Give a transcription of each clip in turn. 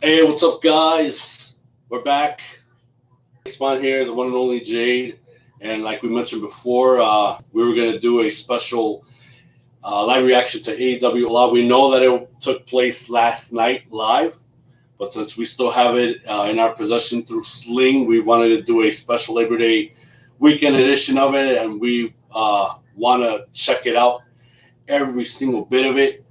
Hey, what's up, guys? We're back. Spawn here, the one and only Jade. And like we mentioned before, we were going to do a special live reaction to AEW All Out. We know that it took place last night live, but since we still have it in our possession through Sling, we wanted to do a special Labor Day weekend edition of it, and we want to check it out, every single bit of it,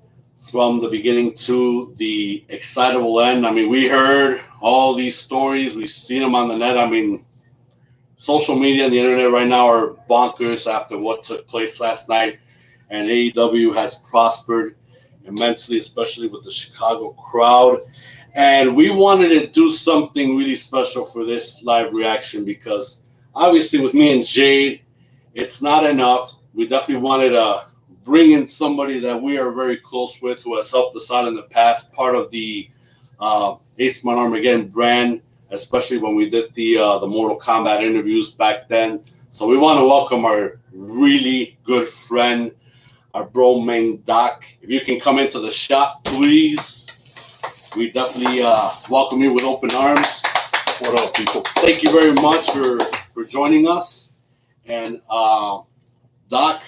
from the beginning to the excitable end. I mean, we heard all these stories. We've seen them on the net. I mean, social media and the internet right now are bonkers after what took place last night. And AEW has prospered immensely, especially with the Chicago crowd. And we wanted to do something really special for this live reaction because obviously with me and Jade, it's not enough. We definitely wanted to bring in somebody that we are very close with, who has helped us out in the past, part of the Ace Man Armageddon brand, especially when we did the Mortal Kombat interviews back then. So we want to welcome our really good friend, our bro main Doc. If you can come into the shop, please. We definitely welcome you with open arms. What up, people? Thank you very much for joining us. And Doc,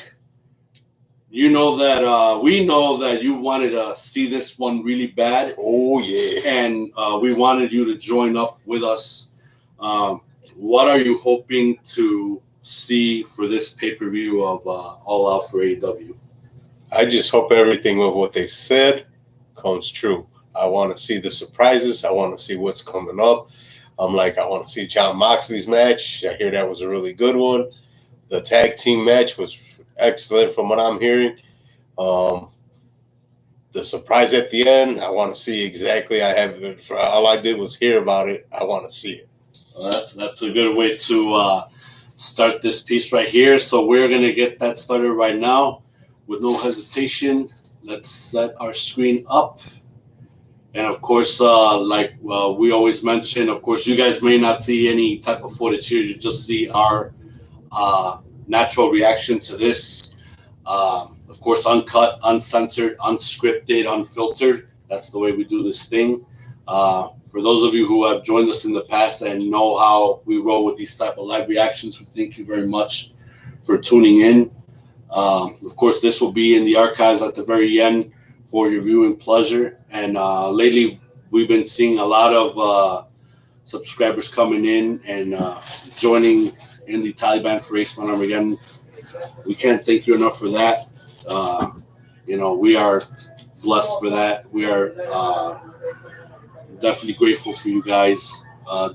you know that we know that you wanted to see this one really bad. Oh, yeah. And we wanted you to join up with us. What are you hoping to see for this pay-per-view of All Out for AEW? I just hope everything of what they said comes true. I want to see the surprises. I want to see what's coming up. I want to see Jon Moxley's match. I hear that was a really good one. The tag team match was excellent from what I'm hearing. The surprise at the end, I want to see exactly. All I did was hear about it. I want to see it. Well, that's a good way to start this piece right here. So we're going to get that started right now with no hesitation. Let's set our screen up. And of course, we always mention, of course, you guys may not see any type of footage here. You just see our natural reaction to this. Of course, uncut, uncensored, unscripted, unfiltered. That's the way we do this thing. For those of you who have joined us in the past and know how we roll with these type of live reactions, we thank you very much for tuning in. Of course, this will be in the archives at the very end for your viewing pleasure. And lately, we've been seeing a lot of subscribers coming in and joining in the Taliban for Ace Man Armageddon. We can't thank you enough for that. We are blessed for that. We are definitely grateful for you guys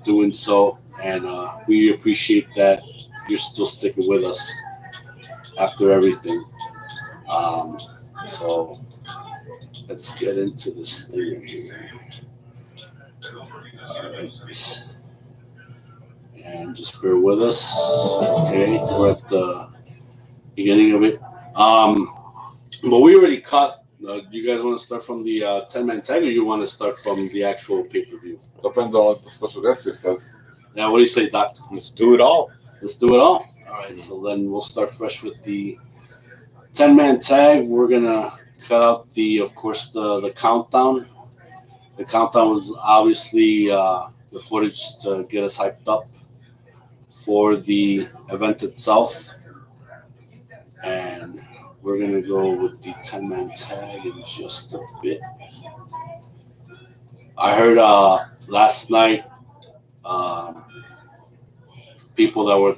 doing so. And we appreciate that you're still sticking with us after everything. So let's get into this thing right here. All right. And just bear with us. Okay, we're at the beginning of it. But we already cut. Do you guys want to start from the 10-man tag, or you want to start from the actual pay-per-view? Depends on what the special guest here says. Yeah, what do you say, Doc? Let's do it all. Let's do it all. All right, so then we'll start fresh with the 10-man tag. We're gonna cut out of course, the countdown. The countdown was obviously the footage to get us hyped up for the event itself. And we're going to go with the 10-man tag in just a bit. I heard last night people that were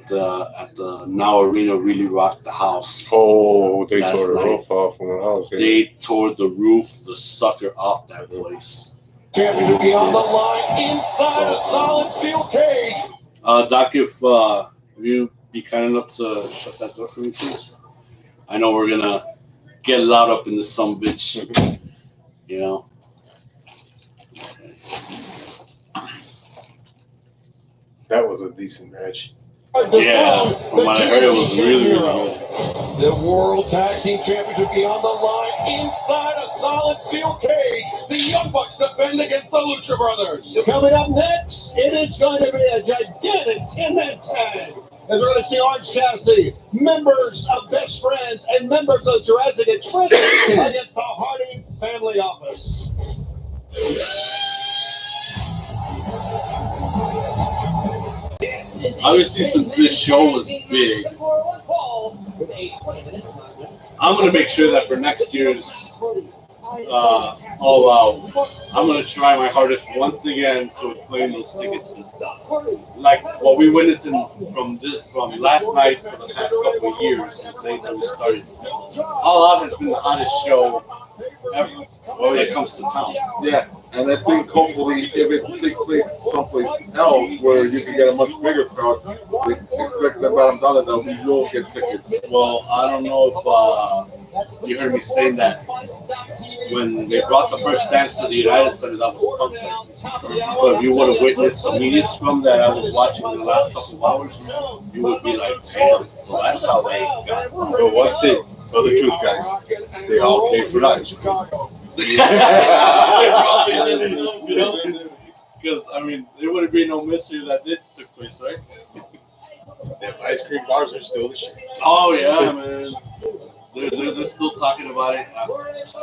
at the Now Arena really rocked the house. Oh, they tore the roof off when I was here. They tore the roof, the sucker, off that place. Championship be on the line inside a solid steel cage. Doc, if you be kind enough to shut that door for me, please. I know we're gonna get loud up in the some bitch, you know. Okay. That was a decent match. Yeah, from what I heard, it was really, really good. The World Tag Team Championship be on the line inside a solid steel cage. The Young Bucks defend against the Lucha Brothers. Coming up next, it is going to be a gigantic 10-man tag. And we're going to see Orange Cassidy, members of Best Friends, and members of Jurassic Express against the Hardy Family Office. obviously, since this show was big, I'm gonna make sure that for next year's All Out, I'm gonna try my hardest once again to claim those tickets. Like what we witnessed from last night to the past couple of years since AEW started. All Out has been the hottest show ever when it comes to town. Yeah, and I think hopefully if it takes place someplace else where you can get a much bigger crowd, we expect that bottom dollar that we will get tickets. Well, I don't know if you heard me saying that when they brought the first dance to the United Center, that was Punk. So if you would have witnessed the media scrum that I was watching in the last couple of hours, you would be like, damn. So that's how they got. But one thing, tell the truth, guys. They all came for ice cream. They probably did too, you know? Because, I mean, there wouldn't be no mystery that this took place, right? Them ice cream bars are still the shit. Oh, yeah, man. They're still talking about it.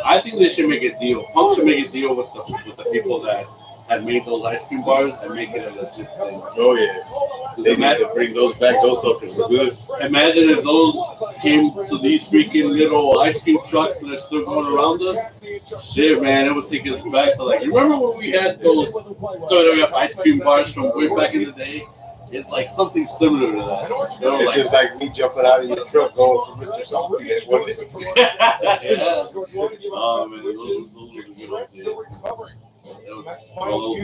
I think they should make a deal. Punk should make a deal with the people that had made those ice cream bars and make it a legit thing. Oh, yeah. They need to bring those back. Those suckers were good. Imagine if those came to these freaking little ice cream trucks that are still going around us. Shit, man, it would take us back to like, you remember when we had those WWF ice cream bars from way back in the day? It's like something similar to that. You know, It's like, just like me jumping out of your truck going for Mr. Something. yeah. Oh, man, those were the good old days.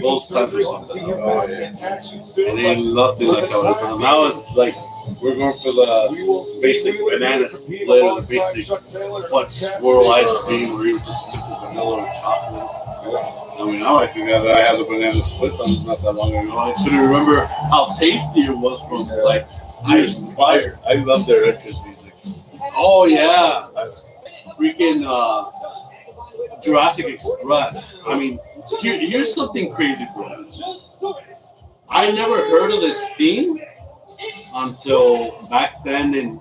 Those times are something. Oh, yeah. It ain't nothing like how it is now. Now it's like we're going for the basic banana split or the basic fudge swirl ice cream or even just simple vanilla or chocolate. I mean, now I think that I had the banana split not that long ago. I couldn't remember how tasty it was from like years prior. I love their entrance music. Oh yeah, freaking Jurassic Express. I mean, here's something crazy, bro. I never heard of this theme until back then in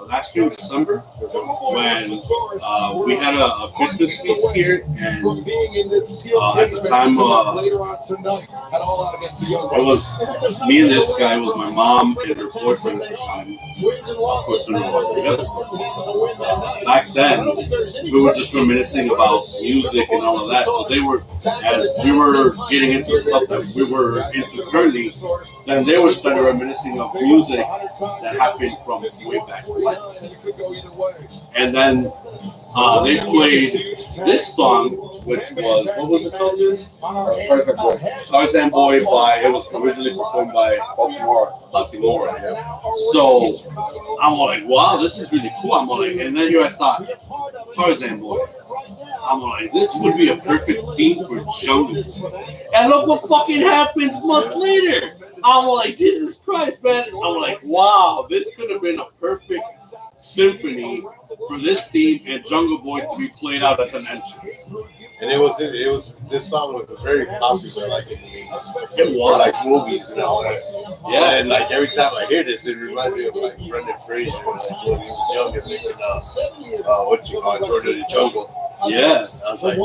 last year, December, when we had a Christmas feast here, and at the time, it was me and this guy, it was my mom and her boyfriend at the time. Of course, we were together. Back then, we were just reminiscing about music and all of that. So they were, as we were getting into stuff that we were into currently, then they were starting reminiscing of music that happened from way back when. And then they played this song, which was, what was it called? Tarzan Boy by, it was originally performed by Baltimore. Yeah. So I'm like, wow, this is really cool. I'm like, and then here I thought, Tarzan Boy. I'm like, this would be a perfect theme for Jungle. And look what fucking happens months later. I'm like, Jesus Christ, man. I'm like, wow, this could have been a perfect symphony for this theme and Jungle Boy to be played out as an entrance. And it was this song was very popular, like in the 80s. It was. For, like movies and all that. Yeah. And like every time I hear this, it reminds me of like Brendan Fraser, like when he was young and making what you call George of the Jungle. Yeah. I was like,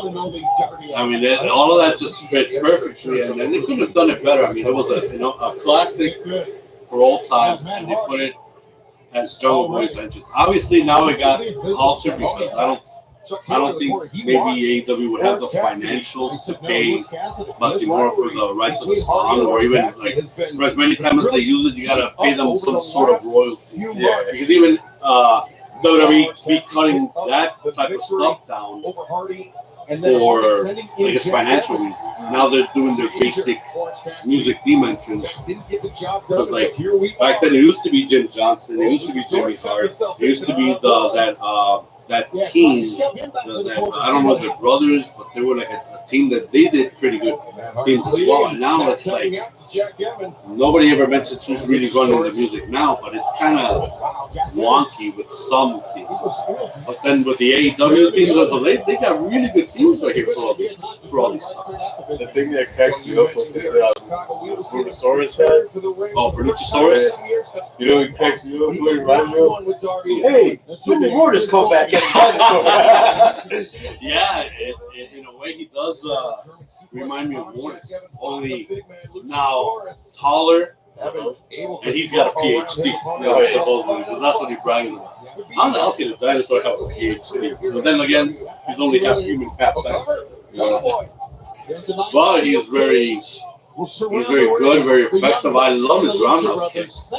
I mean, all of that just fit perfectly, and they couldn't have done it better. I mean, it was a classic for old times, and they put it as Jungle Boy's entrance. Obviously, now it got altered because I don't think maybe AEW would have the financials to pay Baltimore for the rights of the song, or even like for as many times as they use it, you gotta pay them some sort of royalty. yeah. Because even WWE be cutting that type of stuff down for, I guess, financial reasons. Now they're doing their basic music theme entrance. Because, like, back then it used to be Jim Johnston, it used to be Jimmy Hart, it used to be that team, I don't know if they're brothers, but they were like a team that they did pretty good themes as well. And now it's like, nobody ever mentions who's really running the music now, but it's kind of wonky with some themes. But then with the AEW themes as of late, they got really good themes right here for all these stars. The thing that cracks me up with the Brutosaurus guy. Oh, for Luchasaurus? You know what cracks me up? Who it reminds me of? Hey, Jimmy Mortis come back and Yeah, in a way he does remind me of Mortis. Only now taller Evans able to And he's got a PhD, supposedly, because that's what he brags about. How the hell can a dinosaur have a PhD? But then again, he's only half human, half dinosaur. But he's very good, very effective. I love his roundhouse kicks.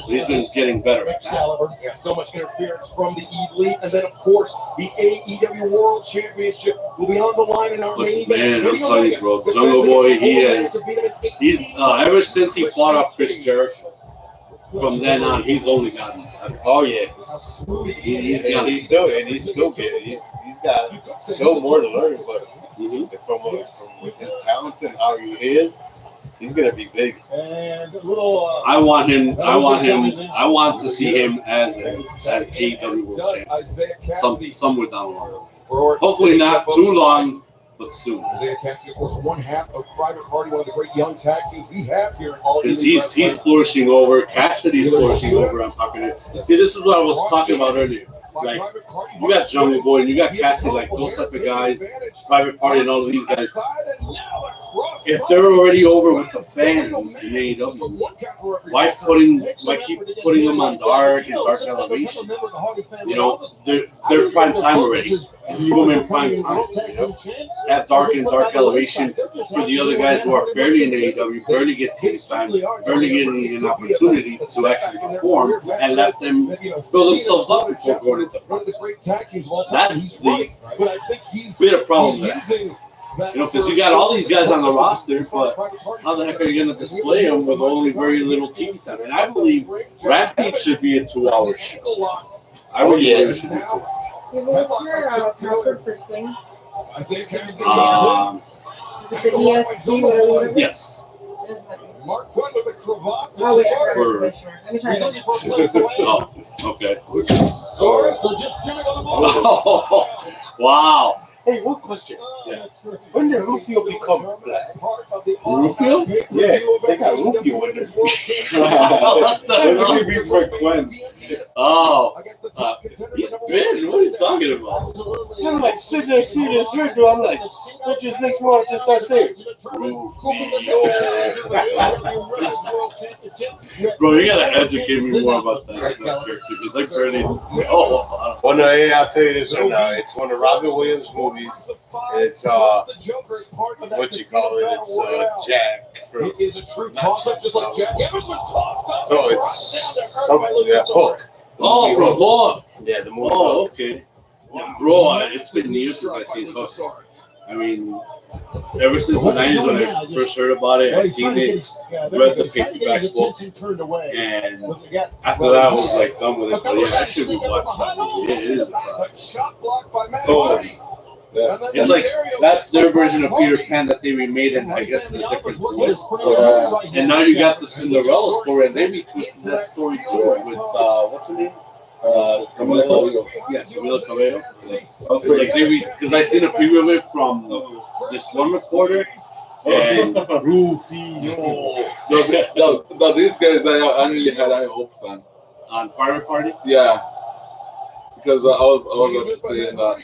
He's been getting better at that. Yeah, so much interference from the elite, and then of course the AEW World Championship will be on the line in our main event. Man, I'm telling you, bro, Jungle Boy, he's ever since he fought off Chris Jericho. From then on, he's only gotten better. Oh yeah, He's still getting. He's got still more to learn, but from his talent and how he is, he's gonna be big. I want to see him as AEW World Champion. Somewhere down the line. Hopefully not too long, but soon. Isaiah Cassidy, of course, one half of Private Party, one of the great young tag teams we have here in all. Because he's flourishing over. Cassidy's flourishing over on Popular. See, this is what I was talking about earlier. Like, you got Jungle Boy and you got Cassidy, like those type of guys, Private Party and all of these guys. If they're already over with the fans in AEW, why keep putting them on Dark and Dark Elevation? You know, they're prime time already. Leave them in prime time. You know? Have Dark and Dark Elevation for the other guys who are barely in AEW, barely get TV time, barely getting an opportunity to actually perform, and let them build themselves up before going into prime. That's the bit of problem there. You know, because you got all these guys on the roster, but how the heck are you going to display them with only very little TV time? And I believe Rampage should be a 2-hour show. I would say it should be 2 hours. What's your password for Sling? Is it the EST? Yes. Mark Quinn with the cravat. Oh, wait, let me try that. Oh, okay. So just giving on the ball. Oh, wow. Hey, one question. Yeah. When did Rufio become black? Rufio? Yeah, they got Rufio in there. What the hell? He's for Quinn. Oh, he's been. What are you talking about? I'm like sitting there seeing this video. I'm like, that just makes me want to just start saying Rufio. Bro, you gotta educate me more about that character because I barely know about him. Well, no, hey, I'll tell you this right now. It's one of Robin Williams' movies. It's what you call it? It's Jack. It is a true toss-up, just like Jack Evans was tossed up. So it's something. Yeah, Hook. Oh, from Hook. Yeah, the movie. Oh, okay. Bro, it's been years since I've seen Hook. I mean, ever since the 90s when I first heard about it, I seen it, read the paperback book, and after that I was like done with it. But yeah, I should rewatch that movie. It is a classic. Oh, yeah. It's like that's their version of Peter Pan that they remade, and I guess in a different twist. And now you got the Cinderella story, and they retwisted that story too with what's her name? Camila Cabello. Yeah, Camila Cabello. It's like because I seen a preview of it from this one reporter. And Rufio. No, these guys I really had high hopes on Pirate Party. Yeah. Because I was saying that.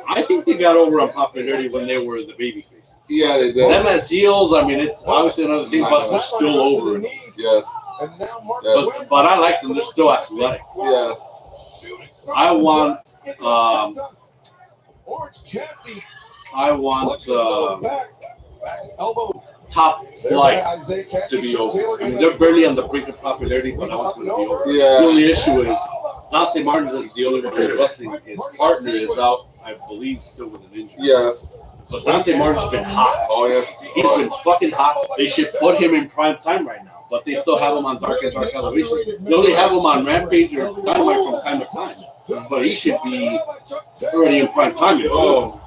I think they got over on popularity when they were the baby faces. Yeah, they did. Them as heels, I mean, it's obviously another thing, but they're still over it. Yes. But I like them. They're still athletic. Yes. I want Top Flight to be over. I mean, they're barely on the brink of popularity, but I want them to be over. Yeah. The only issue is Dante Martinez is the only one who's wrestling. His partner is out, I believe, still with an injury. Yes. But Dante Martin's been hot. Oh, yes. He's been fucking hot. They should put him in prime time right now. But they still have him on Dark and Dark Elevation. They only have him on Rampage or Dynamite from time to time. But he should be already in prime time. Oh.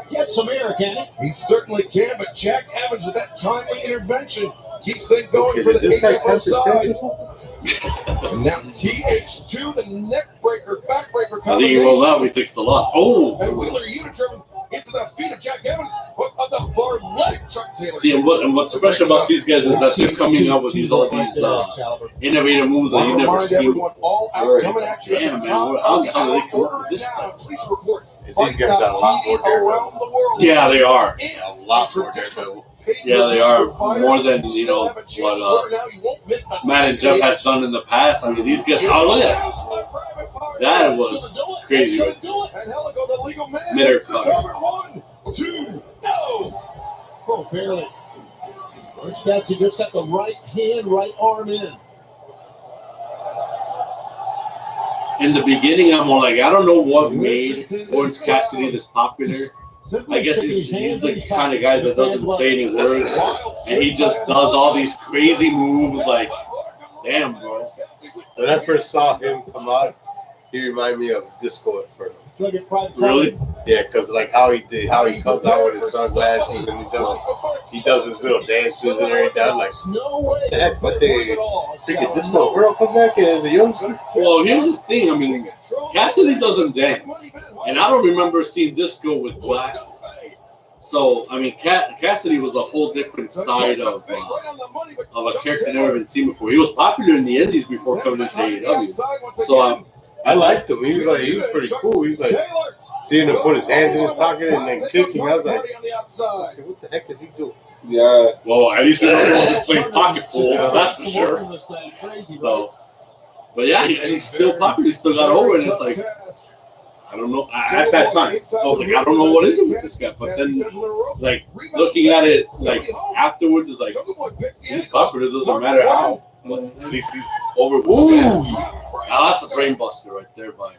Yes, Samir, can he? He certainly can, but Jack Evans with that timely intervention keeps things going for the HFO side. And now TH2, the neck breaker, back breaker. I think he rolls out. He takes the loss. Oh! And Wheeler Unitriv into the feet of Jack Evans, hook of the far leg, Chuck Taylor. See, and what's special about these guys is that they're coming up with all these innovative moves that you never seen before. Damn, man, how do they come up with this stuff? These guys are a lot more Daredevil. Yeah, they are. A lot more Daredevil. Yeah, they are more than what Matt and Jeff has done in the past. I mean, these guys. Oh, look at that! That was crazy. Right there. Midair cutter. 1, 2, no. Oh, barely. Orange Cassidy just got the right hand, right arm in. In the beginning, I'm like, I don't know what made Orange Cassidy this popular. I guess he's the kind of guy that doesn't say any words, and he just does all these crazy moves. Like, damn, bro. When I first saw him come out, he reminded me of Disco Inferno. Really? Yeah, because like how he comes out with his sunglasses and he does his little dances and everything. I'm like, but they freaking Disco Inferno come back as a youngster. Well, here's the thing. I mean, Cassidy doesn't dance, and I don't remember seeing Disco with glasses. So, I mean, Cassidy was a whole different side of a character I've never even seen before. He was popular in the Indies before coming into AEW. So, I liked him. He was pretty cool. He's like, seeing him put his hands in his pocket and then kicking. I was like, okay, what the heck is he doing? Yeah. Well, at least he wasn't playing pocket pool. That's for sure. So, but yeah, and he's still popular. He still got over it. And it's like, I don't know. At that time, I was like, I don't know what is it with this guy. But then, like, looking at it, like, afterwards, it's like, he's popular. It doesn't matter how. But at least he's over. Ooh. Now that's a brain buster right there by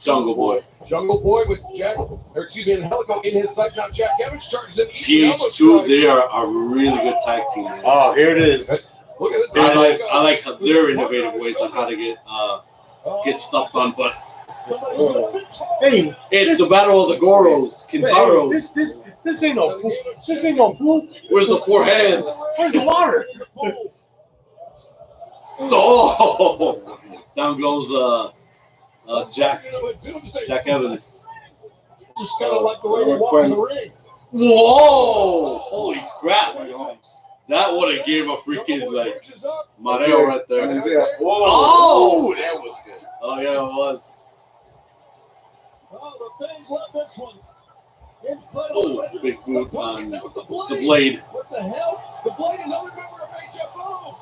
Jungle Boy. Jungle Boy with Helico in his sights. Now Jack Evans charges in. TH2, they are a really good tag team. Man. Oh, here it is. Look at this. I like their innovative ways on how to get stuff done. But hey, it's the battle of the Goros, Kintaros. This ain't no pool. This ain't no pool. Where's the four hands? Where's the water? Oh, down goes Jack Evans. Just kind of like the way they walk in the ring. Whoa! Holy crap! That would have gave a freaking mareo right there. Whoa! Oh, that was good. Oh yeah, it was. Oh, the fans love this one. Incredible. Oh, big boot on the Blade. What the hell? The Blade, another member of HFO.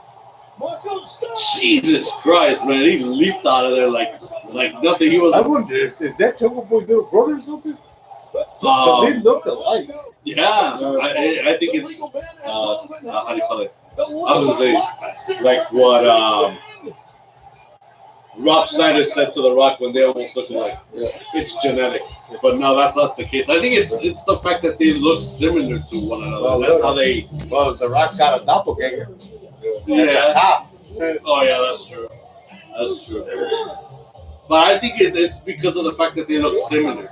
Jesus Christ, man! He leaped out of there like nothing. He was. I wonder is that Jungle Boy's little brother or something? Because they look alike. Yeah, I think it's how do you call it? I was gonna say like what Rob Schneider said to The Rock when they almost looked like it's genetics, but no, that's not the case. I think it's the fact that they look similar to one another. Well, that's how they. Well, The Rock got a doppelganger. Yeah. That's a cop. Oh yeah, that's true. That's true. But I think it's because of the fact that they look similar,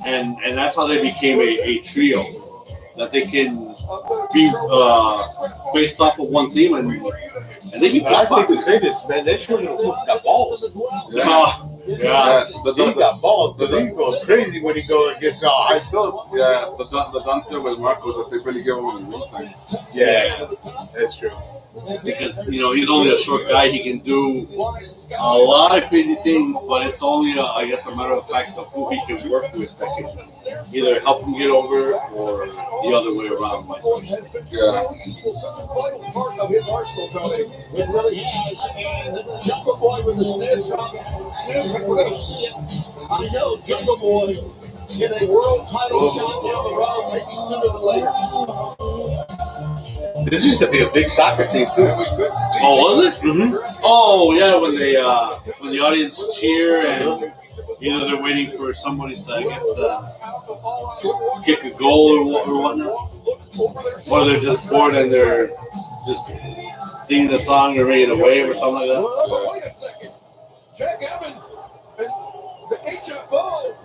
and that's how they became a trio. That they can be based off of one team, and they can. I think to say this, man, that sure got balls. Yeah. He got balls, but he goes crazy when he goes and gets all hyped up. Yeah, the dancer with Marco that they really give him in one time. Yeah, that's true. Because he's only a short guy, he can do a lot of crazy things, but it's only I guess a matter of fact of who he can work with that can either help him get over or the other way around. Yeah. It really has. And Jungle Boy with the snare drop. We're going to see it. I know Jungle Boy in a world title shot down the road, maybe sooner than later. This used to be a big soccer team too. Oh, was it? Mm-hmm. Oh, yeah. When they when the audience cheer and either they're waiting for somebody to, I guess, kick a goal or whatnot, or they're just bored and they're just singing the song or ready to wave or something like that. Wait a second. Jack Evans and the HFO.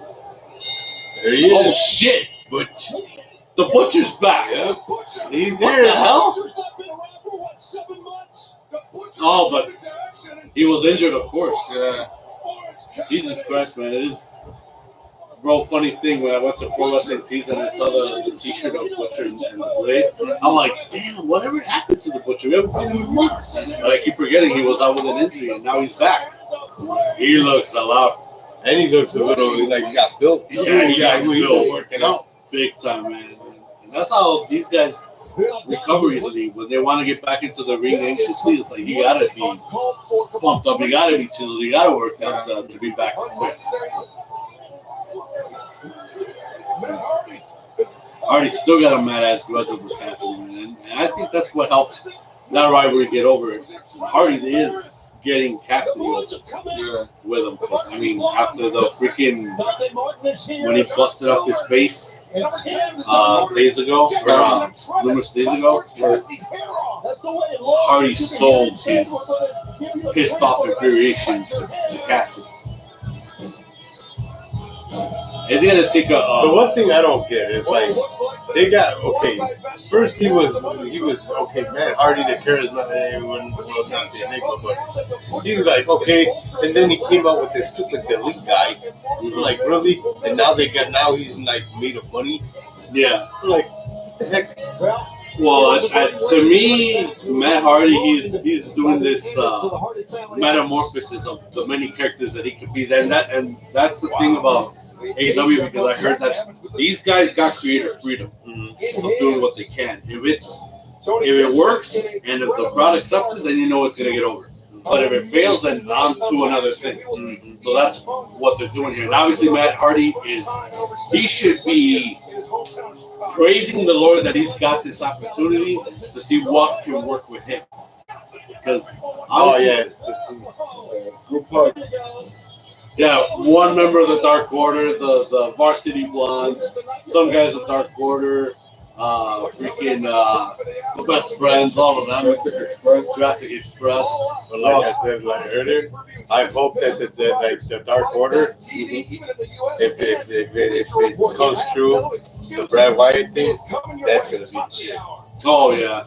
There he Oh is. shit! Butch. The Butcher's back. Yeah. He's What here. the hell? Butcher's not been around for what, 7 months? Oh, but he was injured, of course. Yeah. Jesus Christ, man! It is, bro. Funny thing, when I went to Pro Wrestling Tees and I saw the T-shirt of Butcher and the Blade, I'm like, damn, whatever happened to the Butcher? We haven't seen him in months. But I keep forgetting he was out with an injury, and now he's back. He looks a lot And he looks a little like he got built. Yeah, he got he's built. working out. Big time, man. And that's how these guys recover easily. When they want to get back into the ring anxiously, it's like you gotta be pumped up, you gotta be chiseled, you gotta work out to be back quick. Hardy's still got a mad ass grudge over Cassidy, man. And I think that's what helps that rivalry get over it. Hardy is getting Cassidy with him. I mean, after the freaking when he busted up his face days ago, or numerous days ago, Hardy sold his pissed off infuriation to Cassidy. Is he gonna take a? The one thing I don't get is like they got okay. First he was okay, man. Hardy the charismatic, well not the Enigma, but he was like okay. And then he came out with this stupid delete guy. Like really? And now he's like made of money. Yeah. Like what the heck? Well, to me, Matt Hardy, he's doing this metamorphosis of the many characters that he could be. And that's the thing about AEW, because I heard that these guys got creative freedom of doing what they can. If it works and if the crowd accepts it, then you know it's gonna get over. But if it fails, then on to another thing. So that's what they're doing here. And obviously, Matt Hardy he should be praising the Lord that he's got this opportunity to see what can work with him. Because one member of the Dark Order, the Varsity Blondes, some guys of Dark Order, the Best Friends, all of them. Jurassic Express. But like I said earlier, I hope that the Dark Order, if it comes true, the Brad Wyatt thing, that's gonna be shit. Oh yeah,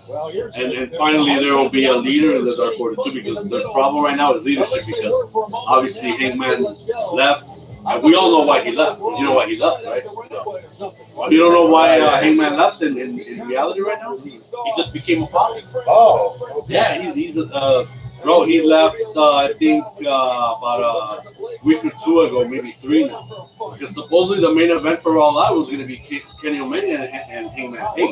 and finally there will be a leader in the Dark Order too, because the problem right now is leadership. Because obviously Hangman left, and we all know why he left. You know why he left, right? You don't know why Hangman left in reality right now? He just became a father. Oh, yeah, he's bro. He left I think about a week or two ago, maybe 3 now. Because supposedly the main event for All Out was going to be Kenny Omega and Hangman Page,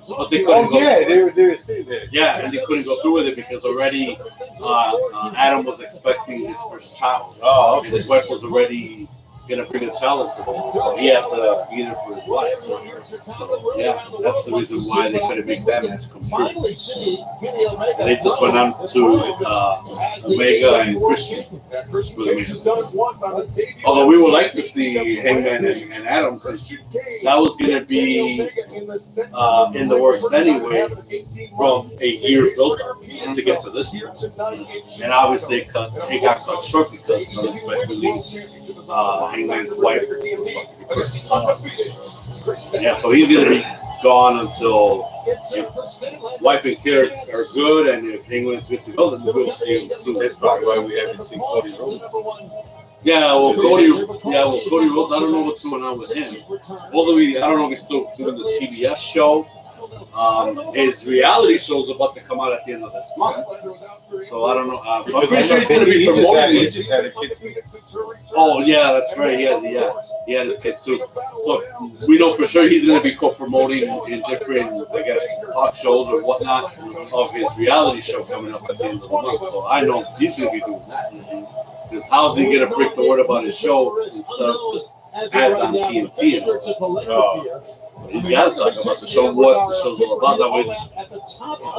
but they couldn't. They were saying that. Yeah, and they couldn't go through with it because already Adam was expecting his first child. Oh, okay. And his wife was already going to bring a child into him, so he had to be there for his wife. So yeah, that's the reason why they couldn't make that match come true. And they just went on to Omega and Christian for the match. Although we would like to see Hangman and Adam, because that was going to be in the works anyway from a year build up to get to this point. And obviously it got cut short because unexpectedly Hangman's wife was about to be pregnant. Yeah, so he's going to be gone until wife and kid are good, and if Hangman's good to go, then we'll see him soon. That's probably why we haven't seen Cody Rhodes. Cody Rhodes, I don't know what's going on with him. Although I don't know if he's still doing the TBS show. His reality show's about to come out at the end of this month. So I don't know. So I'm pretty sure he's going to be promoting it. He just had a kid too. Oh, yeah, that's right. He had his kid too. Look, we know for sure he's going to be co-promoting in different, I guess, talk shows or whatnot of his reality show coming up at the end of the month. So I know he's going to be doing that. Because how's he going to break the word about his show instead of just ads on TNT? He's got to talk about the show, what the show's all about. That way,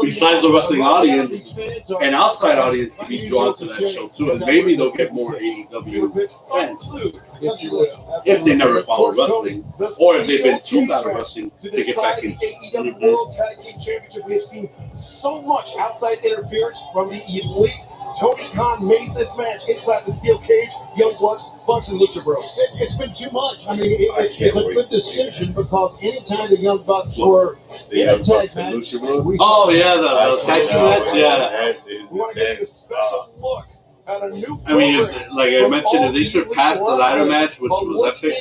besides the wrestling audience, an outside audience can be drawn to that show too, and maybe they'll get more AEW fans if they never follow wrestling, or if they've been too bad at wrestling to get back into AEW World Tag Team Championship. We have seen so much outside interference from the elite. Tony Khan made this match inside the steel cage. Young Bucks and Lucha Bros. It's been too much. I mean, it's a good decision because anytime the Young Bucks were in a tag match, the tag team match, yeah. We want to give you a special look at a new. I mean, like I mentioned, if they surpass the ladder match, which was epic,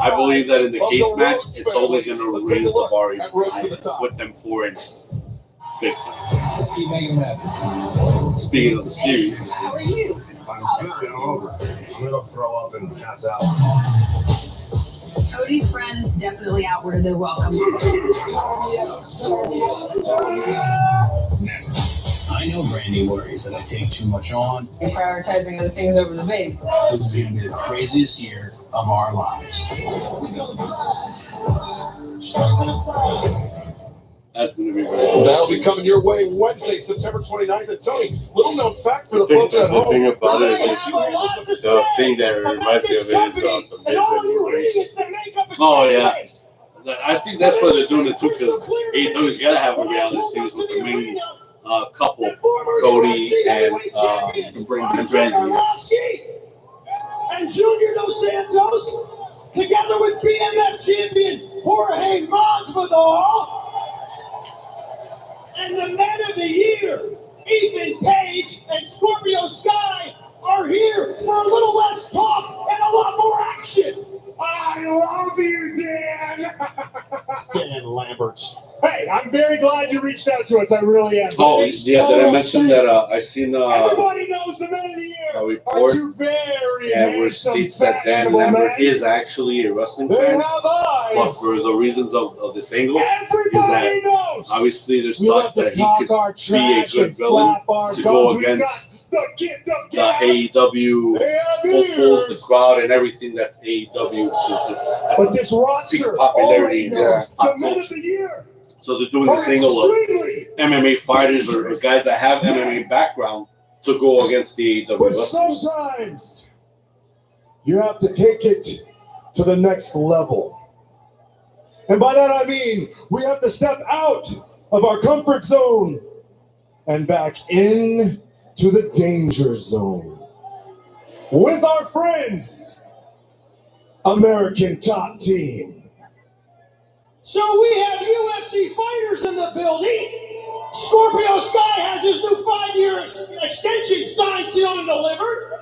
I believe that in the cage match, it's only going to raise the bar even higher, put them 4 in big time. let's keep making them happen. Speaking of the series, I'm very hungover. I'm gonna go throw up and pass out. Cody's friends definitely outwarded their welcome. I know Brandy worries that I take too much on. You're prioritizing other things over the baby. This is going to be the craziest year of our lives. That's going to be very That'll be coming your way Wednesday, September 29th. And Tony, little known fact for the folks at The home. thing about it is, the thing that reminds me of it is the Miz and Maurice. Oh, yeah. I think that's why they're doing it too, because AEW's got to have a reality series with the main couple, Cody and Brandy. And Junior Dos Santos, together with BMF champion Jorge Masvidal, and the men of the year, Ethan Page and Scorpio Sky, are here for a little less talk and a lot more action. I love you, Dan. Dan Lamberts. Hey, I'm very glad you reached out to us. I really am. Oh, yeah, did I mention that I seen Everybody knows the men of the year a are report two very where it states that Dan Lambert is actually a wrestling They fan, have eyes. but for the reasons of this angle, Everybody knows. obviously there's We love thoughts to that he talk could our be a trash good and villain flap our to gums. go We've against got the gift of the gab. AEW They have hopefuls, the ears. crowd, and everything that's AEW since it's But this roster popularity already knows in the pop men of culture. the year So they're doing are this angle of extremely. MMA fighters or guys that have MMA background to go against the AEW But wrestlers. sometimes you have to take it to the next level. And by that I mean we have to step out of our comfort zone and back in to the danger zone. With our friends, American Top Team. So we have UFC fighters in the building. Scorpio Sky has his new 5-year extension signed, sealed, and delivered.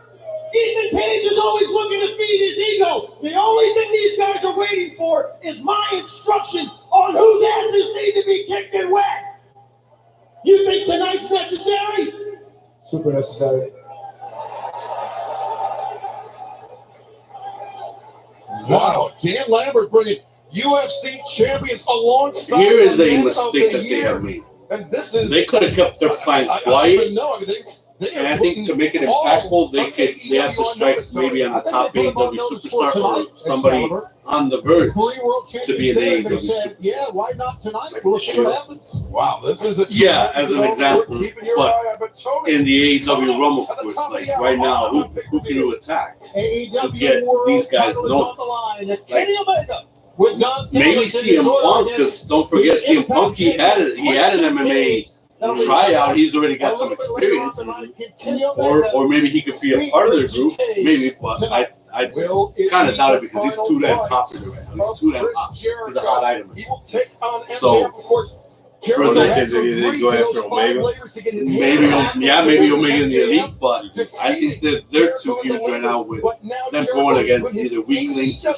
Ethan Page is always looking to feed his ego. The only thing these guys are waiting for is my instruction on whose asses need to be kicked and wet. You think tonight's necessary? Super necessary. Wow, Dan Lambert bringing UFC champions alongside. Here is the a men of mistake the that they year. have made. And this is. They could have kept their plan I don't quiet, even know. I mean, they and I think to make it impactful, they have to strike maybe on the top AEW superstar or somebody on the verge to be an AEW superstar. Yeah, why not tonight? We'll see what happens. Wow, this is a. Yeah, as an example, but in the AEW realm, of course, like right now, who can you attack to get these guys noticed? Like, maybe CM Punk, because don't forget CM Punk, he had an MMA tryout. He's already got some experience, or maybe he could be a part of their group. Maybe, but I kind of doubt it because he's too damn popular. Man. He's too damn popular. He's a hot item. So for They the go after Omega. maybe Omega in the Elite, but I think that they're too huge right now with them going against either weaklings or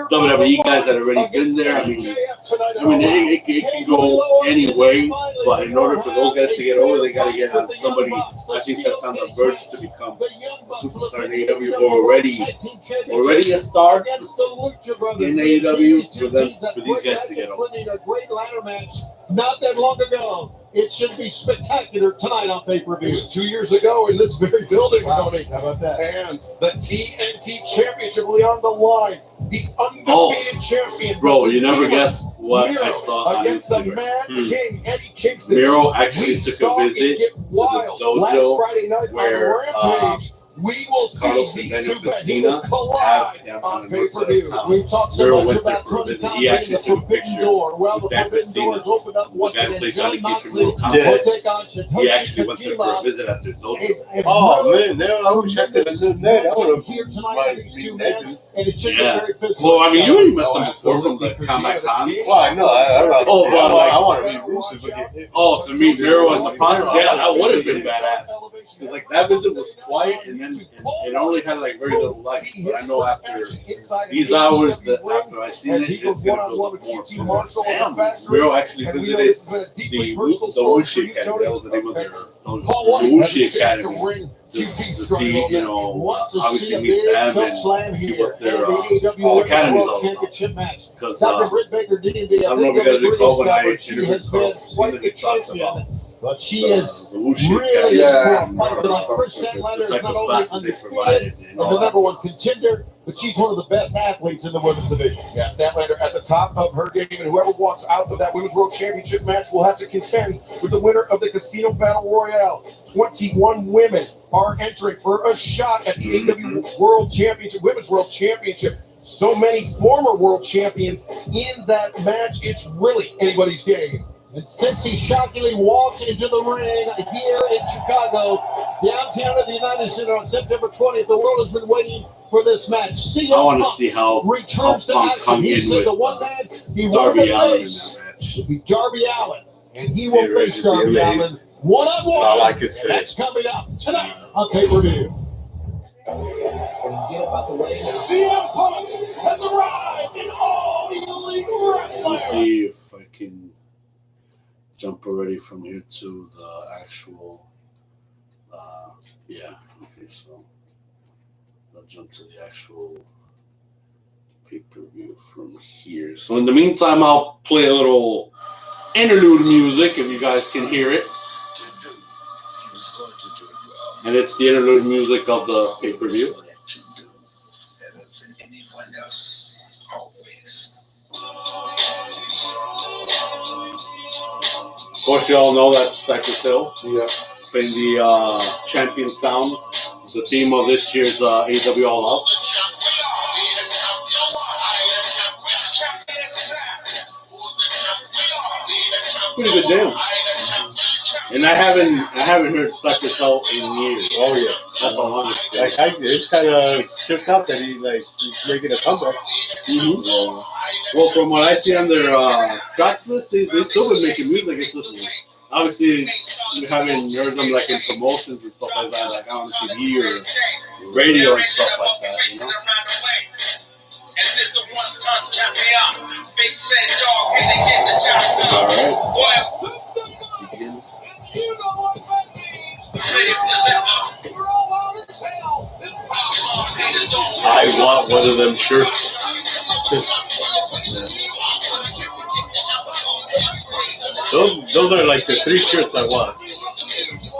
WWE guys that have already been there. I mean, it can go any way, but in order for those guys to get over, they got to get on somebody. I think that's on the verge to become a superstar in AEW or already a star in AEW for these guys to get over. Not that long ago. It should be spectacular tonight on It pay-per-view. was 2 years ago in this very building, Tony. How about that? And the TNT Championship will be on the line. The undefeated champion. Bro, you never guess what I saw on against the Instagram. Man King, Eddie Kingston. Miro actually We took saw a it visit get to the wild last dojo Friday night where on Rampage. We will Carlos see and these Daniel two Casina Vegas collide have on the north side of pay-per-view. town. We've talked so Miro much went there about for a Tony visit. Khan He being actually the took a forbidden picture door. Well, the with Dan forbidden door Casina. is opened up The once guy who again. played Johnny Johnny Cage from Moxley Mortal Kombat. Dead. will take on Satoshi He actually went there for a Kojima. visit at their dojo. Oh man, I wish I could have done that. I would have Here tonight, these two men, and it should be Yeah. very physical. Well, I mean, you already met Oh, them before from the absolutely. Combat Cons. Well, I know. Oh, but I want to be Rusev again. Oh, to meet Miro in the process, yeah, that would have been badass. Because like that visit was quiet, and and it only had like very little likes. But I know after these hours, that after I seen it, it's gonna build up more. Damn, Miro actually visited the Wuxi Academy. That was the name of their Wuxi Academy. To see, you know, obviously meet them and see what their academies all about. Because I don't know if you guys recall when I interviewed Carl Cena, he talked about but she is the Wuxi really Academy, Chris Statlander the is type not of only classes they provided. undefeated and the number one contender, but she's one of the best athletes in the women's division. Yeah, Statlander at the top of her game, and whoever walks out of that Women's World Championship match will have to contend with the winner of the Casino Battle Royale. 21 women are entering for a shot at the AEW World Championship, Women's World Championship. So many former world champions in that match, it's really anybody's game. And since he shockingly walked into the ring here in Chicago, downtown of the United States on September 20th, the world has been waiting for this match. I want to see how returns to Punk action. come He in said with the one man he Darby wanted to Allin in face that match. will be Darby Allin, and he will It'd face be Darby Allin amazing. one-on-one. That's all I could say. That's coming up tonight on pay-per-view. Get up out the way now. CM Punk has arrived in All Elite Let me Wrestling. see if I can jump already from here to the actual. Yeah. Okay, so I'll jump to the actual pay-per-view from here. So in the meantime, I'll play a little interlude music if you guys can hear it. And it's the interlude music of the pay-per-view. Of course, you all know that's Cypress Hill. Yeah. Playing the champion sound. The theme of this year's AEW All Out. Pretty good jam. And I haven't heard Cypress Hill in years. Oh yeah, That's all I'm saying. like it's kind of shook up that he's making a comeback. Mm-hmm. Well, from what I see on their tracks list, they still been making music. It's just obviously we haven't heard them like in promotions and stuff like that, like on TV or radio and stuff like that. You know. And this the one-ton champion. Big said dog, can they get the job done? All right. Well, I want one of them shirts. Those are like the 3 shirts I want.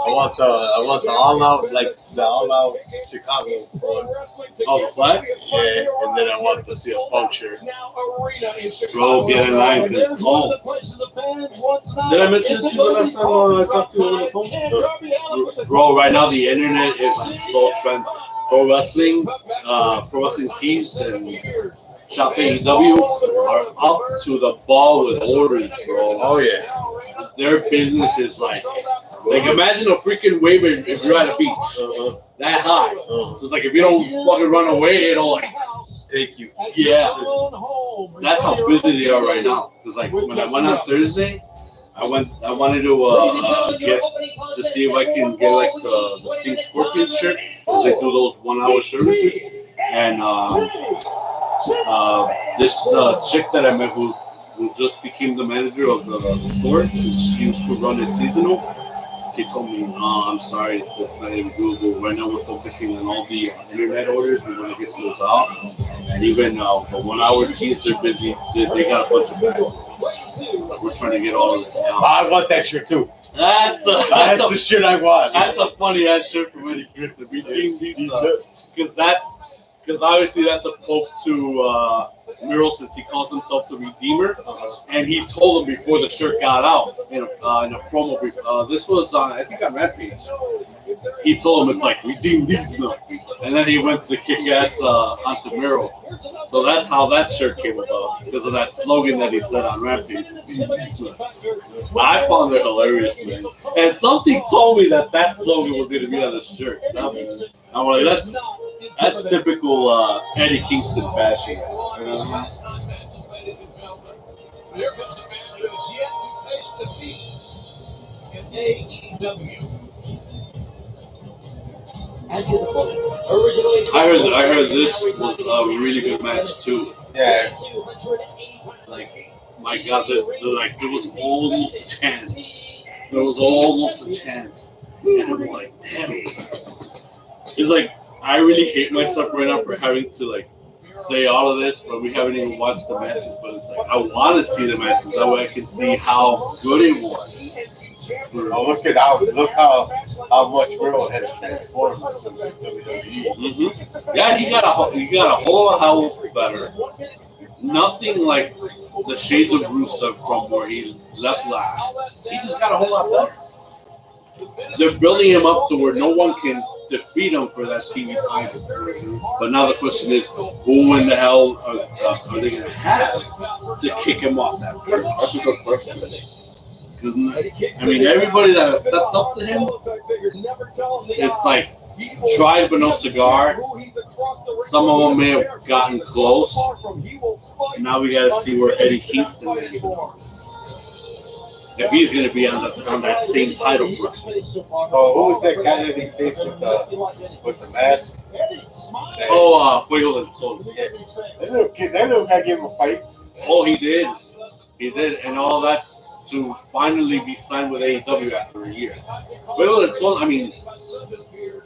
I want the all out, like the all out Chicago one. Oh, the flag? Yeah, and then I want the CM Punk shirt. Bro, get in line because did I mention it to you the last time I talked to you on the phone? Bro, right now the internet is on slow trends. Pro wrestling teams and Shop AEW are up to the ball with orders, bro. Oh yeah. Their business is like imagine a freaking wave if you're at a beach that high. So it's like if you don't fucking run away, it'll like take you. Yeah, that's how busy they are right now. Because like when I went on Thursday, I wanted to get to see if I can get like the Sting Scorpion shirt because they do those 1 hour services. And this chick that I met who just became the manager of the store, she used to run it seasonal. She told me, I'm sorry, it's not even doable. Right now we're focusing on all the internet orders. We want to get those out. And even the 1 hour teas, they're busy. They got a bunch of bags. So we're trying to get all of this out. I want that shirt too. That's the shirt I want. That's a funny ass shirt from Eddie Kingston. We team these because obviously that's a poke to Miro since he calls himself the Redeemer, and he told him before the shirt got out in a promo brief. This was I think on Rampage. He told him it's like redeem these nuts, and then he went to kick ass onto Miro. So that's how that shirt came about because of that slogan that he said on Rampage. Redeem these nuts. I found it hilarious, man. And something told me that slogan was going to be on the shirt. I'm like, that's typical Eddie Kingston fashion. Here comes the man who has yet to taste defeat in AEW. and his opponent. Originally, I heard this was a really good match too. Yeah. Like, my God, like there was almost a chance. There was almost a chance, and I'm like, damn. It's like I really hate myself right now for having to like say all of this, but we haven't even watched the matches. But it's like I want to see the matches that way I can see how good it was. Oh, look how much Miro has transformed since WWE. Mm-hmm. Yeah, he got a whole hell better. Nothing like the shades of Rusev from where he left last. He just got a whole lot better. They're building him up to where no one can defeat him for that TV title. But now the question is, who in the hell are they going to have to kick him off that perch? That's a good question. Because, I mean, everybody that has stepped up to him, it's like tried but no cigar. Some of them may have gotten close. Now we got to see where Eddie Kingston is. If he's going to be on that same title run. Oh, who was that guy that he faced with the mask? Fuego del Sol. Yeah. That little guy gave him a fight. Oh, he did. He did. And all that to finally be signed with AEW after a year. Fuego del Sol, I mean,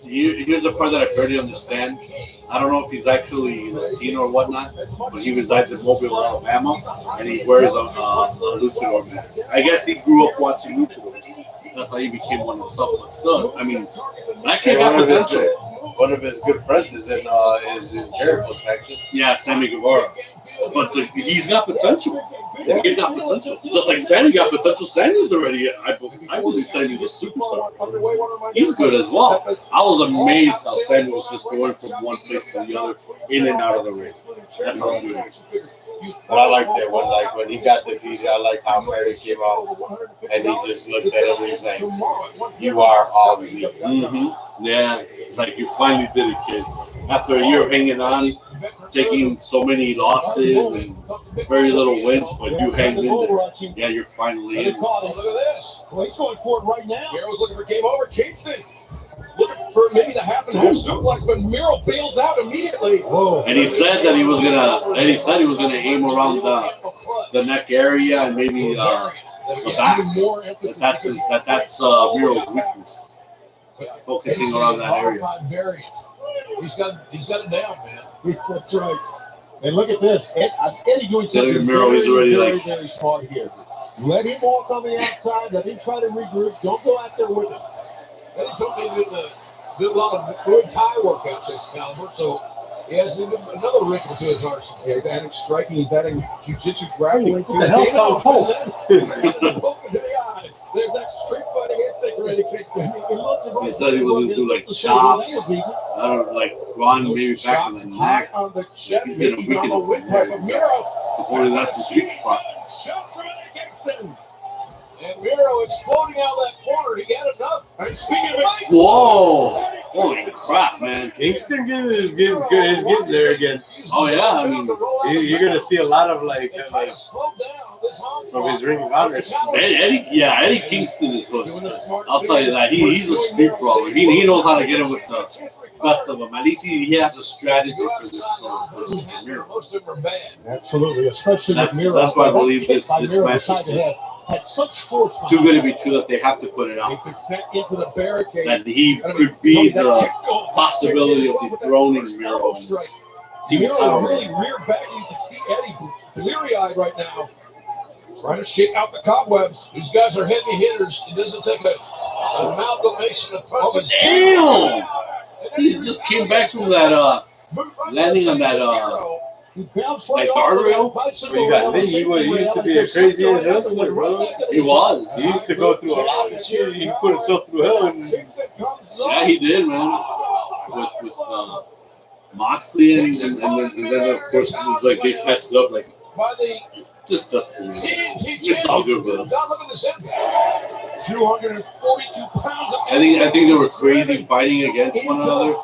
here's the part that I barely understand. I don't know if he's actually Latino or whatnot, but he resides in Mobile, Alabama, and he wears a luchador mask. I guess he grew up watching luchadors. That's how he became one himself. But still, I mean, that kid got potential. One of his good friends is in Jericho's faction. Yeah, Sammy Guevara. But he's got potential. The kid got potential. Just like Sammy got potential. Sammy's already, I believe Sammy's a superstar. He's good as well. I was amazed how Sammy was just going from one place to the other, in and out of the ring. That's how good he is. But I like that one. Like when he got defeated, I like how Mary came out and he just looked at him and he's like, "You are all elite." Mm-hmm. Yeah, it's like you finally did it, kid. After a year of hanging on, taking so many losses and very little wins, but you hang in there. Yeah, you're finally in. Look at this. Well, he's going for it right now. Miro's looking for game over. Kingston looking for maybe the half and half suplex, but Miro bails out immediately. Whoa. And he said that he was gonna aim around the neck area and maybe the back. That's Miro's weakness. Focusing around that area. He's got it down, man. That's right. And look at this. Eddie doing something very smart here. Let him walk on the outside. Let him try to regroup. Don't go out there with him. Eddie told me that did a lot of good Thai workouts this caliber, so he has another wrinkle to his arsenal. Yeah, he's adding striking. He's adding jiu-jitsu grappling to the hell poke into the eyes. There's that street fighting instinct already kicks in. He said he was going to do like chops. I don't know, like run maybe back in the neck. On the chest, He's going to weaken the windpipe. But Miro, supposedly that's his sweet spot. shot from Eddie Kingston. And Miro exploding out that corner. He got enough. And speaking of it, Whoa! Holy crap, man! Kingston is getting there again. Oh yeah, I mean, You're gonna see a lot of like from his Ring of Honor. Eddie Kingston is good. I'll tell you that he's a street brawler. He knows how to get him with the best of them. At least he has a strategy for this. Most of them are bad. absolutely, especially with Miro. That's why I believe this match is just too good to be true that they have to put it out. It's sent into the barricade. That he could be the possibility of dethroning Miro. Miro really reared back. You can see Eddie bleary-eyed right now, trying to shake out the cobwebs. These guys are heavy hitters. It doesn't take an amalgamation of punches. Damn! He just came back from that landing on that guardrail. You got Lee. He used to be a crazy ass wrestler, bro. He was. He used to go through a lot of shit. He put himself through hell. And Yeah, he did, man. With Moxley and then of course it was like they patched it up like By the just it's all good with us. God, look at this impact. 242 pounds of I think they were crazy fighting against one another,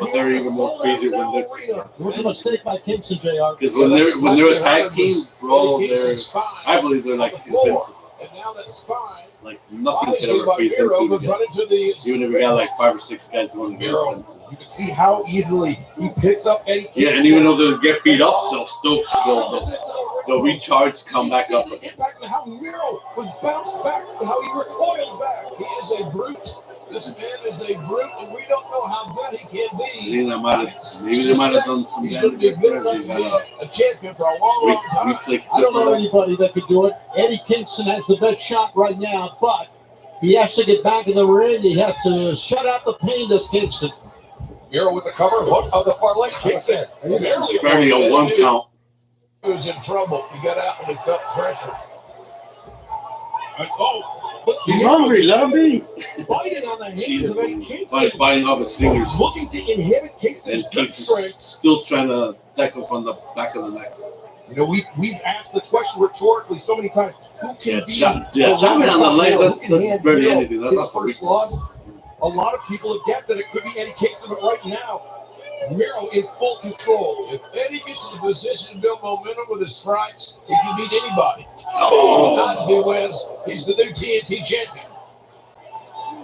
but they're even more crazy when they're together. It was a mistake by Kingston, JR. Because when they're a tag team, bro, I believe they're like invincible. And now that spine like nothing could Wisely ever by face them Miro, two but together. running to the Even if we got like 5 or 6 guys going against them. you can see how easily he picks up Eddie Yeah, and Kingston. even though they'll get beat up, they'll still they'll recharge, come back up. The impact and how Miro was bounced back, how he recoiled back. He is a brute. This man is a brute, and we don't know how good he can be. Maybe they might have done some He's going to damage. be good enough to be a champion for a long, long time. I don't know anybody that could do it. Eddie Kingston has the best shot right now, but he has to get back in the ring. He has to shut out the pain, this Kingston. Miro with the cover, hook of the far leg, Kingston. Barely a 1 count. He was in trouble. He got out when he felt pressure. He's hungry. Let him be. Biting on the hands of Eddie Kingston. Biting off his fingers. Looking to inhibit Kingston's And good Kingston's strength. still trying to tackle from the back of the neck. You know, we've asked the question rhetorically so many times. Who can be chopping on the leg, that's barely Miro anything. That's his not the first weakness. loss? A lot of people have guessed that it could be Eddie Kingston, but right now, Miro in full control. If Eddie gets in a position to build momentum with his strikes, he can beat anybody. Oh. Not if he wins. He's the new TNT champion.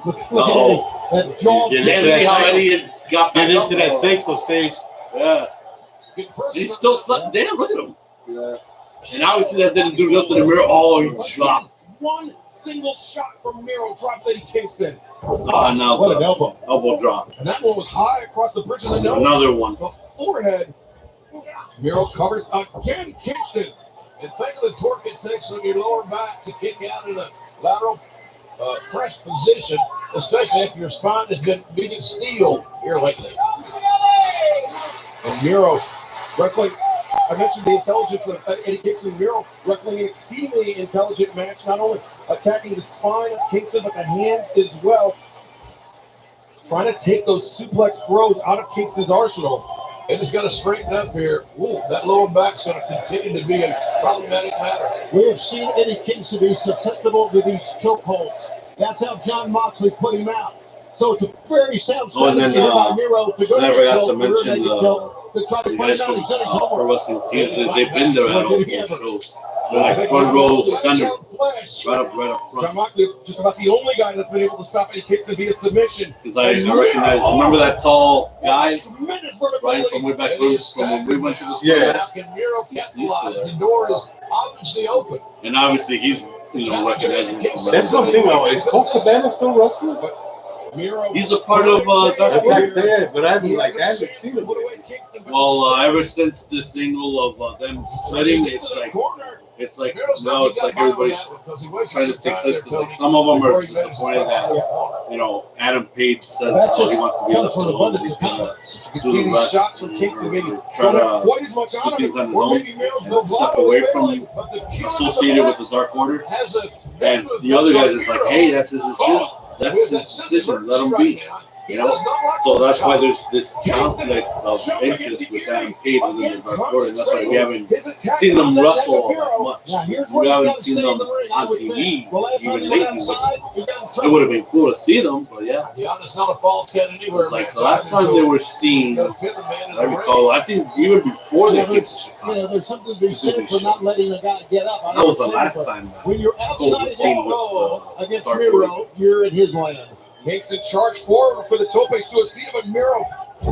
Look at Eddie. That jaw. He's Can't see how Eddie got back Get up. into that Seiko stage. Yeah. He's still stuck. Damn, look at him. Yeah. And obviously that didn't do nothing to Miro. Oh, he dropped. One single shot from Miro drops Eddie Kingston. Now What an elbow. elbow drop. And that one was high across the bridge of the nose. Another one. The forehead. Miro covers again Kingston. And think of the torque it takes on your lower back to kick out in a lateral press position, especially if your spine has been beating steel here lately. And Miro wrestling. I mentioned the intelligence of Eddie Kingston and Miro wrestling an exceedingly intelligent match, not only attacking the spine of Kingston, but the hands as well. Trying to take those suplex throws out of Kingston's arsenal. And it's got to straighten up here. Ooh, that lower back's going to continue to be a problematic matter. We have seen Eddie Kingston be susceptible to these chokeholds. That's how John Moxley put him out. So it's a very sound Oh, and strategy then, by Miro to go I to forgot the to mention to try to the put guys him out. from He's done his Pro homework. Wrestling teams. They've been there at all 4 shows. They're like front row center, right up John front. Moxley, just about the only guy that's been able to stop Eddie Kingston via submission. Because I recognize, remember that tall guy, Tremendous right from way back from when we went to the store? Yeah. How can Miro capitalize? The door is obviously open. And obviously he's, recognizing him from That's one thing though. Is Colt Cabana still wrestling? Miro. He's a part of Dark Back Order. there, but I haven't seen him. Well, ever since this angle of them splitting, it's like now it's like everybody's trying to take this because like some of them are disappointed that Adam Page says he wants to be left alone. He's gonna You do see the these rest. shots from Kingston maybe Try don't have to quite as much on put things on him, his or own maybe Miro's and step away from associated with the Dark Order. And the other guys is like, hey, that's his decision. That's his decision. Let him be. So that's why there's this conflict of interest with Adam Page and the Dark Order, and that's why we haven't seen them wrestle all that much. Now, here's where We he's haven't got to seen stay them in the ring. on I would TV think. The last time even he went lately. outside, he got in It trouble. would have been cool to see them, but yeah. Yeah, it's not a false count anywhere. It's like the last time they were seen, I recall, I think even before they came to Chicago. There's something to be said for not letting a guy get up. I That was the understand, last but time. when you're Gold outside was seen that with goal against Dark Miro, Order. you're in his land. Kingston charged forward for the tope suicida, but Miro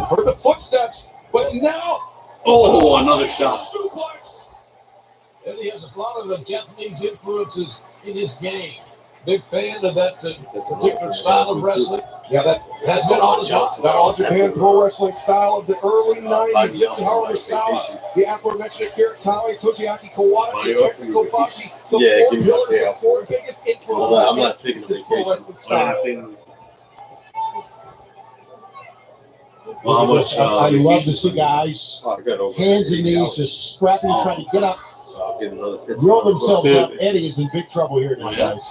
heard the footsteps, but now Oh, another shot. suplex. Eddie has a lot of Japanese influences in his game. Big fan of that particular style of wrestling. Yeah, that Has been on his mind. that All Japan Pro Wrestling style of the early 90s. Yoshiharu Misawa, the aforementioned Akira Taue, Toshiaki Kawada, and Kenta Kobashi. The Yeah, four give me the pillars, pay the four biggest influences. I'm not taking a this pro vacation. wrestling style. Well, how much? I love to see guys Oh, I got over hands and 80 knees hours. just scrapping, trying to get up, So I'll get another 50. roll themselves up. Eddie is in big trouble here now, Yeah. guys.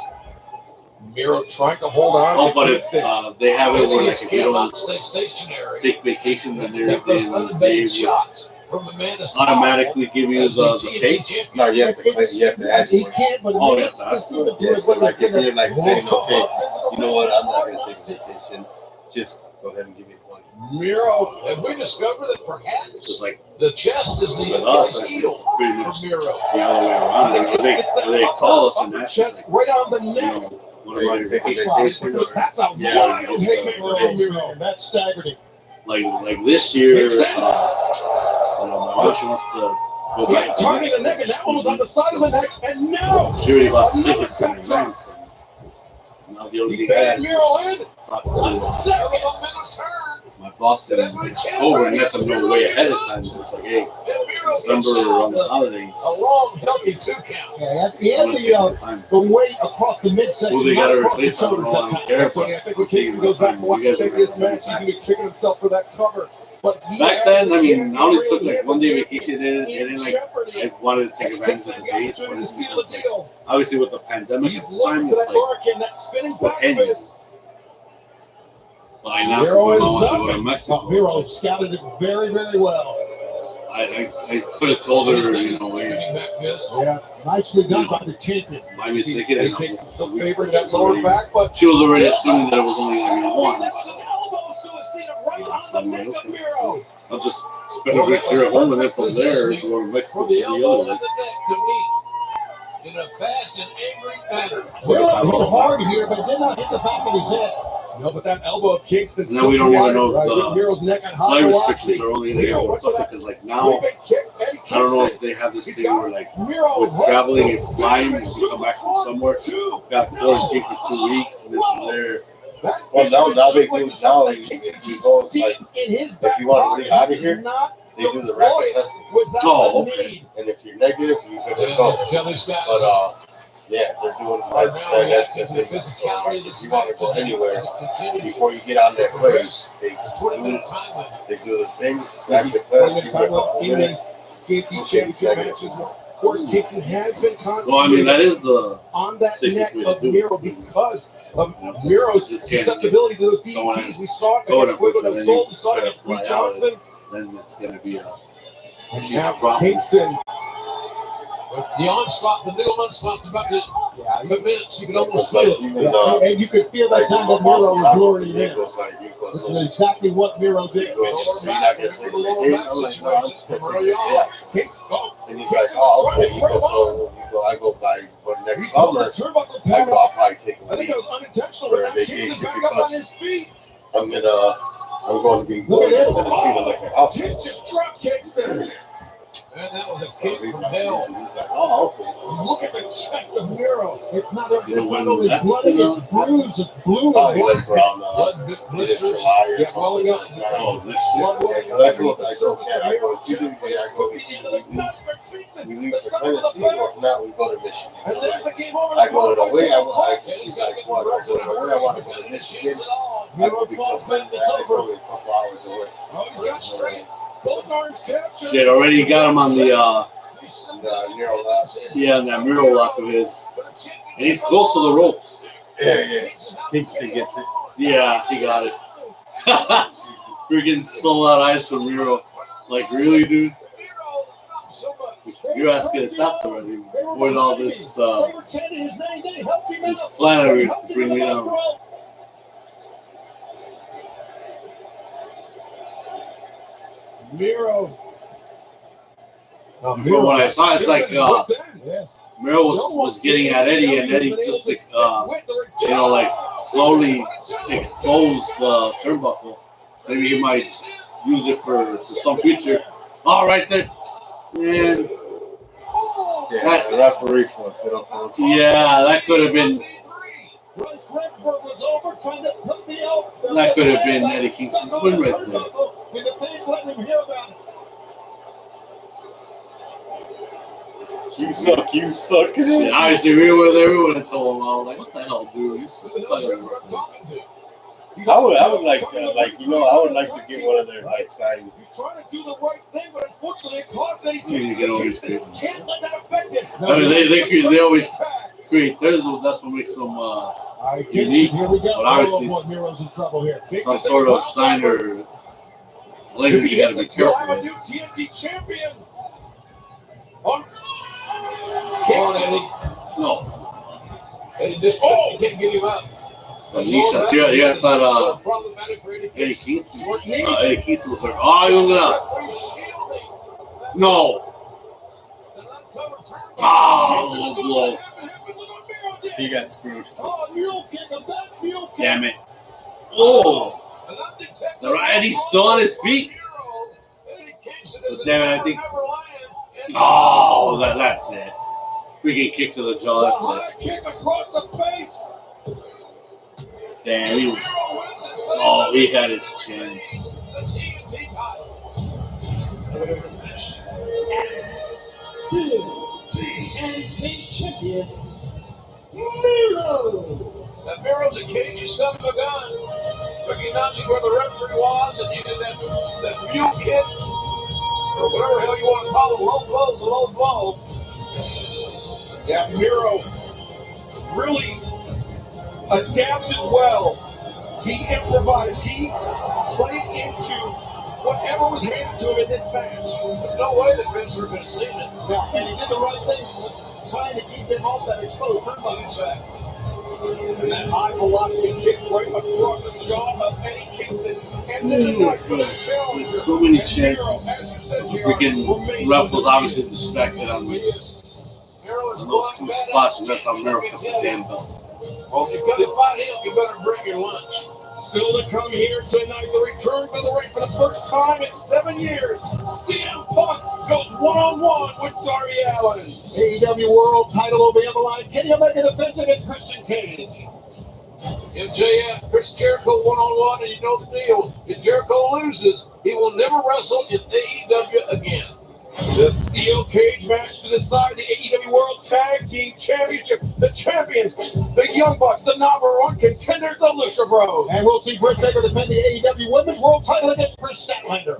Miro trying to hold on. Oh, to but it's Kingston. they have it where Eddie like if you don't stay stationary. take vacation, then Take those they undebated shots from the man that's automatically give you the pay. No, you have to ask He for it. can't, but Oh, maybe you have to ask let's give it to Yeah, him, so but like let's if give you're it- like saying, okay, you know what, I'm not gonna take a vacation. Just go ahead and give me the money. Miro. Have we discovered that It's perhaps just like the chest is the with us, Achilles like, heel it's pretty much for Miro? the other way around. It's They that call us and upper ask us, chest like, right on the neck. one of my Taking vacations. vacation. That's a Yeah, wild yeah. haymaker on Miro. That staggered him. Like this year, my wife, she wants to go Yeah, back to targeting the Mexico. neck, and that one was on the side of the neck, and now She already bought the another tickets in tap drop. advance. And now the only He thing I banged had Miro was in. talk A to second. my boss in October and let them know way ahead of time. It's like, hey, December on the holidays. A long, healthy 2 count. Yeah, he I'm had gonna take my time. the weight across the midsection. Who they gotta not across the replace, I don't shoulders know, that I don't time. care, That's but okay. I think when I'm taking Casey my goes back time. to You watch guys the are previous gonna match, he's going to be kicking himself for that cover. But he Back had then, the I mean, champion I only really took like in one day the vacation and in then like jeopardy. I wanted to take And he advantage takes of the the days. But opportunity to it's seal the because, like, deal. obviously with the pandemic He's at the looking time, for it's that like, hurricane, that spinning what back can you? fist. But I now since Miro my is mom wants to up. go to Mexico, Miro it's scouted it very, very well. like, I could have told her, you know, hey, Yeah, nicely done by the champion. buy me a ticket and Casey's I'll still go. favoring that lower back, but She was already assuming that it was only going to be one. that's an elbow suicide right on the neck of Miro. I'll just spend a week here at home and then from there go to Mexico For for the the elbow other and one. the neck to meet in a fast and angry manner. Miro hit hard here, but did not hit the back of his head. No, but that elbow of Kingston. Now we don't even know if with Miro's neck at high flight velocity. restrictions are only going to Miro go went for for stuff that because like now leaping kick, Eddie I don't know Kingston. if they have this He's thing got where like Miro with traveling and flying, if Superman you come back from Suplex somewhere, 1, 2. got quarantined for 2 weeks and this and there. That Well, now they Fisherman do suplex now. is If something you go, it's deep like in his if you want to leave out of here, not they do the rapid testing, without Oh, the okay. need. and if you're negative, you're good to go. Tell these guys. But yeah, they're doing that's the thing. So, like, if you want to go anywhere before you get on that plane, they do the thing, rapid test, give you a couple minutes. TNT Championship matches. Of course, Kingston has been Well, I mean, that concentrating is the on that safest neck way to of do it. Miro because of You know, Miro's just can't susceptibility to those someone DDTs. has We saw it going against Fuego del and then Sol. you We saw it try to against Lee fly out. Johnson. then it's going to be a And huge now problem. Kingston. The onslaught, the new onslaught's about to Yeah, commence. You can almost Like feel it. even and you could feel that time that Miro was luring him in. goes like you go Which so is exactly what Miro did. you're not gonna take the hit. I'm like, no, I'm just gonna take the hit. Kingston, And he's like, oh, okay. You go, so you go, I go by, but next summer, turnbuckle I pad go off. off, I take a I think week. that was unintentional, For but a now vacation Kingston back up on his feet. I'm going to be going to Tennessee to look at Hoffman. Kingston just dropped Kingston. And that was a So kick he's from like, hell. he's like, oh, okay. Look at the chest of Miro. It's not You know, when only that's bloody, gonna it's bruised, it's blue. Probably like around Blood either blisters. July or Yeah, welling up. something. Oh, next year. Blood welling Because up I told underneath the Kat, surface of I go, Miro's it's either chest. way I go, it's either we leave for Tennessee, or if not, we go to Michigan. And then the game over. I go in a way, she's like, well, I go in a way, I want to go to Michigan. I go because like that, it's only a couple hours away. Oh, he's got strength. Both arms captured. Shit, already got him on the Nero last. on that Miro lock of his, and he's close to the ropes. Yeah. Kingston gets it. Yeah, he got it. Freaking sold out eyes from Miro. Like, really, dude? You're asking to top already. Avoid all this this flattery to bring me down. Miro. From what I saw, it's like Yes. Miro was getting at Eddie, and Eddie just like slowly exposed the turnbuckle. Maybe he might use it for some future. All right there, and Yeah, the referee flipped it up. yeah, that could have been Eddie Kingston's win right there. You suck. Shit, obviously, we were there. We would have told him. I was like, "What the hell, dude? You suck." I would like to, I would like to get one of their signs. He's trying to do the right thing, but unfortunately, it costs Eddie You need to get all these treatments. Can't let that affect it. I mean, they always create. That's what makes them unique. Here we go. But obviously, Miro's in trouble here. some sort of sign or language. You got to be careful have a with. new TNT champion. Come on, Eddie. No, Eddie just can't get him out. some knee shots. Yeah, I thought Problematic for Eddie Eddie Kingston. Eddie Kingston was like, "Oh, he was gonna." No. Oh, low blow. He got screwed. Oh, mule kick, a back mule kick. Damn it. Oh. And he's still on his feet. But damn it, I think. Oh, that's it. Freaking kick to the jaw. That's it. Kick across the face. Damn, he was. Oh, he had his chance. The TNT title. TNT champion, Miro. That Miro's a cagey son of a gun. Recognizing where the referee was and using that mule kick, or whatever the hell you want to call it, low blows, low blow. Yeah, Miro really adapted well. He improvised. He played into whatever was handed to him in this match. There's no way that Vince would have been seeing it. Yeah, and he did the right thing, trying to keep him off that exposed turnbuckle. Exactly. And that high velocity kick right across the jaw of Eddie Kingston. And then the night for the challenge. So many chances. Freaking ref was obviously distracted on those two spots, and that's how Miro took the damn belt. Well, if you're going to fight him, you better bring your lunch. Still to come here tonight, the return to the ring for the first time in 7 years. CM Punk goes one-on-one with Darby Allin. AEW World title will be on the line. Kenny Omega defends against Christian Cage. MJF, Chris Jericho one-on-one, and you know the deal. If Jericho loses, he will never wrestle in AEW again. The steel cage match to decide the AEW World Tag Team Championship. The champions, the Young Bucks, the number one contenders, the Lucha Bros. And we'll see Britt Baker defend the AEW Women's World title against Chris Statlander.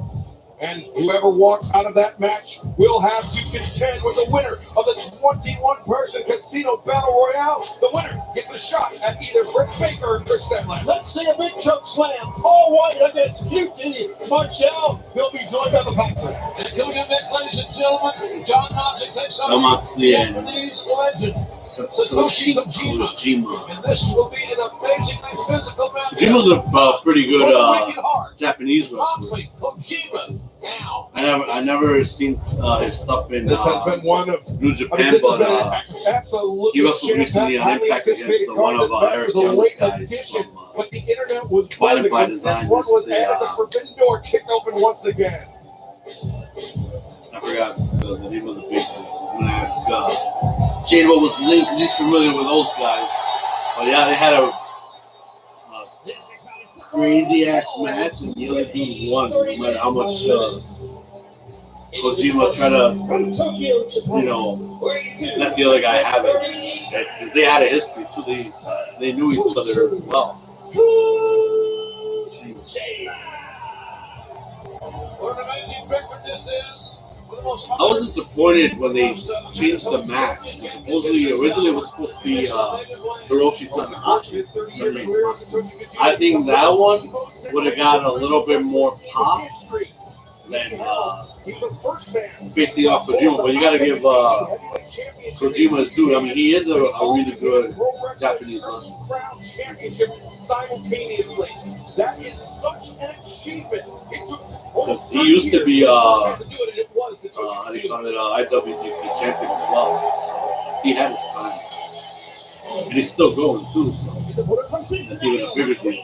And whoever walks out of that match will have to contend with the winner of the 21-person Casino Battle Royale. The winner gets a shot at either Britt Baker or Chris Statlander. Let's see a big choke slam. Paul White against QT Marshall. He'll be joined by the Factory. And coming up next, ladies and gentlemen, John Moxley takes on the Japanese legend, Satoshi Kojima. And this will be an amazingly physical match. Kojima's a pretty good Japanese wrestler. Kojima. I never seen his stuff in this has been one of New Japan, but he wrestled recently on Impact against one of Eric Young's guys from but the internet was buzzing. This one was added. The forbidden door kicked open once again. I forgot the name of the big guys. I'm gonna ask Shane what was the name because he's familiar with those guys. But yeah, they had a crazy ass match, and the other dude won. No matter how much Kojima tried to, let the other guy have it, because they had a history too. They knew each other well. What an amazing record this is. I was disappointed when they changed the match. Supposedly, originally it was supposed to be Hiroshi Tanahashi. I think that one would have got a little bit more pop than facing off Kojima. But you got to give Kojima his due. I mean, he is a really good Japanese wrestler. Simultaneously, that is such an achievement. Because he used to be how do you call it, IWGP champion as well. So he had his time. And he's still going too, so it's even a bigger deal.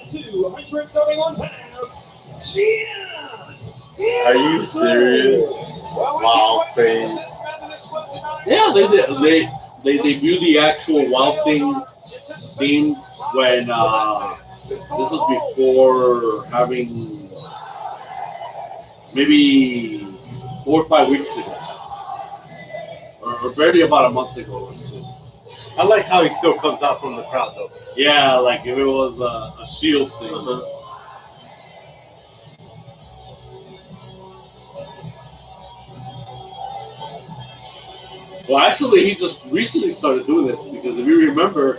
Are you serious? Wow, thing. Yeah, they did. They debuted the actual Wild theme when this was before having maybe 4 or 5 weeks ago, or barely about a month ago. I like how he still comes out from the crowd, though. Yeah, like if it was a Shield thing. Well, actually, he just recently started doing this because if you remember,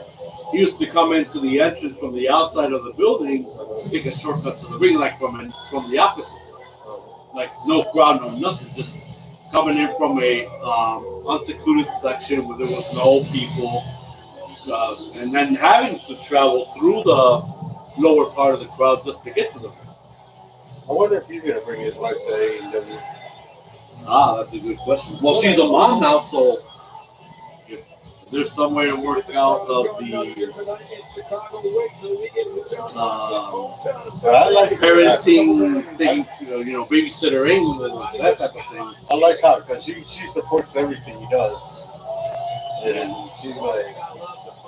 he used to come into the entrance from the outside of the building to take a shortcut to the ring, like from the opposite side. Like no crowd, no nothing, just coming in from a unsecluded section where there was no people, and then having to travel through the lower part of the crowd just to get to the ring. I wonder if he's going to bring his wife to AEW. That's a good question. Well, she's a mom now, so if there's some way to work out of the I like parenting thing, babysitter England, that type of thing. I like how because she supports everything he does, and she's like,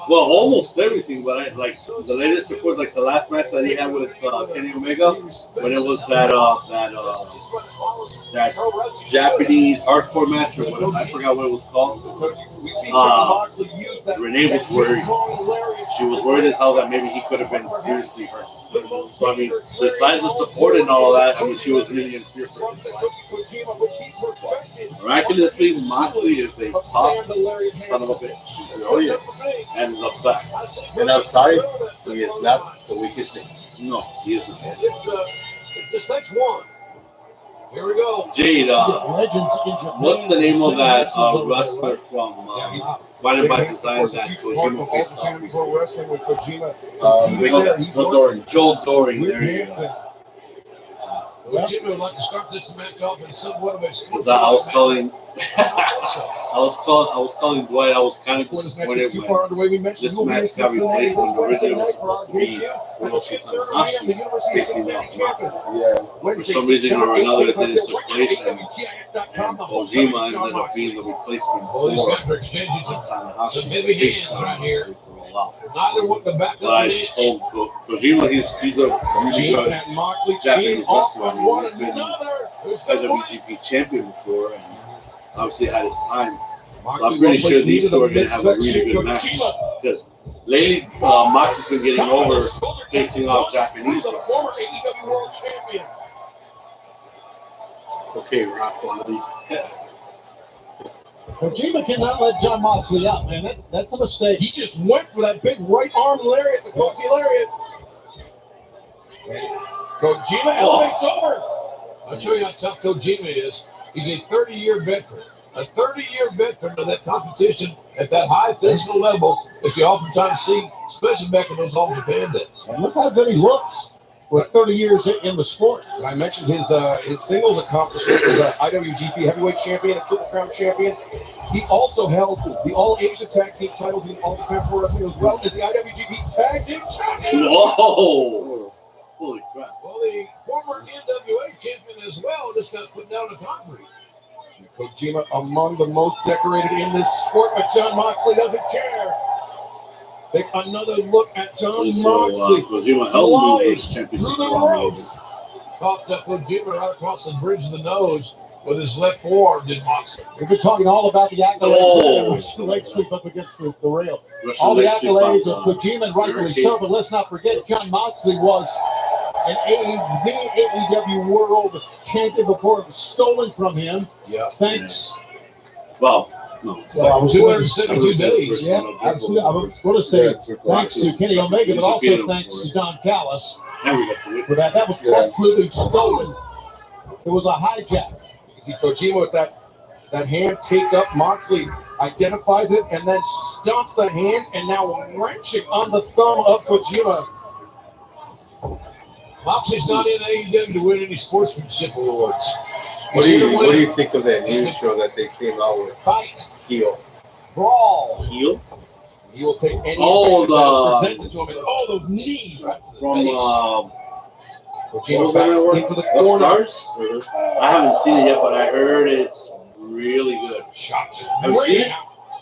Well, almost everything, but I like the latest report, like the last match that he had with Kenny Omega, when it was that Japanese hardcore match or whatever, I forgot what it was called. Renee was worried. She was worried as hell that maybe he could have been seriously hurt. So, I mean, besides the support and all that, I mean, she was really in fear for his life. Miraculously, Moxley is a tough son of a bitch. oh yeah. And the best. And I'm sorry, he is not the weakest link. No, he isn't. It just takes one. Here we go. Jade, what's the name of that wrestler from Violent by Design that Kojima faced off recently? Joel Doring. There you go. Kojima would like to start this match off in somewhat of a Because I was telling Dwight I was kind of disappointed when this match got replaced when originally it was supposed to be Hiroshi Tanahashi facing off Moxley. For some reason or another, it didn't take place, and Kojima ended up being the replacement for Tanahashi facing Moxley for a while. Neither one to back But I told Kojima he's a really good Japanese wrestler. I mean, he's been IWGP champion before, and obviously had his time. So I'm pretty sure these two are going to have a really good match. Because lately, Moxley's been getting over facing off Japanese wrestlers. Okay, Rocco. Kojima cannot let John Moxley out, man. That's a mistake. He just went for that big right arm lariat, the Kofi lariat. Kojima elevates over. I'll show you how tough Kojima is. He's a 30-year veteran. A 30-year veteran of that competition at that high physical level that you oftentimes see, especially back in those All Japan days. And look how good he looks with 30 years in the sport. And I mentioned his singles accomplishments as an IWGP Heavyweight Champion, a Triple Crown Champion. He also held the All Asia Tag Team titles in All Japan Pro Wrestling as well as the IWGP Tag Team Champion. Whoa! Holy crap. Well, the former NWA champion as well just got put down to concrete. Kojima among the most decorated in this sport, but John Moxley doesn't care. Take another look at John Moxley. Kojima held his championship through the ropes. Popped up Kojima right across the bridge of the nose with his left forearm, did Moxley. We've been talking all about the accolades and Russian leg sweep up against the rail. All the accolades of Kojima, and rightfully so, but let's not forget John Moxley was an AEW World Champion before it was stolen from him. Yeah. Thanks. Well, no. Well, I was 272 days. Yeah, absolutely. I was going to say thanks to Kenny Omega, but also thanks to Don Callis for that. That was completely stolen. It was a hijack. You see Kojima with that hand taped up. Moxley identifies it and then stomps the hand and now wrenching on the thumb of Kojima. Moxley's not in AEW to win any sportsmanship awards. What do you think of that news show that they came out with? Fight. Heel. Brawl. Heel? He will take any advantage that is presented to him. And, those knees. From Kojima back into the corner. Stars? I haven't seen it yet, but I heard it's really good. Shot just Have you seen it?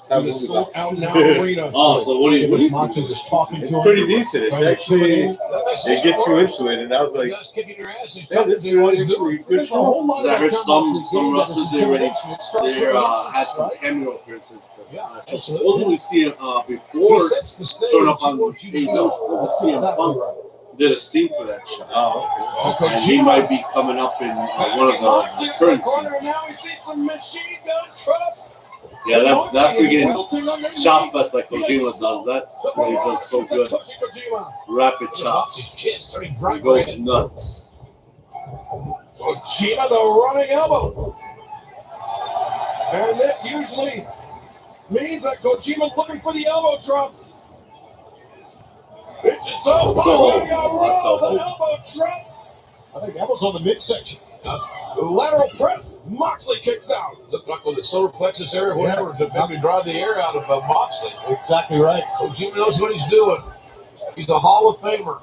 It's sold out now arena. Oh, so what do you Moxley think? was talking to It's him. pretty decent. It's actually, it gets you into it, and I was like, Guys kicking your ass. He's yeah, this is really actually good There's a show. whole lot I of heard John some Moxley game that wrestlers is they already intimidation. It starts they with the had entrance, some right? cameo appearances. Yeah, Supposedly see him He before sets the stage. showing up on He wants you to AEW. know. Supposed to see him Exactly right. did a scene for that show. Oh, And he might be coming up in one of the current seasons. Now we see some machine gun trucks. Yeah, that freaking chop fest like Kojima does, that's what he does so good. Rapid chops. He goes nuts. Kojima, the running elbow. And this usually means that Kojima's looking for the elbow drop. It's just so the elbow drop. I think that was on the midsection. Lateral press. Moxley kicks out. Looked like with the solar plexus area, whatever, to maybe drive the air out of Moxley. Exactly right. Kojima knows what he's doing. He's a Hall of Famer.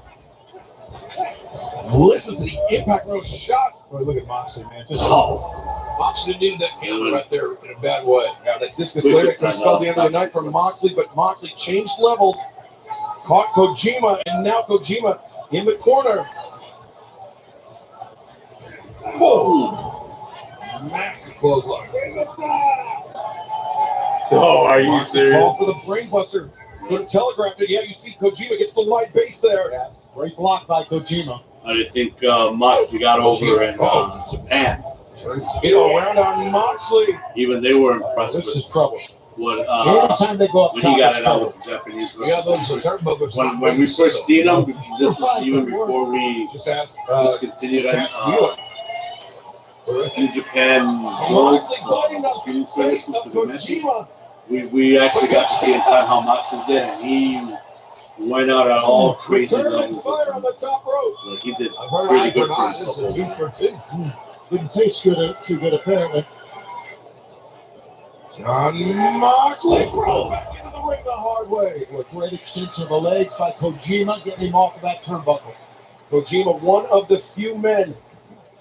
Listen to the Impact Road shots. Boy, look at Moxley, man. Moxley needed that counter right there in a bad way. Now the discus lariat could spell the end of the night from Moxley, but Moxley changed levels. Caught Kojima, and now Kojima in the corner. Whoa! Massive clothesline. Oh, are you Moxley serious? called for the brainbuster. Could have telegraphed it. Yeah, you see Kojima gets the light base there. Yeah. Great block by Kojima. How do you think Moxley got over in Japan? Turns around on Moxley. Even they were impressed This with is trouble. what Anytime they go up when top, he got it's it out trouble. with the Japanese Yeah, those wrestlers. turnbuckles. When we first seen him, this was even before we Just ask. discontinued Cash Wheeler. New Japan Moxley biting the streaming face services of for the matches. Kojima. We actually got to see in time how Moxley did, and he went out at all crazy Return and levels. fire on the top rope. Like he did I've heard pretty eye good for for eye. This himself. is a 2 for 2. Didn't taste too good, apparently. John Moxley brought back into the ring the hard way. A great extension of the legs by Kojima, getting him off of that turnbuckle. Kojima, one of the few men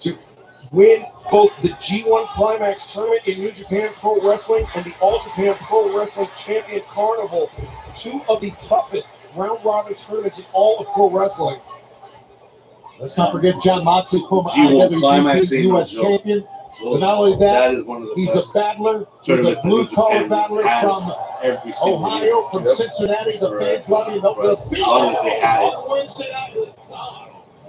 to win both the G1 Climax tournament in New Japan Pro Wrestling and the All Japan Pro Wrestling Champion Carnival. Two of the toughest round-robin tournaments in all of pro wrestling. Let's not forget John Moxley, former G1 Climax IWGP ain't no US joke. champion. But not only that, that is one of the he's best a battler. He's a tournaments that New blue-collar Japan battler has from every single year. Ohio, from Cincinnati. The fans love him. For as long as they had it. On Wednesday night.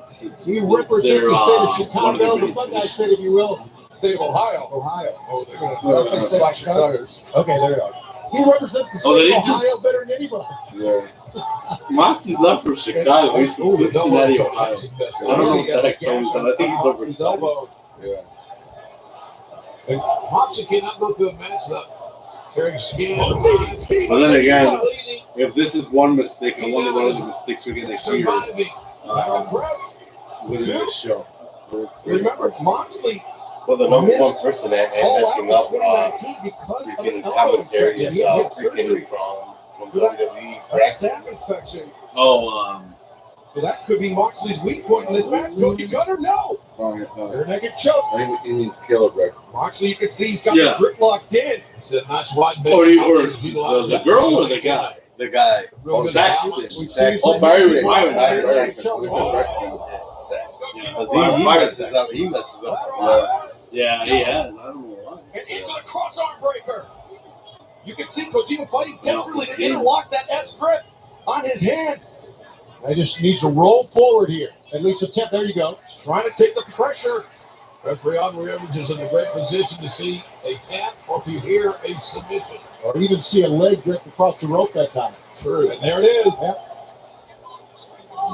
It's He represents the state of Chicago, one the of Buckeye traditions. State, if you will. State of Ohio. Ohio. Oh, they're going to slash your tires. Okay, there you go. He represents the Oh, state did of he just- Ohio better than anybody. Yeah. Moxley's not from Chicago. He's from Cincinnati, Ohio. I don't know what the heck Tony's on. I think he's over his his elbow. elbow. Yeah. And Moxley cannot go through a match without tearing skin. But then again, if this is one mistake, I wonder what other mistakes we're going to hear Surviving. Lateral press. within this show. Remember, Moxley Well, the number one person that ain't all out messing in up 2019 because of freaking an elbow commentary infection. is He had surgery. freaking from WWE. A staph infection. Oh, So that could be Moxley's weak point in this match. Cookie cutter, no. Rear naked choke. I think he means Kilobrex. Moxley, you can see he's got Yeah. the grip locked in. It's a nice wide bend. or the girl or the guy? The guy. Real good Saxton. balance. Oh, Byron. Because he messes up. Yeah, he has. I don't know why. And into the crossarm breaker. You can see Kojima fighting desperately to interlock that S grip on his hands. I just need to roll forward here. At least attempt. There you go. He's trying to take the pressure. Referee Aubrey Evans is in a great position to see a tap or to hear a submission. Or even see a leg drift across the rope that time. True. And there it is. Yep.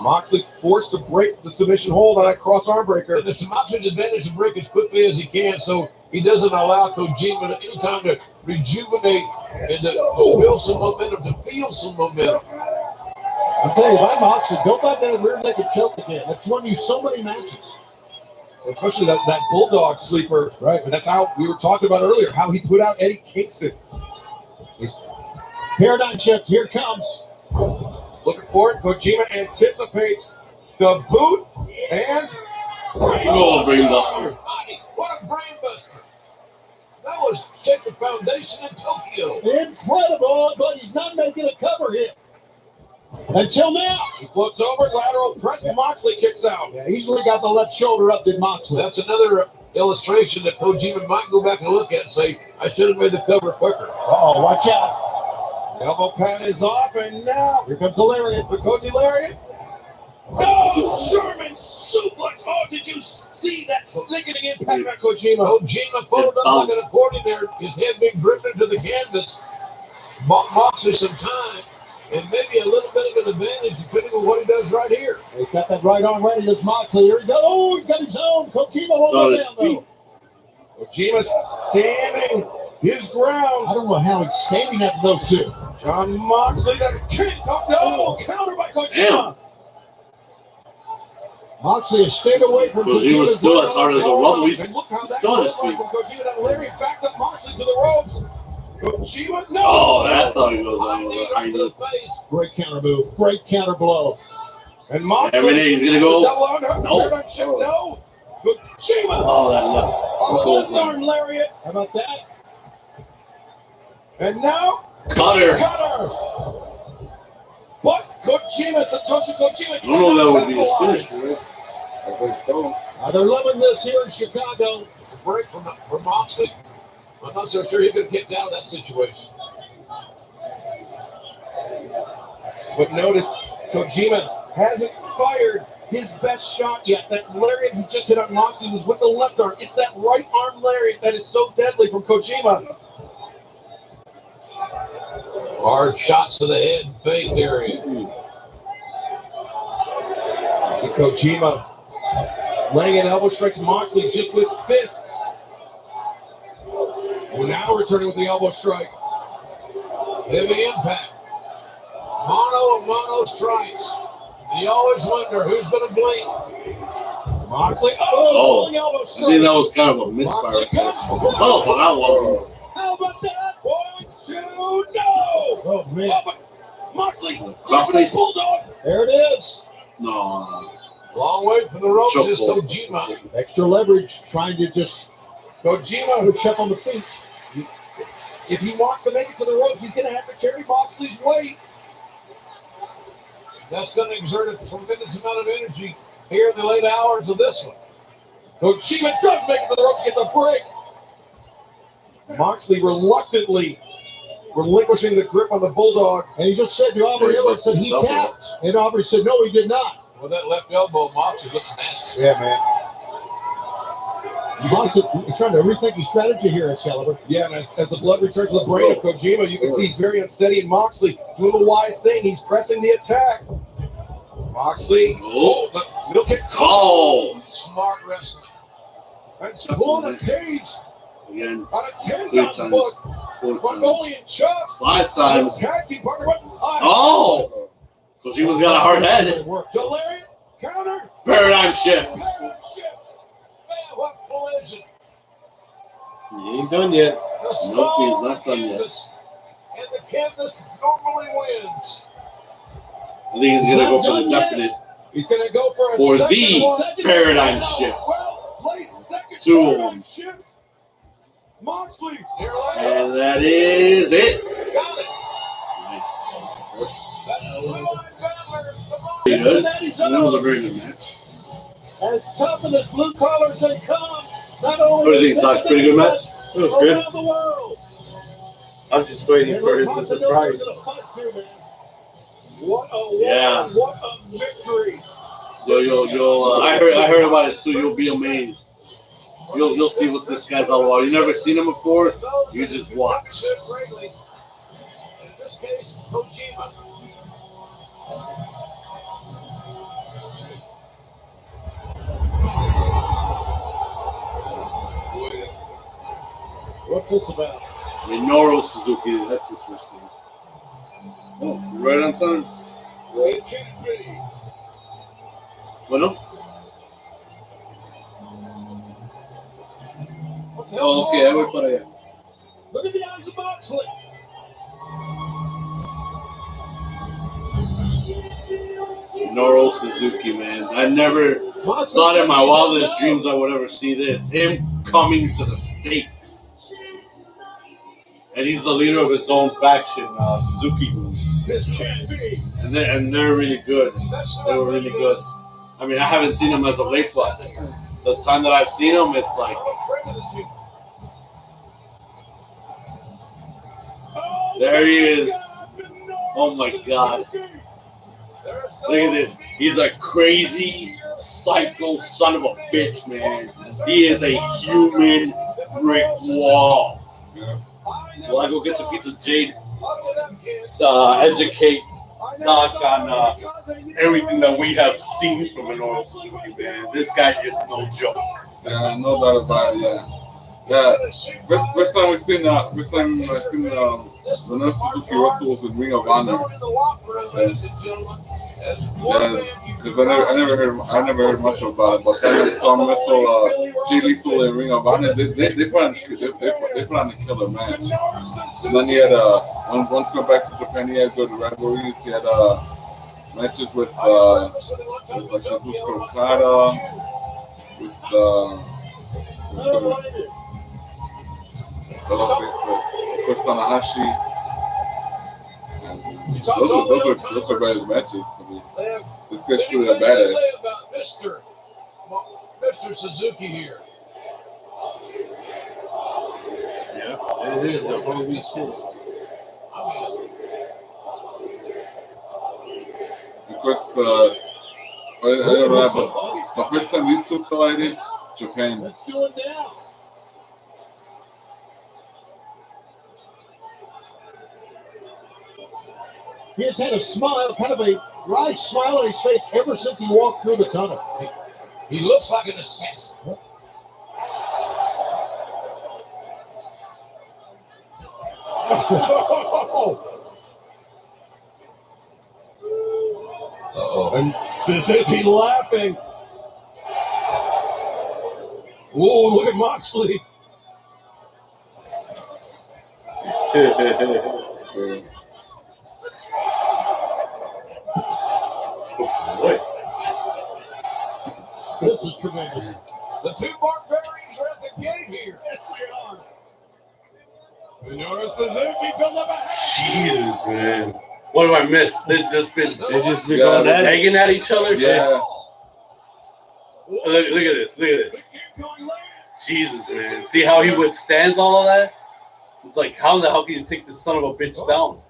Moxley forced to break the submission hold on that crossarm breaker. And it's to Moxley's advantage to break as quickly as he can, so he doesn't allow Kojima any time to rejuvenate and to build some momentum, to feel some momentum. I'll tell you, if I'm Moxley, don't let that rear naked choke again. That's won you so many matches. Especially that bulldog sleeper. Right. And that's how we were talking about earlier, how he put out Eddie Kingston. Paradigm shift. Here it comes. Looking for it. Kojima anticipates the boot and Oh, brainbuster. What a brain buster. That was shake the foundation in Tokyo. Incredible, but he's not making a cover hit. Until now. he floats over, lateral press, Moxley kicks out. Yeah, easily got the left shoulder up, did Moxley. That's another illustration that Kojima might go back and look at and say, I should have made the cover quicker. Uh-oh, watch out. The elbow pad is off, and now Here comes the lariat. the Koji lariat. No, German suplex. Oh, did you see that sickening impact on Kojima? Kojima folded up like an accordion there, his head being gripped into the canvas. Bought Moxley some time and maybe a little bit of an advantage depending on what he does right here. He's got that right arm ready. There's Moxley. Here he goes. Oh, he's got his own. Kojima won't go down, though. Kojima standing his ground. I don't know how he's standing after those two. John Moxley, that kick. No, counter by Kojima. Damn. Moxley has stayed away from Kojima still as hard as a rubble. He's And look how that still on his goes feet. from Kojima. That lariat backed up Moxley to the ropes. Kojima, no. Oh, that's how he goes on. To the face. Great counter move. Great counter blow. And Moxley. Every day he's gonna go. Double on her. No. Paradigm shift, no. Kojima. Oh, that left. Oh, left arm lariat. How about that? And now. Cutter. Cutter. But Kojima, Satoshi Kojima. I don't know if that would be his finish, right? I think so. They're loving this here in Chicago. It's a break from Moxley. I'm not so sure he could get out of that situation. But notice, Kojima hasn't fired his best shot yet. That lariat he just hit on Moxley was with the left arm. It's that right arm lariat that is so deadly from Kojima. Hard shots to the head and face area. See Kojima laying in elbow strikes Moxley just with fists. Well, now returning with the elbow strike. Heavy impact. Mono strikes. And you always wonder who's going to blink. Moxley, Oh. rolling elbow I strike. think that was kind of a misfire. Moxley comes. Oh, but that wasn't. How about that? 1, 2, no! Oh, man. Oh, but Moxley, Cross look at that face. bulldog. There it is. No. Long way from the ropes is Chokehold. Kojima. Extra leverage, trying to just Kojima, put Chuck on the feet. if he wants to make it to the ropes, he's going to have to carry Moxley's weight. That's going to exert a tremendous amount of energy here in the late hours of this one. Kojima does make it to the ropes, get the break. Moxley reluctantly relinquishing the grip on the bulldog. And he just said to Aubrey Ellis that he tapped. And Aubrey said, no, he did not. With that left elbow, Moxley looks nasty. Yeah, man. Moxley, he's trying to rethink his strategy here, Excalibur. Yeah, and as the blood returns to the brain of Kojima, you can see he's very unsteady. And Moxley doing the wise thing. He's pressing the attack. Moxley. Oh. The middle kick. Oh. Smart wrestling. That's pulling a cage Again. on a 10 3 times times. book. 4 times. Mongolian chops. 5 times. Tag team partner. Oh. Kojima's got a hard head. Delirium. Counter. Paradigm shift. Paradigm shift. Man, what collision. He ain't done yet. The Nope, small he's not done yet. canvas. And the canvas normally wins. I think he's gonna go for the definite. He's going to go for a For second the one. paradigm shift. Well, placed second 2 of paradigm them. shift. Moxley. Here later. And that is it. Got it. Nice. That's the blue line battler. Pretty good. That was a very good match. As tough and as blue collars they come. Not only What do you think, Doc? Pretty good match? It was good. around the world. I'm just waiting And for look the how surprise. they're gonna fight too, man. What a Yeah. what a victory. You'll. I heard about it too. You'll be amazed. You'll see what this guy's all about. You never seen him before. You just watch. Greatly. In this case, Kojima. What's this about? Minoru Suzuki. That's his first name. Oh, right on time. It can't be. Bueno. What the hell's Oh, okay. I voy para allá. Look at the eyes of Moxley. Minoru Suzuki, man. I never thought in my wildest dreams I would ever see this. Him coming to the States. And he's the leader of his own faction, Suzuki. This can't be. And they're really good. They were really good. I mean, I haven't seen him as of late, but the time that I've seen him, it's like, there he is. Oh my God. Look at this. He's a crazy, psycho son of a bitch, man. He is a human brick wall. Well, I go get the piece of Jade, educate Doc on everything that we have seen from Minoru Suzuki, man. This guy is no joke. Yeah, no doubt about it. Yeah. First time I seen Minoru Suzuki wrestle was with Ring of Honor. because I never heard much about it. But then I saw him wrestle Jay Lethal in Ring of Honor. They plan to kill a match. And then he had once go back to Japan, he had good rivalries. He had matches with Kazuchika Okada, with Chris Tanahashi. Those are bad matches. I mean, this guy's truly a badass. Mr. Suzuki here. Yeah, it is the holy shit. Of course, I don't know, but the first time these two collided, Japan. Let's do it now. He has had a smile, kind of a wide smile on his face ever since he walked through the tunnel. He looks like an assassin. And Suzuki laughing. Whoa, look at Moxley. This is tremendous. The two barbarians are at the gate here. Yes, they are. Minoru Suzuki built up a Jesus, man. What have I missed? They just been going at hanging at each other. Yeah. Look at this. Look at this. Jesus, man. See how he withstands all of that? It's like, how the hell can you take this son of a bitch down?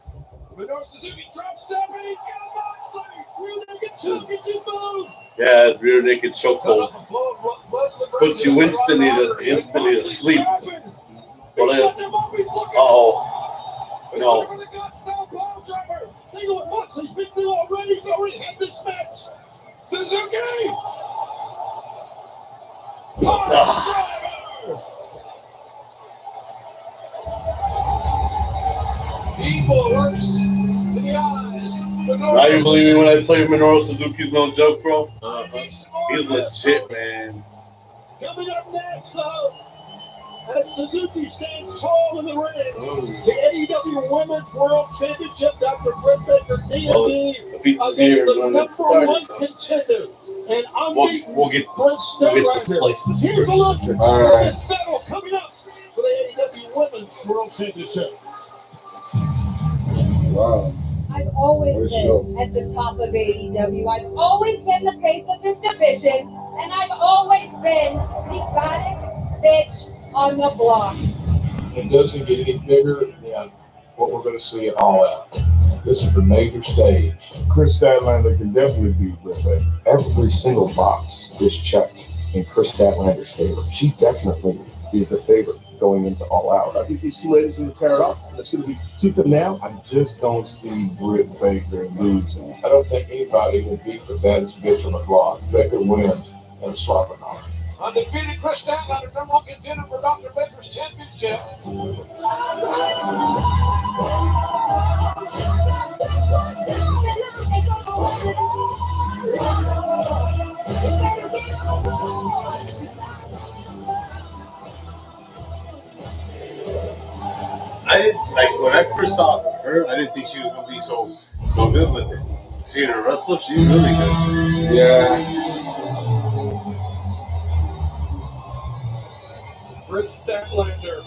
Minoru Suzuki drop step and he's got Moxley. Real naked choke gets you moved. Yeah, rear naked chokehold. Puts you instantly to sleep. Uh-oh. No. Think of what Moxley's been through already. He's already had this match. Suzuki! Evil works in the eyes. Now you believe me when I tell you Minoru Suzuki's no joke, bro? He's legit, man. Coming up next, though, as Suzuki stands tall in the ring, the AEW Women's World Championship, Dr. Britt Baker, D&D, against the #1 contender and unbeaten we'll get Chris this Statlander. Here's a look at this battle coming up for the AEW Women's World Championship. Wow. I've always been at the top of AEW. I've always been the face of this division, and I've always been the baddest bitch on the block. It doesn't get any bigger than what we're going to see at All Out. This is the major stage. Chris Statlander can definitely beat Britt Baker. Every single box is checked in Chris Statlander's favor. She definitely is the favorite going into All Out. I think these two ladies are going to tear it up. It's going to be tooth and nail. I just don't see Britt Baker losing. I don't think anybody will beat the baddest bitch on the block. Baker wins and swap it on. Undefeated Chris Statlander, #1 contender for Dr. Baker's championship. I didn't like when I first saw her. I didn't think she was gonna be so good with it. Seeing her wrestle, she's really good. Yeah. Chris Statlander,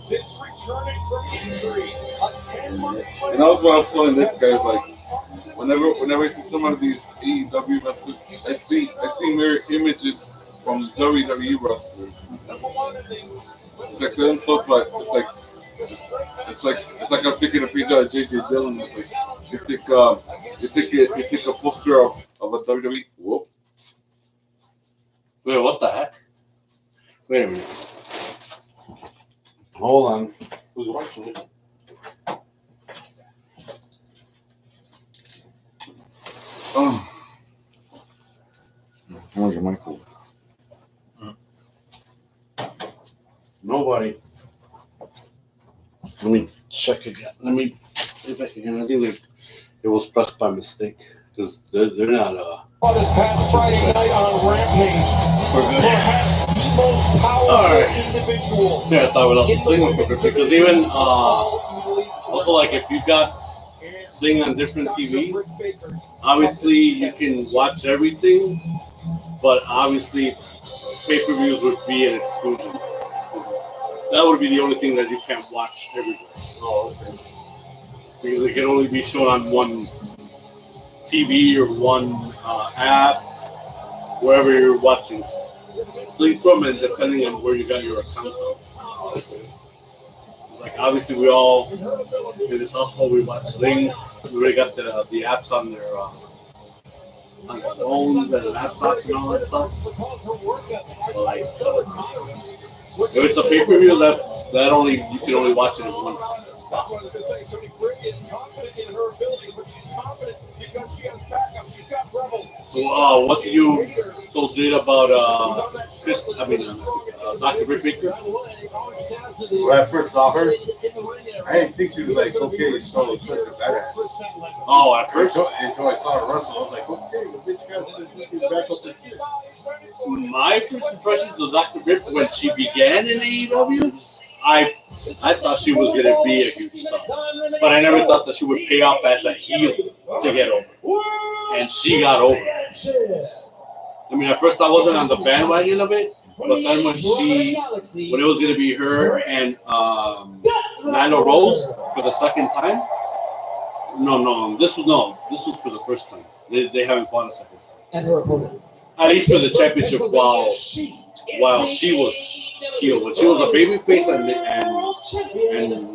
since returning from injury, a 10-month. And that was what I was telling this guy. Like, whenever I see some of these AEW wrestlers, I see mirror images from WWE wrestlers. It's like they're so smart. It's like I'm taking a picture of JJ Dillon. It's like you take a poster of a WWE. Whoop. Wait, what the heck? Wait a minute. Hold on. Who's watching it? Where's your Michael? Nobody. Let me check again. Let me get back again. I think it was pressed by mistake. because they're not. This past Friday night on Rampage, perhaps the most powerful individual. Yeah, I thought what else was Sting because even also like if you've got Sting on different TVs, obviously you can watch everything, but obviously pay-per-views would be an exclusion. That would be the only thing that you can't watch everywhere. Oh, okay. Because it can only be shown on one TV or one app, wherever you're watching Sling from, and depending on where you got your account from. It's like obviously we all in this household we watch Sling. We already got the apps on their phones and laptops and all that stuff. But like if it's a pay-per-view, that only you can only watch it in one spot. So, what did you told Jade about Dr. Britt Baker? When I first saw her, I didn't think she was like, okay, so such a badass. Oh, at first? Until I saw her wrestle, I was like, okay, the bitch got back up in here. My first impressions of Dr. Britt when she began in AEW, I thought she was going to be a huge star. But I never thought that she would pay off as a heel to get over. And she got over. I mean, at first I wasn't on the bandwagon of it, but then when it was going to be her and Nyla Rose for the second time, this was for the first time. They haven't fought a second time. And her opponent. At least for the championship while she was heel. When she was a babyface and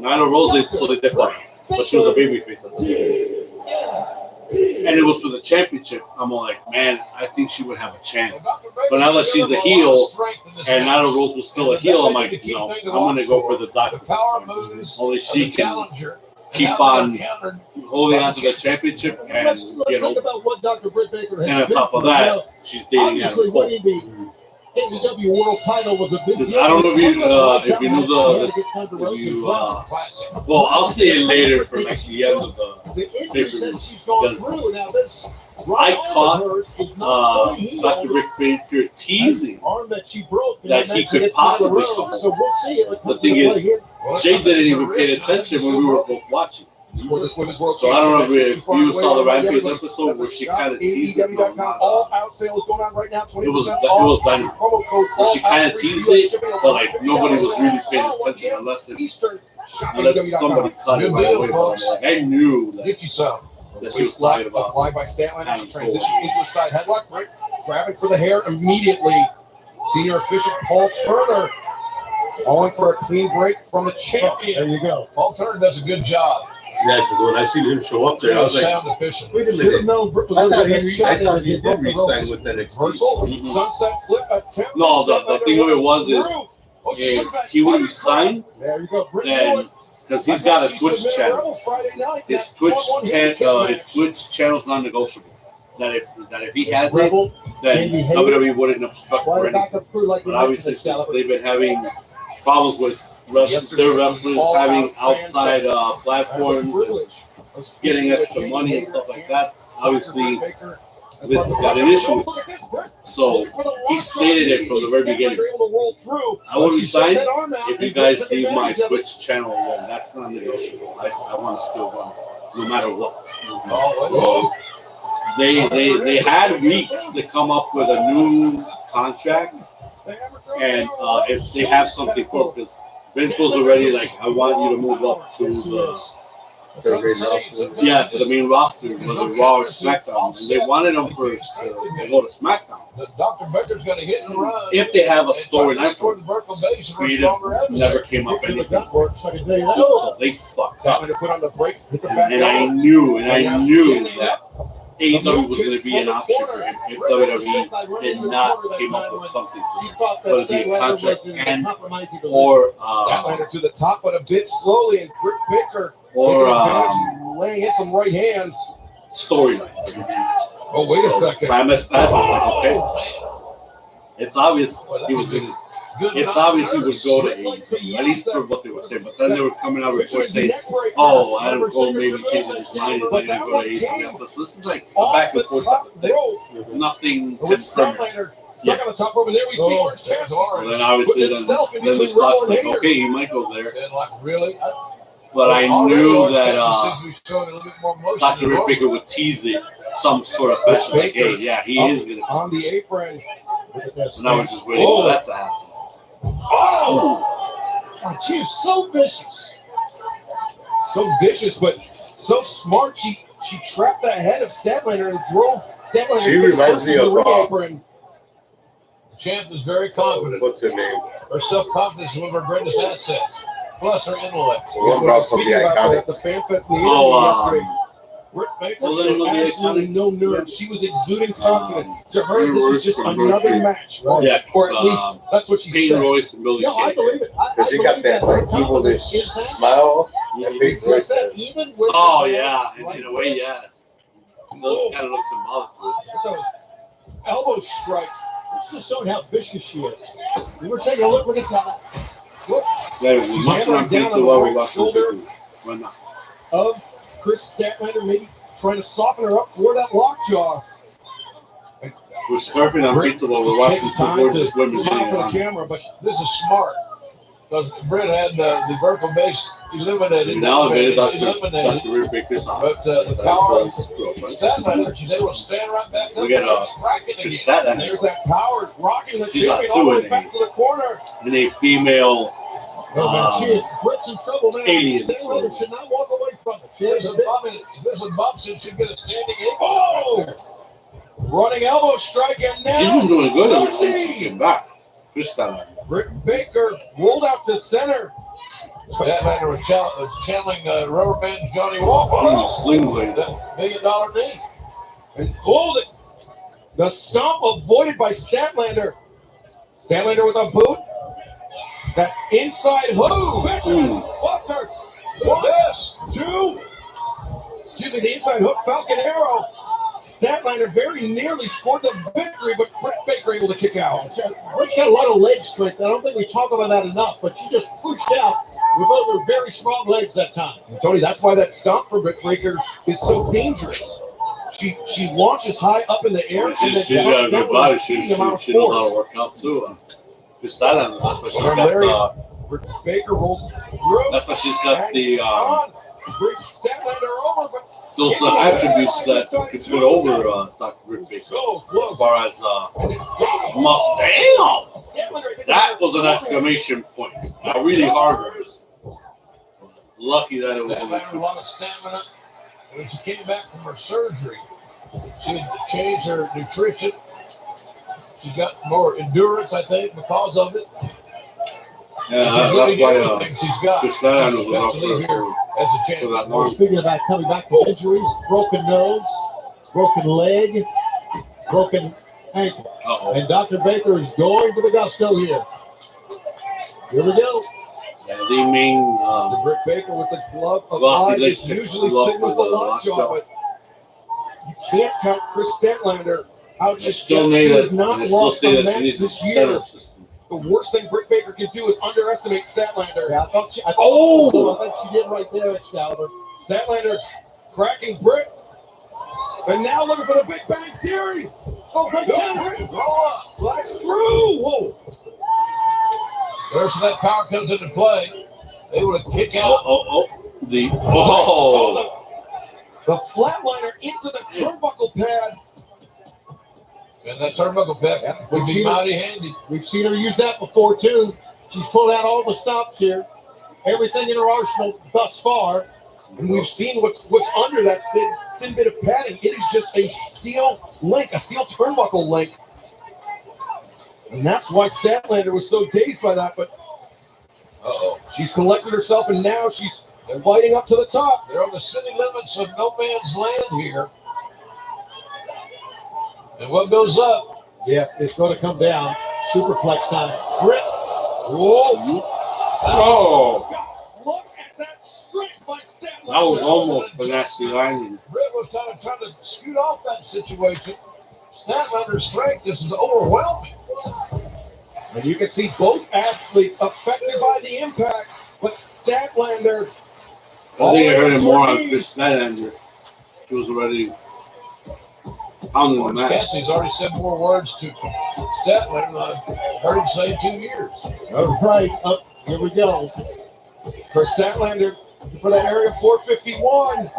Nyla Rose, so they fought. But she was a babyface at the time. And it was for the championship. I'm all like, man, I think she would have a chance. But now that she's a heel, and Nyla Rose was still a heel, I'm like, no, I'm going to go for the Doctor this time. Only she can keep on holding on to the championship and get over. And on top of that, she's dating Adam Cole. AEW World Title was a big deal. I don't know if you knew well, I'll say it later for like the end of the pay-per-view because I caught Dr. Rick Baker teasing that he could possibly come. The thing is, Jay didn't even pay attention when we were both watching. So I don't know if you saw the Rampage episode where she kind of teased it. All out sale is going on right now. It was done. She kind of teased it, but like nobody was really paying attention unless somebody cut it right away. Like I knew that she was talking about. Applied by Statlander, she transitioned into a side headlock, right? Grabbing for the hair immediately. Senior official Paul Turner calling for a clean break from the champion. There you go. Paul Turner does a good job. Yeah, because when I seen him show up there, I was like, wait a minute. I thought he did re-sign with NXT. Sunset flip attempt. No, the thing of it was if he would resign, then because he's got a Twitch channel. His Twitch channel's non-negotiable. That if he has it, then WWE wouldn't obstruct for anything. But obviously, since they've been having problems with their wrestlers having outside platforms and getting extra money and stuff like that, obviously Vince has got an issue with it. So he stated it from the very beginning. I will resign if you guys leave my Twitch channel alone. That's not negotiable. I want to still run no matter what. So they had weeks to come up with a new contract, and if they have something for it, because Vince was already like, I want you to move up to the main roster, whether Raw or SmackDown. And they wanted him first to go to SmackDown. If they have a storyline for it, creative never came up anything. So they fucked up. And I knew that AEW was going to be an option for him if WWE did not came up with something for him. Whether it be a contract and or to the top, but a bit slowly, and Britt Baker laying in some right hands. Storyline. Oh, wait a second. Time has passed. It's like, okay. It's obvious he was going to. it's obviously would go to AEW, at least for what they were saying. But then they were coming out reports saying, "Oh, Adam Cole maybe changing his mind. He's not going to go to AEW." So this is like a back and forth type of thing. Nothing confirmed. Stuck on the top rope, and there we see Orange Cassidy. So then obviously then this talks like, okay, he might go there. Really? But I knew that Dr. Rick Baker would tease it some sort of fashion. Like, hey, yeah, he is going to come. On the apron. So now we're just waiting for that to happen. Oh! God, she is so vicious. So vicious, but so smart. She trapped the head of Statlander and drove Statlander. She reminds me of apron. Champ is very confident. What's her name? Her self-confidence is one of her greatest assets, plus her intellect. One brought from the Iconics. The fan fest in the yesterday. Britt Baker showed absolutely no nerves. She was exuding confidence. To her, this is just another match. Right? Yeah, or at least that's what she said. Royce and Billy I believe it. Because she got that like evilish smile. That big voice. Even with oh yeah, in a way, yeah. Those kind of look symbolic to it. Those elbow strikes. It's just showing how vicious she is. We were taking a look. Look at that. Look. She's hammering down on the right shoulder of Chris Statlander, maybe trying to soften her up for that lockjaw. We're scarping on pizza while we're watching two gorgeous women. Smile for the camera, but this is smart. Because Britt had the vertical base eliminated. Dr. Rick Baker's but the power of Statlander, she's able to stand right back up. We got there's that power rocking the champion all the way back to the corner. And a female Britt's in trouble now. alien. Statlander should not walk away from it. There's a bump, she should get a standing in. Oh! Running elbow strike, and now she's been doing good ever since she came back. Chris Statlander. Britt Baker rolled out to center. Statlander was channeling Rubberman Johnny Walker. Sling blade. That $1 million knee. And pulled it. The stomp avoided by Statlander. Statlander with a boot. That inside hook. Buffed her. 1, 2. Excuse me, the inside hook. Falcon Arrow. Statlander very nearly scored the victory, but Britt Baker able to kick out. Britt's got a lot of leg strength. I don't think we talk about that enough, but she just pushed out with other very strong legs that time. And Tony, that's why that stomp for Britt Baker is so dangerous. She launches high up in the air. She's got a good body. She knows how to work out too. Chris Statlander, that's what she's got. Britt Baker rolls through. That's why she's got the Britt Statlander over, but those attributes that could put over Dr. Rick Baker. So close. As far as muscle. Damn! That was an exclamation point. A really hard one. Lucky that it was Statlander had a lot of stamina. When she came back from her surgery, she had changed her nutrition. She got more endurance, I think, because of it. Yeah, that's why she's got. Chris Statlander was up here as a champion. Speaking about coming back from injuries, broken nose, broken leg, broken ankle. And Dr. Baker is going for the gusto here. Here we go. Yeah, the main Britt Baker with the glove of glossy eye latex usually glove signals for the the lockjaw, lockjaw. but you can't count Chris Statlander out just still yet. made She it. has not They still lost say a that she match needs this a year. better system. The worst thing Britt Baker can do is underestimate Statlander. Yeah, I thought she did right there, Excalibur. Statlander cracking Britt. And now looking for the Big Bang Theory. Oh, Britt, flags through. Whoa. There's that power comes into play. They would have kicked out. The flatliner into the turnbuckle pad. And that turnbuckle pad would be mighty handy. We've seen her use that before, too. She's pulled out all the stops here. Everything in her arsenal thus far. And we've seen what's under that thin bit of padding. It is just a steel link, a steel turnbuckle link. And that's why Statlander was so dazed by that. But she's collected herself, and now she's fighting up to the top. They're on the city limits of no man's land here. And what goes up? Yeah, it's going to come down. Superplex time. Britt. Whoa. Oh. Look at that strength by Statlander. That was almost the nasty lining. Britt was kind of trying to scoot off that situation. Statlander's strength is overwhelming. And you can see both athletes affected by the impact, but Statlander. I think I heard it more on Chris Statlander. She was already pounding the Orange mat. Cassidy's already said more words to Statlander than I've heard him say in 2 years. All right, up here we go. For Statlander for that area 451.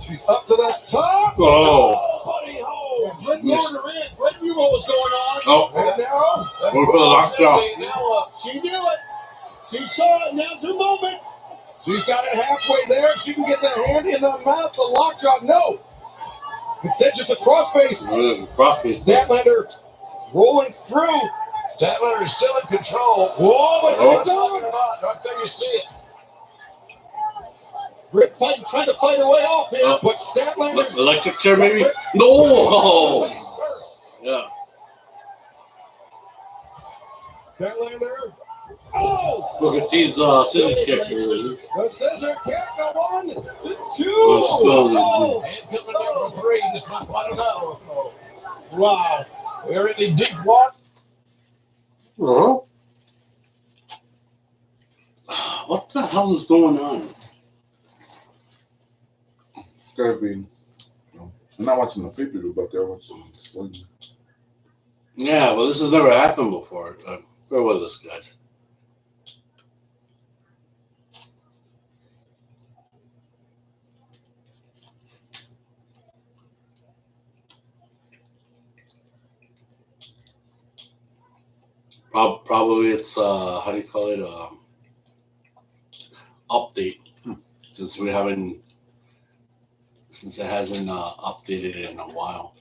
She's up to the top. Oh. Buddy ho. Red Warner in. Red Mural was going on. Oh. And now, Going for the lockjaw. She knew it. She saw it. Now's the moment. she's got it halfway there. She can get the hand in the mouth. The lockjaw, no. Instead, just a crossface. Crossface. Statlander rolling through. Statlander is still in control. Whoa, but Oh. it's on. Right there you see it. Rick trying to fight her way off here. Oh. But Statlander. Electric chair, maybe? No! Face first. Yeah. Statlander. Oh! Look at these scissors kick. The scissor kick, the 1, the 2. Oh, And coming down for 3, just not quite enough. Wow. We're in the deep water. What the hell is going on? It's gotta be. I'm not watching the pay-per-view, but they're watching the Sling. Yeah, well, this has never happened before. Where were this, guys? Probably it's how do you call it? Update. Since it hasn't updated in a while.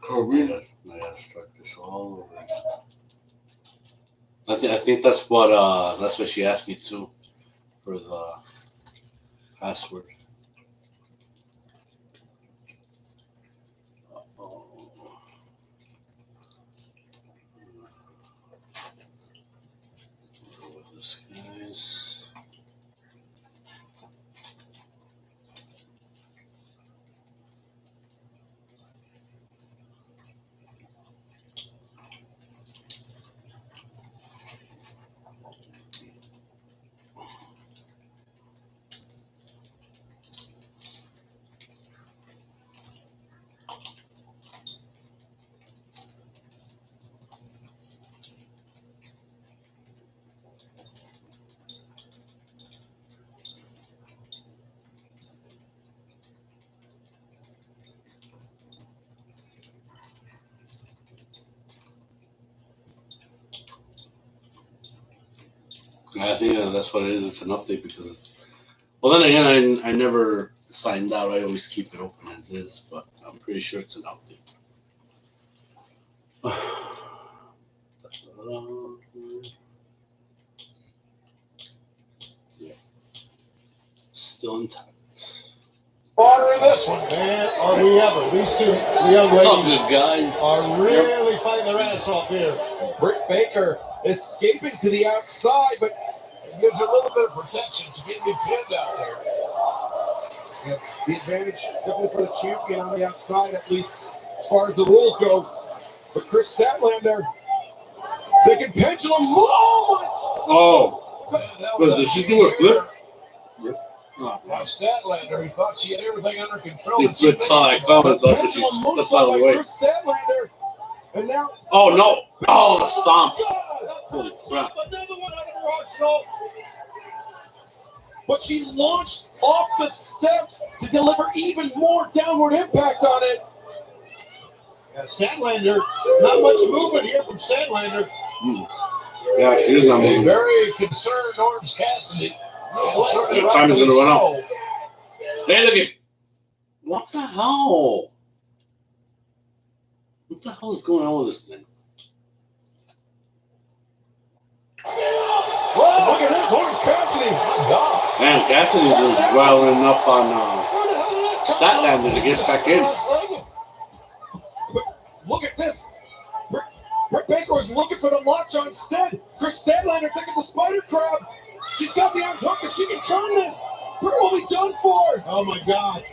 Oh, really? I gotta start this all over again. I think that's what she asked me too for the password. Guys. I think that's what it is. It's an update because, well, then again, I never signed out. I always keep it open as is, but I'm pretty sure it's an update. Yeah. Still intact. Water in this one. Man, are we ever. These two young What's up, ladies good guys? are really fighting their ass off here. Britt Baker escaping to the outside, but It gives a little bit of protection to get me pinned out there. yeah, the advantage definitely for the champion on the outside, at least as far as the rules go. But Chris Statlander, second pendulum. Oh, Oh, Man, that What, was did a she do a flip? Now Statlander, he thought she had everything under control. he flips all that comments. the That's what she pendulum slips out of moonsault the by way. Chris Statlander. And now, Oh, no. Oh, the stomp. Holy crap. Another one out of her arsenal. but she launched off the steps to deliver even more downward impact on it. Yeah, Statlander, not much movement here from Statlander. Yeah, she is not A moving. very concerned Orange Cassidy. The time is gonna run out. Hey, look at. What the hell? What the hell is going on with this thing? Whoa, look at this, Orange Cassidy. My God. Man, Cassidy's just riling up on Statlander to get back in. But look at this. Britt Baker was looking for the lockjaw instead. Chris Statlander thinking the spider crab. She's got the arms hooked. If she can turn this, Britt will be done for. Oh my God.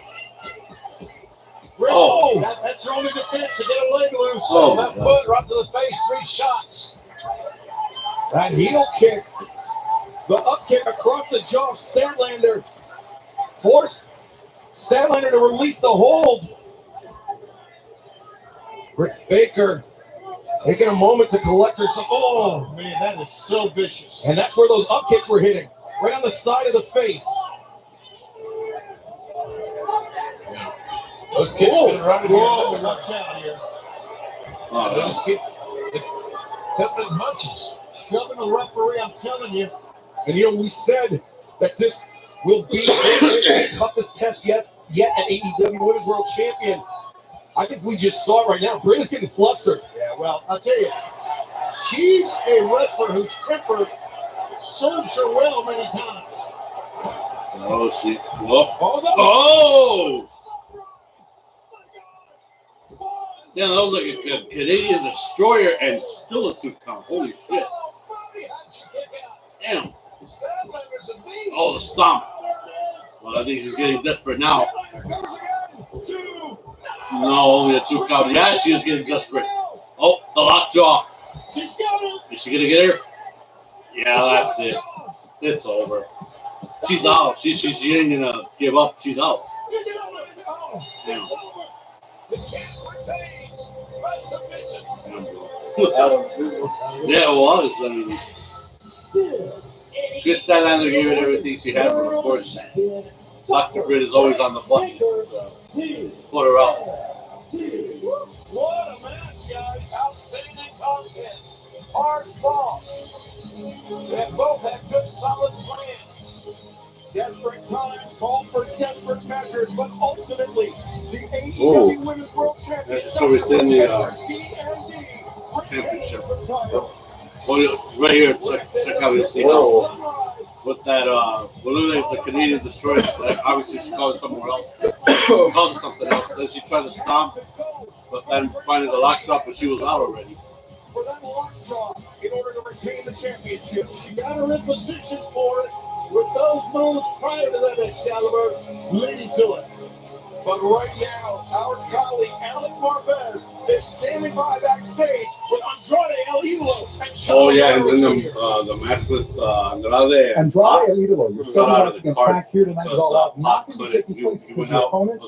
Oh, that's your only defense to get a leg loose. Oh, Left foot right to the face, 3 shots. That heel kick, the up kick across the jaw of Statlander, forced Statlander to release the hold. Britt Baker taking a moment to collect herself. Oh, man, that is so vicious. And that's where those up kicks were hitting, right on the side of the face. Those kicks been running here. Watch out here. Those kicks coming in bunches. Shoving the referee, I'm telling you. And you know, we said that this will be the toughest test yet at AEW Women's World Champion. I think we just saw it right now. Britta's getting flustered. Yeah, well, I'll tell you, she's a wrestler whose temper serves her well many times. Oh, she. Whoa. Oh! Yeah, that was like a Canadian destroyer and still a 2 count. Holy shit. Damn. Oh, the stomp. Well, I think she's getting desperate now. No, only a 2 count. Yeah, she is getting desperate. Oh, the lockjaw. Is she going to get her? Yeah, that's it. It's over. She's out. She ain't going to give up. She's out. Damn. Yeah, it was. I mean, Chris Statlander gave it everything she had, but of course, Dr. Britt is always on the button. So put her out. What a match, guys. Outstanding contest. Hard fought. They both had good, solid plans. Desperate times called for desperate measures, but ultimately, the AEW Women's World Championship. That's just within the championship. Well, right here, check out. You'll see how with that, the Canadian destroyer. Obviously, she called it somewhere else. She called it something else. Then she tried to stomp, but then finally the lockjaw, but she was out already. For that lockjaw, in order to retain the championship, she got her in position for it. With those moves prior to that Excalibur leading to it. But right now, our colleague Alex Marvez is standing by backstage with Andrade El Idolo and Sean. Oh yeah, and then the match with Andrade. Andrade El Idolo, you're still out of out the against card. Pac here tonight. All out. Nothing to take place because your opponent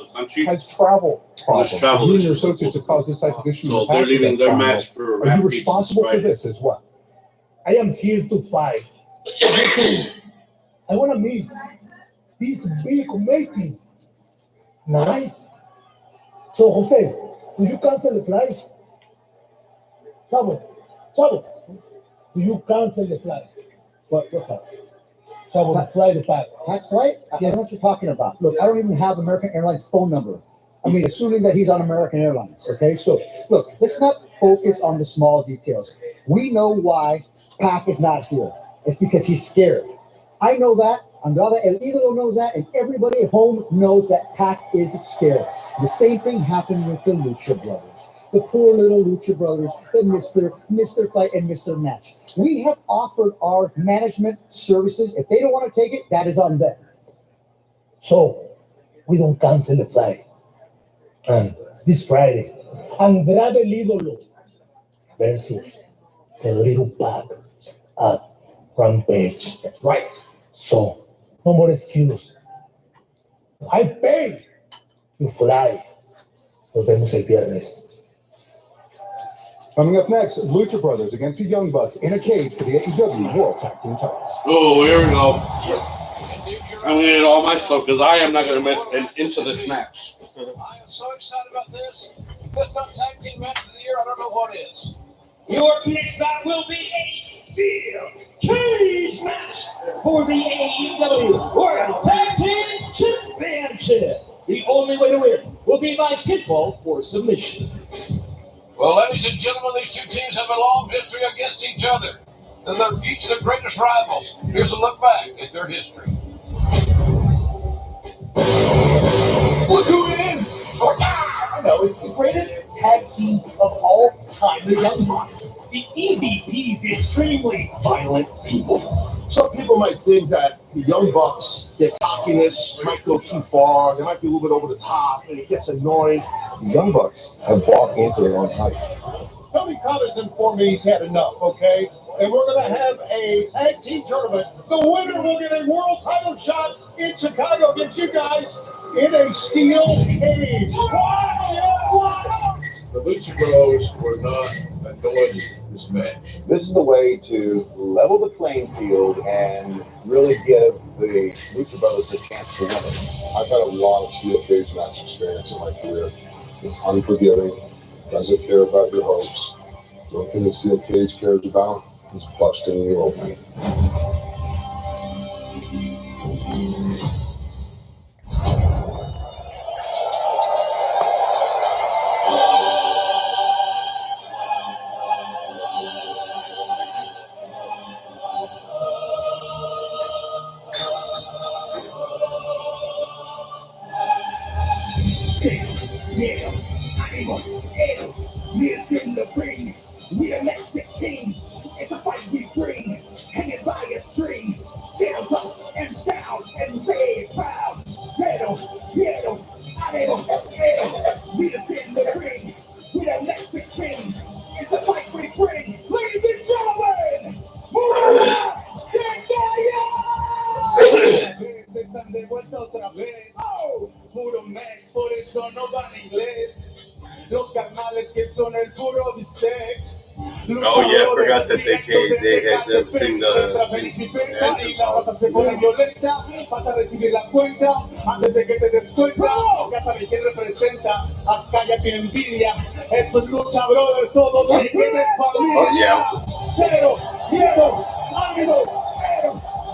has travel problems. You and your associates have caused this type of issue. So they're leaving their match for. Are you responsible for this as well? I am here to fight. I want to miss this big, amazing night. So, Jose, do you cancel the flight? Chavo, do you cancel the flight? What's that? Chavo, the flight back. That's right. I don't know what you're talking about. Look, I don't even have American Airlines phone number. I mean, assuming that he's on American Airlines, okay? So, look, let's not focus on the small details. We know why Pac is not here. It's because he's scared. I know that, Andrade El Idolo knows that, and everybody at home knows that Pac is scared. The same thing happened with the Lucha Brothers. The poor little Lucha Brothers, the Mr. Fight and Mr. Match. We have offered our management services. If they don't want to take it, that is on them. So, we don't cancel the flight. And this Friday, Andrade El Idolo versus the Little Pac at Rampage. Right. So, no more excuse. I paid to fly. Nos vemos el viernes. Coming up next, Lucha Brothers against the Young Bucks in a cage for the AEW World Tag Team titles. Oh, here we go. I'm going to get all my stuff because I am not going to miss an inch of this match. I am so excited about this. If this not tag team match of the year, I don't know what is. Your next bout will be a steel cage match for the AEW World Tag Team Championship. The only way to win will be by pinfall or submission. Well, ladies and gentlemen, these two teams have a long history against each other. And they're each their greatest rivals. Here's a look back at their history. Look who it is! I know, it's the greatest tag team of all time, the Young Bucks. The EVP's extremely violent people. some people might think that the Young Bucks, their cockiness might go too far. They might be a little bit over the top, and it gets annoying. The Young Bucks have bought into their own hype. Tony Khan has informed me he's had enough, okay? And we're going to have a tag team tournament. The winner will get a world title shot in Chicago against you guys in a steel cage. Watch it, watch! The Lucha Bros were not annoyed this match. This is the way to level the playing field and really give the Lucha Brothers a chance to win it. I've had a lot of steel cage match experience in my career. It's unforgiving, doesn't care about your hopes. The only thing the steel cage cares about is busting you open. Years in the ring, we are Mexicans. It's a fight we bring, hanging by a string. Sails up and down and say proud. Settle, quiero, arero, years in the ring, we are Mexicans. It's a fight we bring. Ladies and gentlemen, Están de vuelta otra vez. Puro Mex, por eso no van inglés. Los carnales que son el puro bistec. Oh yeah, I forgot that they had them sing the vas a recibir la cuenta antes de que te des cuenta. Ya saben quién representa. Azcaya tiene envidia. Esto es Lucha Brothers, todos se tienen familia. Cero, miedo, ánimo,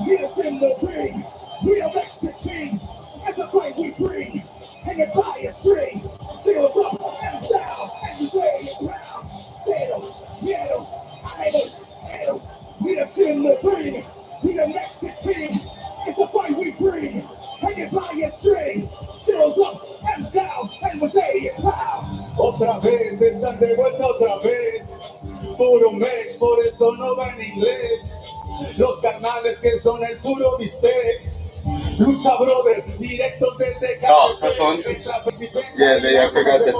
years in the ring, we are Mexicans. It's a fight we bring, hanging by a string. Seals up and down and say it round. Settle, quiero, arero, years in the ring, we are Mexicans. It's a fight we bring, hanging by a string. Seals up and down and we say it proud. Otra vez, están de vuelta otra vez. Puro Mex, por eso no va en inglés. Los carnales que son el puro bistec. Lucha Brothers, directos desde Oh, special entrance. Yeah, I forgot that.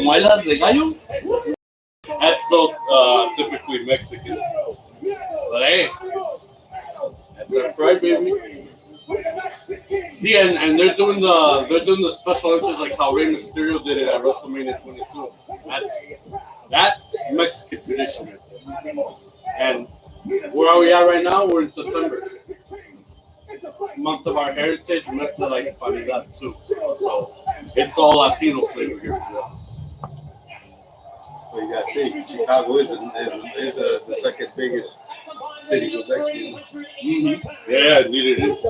Muelas de gallo? That's so typically Mexican. But hey, that's our pride, baby. See, and they're doing the special entrance like how Rey Mysterio did it at WrestleMania 22. That's Mexican tradition. And where are we at right now? We're in September. Month of our heritage, mes de la hispanidad too. So it's all Latino flavor here. Well, you got to think, Chicago is the second biggest city with Mexican. Mm-hmm. Yeah, indeed it is.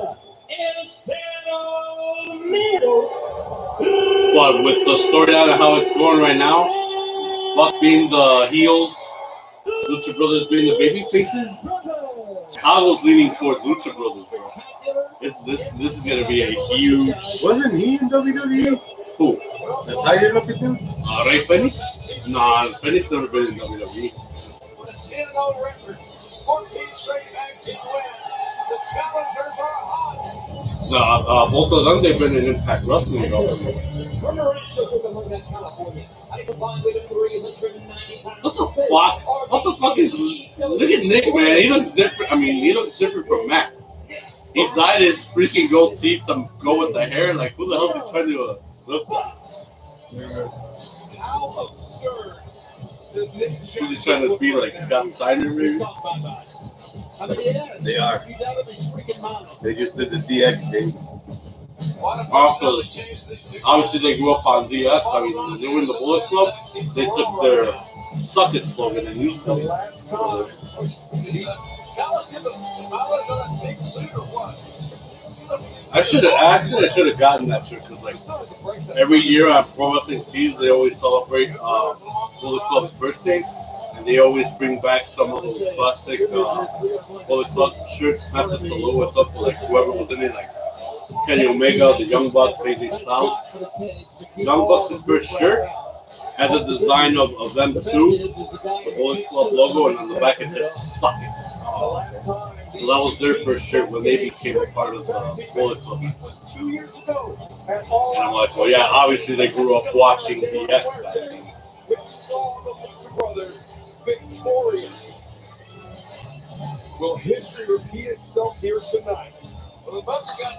But with the storyline of how it's going right now, Buck being the heels, Lucha Brothers being the baby faces, Chicago's leaning towards Lucha Brothers, bro. This is gonna be a huge. Wasn't he in WWE? Who? The Tiger looking dude? Rey Fenix? Nah, Fenix never been in WWE. 10-0 record, 14 straight tag team wins. The challengers are hot. Both of them, they've been in Impact Wrestling though. What the fuck? What the fuck is? Look at Nick, man. He looks different. I mean, he looks different from Matt. He dyed his freaking gold teeth to go with the hair. Like, who the hell is he trying to look like? How absurd. Is he trying to be like Scott Steiner, maybe? They are. They just did the DX thing. Obviously, they grew up on DX. I mean, they were in the Bullet Club. They took their "suck it" slogan and used it. I should have gotten that shirt because like every year on Pro Wrestling Tees, they always celebrate Bullet Club's birthday, and they always bring back some of those classic Bullet Club shirts, not just the logo. It's up to like whoever was in it, like Kenny Omega, the Young Bucks, AJ Styles. Young Bucks' first shirt had the design of them too, the Bullet Club logo, and on the back it said "Suck It." So that was their first shirt when they became a part of the Bullet Club. And I'm like, well, yeah, obviously they grew up watching BS back then. Which saw the Lucha Brothers victorious. Will history repeat itself here tonight? Well, the Bucks got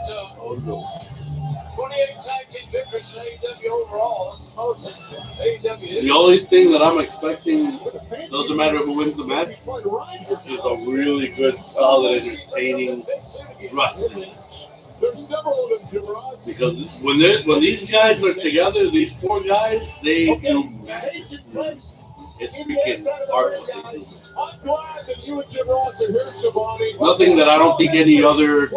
28 tag team victories in AEW overall. That's the most AEW. The only thing that I'm expecting, doesn't matter who wins the match, is a really good, solid, entertaining wrestling. There's several of them, Jim Ross. Because when these guys are together, these four guys, they do magic. It's freaking art what they do. I'm glad that you and Jim Ross are here, Shivani. Nothing that I don't think any other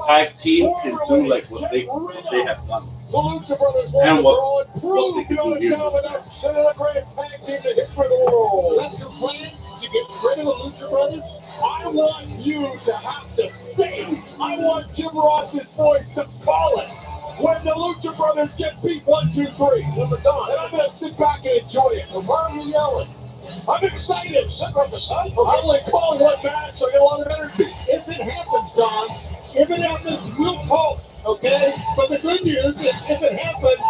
tag team can do like what they have done. The Lucha Brothers And what they can do here. They're the greatest tag team in the history of the world. That's your plan? To get rid of the Lucha Brothers? I want you to have to say it. I want Jim Ross's voice to call it. When the Lucha Brothers get beat 1, 2, 3. And I'm going to sit back and enjoy it. And why are you yelling? I'm excited. I'm only calling one match. I get a lot of energy. If it happens, Don, if it happens, we'll call it, okay? But the good news is if it happens,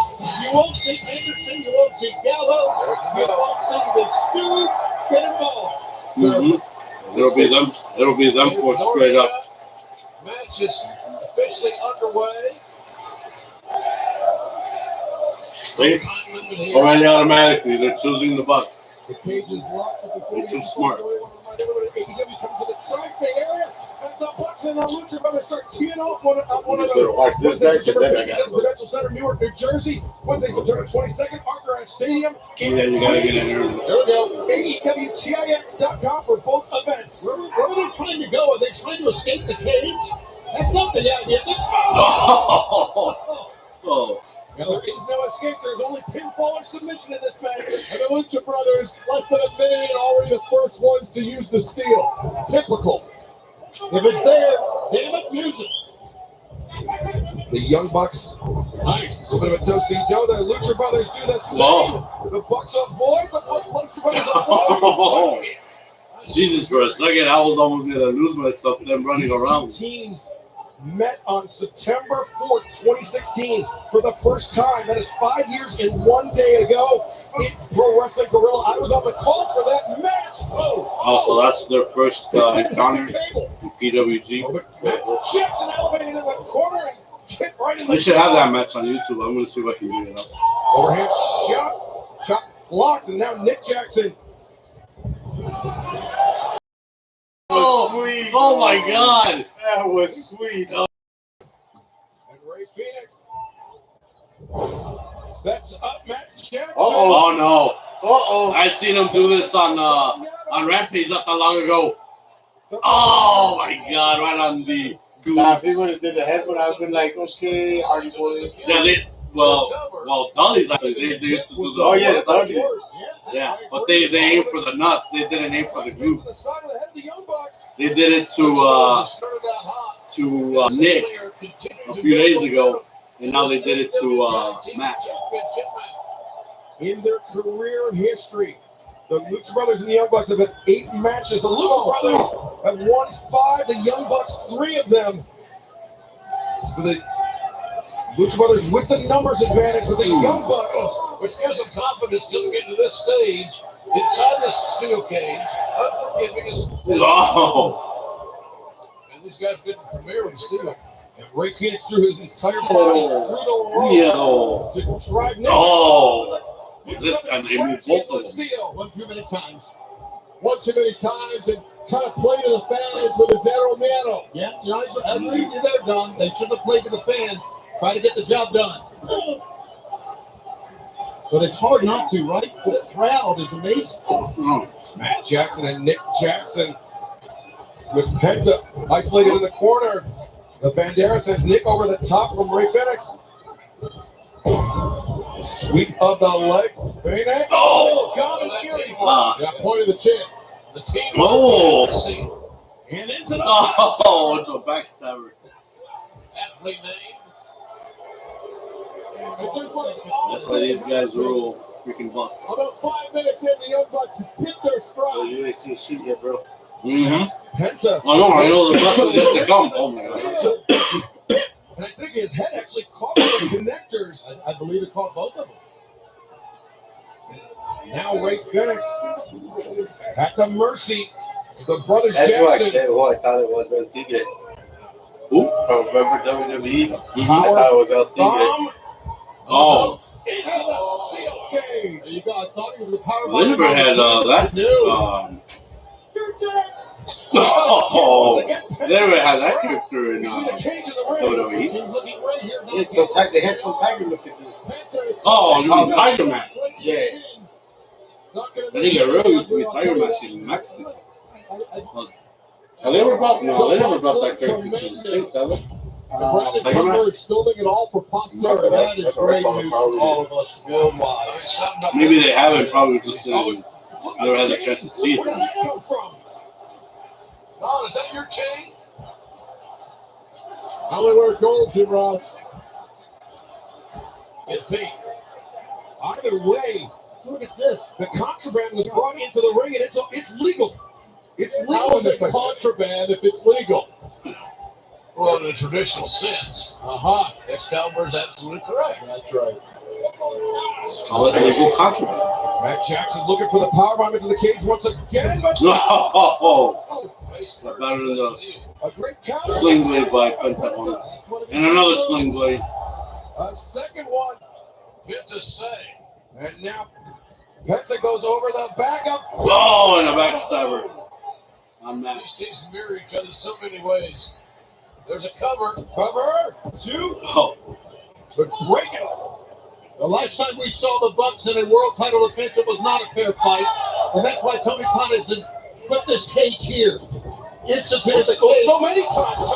you won't see Anderson, you won't see Gallows, you won't see the Stooges get involved. Mm-hmm. It'll be them four straight up. Match is officially underway. See? Already automatically, they're choosing the Bucks. The cage is locked. They're too smart. AEW's coming to the tri-state area. As the Bucks and the Lucha Brothers start teeing off one Just another. gotta watch this match and then I got the Prudential Center, Newark, New Jersey. Wednesday, September 22nd, Arthur Ashe Stadium. Yeah, you gotta get in there. There we go. AEWTIX.com for both events. Where are they trying to go? Are they trying to escape the cage? That's not the idea. Oh. Now, there is no escape. There's only pinfall or submission in this match. And the Lucha Brothers, less than a minute and already the first ones to use the steel. Typical. If it's there, damn it, use it. The Young Bucks. Nice. A bit of a do-si-do. The Lucha Brothers do the same. Whoa. The Bucks avoid. The Lucha Brothers avoid. Jesus, for a second, I was almost going to lose myself then running around. Teams met on September 4th, 2016 for the first time. That is 5 years and 1 day ago in Pro Wrestling Guerrilla. I was on the call for that match. Oh, so that's their first encounter in PWG. Jackson elevated in the corner and kicked right in the They should have that match on YouTube. I'm going to see if I can dig it up. Overhand shot, chop blocked, and now Nick Jackson. Sweet. Oh my God. That was sweet. And Ray Phoenix sets up Matt Jackson. Oh no. Uh-oh. I seen him do this on Rampage not that long ago. Oh my God, right on the If he would have did the head, but I've been like, okay, Hardy Boys. Yeah, well, Dudley's actually, they used to do the Oh, yeah, Dudley. Yeah, but they aimed for the nuts. They didn't aim for the glutes. They did it to Nick a few days ago, and now they did it to Matt. In their career history, the Lucha Brothers and the Young Bucks have had 8 matches. The Lucha Brothers have won 5. The Young Bucks 3 of them. So the Lucha Brothers with the numbers advantage with the Young Bucks, which gives them confidence going into this stage inside this steel cage. Unforgiving and these guys didn't premiere with steel. And Ray Phoenix threw his entire body through the ropes to drive Nick. This time they moved both of them. One too many times. One too many times and trying to play to the fans with his Zero Mano. Yeah, you know, I agree with you there, Don. They should have played to the fans. Try to get the job done. But it's hard not to, right? This crowd is amazing. Matt Jackson and Nick Jackson with Penta isolated in the corner. The Bandera sends Nick over the top from Ray Phoenix. Sweep of the legs. Phoenix. Got point of the chin. The team. And into the it's a backstabber. Athlete name. That's why these guys rule freaking Bucks. About 5 minutes in, the Young Bucks hit their stride. Oh, you ain't seen shit yet, bro. Penta. I know the Bucks is yet to come. Oh my god. And I think his head actually caught one of the connectors. I believe it caught both of them. Now Ray Phoenix at the mercy of the brothers That's Jackson. who I thought it was El Tigre. Who? From remember WWE? I Power thought it was El Tigre. bomb. Oh. Into the steel cage. There you go. I thought he was the power Well, they never had that. They never had that character in WWE. Yeah, so they had some Tiger looking dude. Oh, you mean Tiger Mask? Yeah. I think it really used to be Tiger Mask in Mexico. They never brought that character to the States, have they? Brandon Tiger Cumber Mask? is building it all for posterity. That is great news for all of us worldwide. Maybe they haven't, probably just never had the chance to see Where it. did that come from? Don, is that your chain? I only wear gold, Jim Ross. Get pink. Either way, look at this. The contraband was brought into the ring, and it's legal. It's legal. How is it contraband if it's legal? Well, in a traditional sense. Excalibur is absolutely correct. That's right. Call it legal contraband. Matt Jackson looking for the powerbomb into the cage once again. But Better than the a great counter. sling blade by Penta. And another sling blade. A second one. Penta say. And now Penta goes over the backup. Oh, and a backstabber. On that. These teams mirror each other so many ways. There's a cover. Cover. Two. Oh. But break it. The last time we saw the Bucks in a world title defense, it was not a fair fight. And that's why Tony Khan has put this cage here. Instituted so many times.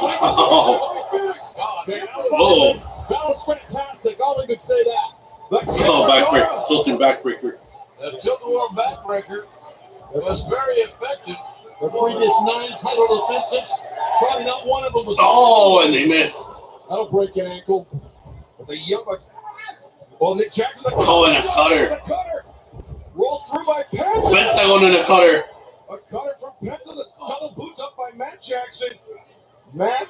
That was fantastic. I'll even say that. Backbreaker. Tilting backbreaker. The tilt-a-war backbreaker was very effective. The previous 9 title defenses, probably not one of them was. Oh, and they missed. That'll break an ankle. But the Young Bucks. Well, Nick Jackson. Oh, and a cutter. Rolls through by Penta. Penta going in a cutter. A cutter from Penta. The double boots up by Matt Jackson. Matt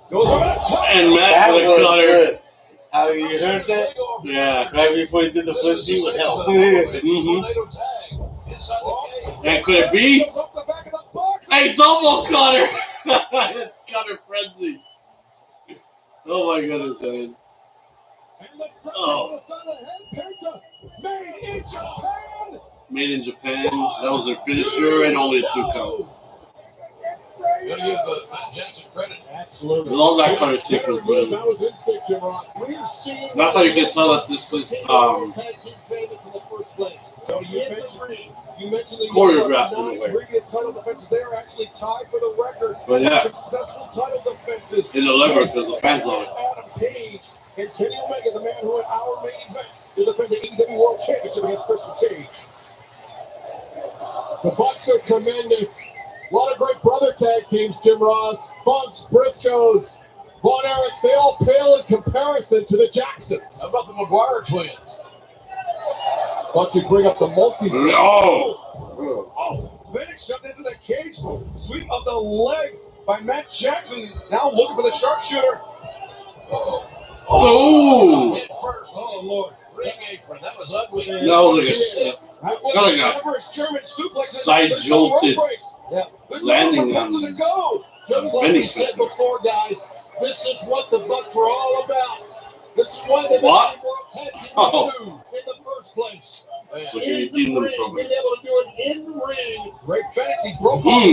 goes over the top. And Matt with a cutter. Good. How you heard that? Yeah. Right before he did the pussy with hell. Tornado tag inside the cage. And could it be? Hey, double cutter! It's cutter frenzy. Oh my goodness, man. Oh. Made in Japan. That was their finisher and only a 2 count. Gotta give Matt Jackson credit. Absolutely. With all that cutter sequence with him. That was instinct, Jim Ross. That's how you can tell that this is So you mentioned the choreographed in a way. previous title defenses. They are actually tied for the record. But yeah. Successful title defenses. In the lever because the fans love it. Adam Page and Kenny Omega, the man who in our main event will defend the AEW World Championship against Christian Cage. The Bucks are tremendous. A lot of great brother tag teams, Jim Ross, Funks, Briscoes, Von Erichs, they all pale in comparison to the Jacksons. How about the McGuire twins? Thought you'd bring up the multi. No. Oh, Phoenix shoved into the cage. Sweep of the leg by Matt Jackson. Now looking for the sharpshooter. Oh. Hit first. Oh, Lord. Ring apron. That was ugly. That was like a side jolted landing on Just like we said before, guys, this is what the Bucks were all about. This is why they what? in the first place. Being able to do it in the ring. Great Phoenix, he broke off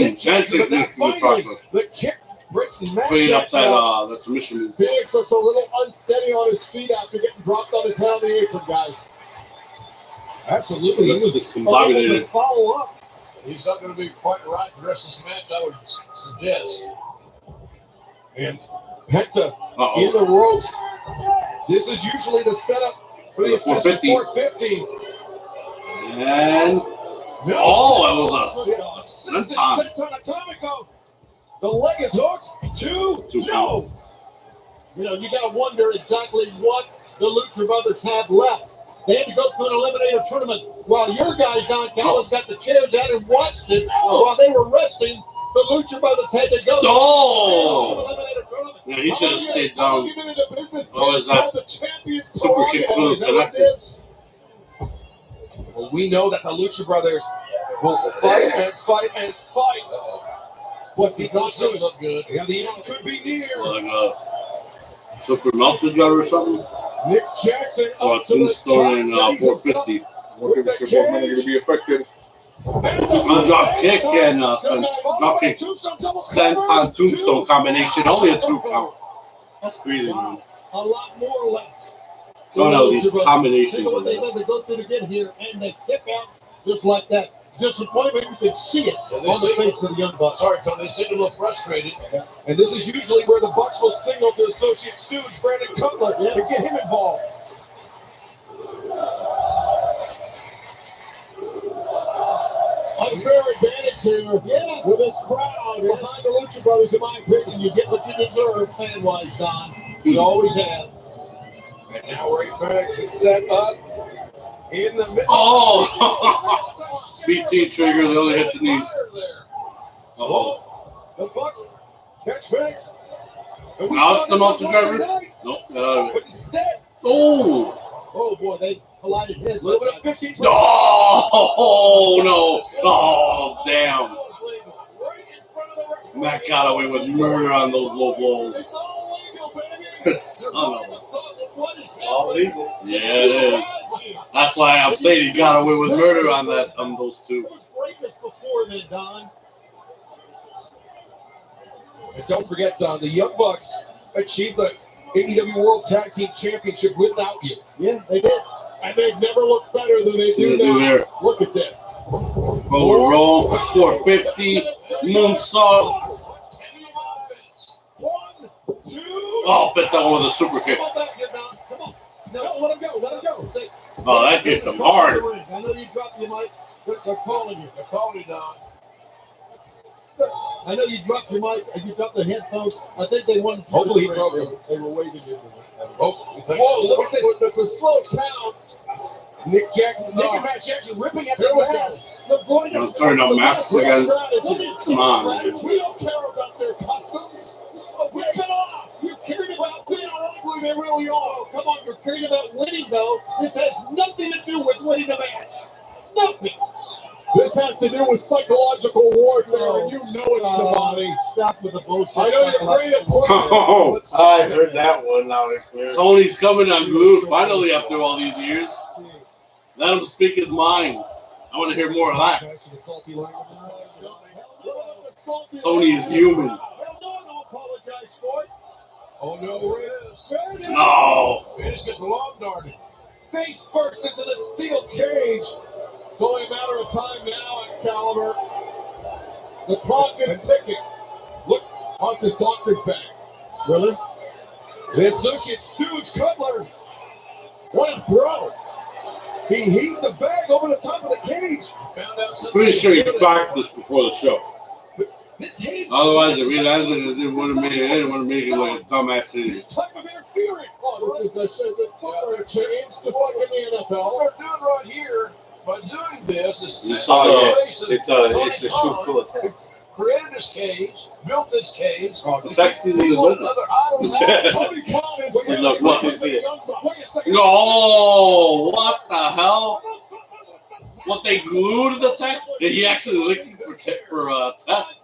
but then finally the kick breaks Matt putting up Jackson. that submission move. Phoenix looks a little unsteady on his feet after getting dropped on his head on the apron, guys. Absolutely. That's He was discombobulated. able to follow up. He's not going to be quite right for the rest of this match, I would suggest. And Penta in the ropes. This is usually the setup for the 450. And no. Oh, it was a senton. Atomico. The leg is hooked. Two. No. You know, you got to wonder exactly what the Lucha Brothers have left. They had to go through an eliminator tournament while your guys, Don Callis, got the chairs out and watched it while they were resting. The Lucha Brothers had to go. Yeah, he should have stayed down. What was that? Super kick flew connected. Well, we know that the Lucha Brothers will fight and fight and fight. What's he's not good? Yeah, the end could be near. Like a super melted jar or something? Nick Jackson or Tombstone in 450. What if both men are going to be affected? Drop kick and drop kick sent on Tombstone combination. Only a 2 count. That's crazy, man. A lot more left. Don't know these combinations. Think of what they've had to go through to get here, and they kick out just like that. Disappointment, you can see it on the face of the Young Bucks. Sorry, Tony, they seem a little frustrated. Yeah. And this is usually where the Bucks will signal to associate stooge Brandon Cutler to get him involved. Unfair advantage here with this crowd behind the Lucha Brothers, in my opinion. You get what you deserve, fan-wise, Don. You always have. And now Ray Fenix is set up in the middle. Oh! BT trigger, they only hit the knees. Oh, the Bucks catch Fenix. Now it's the monster driver. Nope, got out of it. But instead, oh boy, they collided heads. A little bit of 15%. Oh no! Oh damn! Matt got away with murder on those low blows. Son of a. All legal. Yeah, it is. That's why I'm saying he got away with murder on that those two. There was greatness before then, Don. And don't forget, Don, the Young Bucks achieved the AEW World Tag Team Championship without you. Yeah, they did. And they've never looked better than they do now. Here. Look at this. Forward roll, 450, moonsault. 1, 2. Oh, bet that one with a super kick. Come on back here, Don. Come on. No, let him go. Let him go. Oh, that hit him hard. I know you dropped your mic. They're calling you. They're calling you, Don. I know you dropped your mic and you dropped the headphones. I think they wanted to. Hopefully he broke them. They were waving you. Whoa, look at this. That's a slow count. Nick and Matt Jackson ripping at the masks. They'll turn up masks again. Come on, man. We don't care about their customs. Rip it off. You're caring about seeing how ugly they really are. Come on, you're caring about winning, though. This has nothing to do with winning the match. Nothing. This has to do with psychological warfare, and you know it, Shivani. Stop with the bullshit. I know you're great at Oh, I heard that one loud and clear. Tony's coming unglued finally after all these years. Let him speak his mind. I want to hear more of that. Tony is human. Oh, no, Riz. No. Finish gets long darted. Face first into the steel cage. It's only a matter of time now, Excalibur. The clock is ticking. Look, Hans' his doctor's bag. Really? The associate stooge Cutler. What a throw. He heaved the bag over the top of the cage. Found out something. Pretty sure you practiced before the show. This cage. Otherwise, the realized it would have made it. It would have made it like a dumbass idiot. This type of interference. Oh, this is a change, just like in the NFL. What they're doing right here, by doing this, is You saw It's a shoe full of text. created this cage, built this cage. The text season is over. Other items out. Tony Khan is Hey, look, what you see it? No, what the hell? What they glued the text? Did he actually lick it for test?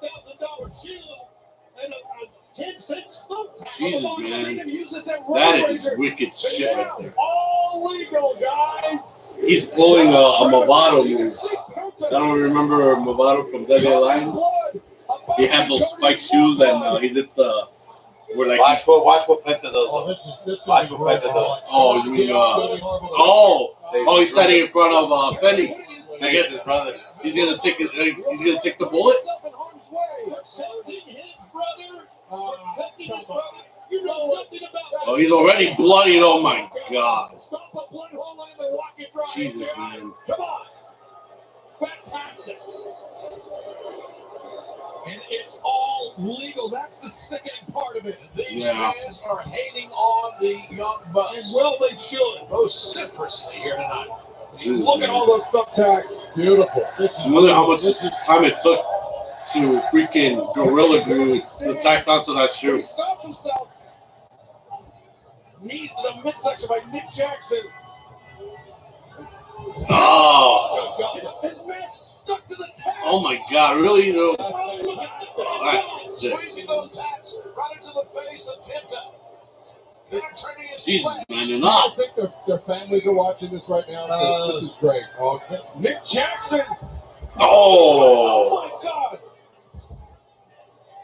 Jesus, man. That is wicked shit right there. All legal, guys. He's pulling a Movado move. I don't remember Movado from Dead Alliance. He had those spike shoes and he did the where like Watch what Penta does. Watch what Penta does. oh you mean he's standing in front of Fenix. I guess his brother. He's gonna take it. He's gonna take the bullet. Oh, he's already bloodied. Oh my God. Jesus, man. Come on. Fantastic. And it's all legal. That's the sickening part of it. And these fans are hating on the Young Bucks. And well, they should. Vociferously here tonight. Look at all those thumbtacks. Beautiful. I wonder how much time it took to freaking Gorilla Glue the tacks onto that shoe. He stops himself. Knees to the midsection by Nick Jackson. Oh. His mask stuck to the tacks. Oh my God! Really? No. Oh, that's sick. Squeezing those tacks right into the face of Penta. Jesus, man, you're I not. think their families are watching this right now. This is great. Oh, Nick Jackson. Oh. My God.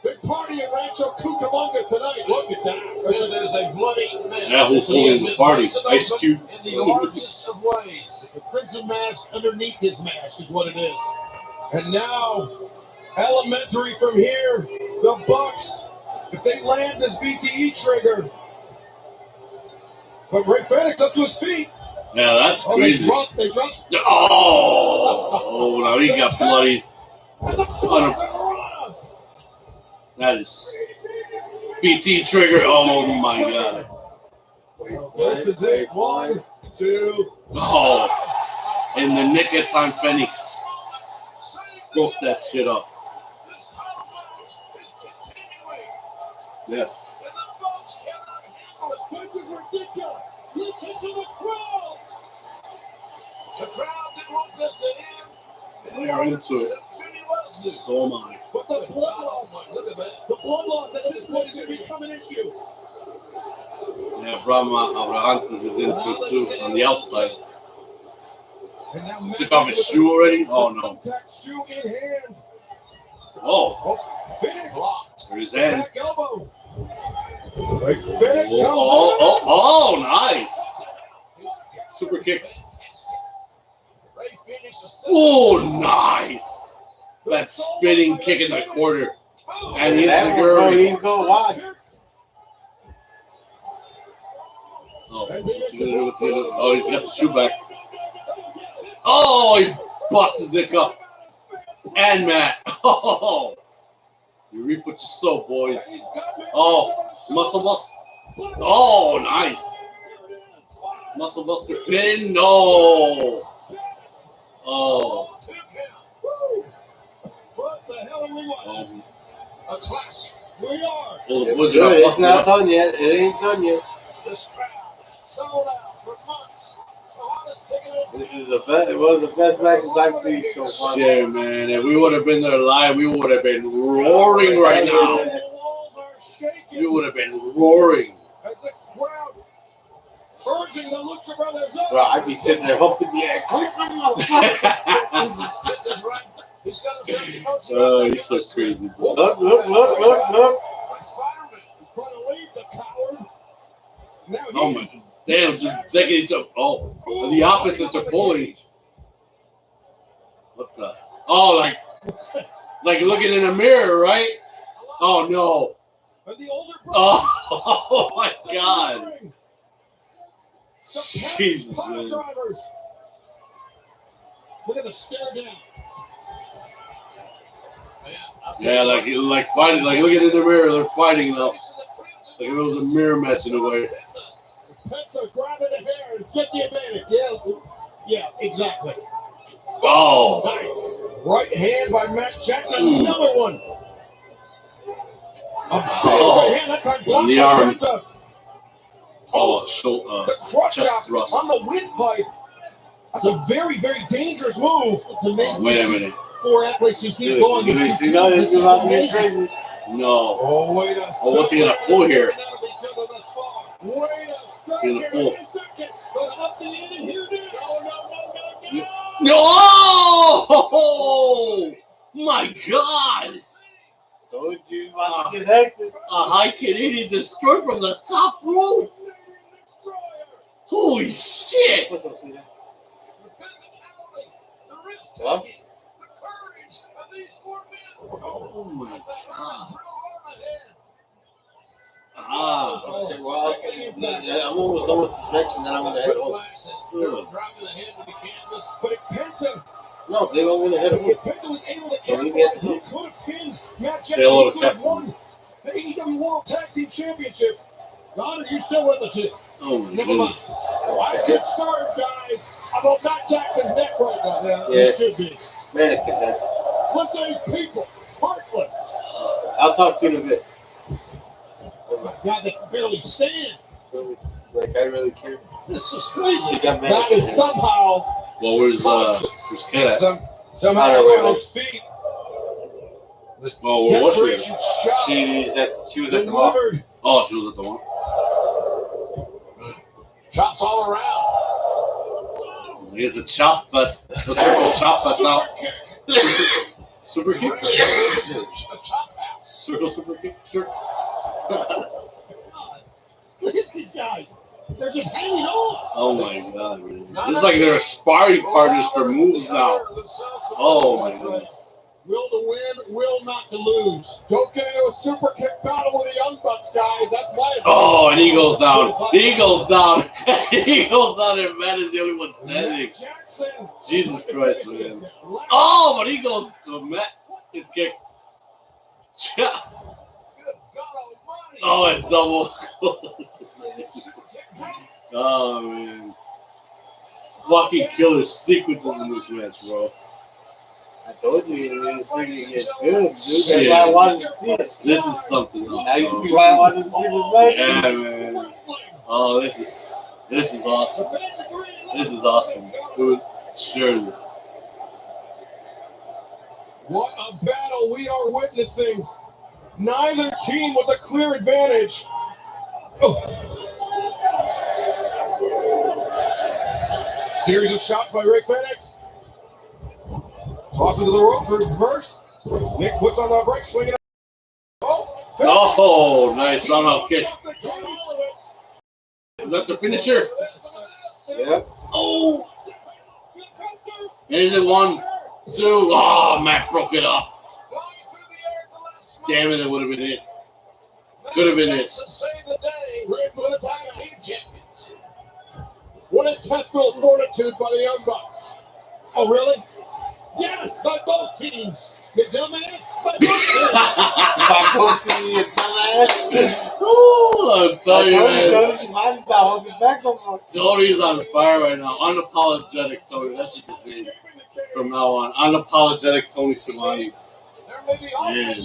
Big party at Rancho Cucamonga tonight. Look at that. This is a bloody mess. Yeah, who's holding the party? Ice Cube. In the largest of ways. The crimson mask underneath his mask is what it is. And now, elementary from here, the Bucks, if they land this BTE trigger. But Ray Fenix up to his feet. Yeah, that's crazy. They drunk. Oh, now he got bloody. That is BT trigger. Oh my God. This is it. 1, 2. Oh, in the nick of time, Phoenix broke that shit up. Yes. This is ridiculous. Listen to the crowd. The crowd didn't want this to end. They're into it. So am I. But the blood loss, look at that. The blood loss at this point is going to become an issue. Yeah, Brahma Abrahantes is into it too on the outside. And now Took off his shoe already? Oh no. Shoe in hand. Oh. Phoenix. There's his hand. Back elbow. Oh, nice. Super kick. Oh, nice. That spinning kick in the corner. And he hits the girl. He's going wide. Oh, he's got the shoe back. Oh, he busts his dick up. And Matt. Oh. You reap what you sow, boys. Oh, muscle bust. Oh, nice. Muscle buster pin. No. Oh. What the hell are we watching? A classic. We are. Oh, the boys are It's not done yet. It ain't done yet. This crowd sold out for months. This is one of the best matches I've seen so far. Shit, man. If we would have been there live, we would have been roaring right now. We would have been roaring. As the crowd urging the Lucha Brothers up. Bro, I'd be sitting there hoping the air. He's so crazy, bro. Look. Trying to leave the coward. Now Oh my, damn, just taking each other. Oh, the opposites are pulling. What the? Oh, like looking in a mirror, right? Oh no. Oh my God. Jesus, man. Look at the stare down. Yeah, like fighting, like looking in the mirror, they're fighting though. Like if it was a mirror match in a way. Penta grabbing the hairs, get the advantage. Yeah, exactly. Oh, nice. Right hand by Matt Jackson, another one. A big right hand, that time blocked the by arm. Penta. The Crutch chest chop thrust. on the windpipe. That's a very, very dangerous move. It's amazing. Wait a minute. Four athletes who keep going. You see, now this is about to get crazy. No. Oh, wait a second. Oh, what's he gonna pull here? Wait a second. He's gonna pull. Wait a second. But up the end and here it is. No. No! My God! Told you about to get hectic. A high Canadian destroyed from the top rope. Holy shit! What's up, sweetheart? The risk Hello? taking, the courage of these four men. Oh my God! Well, I'm almost done with this match, and then I'm gonna head home. Driving the head to the canvas. But Penta No, they don't want to hit him. Penta was able to So he capitalize. gets He could have pinned Matt Say hello Jackson. to He could have Captain. won the AEW World Tag Team Championship. Don, are you still with us here? Oh my Never mind. goodness. I'm concerned, guys, about Matt Jackson's neck right now. Yeah. He should be. Mannequin, that's. Listen to these people. Heartless. I'll talk to you in a bit. God, they can barely stand. Really, like, I really care. This is crazy. You got That is somehow Well, where's Kid at? somehow On her way on his feet. Oh, where was she? Desperation shot She was at the mall. delivered. Oh, she was at the one. Chops all around. It's a chop fest. The circle chop fest now. Super kick. A chop house. Circle super kick. Sure. Look at these guys. They're just hanging on. Oh my god, man. This is like they're sparring partners for moves now. Oh my goodness. Will to win, will not to lose. Don't get into a super kick battle with the Young Bucks, guys. That's my advice. Oh, and he goes down. He goes down. He goes down, and Matt is the only one standing. Jackson. Jesus Christ, man. Oh, but he goes. Matt gets kicked. Oh, and double. Oh, man. Fucking killer sequences in this match, bro. I told you it was going to get good, dude. That's Shit. why I wanted to see it. This is something else. Now you bro. see why I wanted to see this match? Yeah, man. Oh, this is awesome. This is awesome, dude. Surely. What a battle we are witnessing. Neither team with a clear advantage. Oh. Series of shots by Rick Fenix. Toss it to the ropes, reverse. Nick puts on the brake, swinging. Oh, nice roundhouse kick. Is that the finisher? Yep. Oh. Is it 1, 2? Oh, Matt broke it up. Damn it, it would have been it. Could have been it. What intestinal fortitude by the Young Bucks. Oh, really? Yes, by both teams. You dumbass. By both teams. Oh, I'm telling you, man. Tony, Tony's on fire right now. Unapologetic Tony. That should just be from now on. Unapologetic Tony Schiavone. Man.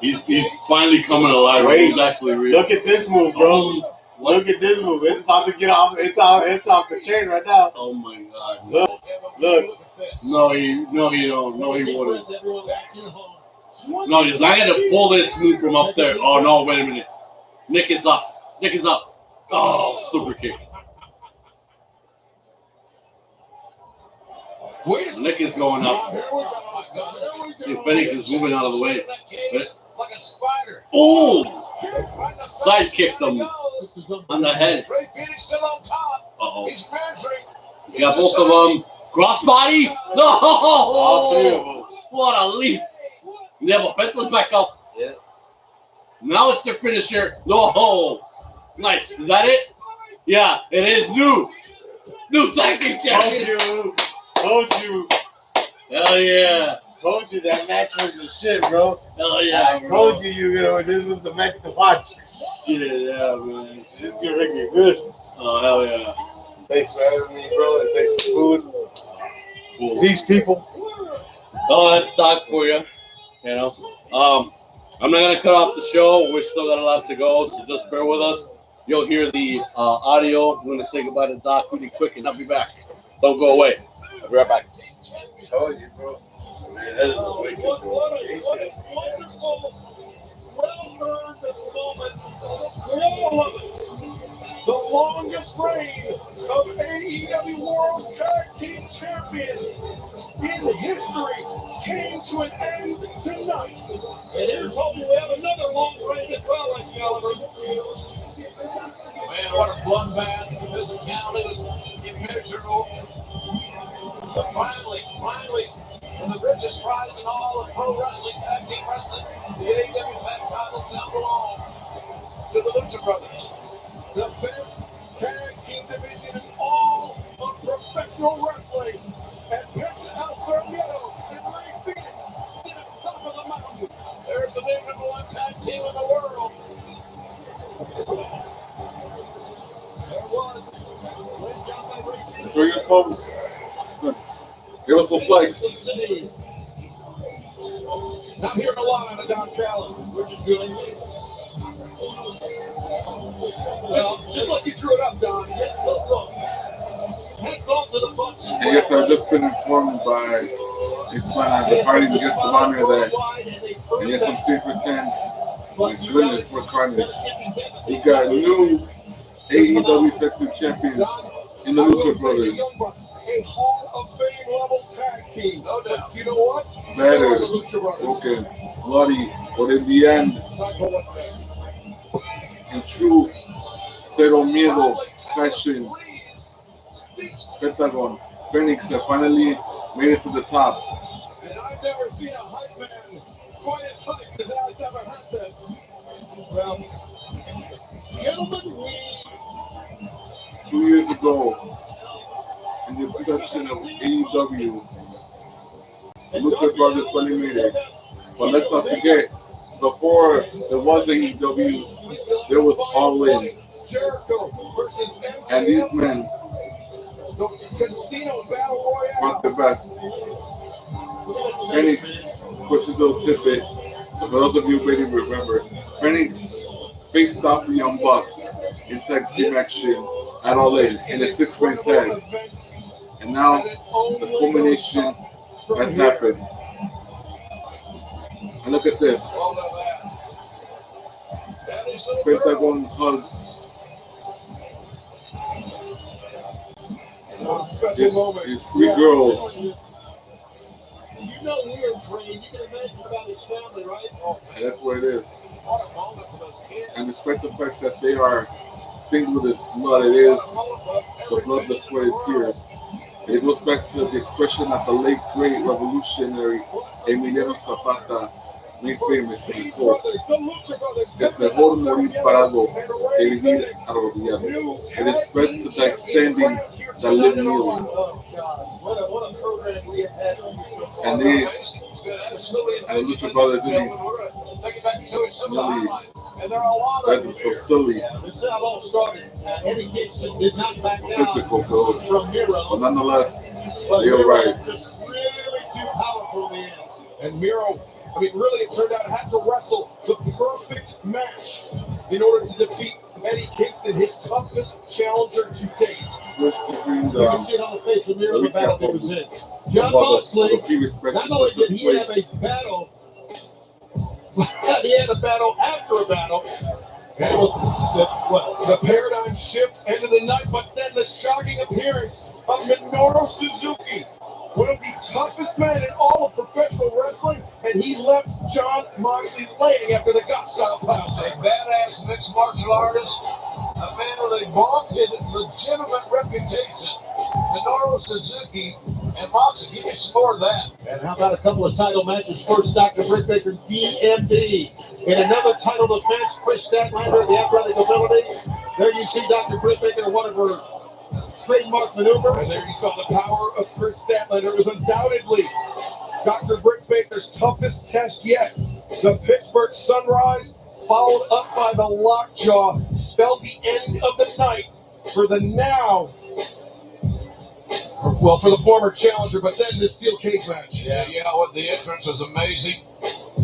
He's finally coming alive. Wait, He's actually real. look at this move, bro. Look at this move. It's about to get off. It's off the chain right now. Oh my God. Look. No, you don't. No, he wouldn't. No, he's not going to pull this move from up there. Oh, no, wait a minute. Nick is up. Oh, super kick. Nick is going up. And Phoenix is moving out of the way. Oh! Side kicked him on the head. Uh-oh. He's got both of them. Crossbody? No! All three of them. What a leap. Yeah, but Penta's back up. Yeah. Now it's their finisher. No! Nice. Is that it? Yeah, it is. New tag team champion. Told you. Hell yeah. Told you that match was the shit, bro. Hell yeah, I told you this was the match to watch. Shit, yeah, man. This is gonna get good. Oh, hell yeah. Thanks for having me, bro, and thanks for food. Cool. Peace, people. Oh, that's stock for you. You know, I'm not gonna cut off the show. We still got a lot to go, so just bear with us. You'll hear the audio. I'm gonna say goodbye to Doc really quick, and I'll be back. Don't go away. I'll be right back. Told you, bro. Man, that is a wicked, bro. The longest reign of AEW World Tag Team Champions in history came to an end tonight. And here's hoping we have another long reign as well, like Gallagher. Man, what a bloodbath. Physicality, immeasurable. But finally, for the richest prize in all of pro wrestling, tag team wrestling, the AEW tag titles now belong to the Lucha Brothers. The best tag team division in all of professional wrestling. As Penta the number one tag team in the world. Enjoy your folks. Give us some spikes. Not hearing a lot out of Don Callis, which is good. Well, just like you drew it up, Don. Look. Head off to the bunch. And yes, I've just been informed by a man departing the guest of honor that, and yes, I'm seeing firsthand. My goodness, what carnage. We got new AEW Tag Team Champions in the Lucha Brothers. A Hall of Fame level tag team. No doubt. But you know what? Better, broken, bloody, but in the end, in true Cero Miedo fashion, Pentagon, Phoenix have finally made it to the top. And I've never seen a hype man quite as hyped as Alex ever had this. Well, gentlemen, 2 years ago, in the inception of AEW, the Lucha Brothers finally made it. But let's not forget, before there was AEW, there was All In. And these men want the best. Phoenix pushes a little tidbit. For those of you who maybe remember, Phoenix faced off the Young Bucks in tag team action at All In a 6-man tag. And now the culmination has happened. And look at this. Pentagon hugs. His 3 girls. you know we are trained. You can imagine about his family, right? And that's what it is. And despite the fact that they are stained with his blood, it is the blood, the sweat, and tears. It goes back to the expression that the late great revolutionary Emiliano Zapata made famous in the quote. Es mejor morir parado que vivir arrodillado. It is best to die standing than live kneeling. And the Lucha Brothers really, that was so silly. This is how it all started. Eddie Kingston did not back down Physical goals. from Miro. But nonetheless, you're right. Just really too powerful in the end. And Miro, I mean, really, it turned out had to wrestle the perfect match in order to defeat Eddie Kingston, his toughest challenger to date. You can see it on the face of Miro, the battle he was in. John Moxley, not only did he have a battle, he had a battle after a battle. And it was the paradigm shift end of the night, but then the shocking appearance of Minoru Suzuki, one of the toughest men in all of professional wrestling, and he left John Moxley laying after the gut style pounce. A badass mixed martial artist, a man with a vaunted, legitimate reputation. Minoru Suzuki and Moxley, give me some more of that. And how about a couple of title matches? First, Dr. Britt Baker, DMD. In another title defense, Chris Statlander, the athletic ability. There you see Dr. Britt Baker, one of her trademark maneuvers. And there you saw the power of Chris Statlander. It was undoubtedly Dr. Britt Baker's toughest test yet. The Pittsburgh Sunrise, followed up by the Lockjaw, spelled the end of the night for the now, well, for the former challenger, but then the steel cage match. Yeah, the entrance was amazing,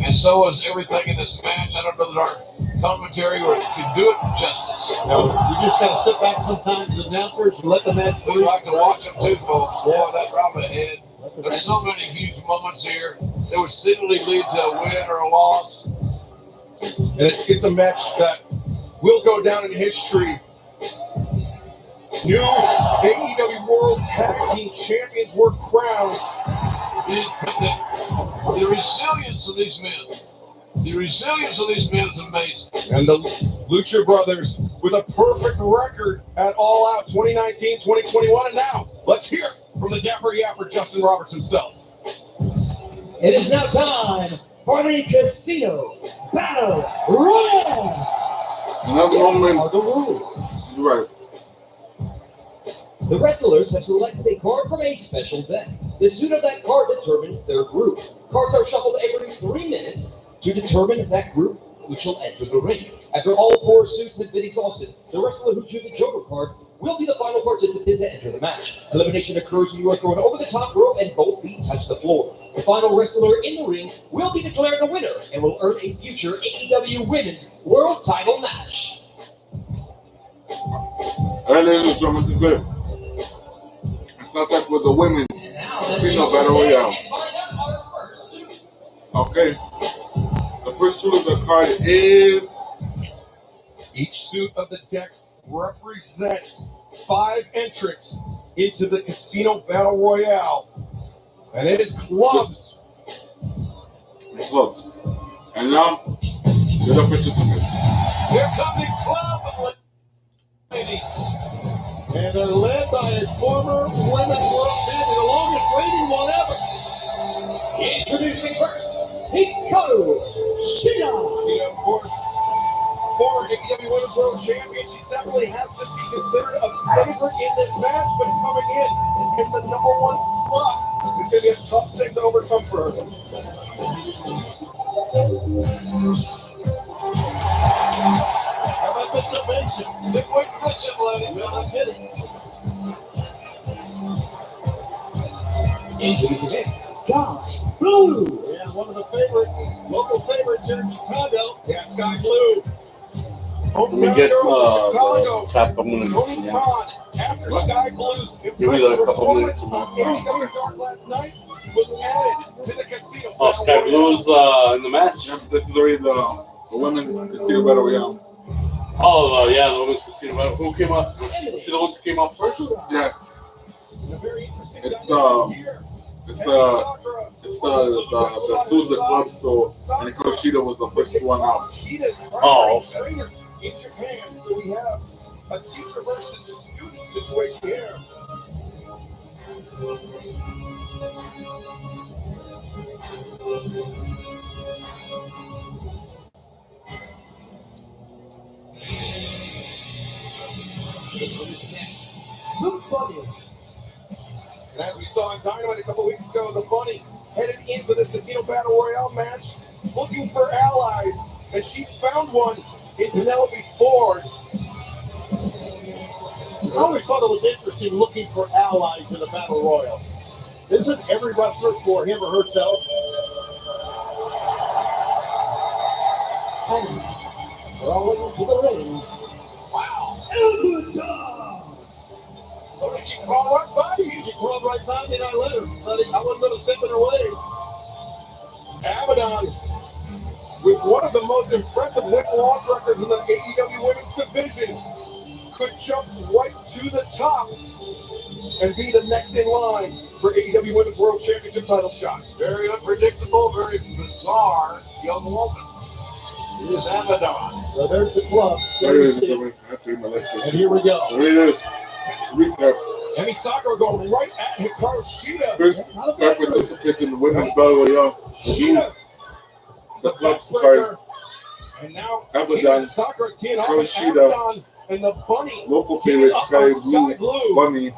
and so was everything in this match. I don't know that our commentary could do it justice. No, you just got to sit back sometimes as announcers and let the match We like to watch them too, folks. Boy, that round ahead. There's so many huge moments here that would seemingly lead to a win or a loss. And it's a match that will go down in history. New AEW World Tag Team Champions were crowned. The resilience of these men. The resilience of these men is amazing. And the Lucha Brothers with a perfect record at All Out 2019, 2021. And now, let's hear from the Dapper Yapper, Justin Roberts himself. It is now time for the Casino Battle Royale. Another moment. Are the rules. Right. The wrestlers have selected a card from a special deck. The suit of that card determines their group. Cards are shuffled every 3 minutes. to determine that group which will enter the ring. After all 4 suits have been exhausted, the wrestler who drew the Joker card will be the final participant to enter the match. Elimination occurs when you are thrown over the top rope and both feet touch the floor. The final wrestler in the ring will be declared the winner and will earn a future AEW Women's World Title match. Alright, ladies and gentlemen, this is it. Let's start off with the women's Casino Battle Royale. Okay. The first suit of the card is... Each suit of the deck represents 5 entrants into the Casino Battle Royale. And it is clubs. Clubs. And now, to the participants. Here come the club ladies. And they're led by a former women's world champion, the longest reigning one ever. Introducing first, Hikaru Shida. Yeah, of course, former AEW Women's World Champion, she definitely has to be considered a favorite in this match, but coming in the number 1 slot, it's going to be a tough thing to overcome for her. How about the submission? The quick mission, ladies. Well, I'm kidding. Introducing next, Sky Blue. Yeah, one of the favorites, local favorites here in Chicago. Yeah, Sky Blue. Let me get cap. I'm gonna. Tony Khan, after Sky Blue's Give me a couple minutes. on AEW Dark last night, was added to the Casino. Oh, Sky Blue's in the match. Yep, this is already the women's Casino Battle Royale. Oh, yeah, the women's Casino Battle. Who came up? Was she the one who came up first? Yeah. It's the Souza Club, so and Kuroshita was the first one out. Oh. In Japan, so we have a teacher versus student situation here. And as we saw in Dynamite a couple weeks ago, the Bunny headed into this Casino Battle Royale match looking for allies, and she found one in Penelope Ford. I always thought it was interesting looking for allies in a battle royal. Isn't every wrestler for him or herself? And rolling to the ring. Wow! Oh, did she crawl right by you? She crawled right by me and I let her. I wasn't going to step in her way. Abaddon, with one of the most impressive win-loss records in the AEW Women's Division, could jump right to the top and be the next in line for AEW Women's World Championship title shot. Very unpredictable, very bizarre young woman. It is Abaddon. So there's the club. And here we go. There it is. Recap. Emi Sakura going right at Hikaru Shida. First participant in the women's battle royale. Shida. The club's card. And now Abaddon, Sakura teeing off Hikaru with Shida, Abaddon and the Bunny. local teaming favorite up Sky on Sky Blue. Bunny,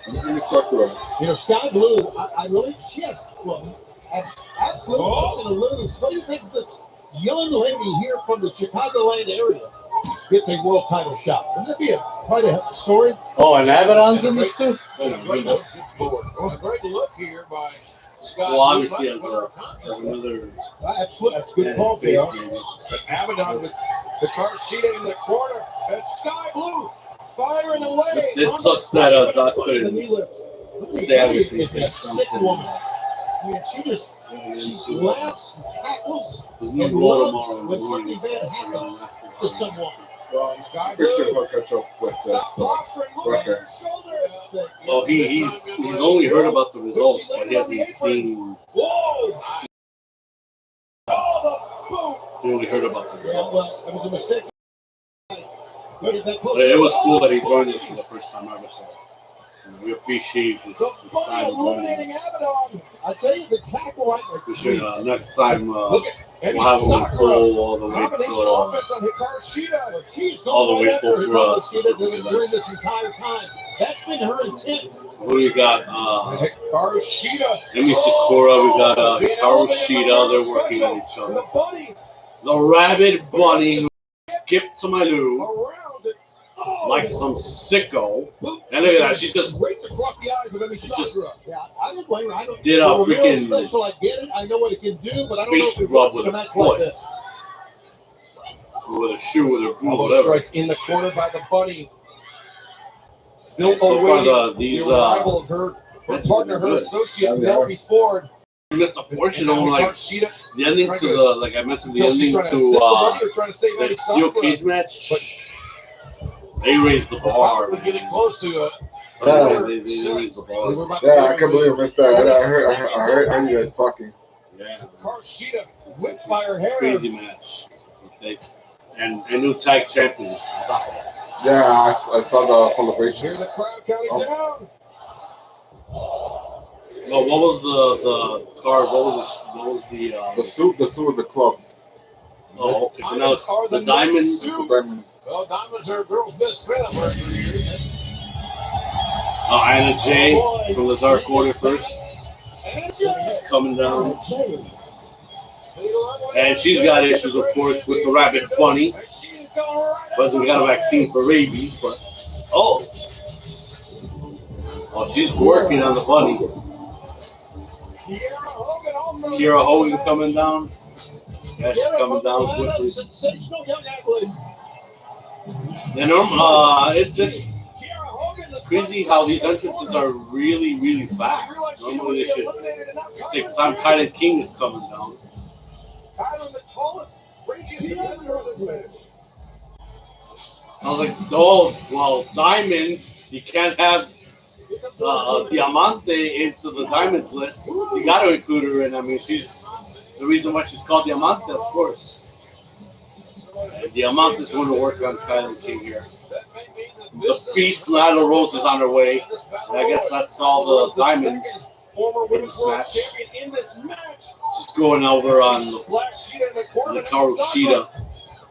and Emi Sakura. You know, Sky Blue, I really, she has, well, absolutely nothing to lose. What do you think of this young lady here from the Chicagoland area gets a world title shot? Wouldn't that be quite a story? Oh, and Abaddon's in this too? A great look here by Scott. Well, obviously, as another. That's good call, base, PR. maybe. But Abaddon with Hikaru Shida in the corner. And Sky Blue firing away. It sucks that Doc The couldn't knee lift. stay obviously. It's a sick woman. I mean, she laughs, cackles, There's and no goal loves tomorrow in when the morning. something bad happens to someone. Sky Christian Blue. will catch up with Stop this posturing, look at his broadcast. shoulder. Well, he's only heard about the results, but he hasn't seen. Whoa! Oh, the boom! He only heard about the Yeah, well, results. it was a mistake. Where did that But it was cool that he joined us for the first time ever. So we appreciate his The Bunny time eliminating joining us. Abaddon. I tell you, the cackle like We should next time Look at we'll Emi have him Sakura. full all the way Combination to offense on Hikaru Shida. She's all the going way right full after for Hikaru us. Shida during this entire time. That's been her intent Who do we got? Hikaru Shida. Emi Sakura. We got Hikaru Shida. They're working on each other. The Rabbit Bunny who skipped to my loo like some sicko. And look at that. She just Right across the eyes of Emi Sakura. Yeah, I don't blame her. I don't. did a freaking special. I get it. I know what it can do, but I don't face know if it rub works with in a a match like foot. this. With a shoe, with a boot, Elbow whatever. strikes in the corner by the Bunny. Still So far, awaiting these the arrival of her matches partner, are her good. associate, Melody Ford. We missed a portion of like Shida the ending to the, like I mentioned, the ending to the steel cage match. They raised the bar. We're getting close to it. They raised the bar. Yeah, I can't believe I missed that. I heard you guys talking. Yeah. Shida whipped by her hair. Crazy match. And new tag champions on top of that. Yeah, I saw the celebration. Hear the crowd counting down. Well, what was the card? What was the suit? The suit of the clubs. Oh, okay. So now it's the diamonds. Well, diamonds are a girl's best friend. I've heard for years. Anna Jay from the Dark Order first. She's coming down. And she's got issues, of course, with the Rabbit Bunny. Hasn't got a vaccine for rabies, but she's working on the bunny. Kiera Hogan coming down. Yeah, she's coming down quickly. And it's crazy how these entrances are really, really fast. Normally they should take time. Kylan King is coming down. I was like, oh, well, diamonds, you can't have Diamante into the diamonds list. You got to include her in. I mean, she's the reason why she's called Diamante, of course. And Diamante is going to work on Kylan King here. The Beast Nyla Rose is on her way. And I guess that's all the diamonds in this match. She's going over on the Hikaru Shida.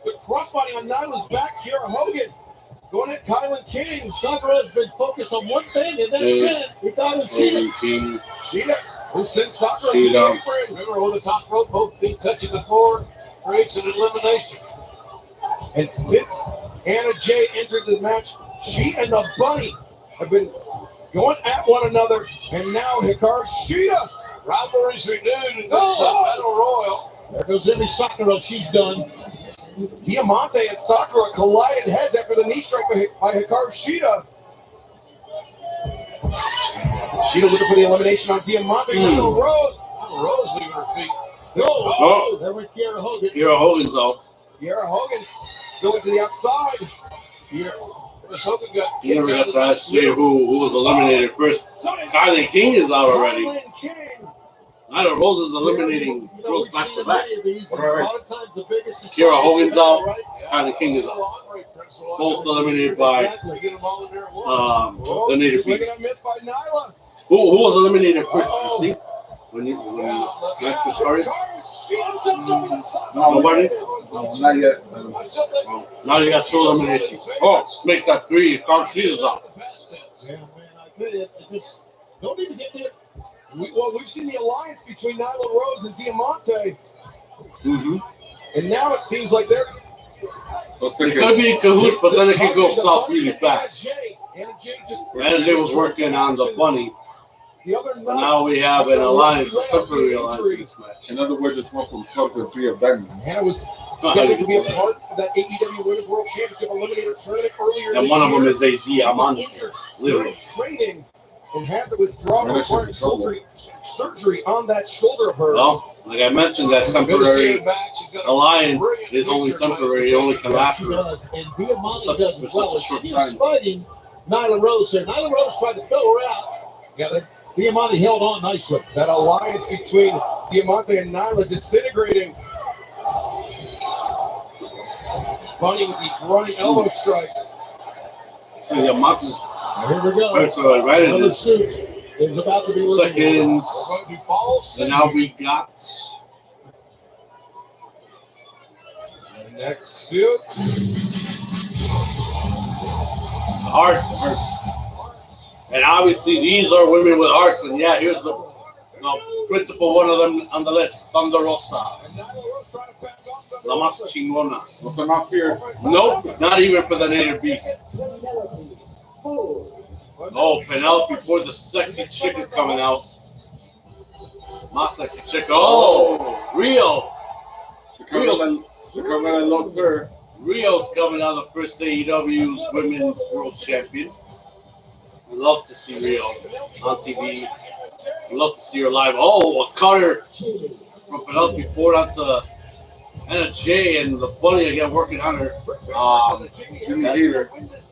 The crossbody on Nyla's back. Kiera Hogan going at Kylan King. Sakura's been focused on one thing, and that's been Hikaru Shida. Shida, who sent Sakura to the apron. Remember, over the top rope, both feet touching the floor, creates an elimination. And since Anna Jay entered the match, she and the Bunny have been going at one another, and now Hikaru Shida. Rivalries renewed in this Battle Royal. There goes Emi Sakura. She's done. Diamante and Sakura collided heads after the knee strike by Hikaru Shida. Shida looking for the elimination on Diamante. Nyla Rose. Rose leaving her feet. No. There went Kiera Hogan. Kiera Hogan's out. Kiera Hogan going to the outside. Hogan got You never got to ask Jay who was eliminated first. Kylan King is out already. Nyla Rose is eliminating girls back to back. Kiera Hogan's out. Kylan King is out. Both eliminated by the Native Beast. Who was eliminated first? Did you see? When match was started? Nobody? No, not yet. Now you got two eliminations. Oh, make that three. Hikaru Shida's out. Yeah, man, I tell you, it just don't even get there. We've seen the alliance between Nyla Rose and Diamante. Mm-hmm. And now it seems like they're... It could be in cahoots, but then it could go south really fast. Anna Jay was working on the bunny. Now we have an alliance, a temporary alliance in this match. In other words, it's one from clubs and 3 of diamonds. Hannah was scheduled to be a part of that AEW Women's World Championship Eliminator tournament earlier And one of them is a Diamante, literally. Training and had to withdraw requiring surgery on that shoulder of hers. Well, like I mentioned, that temporary alliance is only temporary. It only can last for And Diamante does for well. such a short She's time. fighting Nyla Rose here. Nyla Rose tried to throw her out. Yeah, Diamante held on nicely. that alliance between Diamante and Nyla disintegrating. Bunny with the running elbow strike. Diamante's Here we go. right in Another this suit is about to be seconds. And now we got The next suit. Hart And obviously, these are women with hearts. And yeah, here's the principal one of them on the list, Thunder Rosa. La más chingona. What's announced here? Nope, not even for the Native Beast. Oh, Penelope before the sexy chick is coming out. My sexy chick. Oh, Rio. Chicago loves her. Rio's coming out, the first AEW's Women's World Champion. We love to see Rio on TV. We love to see her live. Oh, a cutter from Penelope Ford onto Anna Jay, and the Bunny again working on her.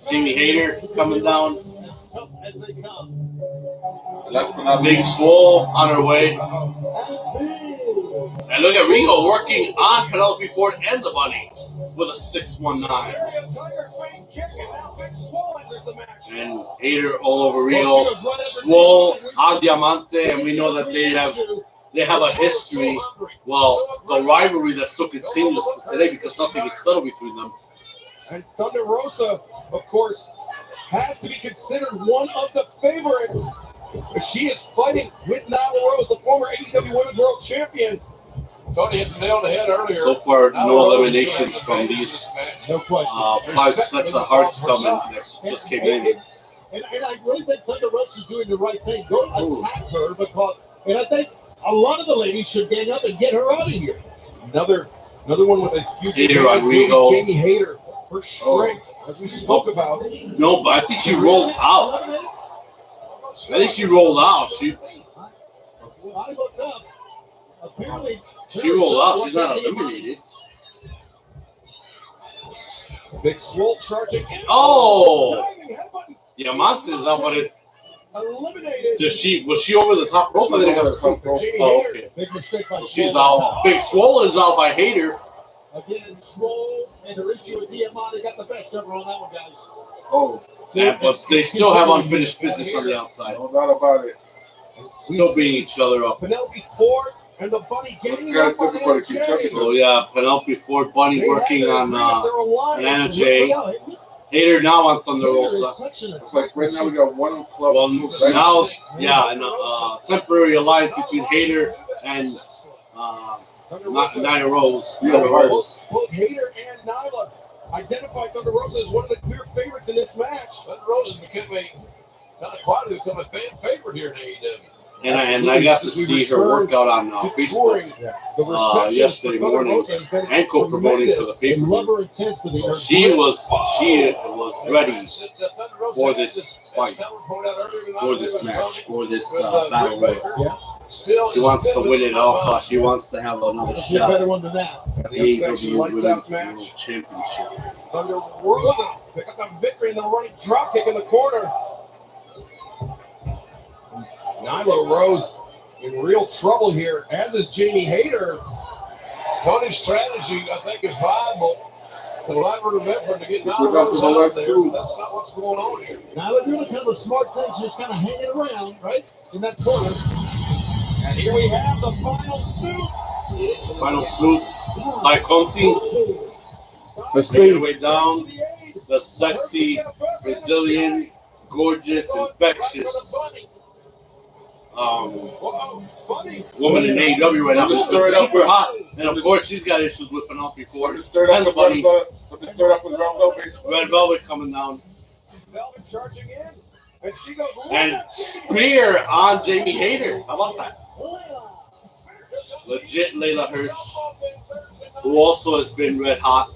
Jamie Hayter coming down. Big Swole on her way. And look at Rio working on Penelope Ford and the Bunny with a 619. And Hayter all over Rio. Swole on Diamante, and we know that they have a history. Well, the rivalry that still continues today because nothing is settled between them. And Thunder Rosa, of course, has to be considered one of the favorites. She is fighting with Nyla Rose, the former AEW Women's World Champion. Tony hit the nail on the head earlier. So far, no eliminations from these. No question. 5 sets of hearts coming that just came in. And I really think Thunder Rosa is doing the right thing. Go attack her because, and I think a lot of the ladies should gang up and get her out of here. Another one with a huge advantage, Jamie Hayter. Her strength, as we spoke about. No, but I think she rolled out. She rolled out. She rolled out. She's not eliminated. Big Swole charging. Oh! Diamante is out, but it. Was she over the top rope? I think I got the front rope. Oh, okay. So she's out. Big Swole is out by Hayter. Again, Swole and Horatio Diamante got the best of her on that one, guys. Oh. Yeah, but they still have unfinished business on the outside. No doubt about it. Still beating each other up. Penelope Ford and the Bunny getting up on Anna Jay. So yeah, Penelope Ford, Bunny working on Anna Jay. Hayter now on Thunder Rosa. It's like right now we got one club. Well, now, yeah, and temporary alliance between Hayter and Nyla Rose. Both Hayter and Nyla identified Thunder Rosa as one of the clear favorites in this match. Thunder Rosa became quietly become a fan favorite here in AEW. And I got to see her workout on Facebook yesterday morning and co-promoting for the pay-per-view. She was ready for this fight, for this match, for this battle royal. She wants to win it at all costs. She wants to have another shot at the AEW Women's World Championship. Thunder Rosa pick up the victory in the running dropkick in the corner. Nyla Rose in real trouble here, as is Jamie Hayter. Tony's strategy, I think, is viable. Collaborative effort to get Nyla Rose out there. That's not what's going on here. Nyla doing kind of a smart thing, just kind of hanging around, right, in that corner. And here we have the final suit. The final suit by Conti. Let's make our way down. The sexy, Brazilian, gorgeous, infectious woman in AEW right now. Stir it up for hot. And of course, she's got issues with Penelope Ford. Stir it up with Red Velvet. Red Velvet coming down. Velvet charging in. And she goes and spear on Jamie Hayter. How about that? Legit Layla Hirsch, who also has been red hot.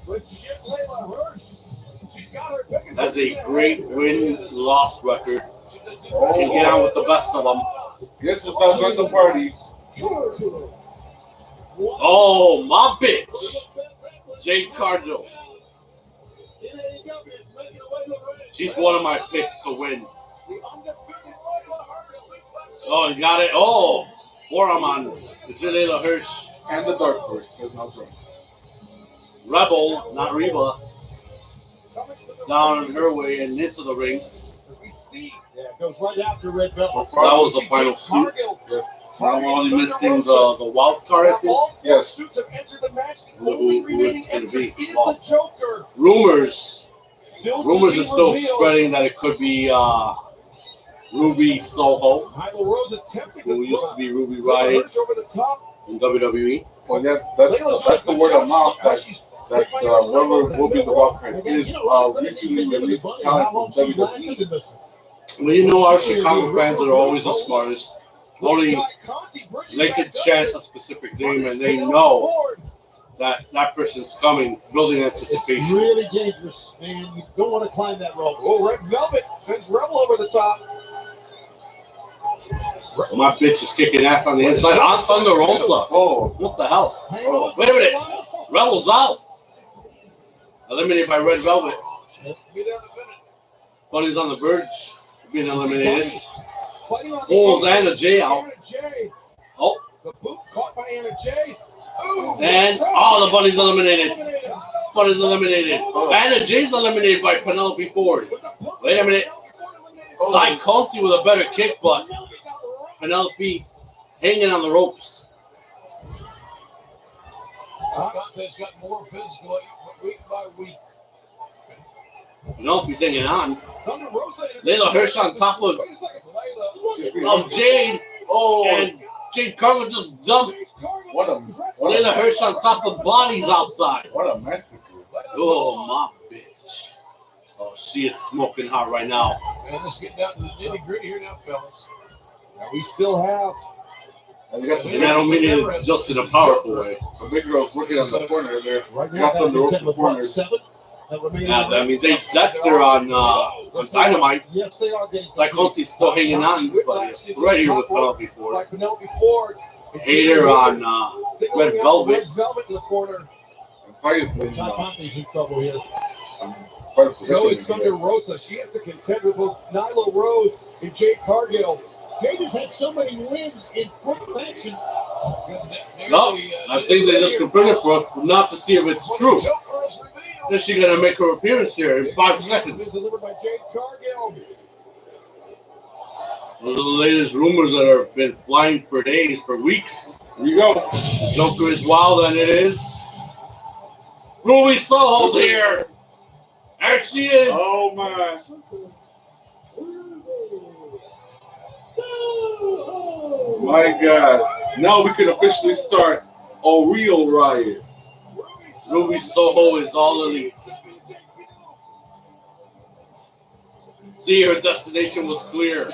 Has a great win-loss record. Can get on with the best of them. Guess what's not going to party? Oh, my bitch. Jade Cargill. She's one of my picks to win. Oh, you got it. Oh, forearm on Layla Hirsch. And the Dark Horse. There's no drink. Rebel, not Reba. Down her way and into the ring. We see. Yeah, it goes right after Red Velvet. That was the final suit. Yes. Now we're only missing the wild card, I think. Yes. Suits have entered the match. The only remaining entrant is the Joker. Rumors are still spreading that it could be Ruby Soho, Nyla Rose attempting who to used to be Ruby Layla Riot Hirsch over the top. in WWE. Well, that's the word of mouth that whoever will be the wildcard is recently released talent from WWE. Well, you know our Chicago fans are always the smartest. Only they could chant a specific name and they know that person's coming, building anticipation. It's really dangerous, man. You don't want to climb that rope. Oh, Red Velvet sends Rebel over the top. My bitch is kicking ass on the inside. On Thunder Rosa. Oh, what the hell? Oh, wait a minute. Rebel's out. Eliminated by Red Velvet. Buddy's on the verge of being eliminated. Pulls Anna Jay out. Oh. The boot caught by Anna Jay. And the Buddy's eliminated. Buddy's eliminated. Anna Jay's eliminated by Penelope Ford. Wait a minute. Ty Conti with a better kick, but Penelope hanging on the ropes. Conte's got more physical week by week. Penelope's hanging on. Layla Hirsch on top of Jade. And Jade Cargill just dumped Layla Hirsch on top of bodies outside. What a massacre. Oh, my bitch. Oh, she is smoking hot right now. Man, let's get down to the nitty gritty here now, fellas. Now we still have. And I don't mean it just in a powerful way. The big girl's working on the corner there. Right now, the corner. Yeah, I mean, they're on Dynamite. Yes, they are getting. Ty Conti's still hanging on, but right here with Penelope Ford. Like Penelope Ford. Hater on Red Velvet. Red Velvet in the corner. Ty Conti's in trouble here. So is Thunder Rosa. She has to contend with both Nyla Rose and Jade Cargill. Jade has had so many wins in quick action. No, I think they just confirmed it for us, not to see if it's true. Is she going to make her appearance here in 5 seconds? Delivered by Jade Cargill. Those are the latest rumors that have been flying for days, for weeks. Here you go. Joker is wild, and it is. Ruby Soho's here. There she is. Oh, my. My God. Now we can officially start a real riot. Ruby Soho is all elite. See, her destination was clear.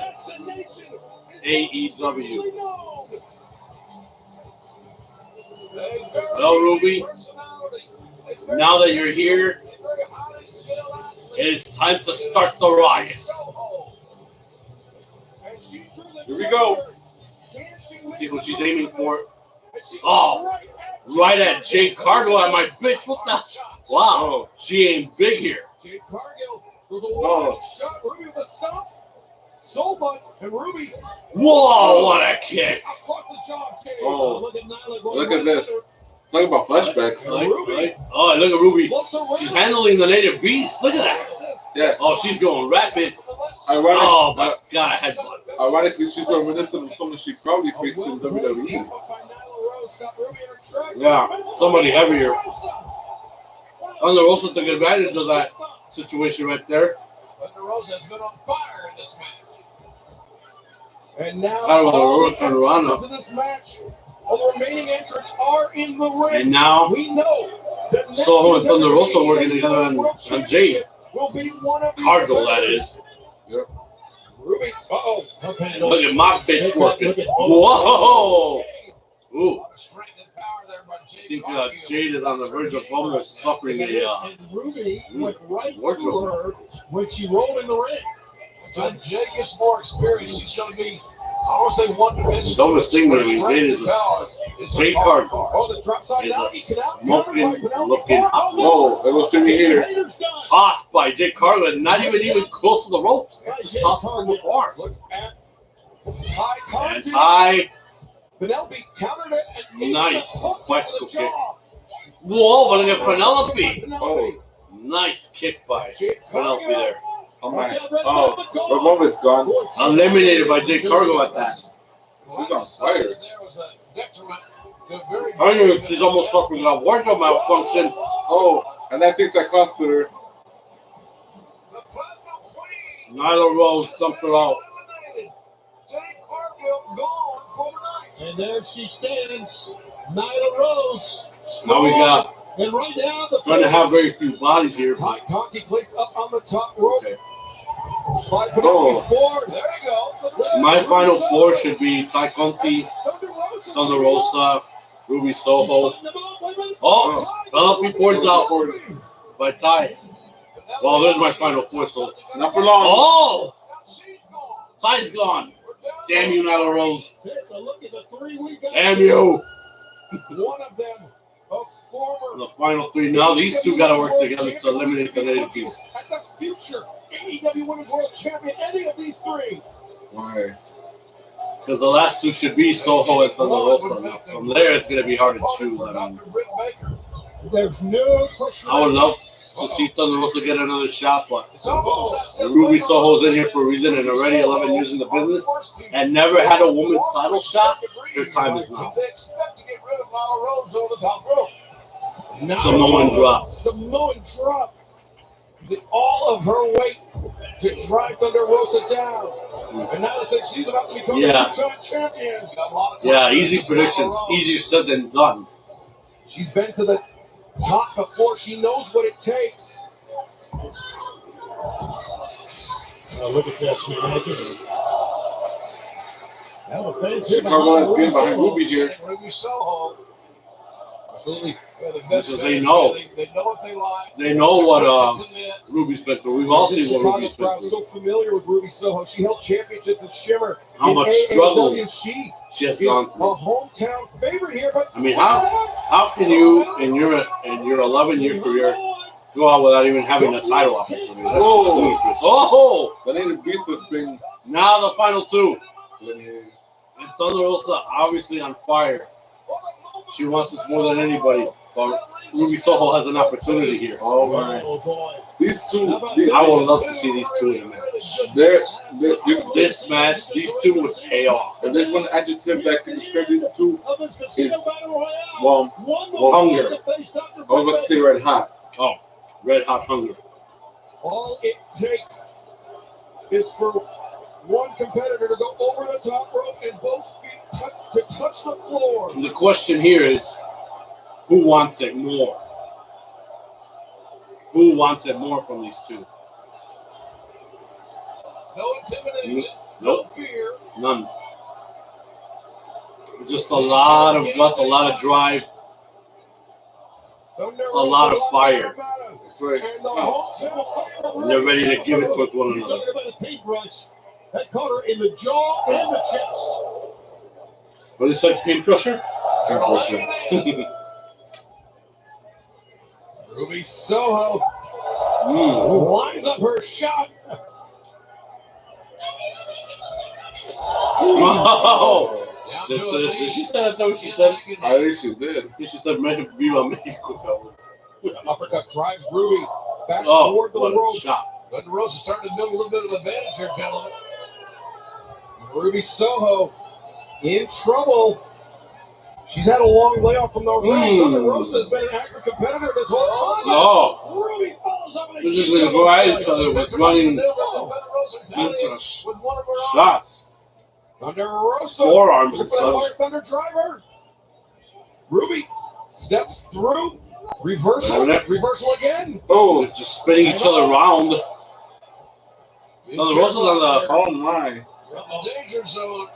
AEW. Well, Ruby, now that you're here, it is time to start the riot. Here we go. Let's see what she's aiming for. Oh, right at Jade Cargill at my bitch. What the? Wow, she aimed big here. Jade Cargill was a wild shot. Ruby with a stomp. Soulbutt and Ruby. Whoa, what a kick. Oh, look at this. Talk about flashbacks. Right? Oh, look at Ruby. She's handling the native beast. Look at that. Yeah. Oh, she's going rapid. Oh, my God, a headbutt. Ironically, she's reminiscent of someone she probably faced in WWE. Yeah, somebody heavier. Thunder Rosa took advantage of that situation right there. Thunder Rosa has been on fire in this match. And now all the entrants into this match, all the remaining entrants are in the ring. And now we know that Soho and Thunder Rosa working together on Jade. Will be one of Cargill, that is. Yep. Ruby. Okay. Look at my bitch working. Whoa! Ooh. I think Jade is on the verge of almost suffering a and Ruby went right to her when she rolled in the ring. When Jade gets more experience, she's going to be, I want to say, one-dimensional. The dumbest thing that Jade is Jade Cargill the drop side is a smoking looking hot. Whoa, it was to me here. Tossed by Jade Cargill, not even close to the ropes. Just tossed from afar. Look at Ty And Ty. Penelope countered it and nice bicycle kick. Whoa, but look at Penelope. Oh, nice kick by Penelope there. Oh, my. Oh, the moment's gone. Eliminated by Jade Cargill at that. He's on fire. I knew she's almost suffering a wardrobe malfunction. Oh, and I think that costed her. Nyla Rose dumped her out. gone for the night. And there she stands, Nyla Rose. Now we got. And right now, the Trying to have very few bodies here. Ty Conti placed up on the top rope. Okay. By Penelope Ford. There you go. My final four should be Ty Conti, Thunder Rosa, Ruby Soho. Oh, Penelope Ford's out by Ty. Well, there's my final four, so Not for long. Oh! Ty's gone. Damn you, Nyla Rose. Damn you. One of them, a former. The final three. Now these two got to work together to eliminate the Native Beast. At the future AEW Women's World Champion, any of these three. Why? Because the last two should be Soho and Thunder Rosa. Now, from there, it's going to be hard to choose. I mean, There's no question. I would love to see Thunder Rosa get another shot, but Ruby Soho's in here for a reason and already 11 years in the business and never had a woman's title shot. Her time is now. Samoan drop. Samoan drop. All of her weight to drive Thunder Rosa down. And now since she's about to become the two-time champion. Yeah, easy predictions. Easier said than done. She's been to the top before. She knows what it takes. Oh, look at that shenanigans. Now the fans here Chicago is behind Ruby here. Ruby Soho. Absolutely. Because they know. They know what they like. They know what Ruby's been through. We've all seen what Ruby's been through. So familiar with Ruby Soho. She held championships at Shimmer. How much struggle she has gone through. A hometown favorite here, but I mean, how can you in your 11-year career go out without even having a title opportunity? That's ludicrous. Oh, the Native Beast has been now the final two. And Thunder Rosa obviously on fire. She wants this more than anybody. But Ruby Soho has an opportunity here. Oh my! These two. I would love to see these two in a match. This match, these two would pay off. If there's one adjective that can describe these two, is hunger. I was about to say red hot. Oh, red hot hunger. All it takes is for one competitor to go over the top rope and both feet to touch the floor. The question here is, who wants it more? Who wants it more from these two? No intimidation. Nope. No fear. None. Just a lot of guts, a lot of drive, a lot of fire. And they're ready to give it towards one another. That caught her in the jaw and the chest. What is that, paint crusher? Paint crusher. Ruby Soho lines up her shot. Whoa! Did she say that? What she said? I think she did. She said, "Viva Mexico." Uppercut drives Ruby back toward the ropes. Thunder Rosa starting to build a little bit of advantage here, gentlemen. Ruby Soho in trouble. She's had a long layoff from the ring. Thunder Rosa has been an active competitor this whole time. Oh. Ruby follows up with This is going to go at each other with running into shots. Thunder Rosa. Forearms and Fire such. Thunder driver. Ruby steps through. Reversal again. Oh, just spinning each other around. Thunder Rosa's on the. Oh my. The danger zone.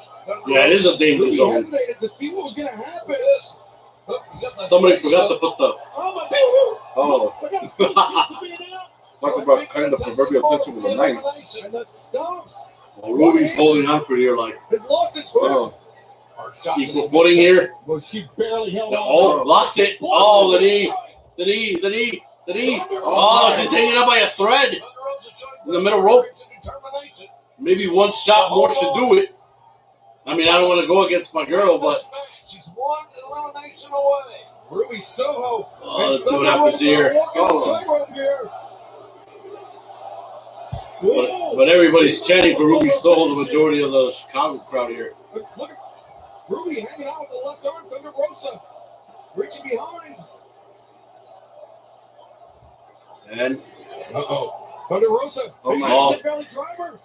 Yeah, it is a danger Ruby zone. hesitated to see what was going to happen. Somebody forgot to put the. Oh. Talk about kind of proverbial tension with a knife. And the stomps. Well, Ruby's holding on for dear life. It's lost its hook. Equal footing here. Well, she barely held on. Oh, blocked it. Oh, the knee. The knee. Oh, she's hanging up by a thread in the middle rope. Maybe one shot more should do it. I mean, I don't want to go against my girl, but. She's one elimination away. Ruby Soho. Oh, let's see what happens here. But everybody's chanting for Ruby Soho, the majority of the Chicago crowd here. Look at Ruby hanging out with the left arm. Thunder Rosa reaching behind. And Thunder Rosa. Oh my. Valley driver.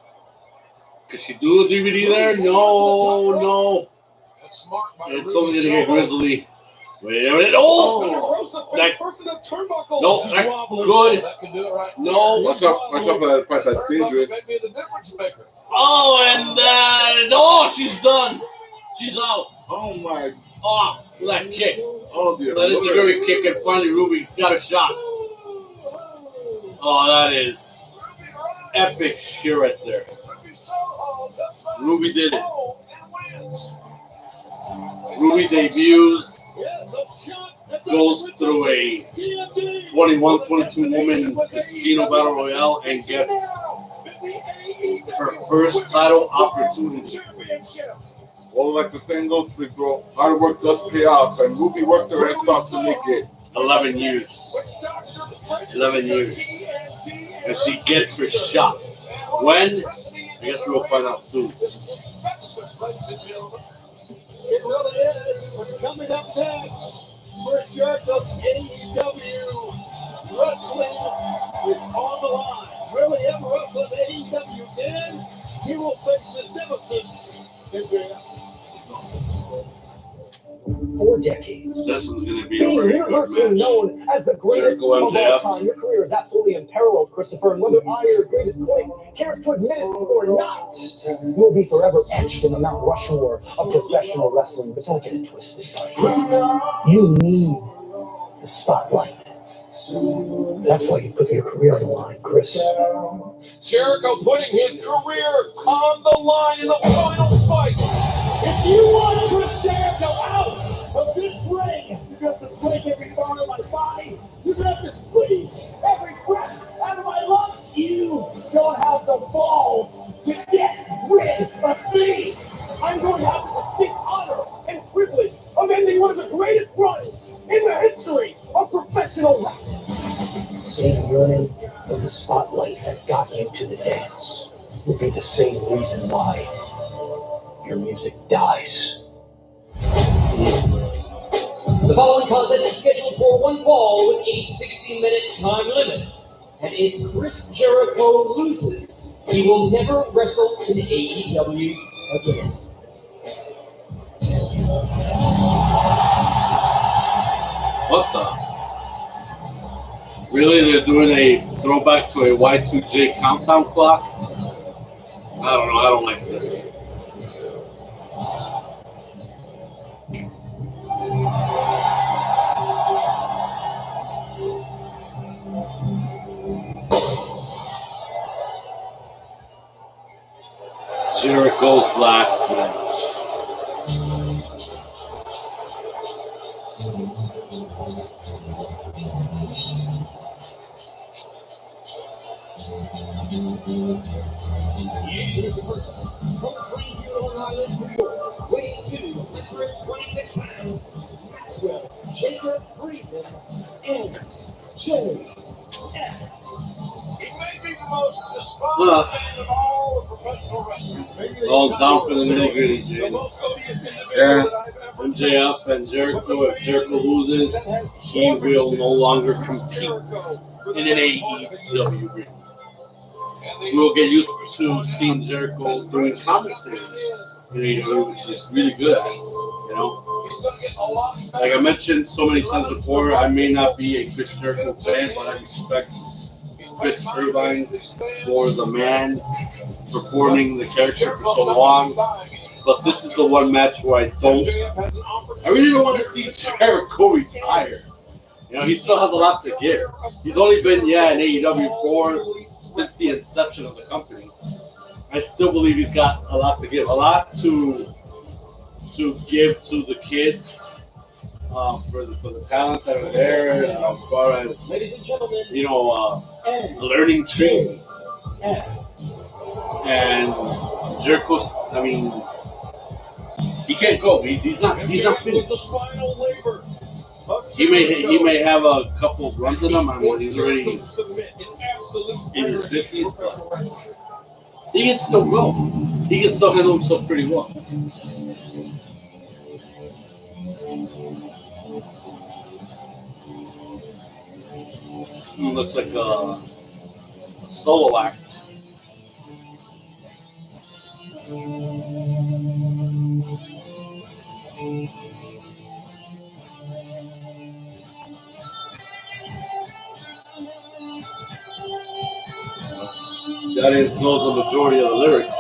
Could she do a DVD there? No. That's smart by It's Ruby only going to get Soho. Grizzly. Wait a minute. Oh! That, no, that good. That can do it right there. No. Watch out for that part. That's dangerous. May be the difference maker. Oh, and she's done. She's out. Oh my. Off with that kick. Oh dear. That is a great kick, and finally Ruby's got a shot. Oh, that is epic shit right there. Ruby did it. Ruby debuts, goes through a 21-22 woman casino battle royale and gets her first title opportunity. Well, like the saying goes, bro, hard work does pay off, and Ruby worked her ass off to make it. 11 years. 11 years. And she gets her shot. When? I guess we'll find out soon. It really is. But coming up next, first year of AEW Wrestling is on the line. Really ever wrestling AEW 10, he will face his nemesis in there. 4 decades. This one's going to be a Being very good universally match. known as the greatest Jericho of all MJF. time, your career is absolutely unparalleled, Christopher. And whether I or your greatest critic cares to admit it or not, you will be forever etched in the Mount Rushmore of professional wrestling. But don't get it twisted. You need the spotlight. That's why you put your career on the line, Chris. Jericho putting his career on the line in the final fight. If you want Chris Jericho out of this ring, you're going to have to break every bone in my body. You're going to have to squeeze every breath out of my lungs. You don't have the balls to get rid of me. I'm going to have the distinct honor and privilege of ending one of the greatest runs in the history of professional wrestling. Same yearning for the spotlight that got you to the dance will be the same reason why your music dies. The following contest is scheduled for one fall with a 60-minute time limit. And if Chris Jericho loses, he will never wrestle in AEW again. What the? Really? They're doing a throwback to a Y2J countdown clock? I don't know. I don't like this. Jericho's last match. Here's the person from Plainview, Long Island, New York, weighing 226 pounds, Maxwell Jacob Friedman, MJF. He may be the most despised man of all of professional wrestling. All's down for the nitty-gritty, Jay. Yeah. MJF and Jericho, if Jericho loses, he will no longer compete in an AEW ring. We will get used to seeing Jericho doing commentary in AEW, which is really good at it, you know? Like I mentioned so many times before, I may not be a Chris Jericho fan, but I respect Chris Irvine for the man performing the character for so long. But this is the one match where I really don't want to see Jericho retire. You know, he still has a lot to give. He's only been, in AEW since the inception of the company. I still believe he's got a lot to give, a lot to give to the kids, for the talents that are there, as far as, a learning tree. And Jericho's, he can't go. He's not finished. He may have a couple of runs in him. He's already in his 50s, but he can still go. He can still handle himself pretty well. Looks like a solo act. The audience knows the majority of the lyrics.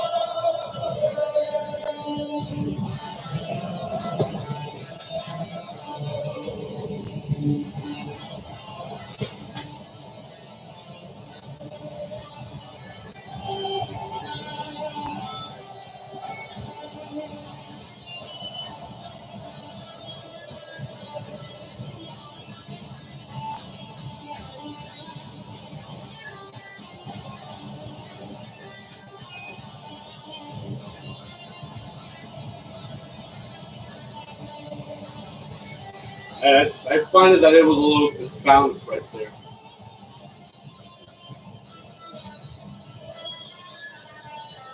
And I find that it was a little disbalanced right there.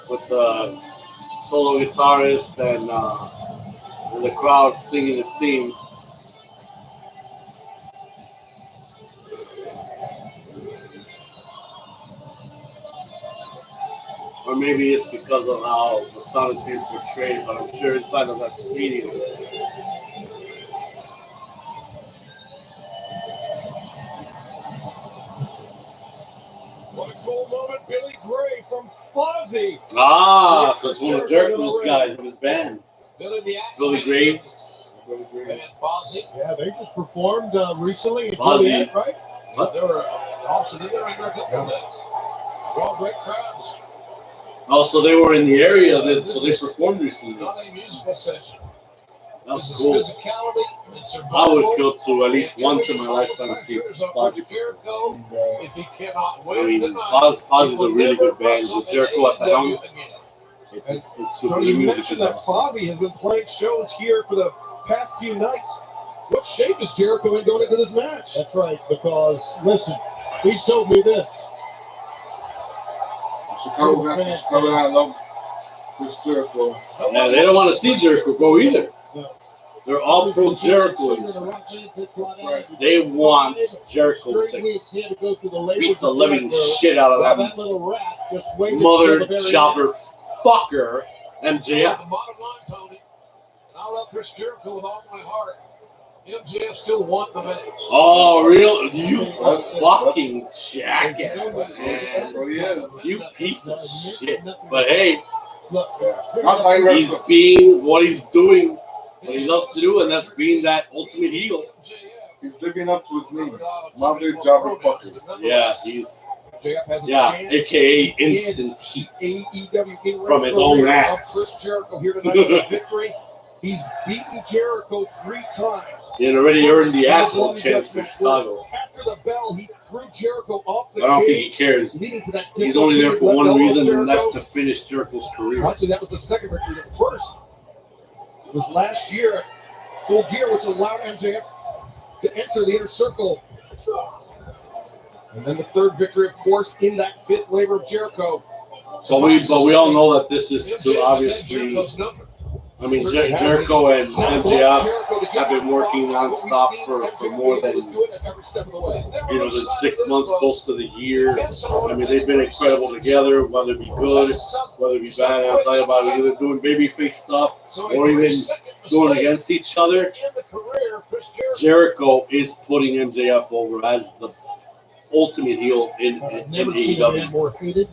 With the solo guitarist and the crowd singing his theme. Or maybe it's because of how the sound is being portrayed, but I'm sure inside of that stadium. What a cool moment, Billy Gray from Fozzy. Ah, so it's one of Jericho's guys in his band. Billy Graves. Yeah, they just performed recently in Fozzy. Joliet, right? What? They were also in there a couple of days. They're all great crowds. Also, they were in the area, so they performed recently. Not a musical session. That was This cool. is physicality and survival. I would kill to at least once in my lifetime to see Fozzy. Jericho, if he cannot win I mean, tonight, Fozzy's a really good band with Jericho at the helm. It's super Tony, good you music. mentioned that Fozzy has been playing shows here for the past few nights. What shape is Jericho in going into this match? That's right, because, listen, he's told me this. Chicago loves Chris Jericho. Yeah, they don't want to see Jericho go either. They're all pro Jericho. They want Jericho to beat the living shit out of that mother jobber fucker, MJF. The bottom line, Tony, I love Chris Jericho with all my heart. MJF still won the match. Oh, real? You fucking jackass, man. You piece of shit. But hey, he's being what he's doing, what he loves to do, and that's being that ultimate heel. He's living up to his name. Mother jobber fucker. Yeah, he's... Yeah, aka instant heat from his own ass. Chris Jericho here tonight with a victory. He's beaten Jericho 3 times. He had already earned the asshole chance for Chicago. After the bell, he threw Jericho off the I don't think cage, he cares. leading to that He's only there for dislocated one left elbow reason, Jericho. and that's to finish Jericho's career. Actually, that was the second victory. The first was last year at Full Gear, which allowed MJF to enter the inner circle. And then the third victory, of course, in that 5th labor of Jericho. But we all know that this is to obviously... I mean, Jericho and MJF have been working nonstop for more than, than 6 months, close to the year. I mean, they've been incredible together, whether it be good, whether it be bad. I'm talking about either doing babyface stuff or even going against each other. Jericho is putting MJF over as the ultimate heel in Never seen a man AEW. more hated.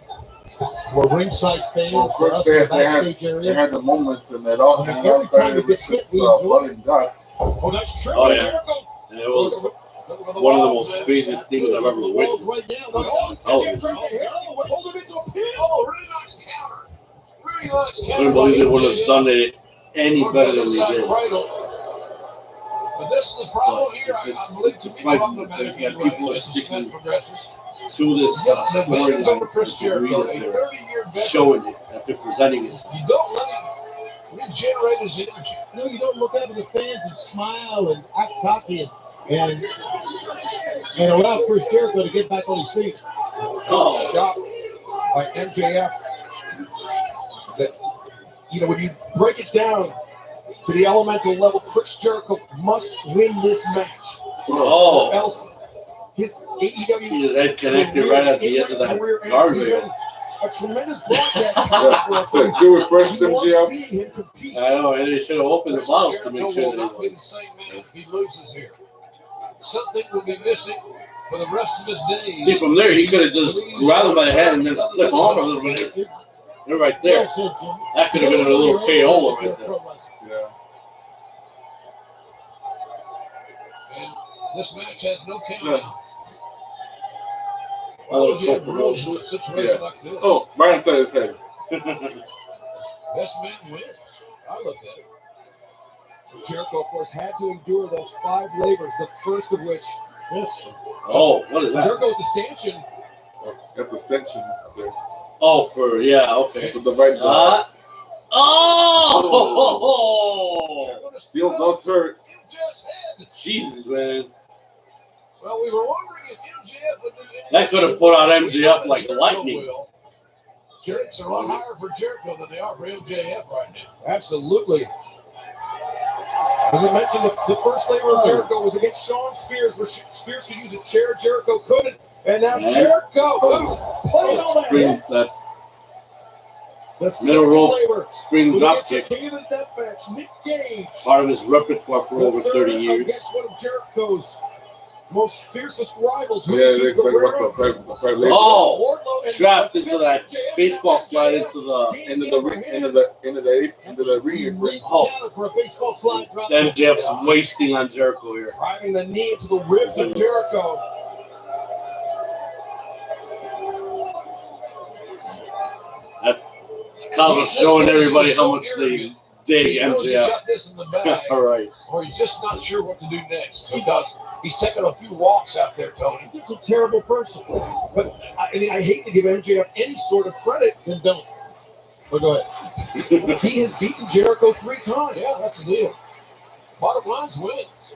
More ringside fans. Well, of course, they had the moments and that all. And every time you get hit, we enjoy blood and guts. Oh, that's true. Oh, yeah. And it was one of the most craziest things I've ever witnessed on television. Hold him into a pin. Oh, really nice counter. Really nice I counter. couldn't believe they would have done it any better than they did. But this is the problem here. I believe It's to be surprising problematic. that people are sticking progresses. to this storyline to the degree that they're showing it, that they're presenting it. You don't let him regenerate his energy. No, you don't look up at the fans and smile and act cocky and allow Chris Jericho to get back on his feet. Oh. Shot by MJF. That, when you break it down to the elemental level, Chris Jericho must win this match. Oh. Or else his AEW His head connected right at the edge of that guardrail. A tremendous broadcast. You refreshed MJF. I know, and they should have opened the bottle to make sure that Jericho will not be the same man if he loses here. Something will be missing for the rest of his days. See, from there, he could have just grabbed him by the head and then flip on a little bit. They're right there. That could have been a little payola right there. Yeah. And this match has no count out. Why would you have rules in a situation like this? Oh, Brian said his head. Best man wins. I look at it. Jericho, of course, had to endure those 5 labors, the first of which, yes. Oh, what is that? Jericho with the stanchion. Got the stanchion up there. Oh, for, yeah, okay. For the right guard. Oh! Still does hurt. Jesus, man. Well, we were wondering if MJF would do anything. That could have put out MJF like lightning. Stakes are a lot higher for Jericho than they are for MJF right now. Absolutely. As I mentioned, the first labor of Jericho was against Shawn Spears, where Spears could use a chair, Jericho couldn't. And now Jericho playing all that hits. The Middle rope labor spring drop kick. King of the Deathmatch, Nick Gage. Part of his repertoire for over 30 years. Against one of Jericho's most fiercest rivals. Yeah, they strapped into that baseball slide into the into the ring. Oh, MJF's wasting on Jericho here. Driving the knee into the ribs of Jericho. That Kyle's showing everybody how much they dig MJF. All right. Or he's just not sure what to do next because he's taking a few walks out there, Tony. He's a terrible person. But I hate to give MJF any sort of credit, then don't. But go ahead. He has beaten Jericho 3 times. Yeah, that's the deal. Bottom line's wins.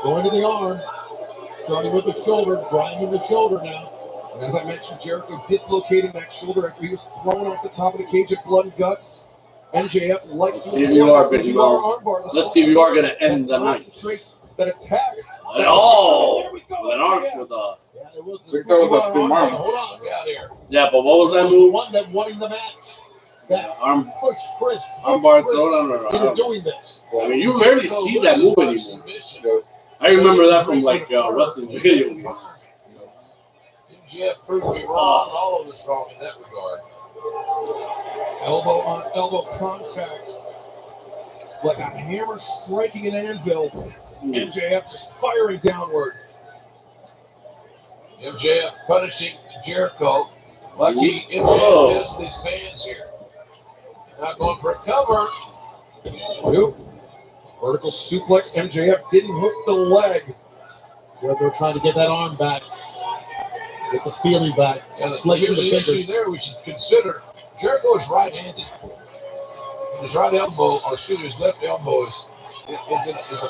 Going to the arm. Starting with the shoulder, grinding the shoulder now. And as I mentioned, Jericho dislocating that shoulder after he was thrown off the top of the cage of blood and guts. MJF likes to see if you are good. Let's see if you are going to end the night. That attacks. Oh, with an arm with a. Yeah, but what was that move? One that won the match. Yeah, arm push, Chris. Armbar thrown on. Doing this. I mean, you rarely see that move anymore. I remember that from like wrestling video games. MJF proved me wrong. All of us wrong in that regard. Elbow on elbow contact. Like a hammer striking an anvil. MJF just firing downward. MJF punishing Jericho like MJF has these fans here. Not going for a cover. Nope. Vertical suplex. MJF didn't hook the leg. Jericho trying to get that arm back. Get the feeling back. And here's the issue there we should consider. Jericho is right-handed. His right elbow, or his left elbow is a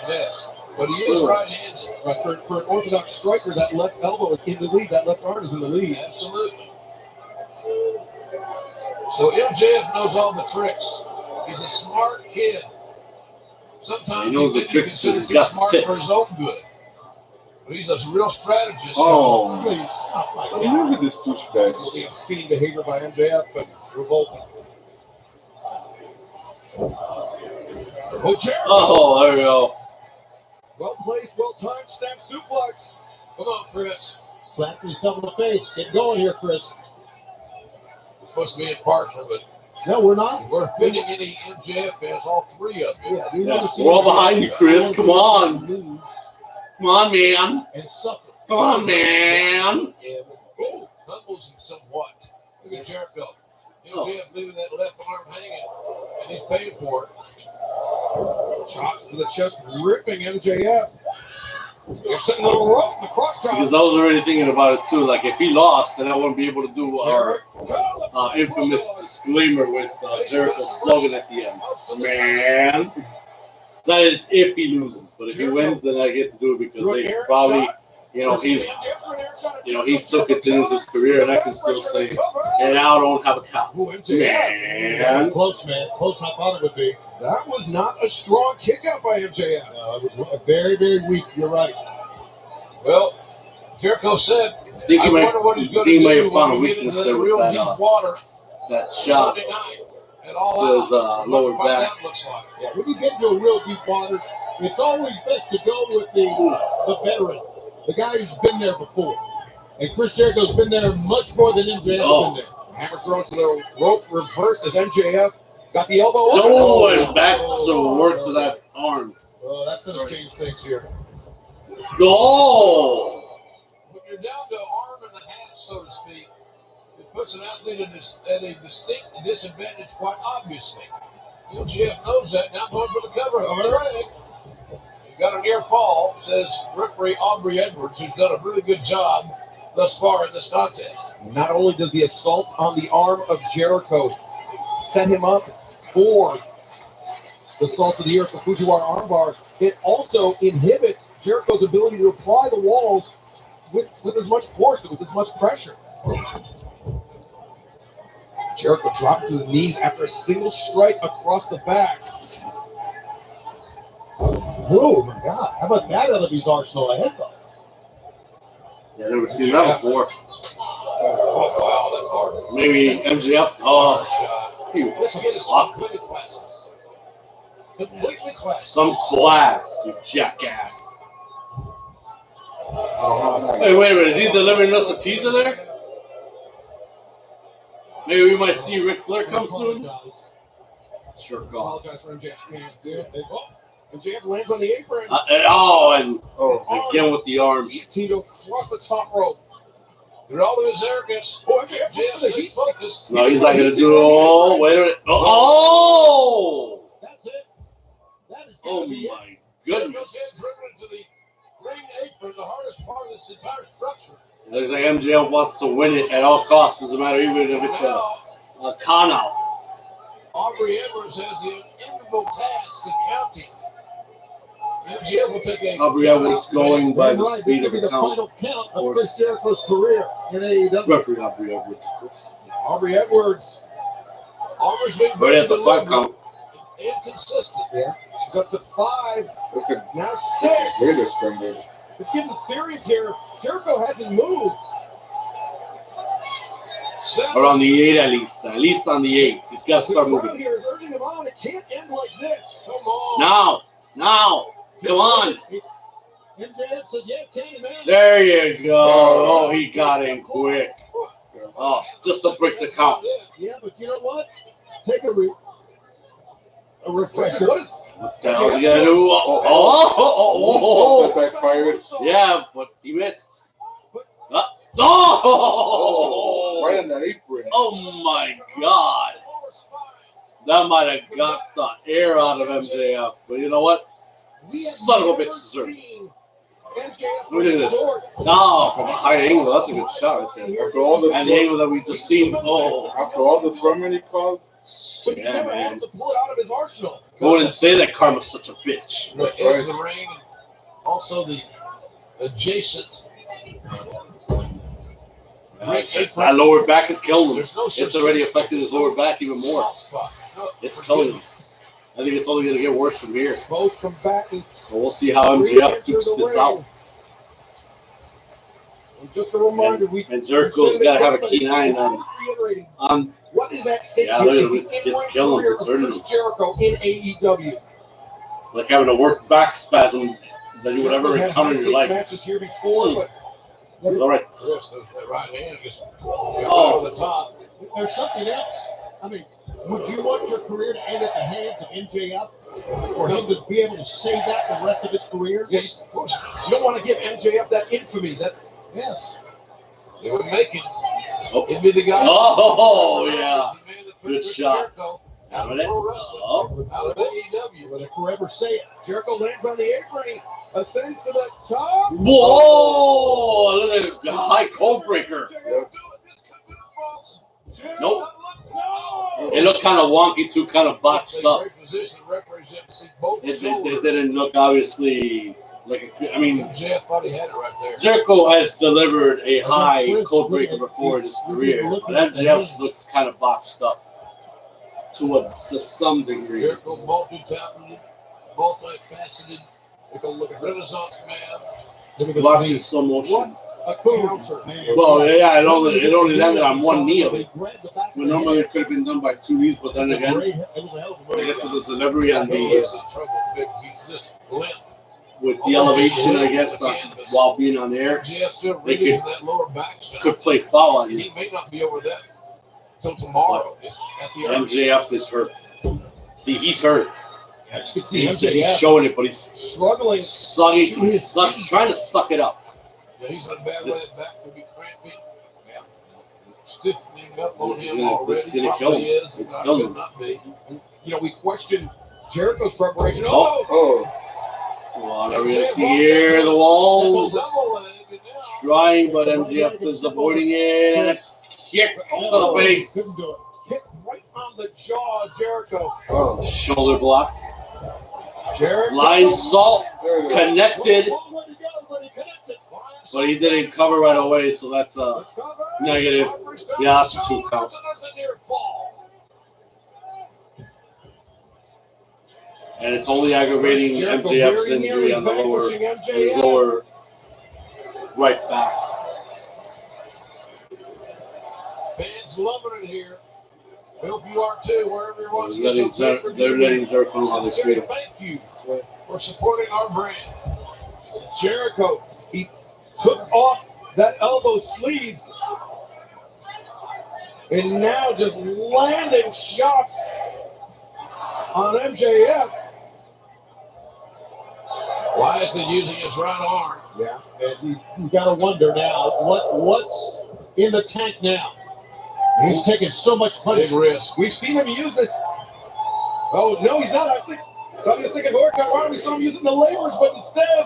mess. But he is right-handed. Right, for an orthodox striker, that left elbow is in the lead. That left arm is in the lead. Absolutely. So MJF knows all the tricks. He's a smart kid. Sometimes he knows the tricks because he's got smart tips. for his own good. But he's a real strategist. Oh, please stop like that. Look at this douchebag. Really obscene behavior by MJF, but revolting. Oh, there we go. Well placed, well timed, snap suplex. Come on, Chris. Slap yourself in the face. Get going here, Chris. We're supposed to be impartial, but no, we're not. We're offending any MJF fans, all 3 of them. Yeah. We're all behind you, Chris. Come on. Come on, man. And suffer. Come on, man. Oh, humbles him somewhat. Look at Jericho. MJF leaving that left arm hanging, and he's paying for it. Chops to the chest, ripping MJF. They're setting little ropes, the cross chop. Because I was already thinking about it too. Like if he lost, then I wouldn't be able to do our infamous disclaimer with Jericho's slogan at the end. Man. That is if he loses. But if he wins, then I get to do it because they probably, he's still continues his career, and I can still say, and I don't have a cow. Man. Close, man. Close, I thought it would be. That was not a strong kick out by MJF. No, it was very, very weak. You're right. Well, Jericho said, I wonder what he's going to do when we get into the real deep water that shot Sunday night. And to his lower back. Yeah, when you get into a real deep water, It's always best to go with the veteran, the guy who's been there before. And Chris Jericho's been there much more than MJF's been there. Hammer thrown to the rope, reversed as MJF got the elbow. Oh, and back to work to that arm. Oh, that's going to change things here. Oh! When you're down to an arm and a half, so to speak, it puts an athlete at a distinct disadvantage, quite obviously. MJF knows that. Now going for the cover over the ring. You got a near fall, says referee Aubrey Edwards, who's done a really good job thus far in this contest. Not only does the assault on the arm of Jericho set him up for the assault of the earth, the Fujiwara armbar, it also inhibits Jericho's ability to apply the walls with as much force, with as much pressure. Jericho dropped to the knees after a single strike across the back. Oh my God! How about that out of his arsenal? I hit though. Yeah, I've never seen that before. Oh, wow, that's hard. Maybe MJF. Oh, This kid is completely classless. Completely classless. Some class, you jackass. Hey, wait a minute. Is he delivering us a teaser there? Maybe we might see Ric Flair come soon. Sure, go. Apologize for MJF's stance, dude. MJF lands on the apron. And again with the arm. Guillotine across the top rope. Through all of his arrogance, MJF is focused. No, he's not going to do it. Oh, wait a minute. Oh! That's it. That is oh, my goodness. To the ring apron, the hardest part of this entire structure. It looks like MJF wants to win it at all costs. Doesn't matter even if it's a con out. Aubrey Edwards has the enviable task of counting. MJF will take a Aubrey Edwards going by the speed of the count. Final count of Chris Jericho's career in AEW. Referee Aubrey Edwards, of course. Aubrey Edwards. Aubrey's been right at the 5 count. Inconsistent. Yeah, she's up to 5. Listen, now 6. They're scrambled. It's getting serious here. Jericho hasn't moved. Or on the 8 at least on the 8. He's got to start moving. Here is urging him on. It can't end like this. Come on. Now. Come on. MJF said, yeah, came in. There you go. Oh, he got in quick. Oh, just to break the count. Yeah, but you know what? Take a refresher. What the hell you gotta do? Backfired. Yeah, but he missed. Oh! Right on that apron. Oh my God. That might have got the air out of MJF. But you know what? Son of a bitch deserves it. Look at this. Oh, from a high angle. That's a good shot right there. After all the and the angle that we just seen. Oh. After all the torment he caused. Yeah, man. To pull it out of his arsenal. Go ahead and say that Karma's such a bitch. The edge of the ring, and also the adjacent. That lower back is killing him. No It's already affected his lower back even more. It's killing him. I think it's only going to get worse from here. Both combatants. So we'll see how MJF dukes this out. And just a reminder, and Jericho's got to have a keen eye on. What is at stake Yeah, here look is at the it. It's killing him. It's hurting him. Jericho in AEW. Like having a work back spasm that you would ever encounter in your life. Matches here before, but all right. Yes, that right hand just over the top. There's something else. I mean, would you want your career to end at the hands of MJF? Or him to be able to say that the rest of his career? Yes, of course. You don't want to give MJF that infamy. Yes. It would make it. It'd be the guy. Oh, yeah. Good shot. Out of pro wrestling. Out of AEW. Will they forever say it? Jericho lands on the apron. Ascends to the top. Whoa! Look at the high code breaker. Nope. It looked kind of wonky too, kind of botched up. It didn't look obviously like. I mean, Jeff thought he had it right there. Jericho has delivered a high code breaker before in his career, but MJF looks kind of botched up to some degree. Jericho multi-talented, multifaceted. Take a look at Renaissance man. Watching slow motion. a counter. Well, yeah, it only landed on one knee of it. Well, normally it could have been done by two knees, but then again, I guess with the delivery and the with the elevation, I guess while being on air, they could play foul on you. He may not be over that till tomorrow. MJF is hurt. See, he's hurt. Yeah, you can see he's showing it, but he's struggling, trying to suck it up. Yeah, he's in a bad way. His back could be cramping. Yeah. Stiffening up on him already. This is going to kill him. It's killing him. You know, we questioned Jericho's preparation. Well, we're going to see here the walls trying, but MJF is avoiding it, and a kick to the face. Kick right on the jaw of Jericho. Shoulder block. Jericho. Line salt connected, but he didn't cover right away, so that's a negative. Yeah, that's a 2 count. And it's only aggravating MJF's injury on the lower right back. Fans loving it here. We hope you are too, wherever you're watching. They're letting Jericho on the field. Thank you for supporting our brand. Jericho, he took off that elbow sleeve and now just landing shots on MJF. Why is he using his right arm? Yeah, and you got to wonder now what's in the tank now. He's taking so much punishment. Big risk. We've seen him use this. Oh no, he's not. I thought he was thinking Orca arm. We saw him using the labors, but instead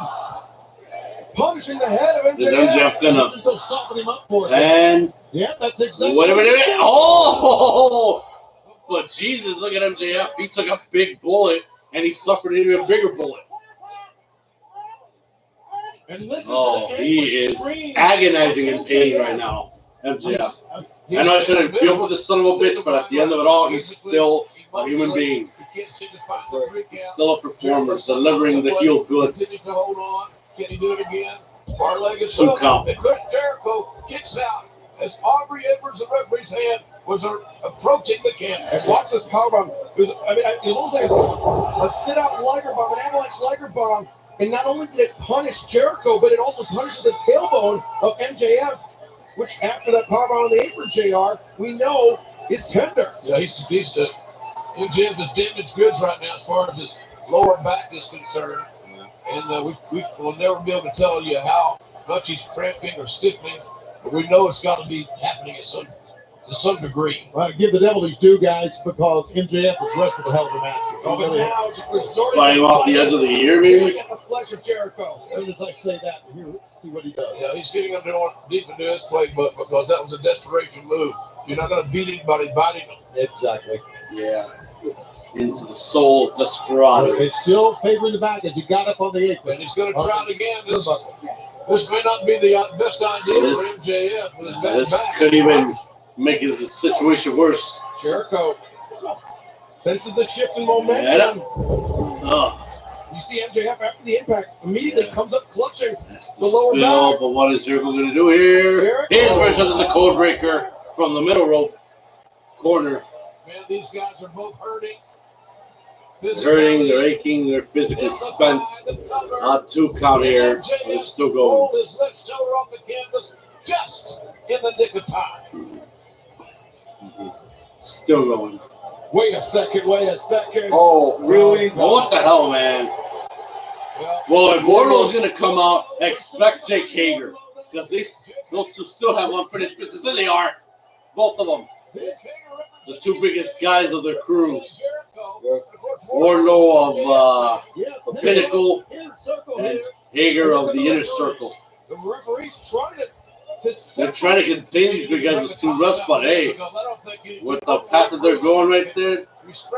punishing the head of MJF. Is MJF gonna just go soften him up for it? And yeah, that's exactly. Wait a minute! Oh, but Jesus, look at MJF. He took a big bullet and he suffered an even bigger bullet. And listen to he is agonizing in pain right now, MJF. I know I shouldn't feel for this son of a bitch, but at the end of it all, he's still a human being. He's still a performer, delivering the heel goods. Hold on. Can he do it again? Far leg is 2 count. And Chris Jericho kicks out as Aubrey Edwards, the referee's hand, was approaching the canvas. And watch this powerbomb. It was almost like a sit-out Liger bomb, an avalanche Liger bomb. And not only did it punish Jericho, but it also punishes the tailbone of MJF, which after that powerbomb on the apron, JR, we know is tender. Yeah, MJF is damaged goods right now as far as his lower back is concerned. And we will never be able to tell you how much he's cramping or stiffening, but we know it's got to be happening to some degree. Well, give the devil his due, guys, because MJF was wrestled a hell of a match. But now just resorting to off the edge of the ear, maybe? At the flesh of Jericho. As soon as I say that, here, see what he does. Yeah, he's getting deep into his playbook because that was a desperation move. You're not going to beat anybody biting them. Exactly. Yeah. Into the soul of Desperado. It's still favoring the back as he got up on the apron. And he's going to try it again. This may not be the best idea for MJF with his back. This could even make his situation worse. Jericho senses the shift in momentum. You see MJF after the impact immediately comes up clutching the lower back. But what is Jericho going to do here? His version of the code breaker from the middle rope corner. Man, these guys are both hurting. They're aching, they're physically spent. 2 count here, but it's still going. Rolled his left shoulder off the canvas just in the nick of time. Still going. Wait a second. Oh, really? Well, what the hell, man? Well, if Wardlow's going to come out, expect Jake Hager. Because those two still have unfinished business. There they are. Both of them. The 2 biggest guys of their crews. Wardlow of the Pinnacle and Hager of the Inner Circle. The referee's trying to They're trying to contain these big guys with 2 refs, but hey, with the path that they're going right there,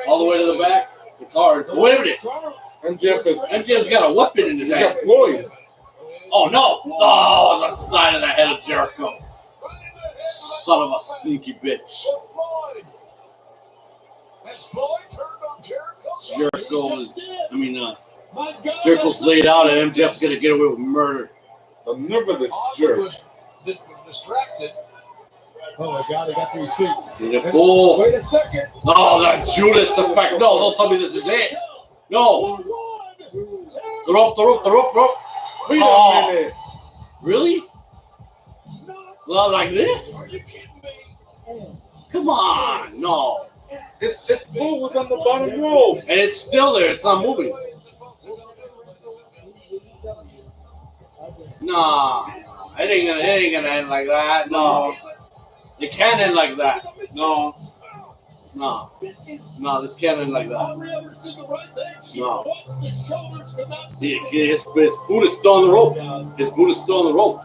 all the way to the back, it's hard. Wait a minute. MJF's got a weapon in his hand. Oh, no. Oh, the side of the head of Jericho. Son of a sneaky bitch. Jericho's laid out and MJF's going to get away with murder. Remember this jerk. distracted. Oh my God, I got the receipt. See the pull. Wait a second. Oh, that Judas effect. No, don't tell me this is it. No. The rope. Wait a minute. Really? Well, like this? Come on. No. It's full was on the bottom rope. And it's still there. It's not moving. No. It ain't gonna end like that. No. It can't end like that. No, this can't end like that. No. His boot is still on the rope. His boot is still on the rope.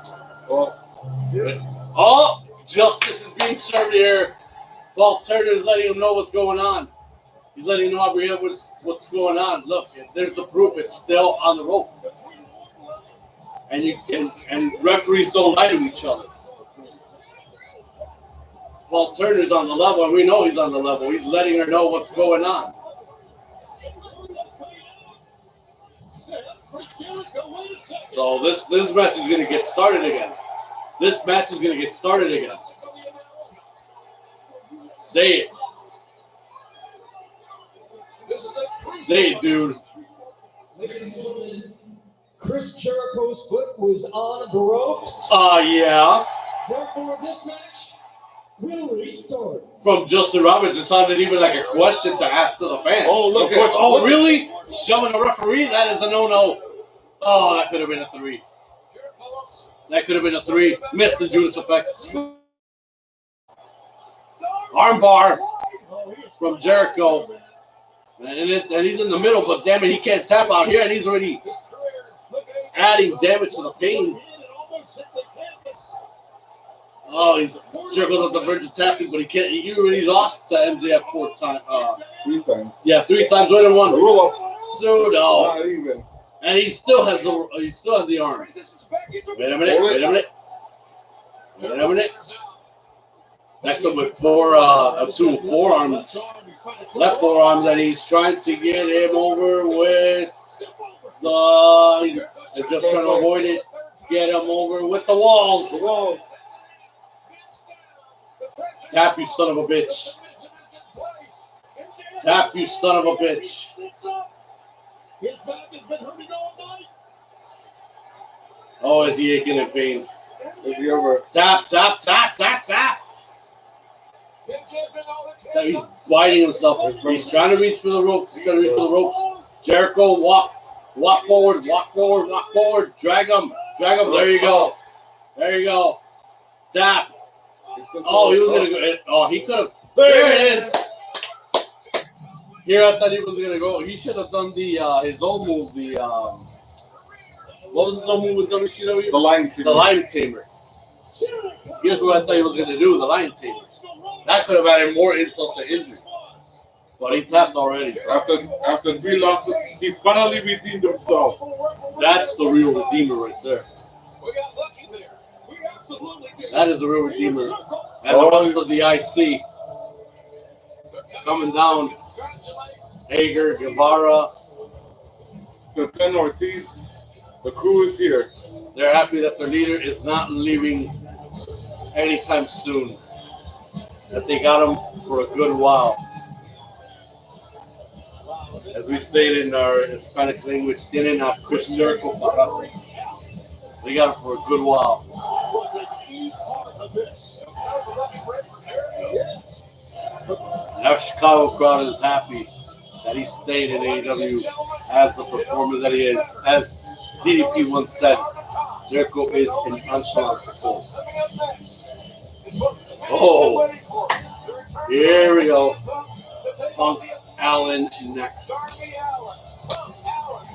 Oh, justice is being served here. Paul Turner is letting him know what's going on. He's letting him know over here what's going on. Look, there's the proof. It's still on the rope. And referees don't lie to each other. Paul Turner's on the level, and we know he's on the level. He's letting her know what's going on. So this match is going to get started again. This match is going to get started again. Say it. Say it, dude. Chris Jericho's foot was on the ropes. Yeah. Therefore, this match will restart. From Justin Roberts, it sounded even like a question to ask to the fans. Oh, look. Of course. Oh, really? Showing a referee? That is a no-no. Oh, that could have been a 3. That could have been a 3. Missed the Judas effect. Armbar from Jericho. And he's in the middle, but damn it, he can't tap out here, and he's already adding damage to the pain. Oh, Jericho's at the verge of tapping, but he can't. He already lost to MJF 3 times. Yeah, 3 times. Wait a 1. So no. Not even. And he still has the arm. Wait a minute. Next up with 2 forearms, left forearms, and he's trying to get him over with he's just trying to avoid it. Get him over with the walls. Tap, you son of a bitch. Tap, you son of a bitch. Oh, is he aching in pain? Is he over? Tap. So he's biting himself. He's trying to reach for the ropes. Jericho, walk forward. Drag him. There you go. Tap. Oh, he was gonna go. Oh, he could have. There it is. Here, I thought he was gonna go. He should have done his own move. What was his own move with WCW? The Lion Tamer. Here's what I thought he was gonna do. The Lion Tamer. That could have added more insult to injury. But he tapped already. So. After 3 losses, he's finally redeemed himself. That's the real redeemer right there. That is the real redeemer. And the rest of the IC coming down. Hager, Guevara, Santana Ortiz. The crew is here. They're happy that their leader is not leaving anytime soon. That they got him for a good while. As we stated in our Hispanic language, tienen a Chris Jericho para. They got him for a good while. Our Chicago crowd is happy that he stayed in AEW as the performer that he is. As DDP once said, Jericho is an nonchalant performer. Oh, here we go. Punk Allen next.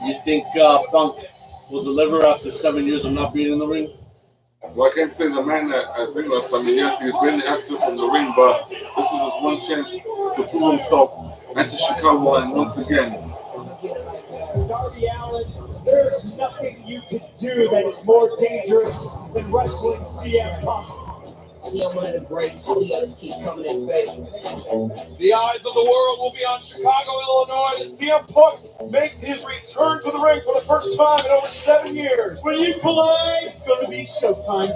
You think Punk will deliver after 7 years of not being in the ring? Well, I can't say the man that has been lost. I mean, yes, he's been absent from the ring, but this is his one chance to prove himself and to Chicago and once again. Darby Allin, there's nothing you could do that is more dangerous than wrestling CM Punk. See, I'm one of the greats. All the others keep coming in fake. The eyes of the world will be on Chicago, Illinois as CM Punk makes his return to the ring for the first time in over 7 years. When you collide, it's going to be showtime.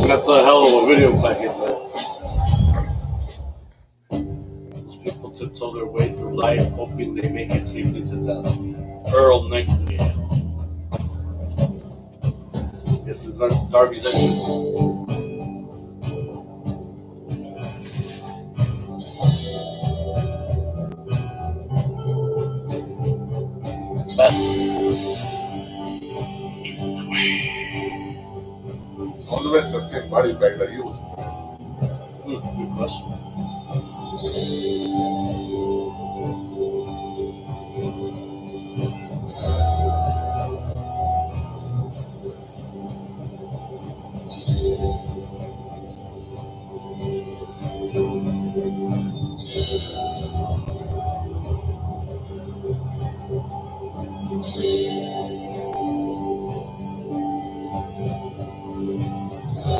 That's a hell of a video package, man. Those people tiptoe their way through life hoping they make it safely to death. Earl Nightingale. This is Darby's entrance. Best. All the rest of the same body bag that he was. Good question.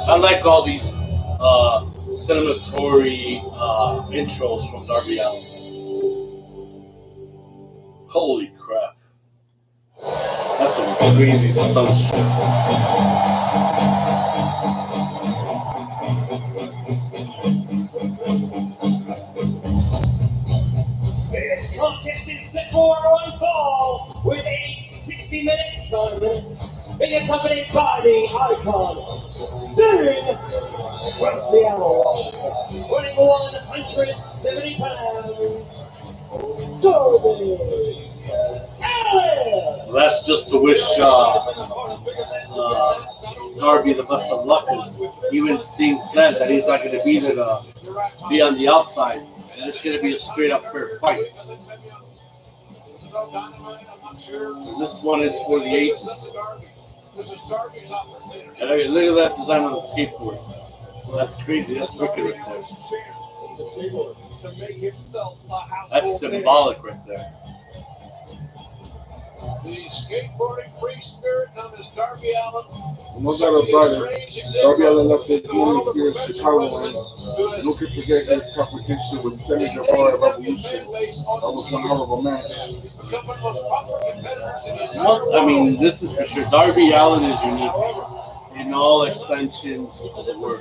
I like all these cinematory intros from Darby Allin. Holy crap. That's a crazy stunt shit. This contest is set for one fall with a 60-minute tournament being accompanied by the icon Sting from Seattle, Washington, weighing 170 pounds, Darby Allin. That's just to wish Darby the best of luck, because even Sting said that he's not going to be there to be on the outside, and it's going to be a straight up fair fight. This one is for the ages. And look at that design on the skateboard. That's crazy. That's wicked right there. That's symbolic right there. The skateboarding free spirit known as Darby Allin. No doubt about it. Darby Allin left his moments here in Chicago and looking to get his competition with Sammy Guevara Revolution. That was one hell of a match. Well, I mean, this is for sure. Darby Allin is unique in all extensions of the word.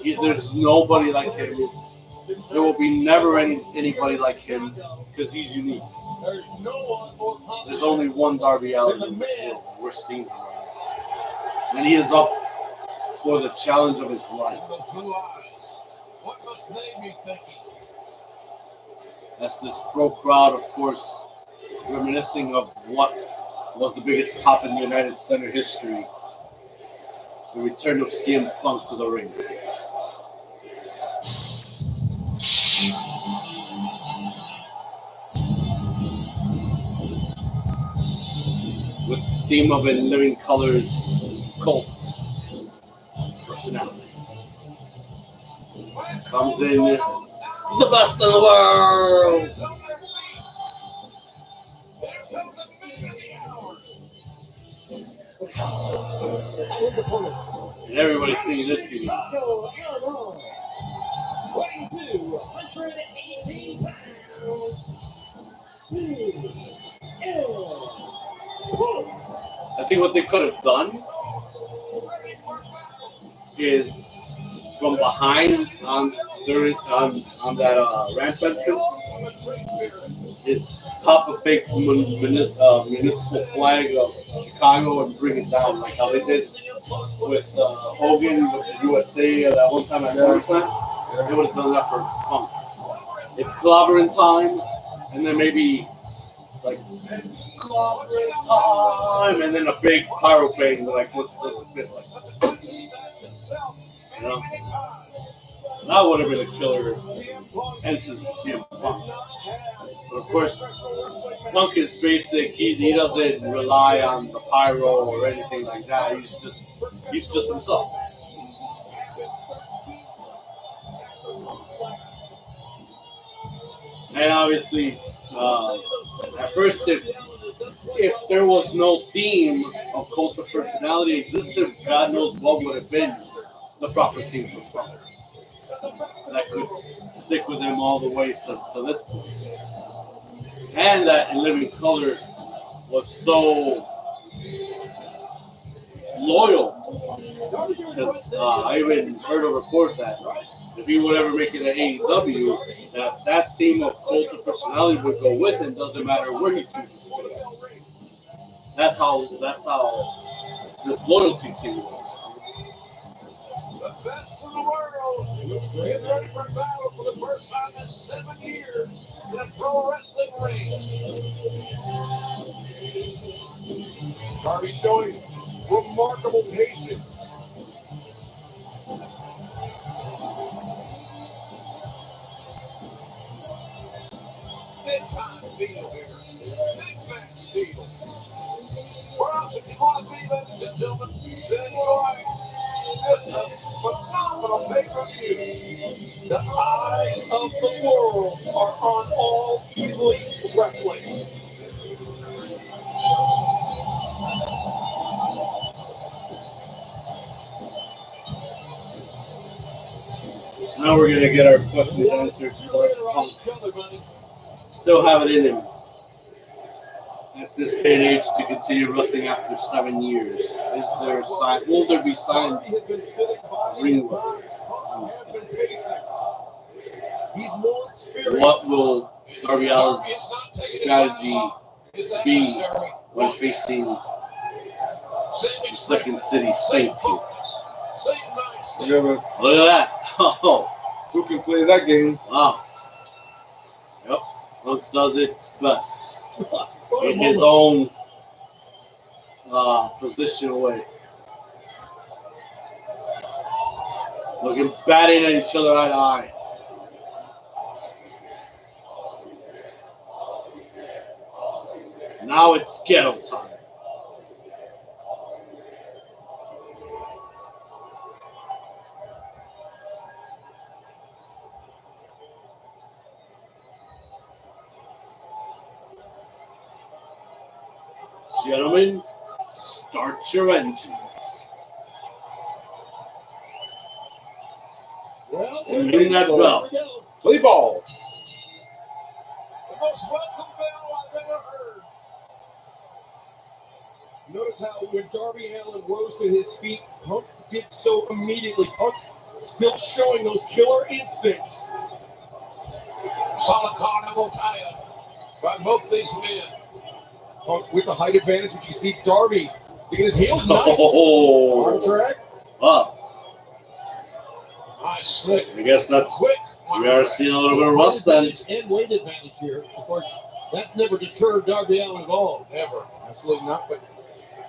There's nobody like him. There will be never anybody like him because he's unique. There's only one Darby Allin in this world. We're seeing him right now. And he is up for the challenge of his life. What must they be thinking? That's this pro crowd, of course, reminiscing of what was the biggest pop in United Center history. The return of CM Punk to the ring. With the theme of In Living Colors, Colts personality. Comes in the best in the world. And everybody's singing this theme. Weighing 218 pounds. I think what they could have done is from behind on that ramp entrance is pop a fake municipal flag of Chicago and bring it down like how they did with Hogan with the USA that one time at SummerSlam. They would have done that for Punk. It's clobbering time, and then maybe like it's clobbering time, and then a big pyro bang, like what's the fist like? You know, that would have been a killer entrance to CM Punk. But of course, Punk is basic. He doesn't rely on the pyro or anything like that. He's just himself. And obviously, at first, if there was no theme of cult of personality existed, God knows what would have been the proper theme for Punk that could stick with him all the way to this point. And that In Living Color was so loyal, because I even heard a report that if he would ever make it at AEW, that theme of cult of personality would go with him. Doesn't matter where he chooses to go. That's how this loyalty thing works. The best in the world. Get ready for battle for the first time in 7 years in a pro wrestling ring. Darby showing remarkable patience. Big time feel here. Big man steel. Where else if you want to be, ladies and gentlemen, then enjoy this phenomenal pay-per-view. The eyes of the world are on all elite wrestling. Now we're gonna get our questions answered. Still have it in him at this day and age to continue wrestling after 7 years. Is there sign? Will there be signs? Ring rust. What will Darby Allin's strategy be when facing the Second City Saint here? Look at that. Oh, who can play that game? Wow. Yep. Punk does it best. In his own positional way. Looking, batting at each other eye to eye. Now it's ghetto time. Gentlemen, start your engines. Well, ring that bell. Play ball. The most welcome bell I've ever heard. Notice how when Darby Allin rose to his feet, Punk did so immediately. Punk still showing those killer instincts. Solid carnival tie-up by both these men. Punk with the height advantage, which you see Darby digging his heels. Nice. Oh. Arm drag. Up. Nice slick. I guess that's quick. We are seeing a little bit of rust then. And weight advantage here. Of course, that's never deterred Darby Allin at all. Never. Absolutely not. But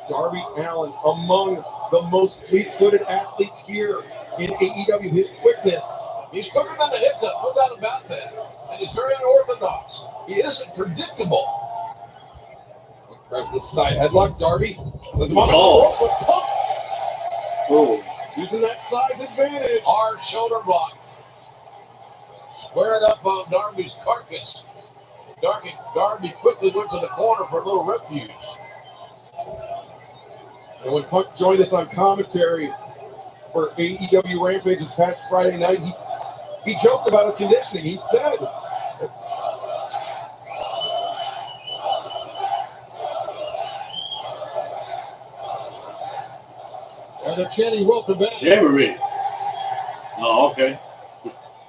Darby Allin, among the most fleet-footed athletes here in AEW, his quickness. He's quicker than a hiccup, no doubt about that. And he's very unorthodox. He isn't predictable. Grabs the side headlock. Darby says, Oh. Using that size advantage. Hard shoulder block. Squared up on Darby's carcass. Darby quickly went to the corner for a little refuge. And when Punk joined us on commentary for AEW Rampage this past Friday night, he joked about his conditioning. He said, And they're chanting welcome back. Yeah, we're ready. Oh, okay.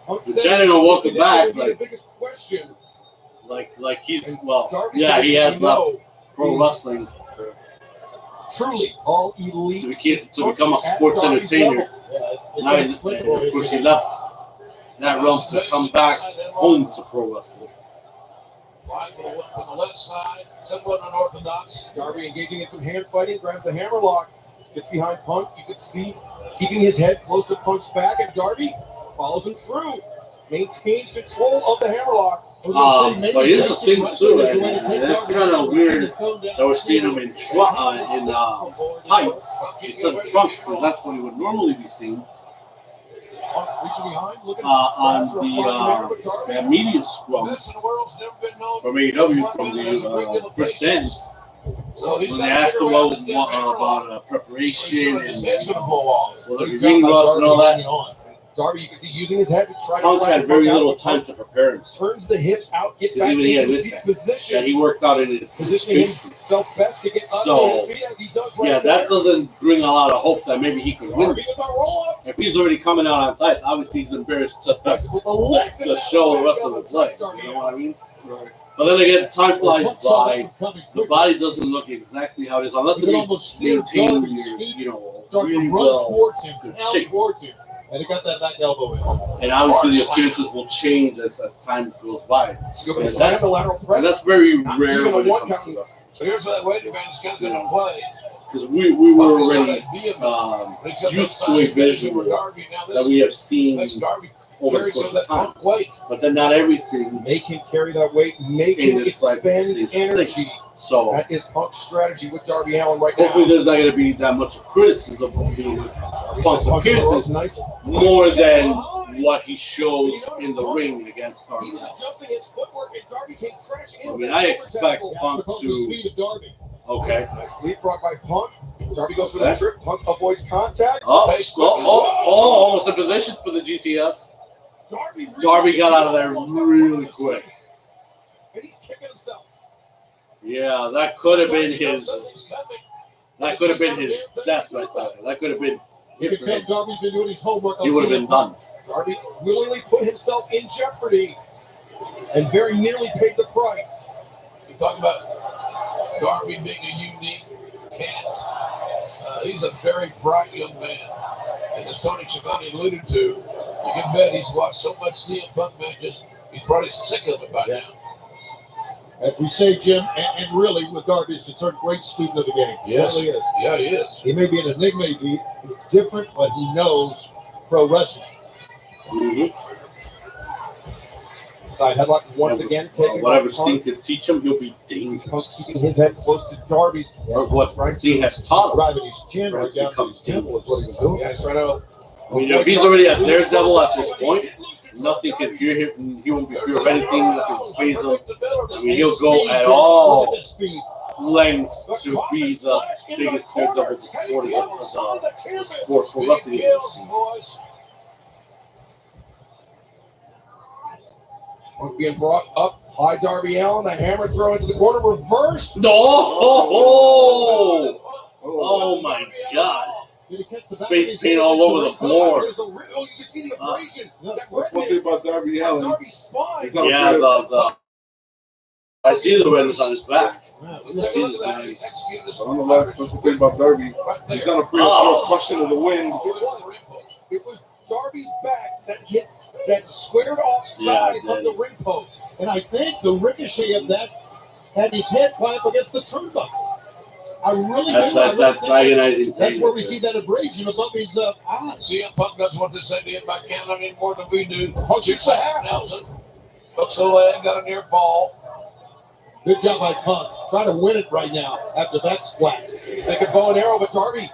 Punk The said chanting of welcome back, the biggest question. like he's, well, Darby's yeah, he has left pro he's wrestling truly all elite to become a sports entertainer. Now, of course, he left that realm to come back home to pro wrestling. Flying from the left side, somewhat unorthodox. Darby engaging in some hand fighting, grabs the hammerlock, gets behind Punk. You could see keeping his head close to Punk's back, and Darby follows him through, maintains control of the hammerlock. But here's the thing too, and it's kind of weird that we're seeing him in tights instead of trunks, because that's what he would normally be seen on the media scrum from AEW from the first dance. So when they asked him about preparation and will there be ring rust and all that, Darby, you can see using his head to try to Punk had very little time to prepare himself. Turns the hips out, gets back into the seat position. That he worked out in his positioning himself best to get up to his feet as he does right that there. doesn't bring a lot of hope that maybe he could win. If he's already coming out on tights, obviously he's embarrassed to show the rest of his legs. You know what I mean? Right. But then again, time flies by. The body doesn't look exactly how it is unless you maintain your, really well good shape. And he got that back elbow in. And obviously the appearances will change as time goes by. And that's very rare when it comes to us. So here's that weight advantage comes into play. Because we were already used to a visual that we have seen over the course of time. But then not everything. Make him carry that weight, make him expend energy. So that is Punk's strategy with Darby Allin right now. Hopefully there's not going to be that much of criticism of Punk's appearances more than what he shows in the ring against Darby Allin. I mean, I expect Punk to... Okay. Nice leapfrog by Punk. Darby goes for the trip. Punk avoids contact. Almost in position for the GTS. Darby got out of there really quick. And he's kicking himself. Yeah, that could have been his. That could have been his death right there. That could have been. You can tell Darby's been doing his homework. He would have been done. Darby willingly put himself in jeopardy, and very nearly paid the price. You talk about Darby being a unique cat. He's a very bright young man, and as Tony Schiavone alluded to, you can bet he's watched so much CM Punk matches. He's probably sick of it by now. As we say, Jim, and really, with Darby is concerned, great student of the game. Yes. He really is. Yeah, he is. He may be an enigma, he be different, but he knows pro wrestling. Mm-hmm. Side headlock once again. Whatever Sting could teach him, he'll be dangerous. Keeping his head close to Darby's. Or what Sting has taught him. Driving his chin right down to his temple is what he was doing. Yeah, he's trying to... I mean, if he's already a daredevil at this point, nothing can fear him. He won't be fear of anything. Nothing will phase him. I mean, he'll go at all lengths to be the biggest daredevil the sport for wrestling has ever seen. Being brought up by Darby Allin, the hammer throw into the corner, reverse. No! Oh my God! Face paint all over the floor. You can see the abrasion. That's one thing about Darby Allin. Darby's spine. Yeah, I see the redness on his back. Jesus, man. I don't know that's the thing about Darby. He's not afraid to throw a question of the wind. It was Darby's back that hit that squared off side of the ring post. And I think the ricochet of that had his head climb up against the turnbuckle. I really that's agonizing. That's where we see that abrasion above his eyes. CM Punk doesn't want this thing to hit by count any more than we do. Shoots a hat, Nelson. Hooks the leg, got a near ball. Good job by Punk. Trying to win it right now after that splat. He's thinking bow and arrow, but Darby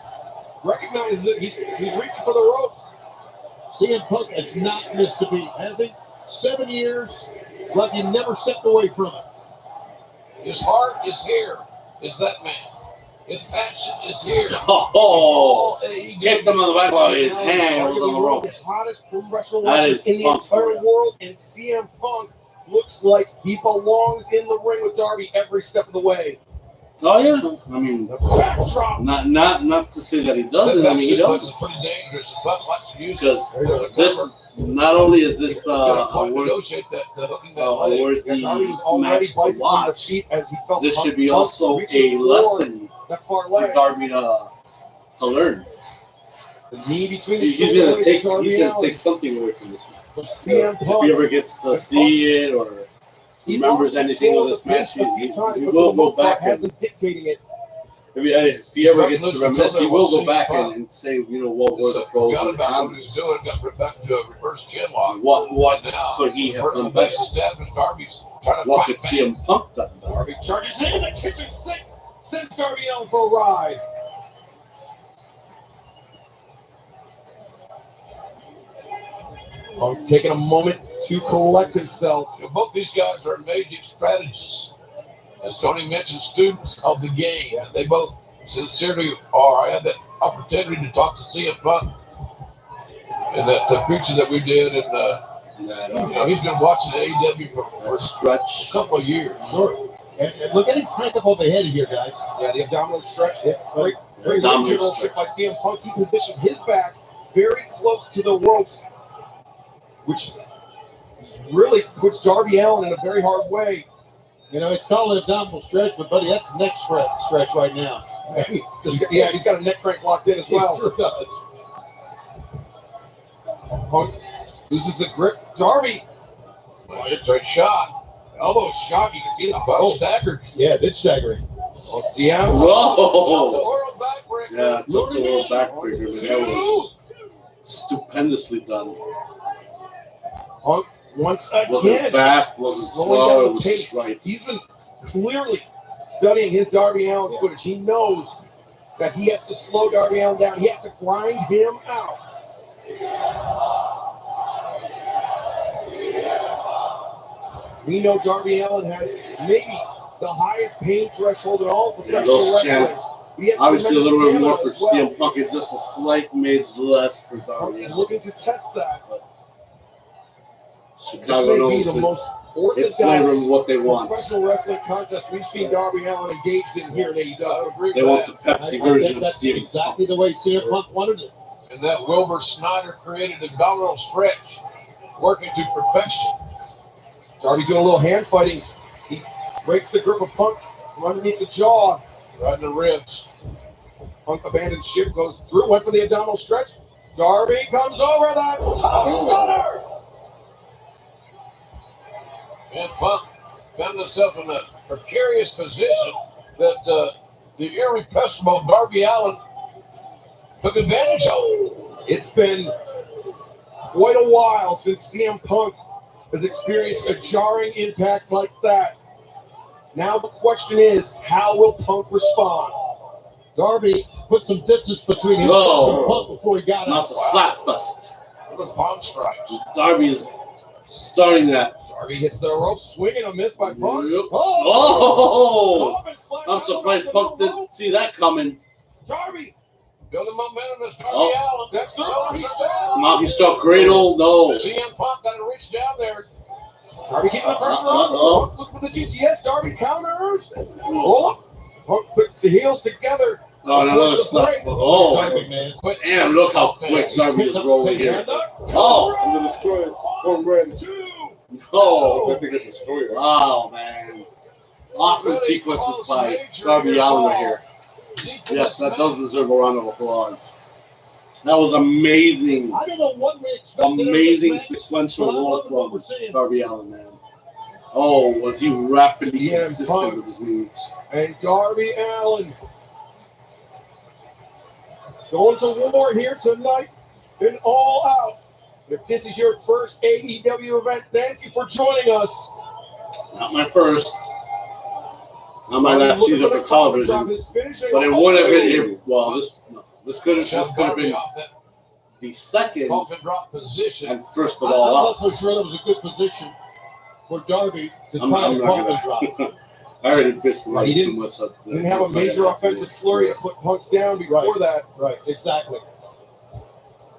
recognizes it. He's reaching for the ropes. CM Punk has not missed a beat, has he? 7 years, like he never stepped away from it. His heart is here. Is that man? His passion is here. Oh, kicked him on the back while his hand was on the rope. The hottest professional That wrestlers is in the Punk entire world, and CM Punk looks like he belongs in the ring with Darby every step of the way. Oh yeah, I mean, backdrop. Not to say that he doesn't. I mean, he does. It's pretty dangerous. Punk likes to use Because this, not only is this a worthy match to watch, this should be also a lesson for Darby to learn. The knee between the He's gonna take something away from this one. If he ever gets to see it or remembers anything of this match, he will go back has and been dictating it. if he ever gets to reminisce, he will go back and say, you know, what were the pros Forgot and the about what cons? he's doing. Got back to a reverse chin lock. What now could he have done the better? base established. Darby's trying to What fight could CM Punk done better? Darby charges in the kitchen sink, sends Darby Allin for a ride. Punk taking a moment to collect himself. You know, both these guys are amazing strategists. As Tony mentioned, students of the game. They both sincerely are. I had that opportunity to talk to CM Punk in that feature that we did, and you know, he's been watching AEW for a couple of years. Sure. And look at him crank up over the head here, guys. Yeah, the abdominal stretch. Great original ship by CM Punk. He positioned his back very close to the ropes, which really puts Darby Allin in a very hard way. You know, it's called an abdominal stretch, but buddy, that's neck stretch right now. Yeah, he's got a neck crank locked in as well. He sure does. Punk loses the grip. Darby. Straight shot. Elbow shot. You can see the bow staggered. Yeah, it did stagger him. Let's see how. Whoa! Yeah, took the world backbreaker, but that was stupendously done. Punk once Wasn't again. fast, wasn't slow, it was just right. He's been clearly studying his Darby Allin footage. He knows that he has to slow Darby Allin down. He has to grind him out. We know Darby Allin has maybe the highest pain threshold in all professional those wrestling. chants. Obviously, a little bit more for CM Punk and just a slight midge less for Darby Allin. Looking to test that. Chicago knows the most it's flavoring what they want. professional wrestling contest we've seen Darby Allin engaged in here in AEW. They want the Pepsi version of That's CM Punk. exactly the way CM Punk wanted it. And that Wilbur Snyder created abdominal stretch, working to perfection. Darby doing a little hand fighting. He breaks the grip of Punk from underneath the jaw. Right in the ribs. Punk abandoned ship, goes through, went for the abdominal stretch. Darby comes over that stunner. And Punk found himself in a precarious position that the irrepressible Darby Allin took advantage of. It's been quite a while since CM Punk has experienced a jarring impact like that. Now the question is, how will Punk respond? Darby put some distance between him and Punk before he got Not out. to slap fest. With palm strikes. Darby's starting that. Darby hits the rope, swinging a miss by Punk. Yep. Oh! I'm surprised Punk didn't see that coming. Darby! Building momentum as Darby Allin. Steps through. Monkey star cradle, no. CM Punk got to reach down there. Darby keeping the pressure on. Punk looking for the GTS. Darby counters. Roll up. Punk put the heels together. Oh, and another slap. Oh, Darby, man. damn, look how quick Darby is rolling here. Oh, I'm the destroyer. Cornbread. oh. I think it's destroyer. Wow, man. Awesome sequences by Darby Allin right here. Yes, that does deserve a round of applause. That was amazing. I don't know what we expected. Amazing sequential roll from Darby Allin, man. Oh, was he rapidly consistent with his moves? And Darby Allin going to war here tonight in All Out. If this is your first AEW event, thank you for joining us. Not my first. Not my last season for television. But it would have been. Well, this could have been the second drop position. and first of I'm all not so sure that was a good position for Darby to I'm try to not Punk gonna- I already pissed the light He too didn't- much up there. Didn't have a major offensive flurry to put Punk down before that. Right, exactly.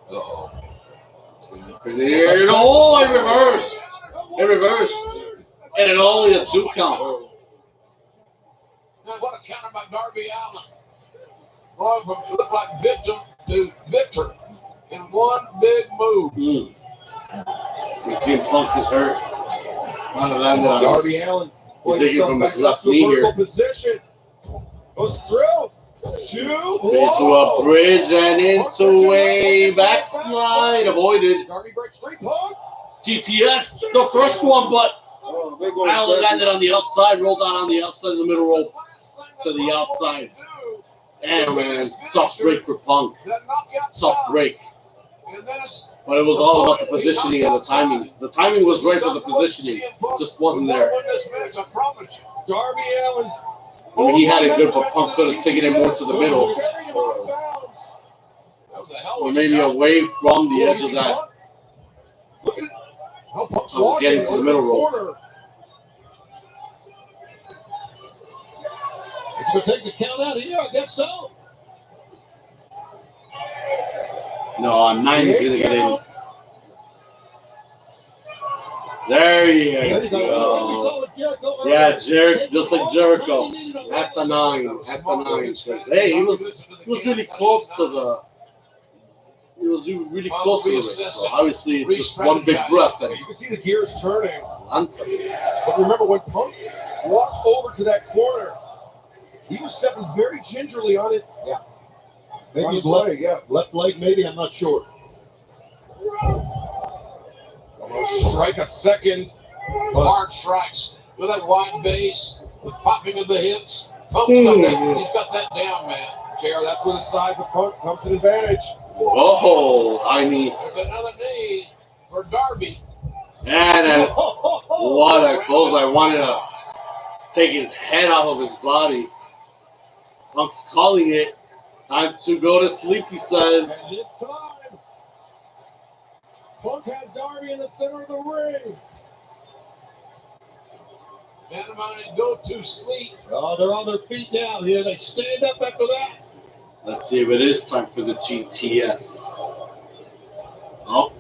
Uh-oh. Oh, it reversed. It reversed. And it only a 2 count. Now, what a counter by Darby Allin. Going from look like victim to victor in one big move. So CM Punk is hurt. Darby Allin He's putting taking himself from back his up left to a knee vertical here. position. Goes through. Into a bridge and into a backslide. Avoided. Darby breaks free. Punk. GTS, the first one, but Allen landed on the outside, rolled out on the outside of the middle rope to the outside. Damn, man. Tough break for Punk. Tough break. But it was all about the positioning and the timing. The timing was right for the positioning. It just wasn't there. Darby Allin's. I mean, he had it good, but Punk could have taken it more to the middle. Or maybe away from the edge of that. Getting to the middle rope. It's going to take the count out here, I guess so. No, on 9 he's going to get in. There you go. Yeah, just like Jericho. At the 9. Hey, he was really close to the. He was really close to the ring. So obviously, just one big breath. You can see the gears turning. But remember, when Punk walked over to that corner, he was stepping very gingerly on it. Yeah. Maybe his left leg, maybe, I'm not sure. Almost strike a second. Hard strikes with that wide base, the popping of the hips. Punk's got that. He's got that down, man. JR, that's where the size of Punk comes to advantage. Whoa, I mean. There's another knee for Darby. And what a close. I wanted to take his head off of his body. Punk's calling it. Time to go to sleep, he says. And this time, Punk has Darby in the center of the ring. Panamanian go to sleep. Oh, they're on their feet now. Here, they stand up after that. Let's see if it is time for the GTS. Oh.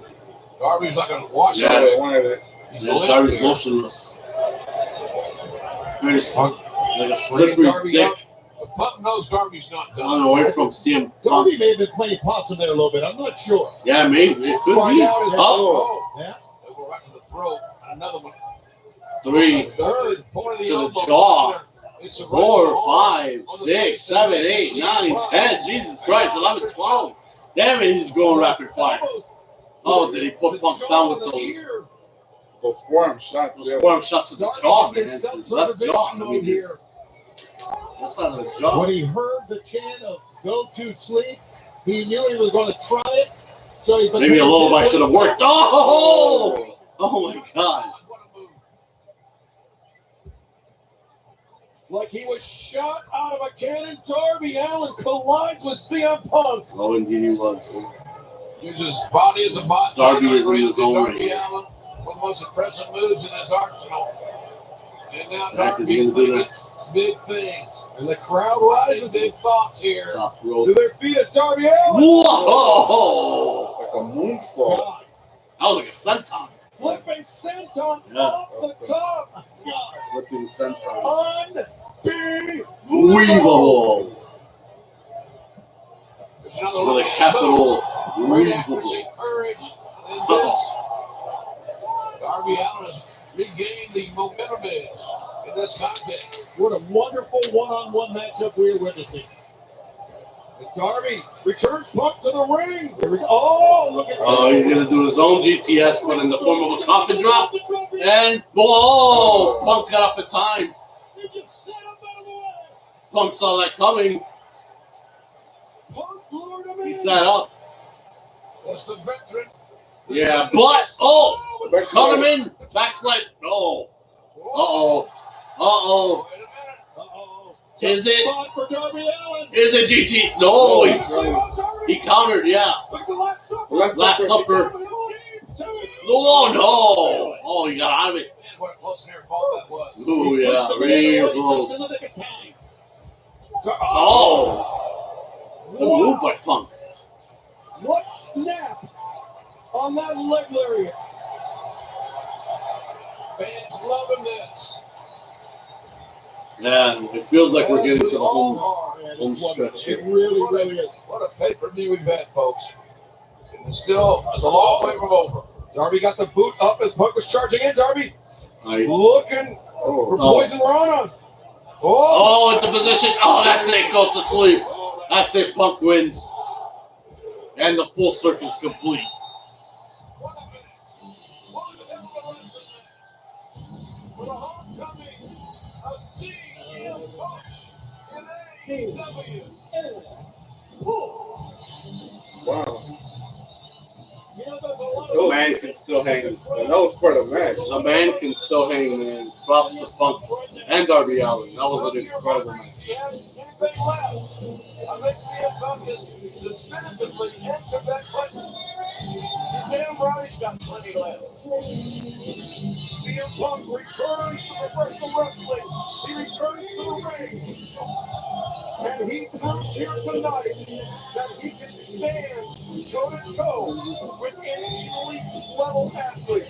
Darby's not going to watch it. Darby's motionless. Like a slippery dick. Punk knows Darby's not done. Gone away from CM Punk. Darby may have been playing possum there a little bit. I'm not sure. Yeah, maybe. It could be. Yeah. They'll go right to the throat. Another one. 3. Third. To the jaw. 4, 5, 6, 7, 8, 9, 10. Jesus Christ. 11, 12. Damn it, he's going rapid fire. Oh, did he put Punk down with those forearm shots? Those forearm shots to the jaw, man. It's his left jaw. I mean, that's not the jaw. When he heard the chant of "Go to sleep," he knew he was going to try it. So he maybe a lullaby should have worked. Oh! Oh my God! Like he was shot out of a cannon, Darby Allin collides with CM Punk. Oh, indeed he was. Uses his body as a bot. Darby is in his own Darby Allin, one of the most impressive moves in his arsenal. And now Darby's Darby thinking big things. And the crowd rises. Big thoughts here. To their feet is Darby Allin. Whoa! Like a moonsault. That was like a senton. Flipping senton off the top. Flipping senton. Unbelievable. With a capital Unbelievable. Courage in this. Darby Allin has regained the momentum edge in this contest. What a wonderful one-on-one matchup we are witnessing. And Darby returns Punk to the ring. Here we go. Oh, look at that. Oh, he's going to do his own GTS, but in the form of a coffin drop. And, whoa, Punk got up in time. Punk saw that coming. He sat up. That's the veteran. Yeah, but, cut him in. Backslide. Oh. Uh-oh. Is it? Is it GT? No, he countered, yeah. Last Supper. Oh, no. Oh, he got out of it. What a close near fall that was. Oh, yeah. Real close. Oh. Good move by Punk. What snap on that leg lariat. Fans loving this. Yeah, it feels like we're getting to the home stretch here. It really is. What a pay-per-view we've had, folks. It's still, it's a long way from over. Darby got the boot up as Punk was charging in. Darby looking for poison Rana. Oh, at the position. Oh, that's it. Go to sleep. That's it. Punk wins. And the full circle's complete. the homecoming of CM Punk in AEW. Wow. The man can still hang. That was quite a match. The man can still hang, man. Props to Punk and Darby Allin. That was an incredible match. I think CM Punk has definitively entered that question. You're damn right he's got plenty left. CM Punk returns to professional wrestling. He returns to the ring. And he proves here tonight that he can stand toe-to-toe with any elite level athlete.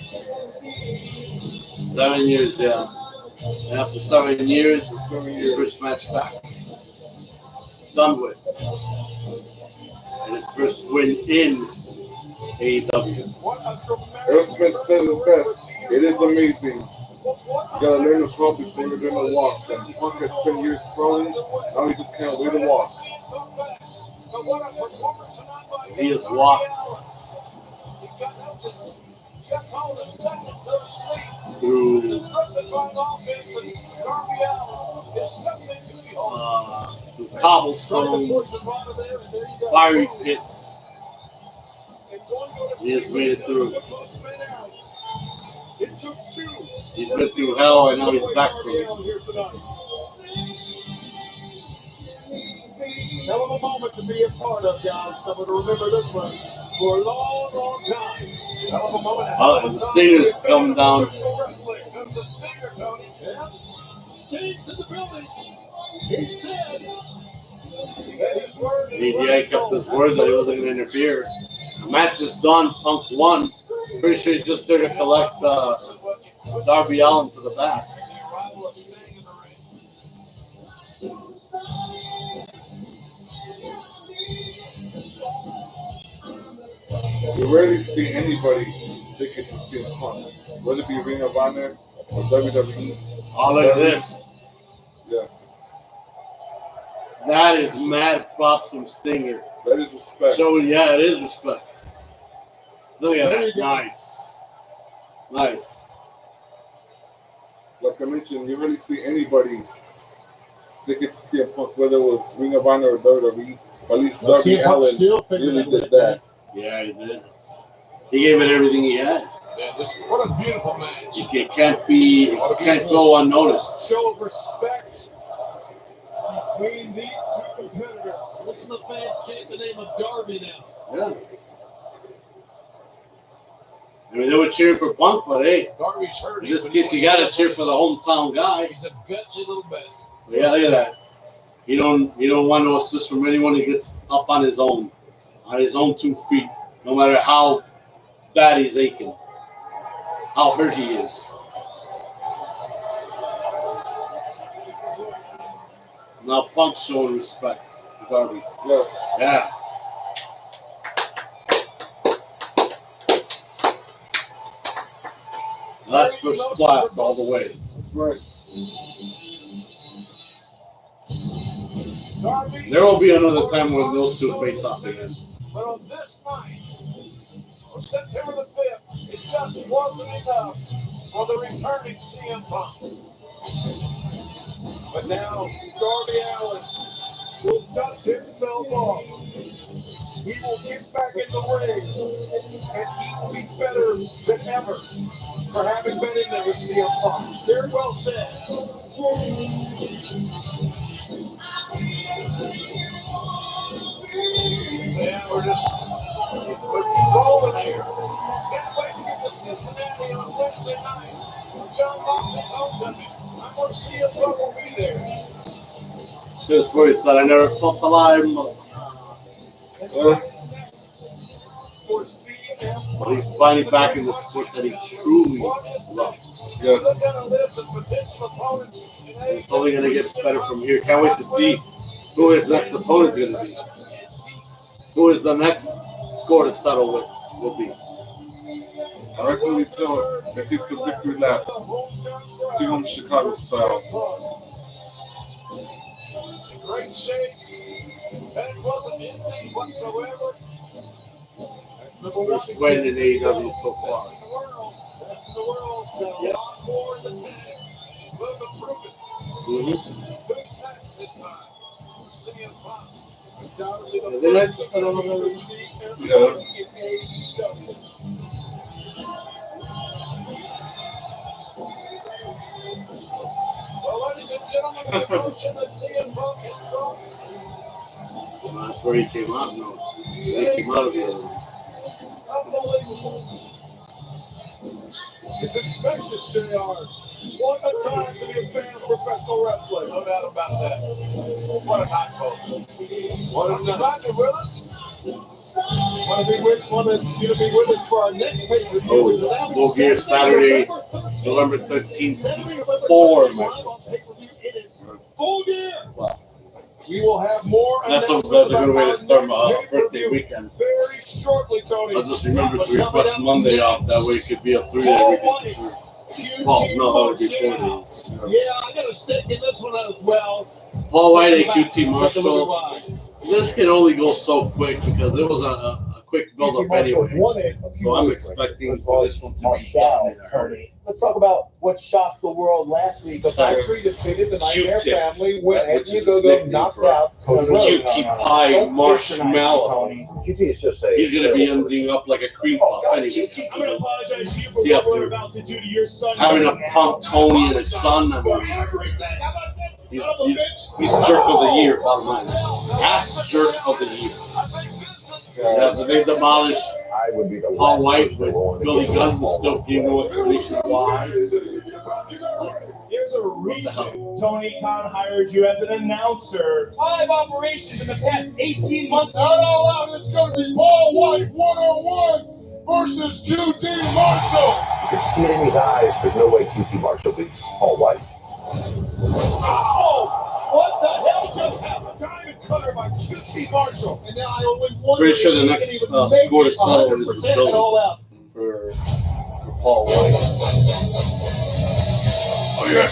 7 years, yeah. And after 7 years, his first match back. Done with. And his first win in AEW. Earl Smith said it best. It is amazing. You gotta learn to crawl before you're gonna walk. And Punk has spent years crawling. Now he just can't wait to walk. He has walked through cobblestones, fiery pits. He has made it through. He's been through hell and now he's back from it. Hell of a moment to be a part of, guys. Someone to remember this one for a long, long time. Hell of a moment. And the Stinger's come down. Yeah. Sting's in the building. He said. He kept his words that he wasn't going to interfere. The match is done. Punk won. Pretty sure he's just there to collect Darby Allin to the back. You rarely see anybody take it to CM Punk, whether it be Ring of Honor or WWE. Oh, look at this. Yeah. That is mad props from Stinger. That is respect. So, yeah, it is respect. Look at that. Nice. Nice. Like I mentioned, you rarely see anybody take it to CM Punk, whether it was Ring of Honor or WWE. At least Darby Allin really did that. Yeah, he did. He gave it everything he had. Yeah, what a beautiful match. It can't go unnoticed. Show of respect between these two competitors. Listen to the fans chant the name of Darby now. Yeah. I mean, they were cheering for Punk, but hey, Darby's hurting. in this case, you got to cheer for the hometown guy. He's a gutsy little bastard. Yeah, look at that. You don't want no assist from anyone. He gets up on his own 2 feet, no matter how bad he's aching, how hurt he is. Now Punk's showing respect to Darby. Yes. Yeah. That's first class all the way. That's right. There will be another time when those two face off again. But on this night, on September the 5th, it just wasn't enough for the returning CM Punk. But now, Darby Allin will dust himself off. He will get back in the ring, and he will be better than ever for having been in there with CM Punk. Very well said. Yeah, we're rolling here. Can't wait to get to Cincinnati on Wednesday night. John Moxley's homecoming. I'm going to see if Punk will be there. Just where he said, I never felt alive. But he's finally back in the sport that he truly loves. Yes. It's only going to get better from here. Can't wait to see who his next opponent is going to be. Who is the next score to settle with will be. I rightfully so. That takes the victory lap. See him Chicago style. Great shape. That wasn't anything whatsoever. First win in AEW so far. Best in the world. A lot more than that. They like to set on the Well, ladies and gentlemen, the emotion that CM Punk has brought. That's where he came out. No, he came out of the. Unbelievable. It's infectious, JR. What a time to be a fan of professional wrestling. No doubt about that. What a night, folks. What a night. You with us? Want you to be with us for our next pay-per-view. Oh, we'll hear Saturday, November 13th, 4. Full gear. Wow. We will have more. That's a good way to start my birthday weekend. Very shortly, Tony. I'll just remember to request Monday off. That way it could be a 3-day weekend. Paul, no, that would be 4 days. Yeah, I got to stick in this one as well. Paul White, AQT Marshall. This can only go so quick because it was a quick build-up anyway. So I'm expecting for this one to be done in a hurry. Let's talk about what shocked the world last week. The Factory defeated the Nightmare Family when Anthony Ogogo knocked out Cutie Pie Marshmallow. QT is just a. He's going to be ending up like a cream puff anyway. I'm going to apologize to you for what we're about to do to your son. Having a punk Tony and his son. He's jerk of the year, bottom line. Ass jerk of the year. After they demolished Paul White with Billy Gunn, who still gave no explanation why. Here's a reason Tony Khan hired you as an announcer. 5 operations in the past 18 months. All out, it's going to be Paul White 101 versus QT Marshall. You can see it in his eyes. There's no way QT Marshall beats Paul White. Oh! What the hell just happened? Diamond cutter by QT Marshall. And now I only wonder. Pretty sure the next score to settle is building for Paul White. Oh, yeah.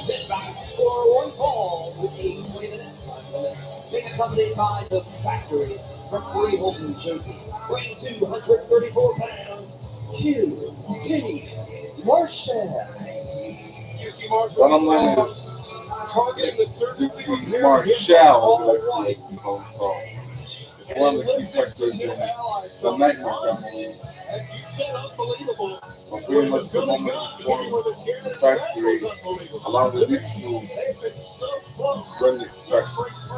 This box for one fall with a 20-minute time limit. Being accompanied by the Factory from Freehold, New Jersey. Weighing 234 pounds, QT Marshall. QT Marshall. Targeting the surgery Marshall. One of the key factors in the Nightmare Family. But pretty much the moment the Factory allowed the next two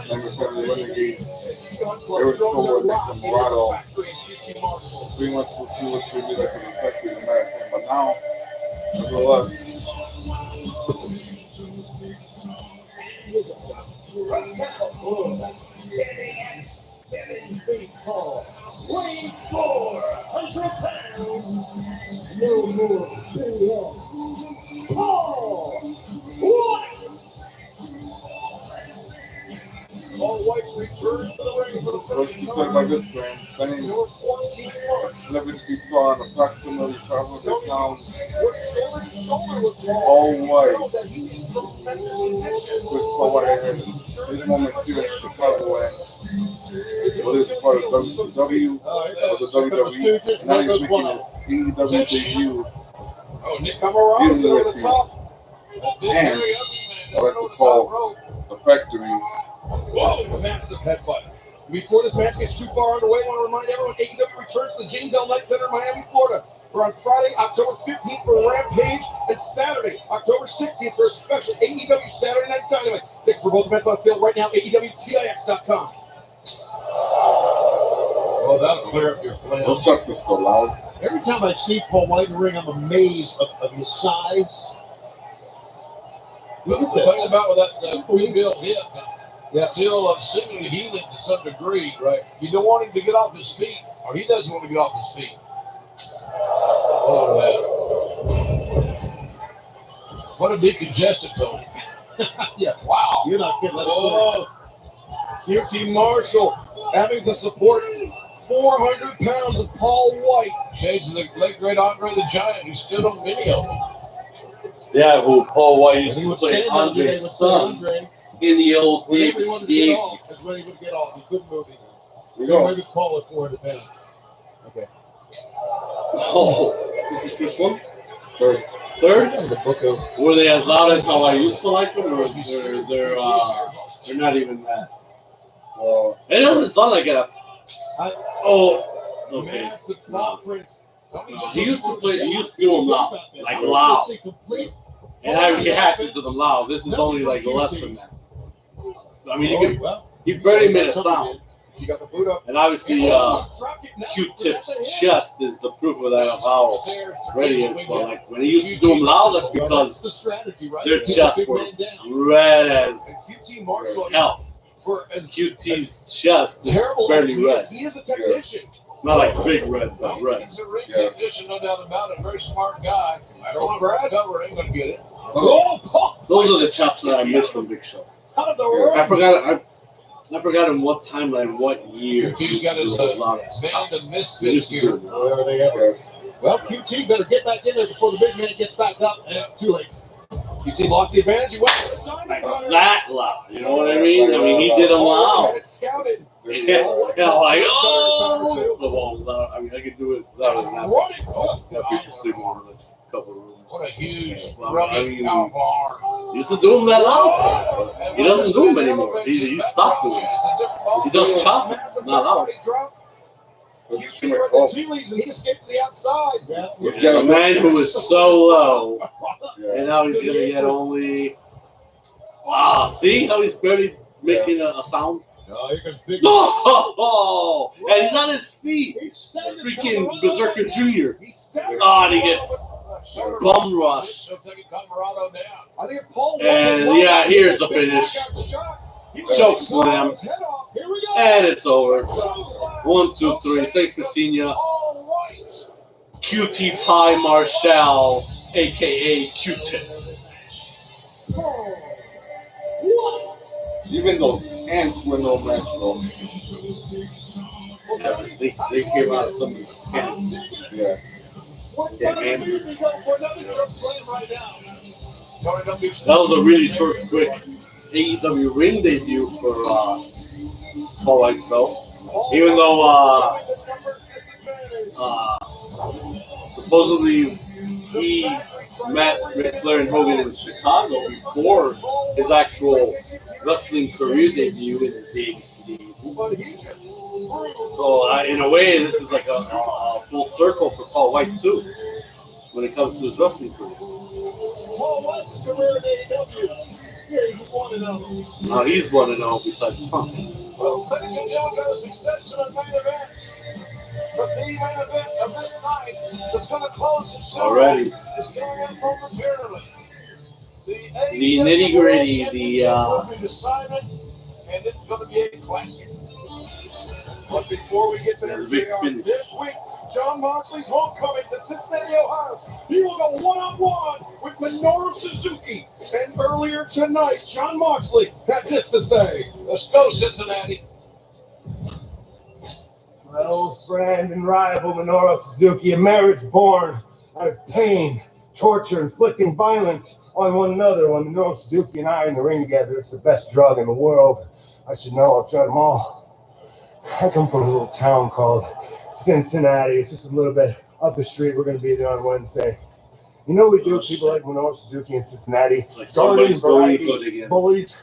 Nightmare Family Renegades. They were so next to Murado. Pretty much we'll see what's going to be like in the Factory in that time. But now, nevertheless, Standing at 7 feet tall, weighing 400 pounds, no more BS. Paul White. Paul White's return to the ring for the what's he said by this man? Standing 11 feet tall and approximately 500 pounds. Paul White. With Paul White had his moment here in Chicago and what is part of WCW or the WWE. Now he's making his AEW debut. Oh, Nick Camarada over the top. And I like to call the Factory. Whoa, a massive headbutt. Before this match gets too far underway, I want to remind everyone AEW returns to the James L. Knight Center in Miami, Florida for on Friday, October 15th for Rampage and Saturday, October 16th for a special AEW Saturday Night Dynamite. Tickets for both events on sale right now, AEWTIX.com. Well, that'll clear up your plan. Those shots are still loud. Every time I see Paul White in the ring, I'm amazed of his size. But the thing about with that rebuilt hip, yeah, still seemingly healing to some degree. Right. You don't want him to get off his feet, or he doesn't want to get off his feet. Look at that. What a decongestant, Tony. Yeah. Wow. You're not getting that. Oh, QT Marshall having to support 400 pounds of Paul White. Shades of the late great Andre the Giant, who stood on many of them. Yeah, who Paul White used to play Andre's son in the old Davis game. That's when he would get off. It's a good movie. We go. Maybe call it 400 pounds. Okay. Oh, this is first one? Third. Third? The book of Were they as loud as how I used to like them, or they're not even that? It doesn't sound like it. Okay. massive conference. He used to do them loud, like loud. And I reacted to them loud. This is only like less than that. I mean, he barely made a sound. And obviously, Q-Tip's chest is the proof of that, of how ready he is. But like when he used to do them loud, that's because their chests were red as hell. QT's chest is barely red. He is a technician. Not like big red, but red. He's a ring technician, no doubt about it. Very smart guy. I don't know if cover ain't going to get it. Those are the chops that I missed from Big Show. I forgot in what timeline, what year. He's got his band of misfits here. Whatever they ever. Well, QT better get back in there before the big man gets back up. Too late. QT lost the advantage. He went for the time. That loud, you know what I mean? I mean, he did them loud. Scouted. Yeah, like, oh! The wall loud. I mean, I could do it louder than that. Got people sleeping in this couple of rooms. What a huge he used to do them that loud. He doesn't do them anymore. He stopped doing it. He does chop them, not loud. QT were the tea leaves and he escaped to the outside. A man who was so low, and now he's gonna get only. See how he's barely making a sound. Here comes Big. Oh, and he's on his feet. Freaking Berserker Jr. And he gets bum rush. And yeah, here's the finish. Choke slam. And it's over. 1, 2, 3. Thanks, Messina. QT Pie Marshall, aka Q-Tip. Even those ants were no match, though. They came out of some of these ants. Yeah. Ants. That was a really short, quick AEW ring debut for Paul White Belt. Even though supposedly he met Ric Flair and Hogan in Chicago before his actual wrestling career debut in the big city. So in a way, this is like a full circle for Paul White too, when it comes to his wrestling career. Paul White's career in AEW. He's 1-0. Now he's 1-0 besides Punk. Well, ladies and gentlemen, got a succession of main events. But the main event of this night that's going to close the show Already. is going up momentarily. The nitty gritty, decided, and it's going to be a classic. But before we get there, JR, this week, Jon Moxley's homecoming to Cincinnati, Ohio. He will go one-on-one with Minoru Suzuki. And earlier tonight, Jon Moxley had this to say. Let's go, Cincinnati. My old friend and rival Minoru Suzuki, a marriage born out of pain, torture, inflicting violence on one another. When Minoru Suzuki and I are in the ring together, it's the best drug in the world. I should know, I've tried them all. I come from a little town called Cincinnati. It's just a little bit up the street. We're going to be there on Wednesday. You know we do people like Minoru Suzuki in Cincinnati. It's like somebody's bullies. Bullies.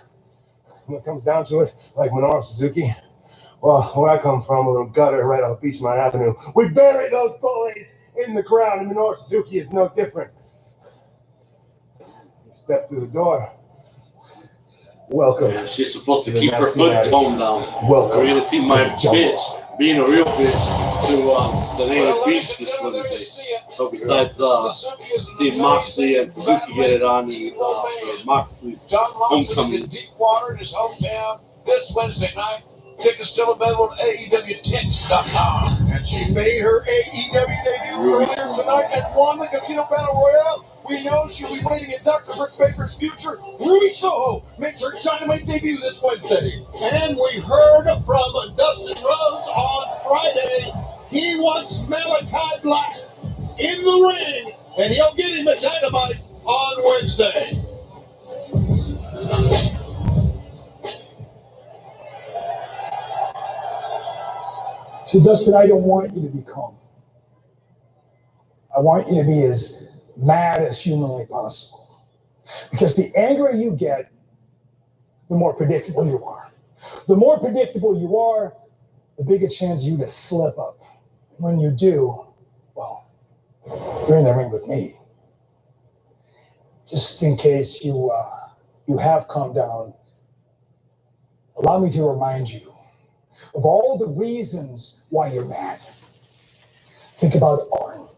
When it comes down to it, like Minoru Suzuki. Well, where I come from, a little gutter right off Beachmont Avenue. We bury those bullies in the ground, and Minoru Suzuki is no different. Step through the door. Welcome. Yeah, she's supposed to keep her foot toned down. Welcome. We're gonna see my bitch being a real bitch to the name of Beast this Wednesday. So besides seeing Moxley and Suzuki get it on for Moxley's homecoming. In Deepwater in his hometown this Wednesday night. Tickets still available at AEWTix.com. And she made her AEW debut earlier tonight and won the Casino Battle Royale. We know she'll be waiting in Dr. Britt Baker's future. Ruby Soho makes her Dynamite debut this Wednesday. And we heard from Dustin Rhodes on Friday. He wants Malachi Black in the ring, and he'll get him at Dynamite on Wednesday. So, Dustin, I don't want you to be calm. I want you to be as mad as humanly possible. Because the angrier you get, the more predictable you are. The more predictable you are, the bigger chance you to slip up. When you do, well, you're in the ring with me. Just in case you have calmed down, allow me to remind you of all the reasons why you're mad. Think about Arn.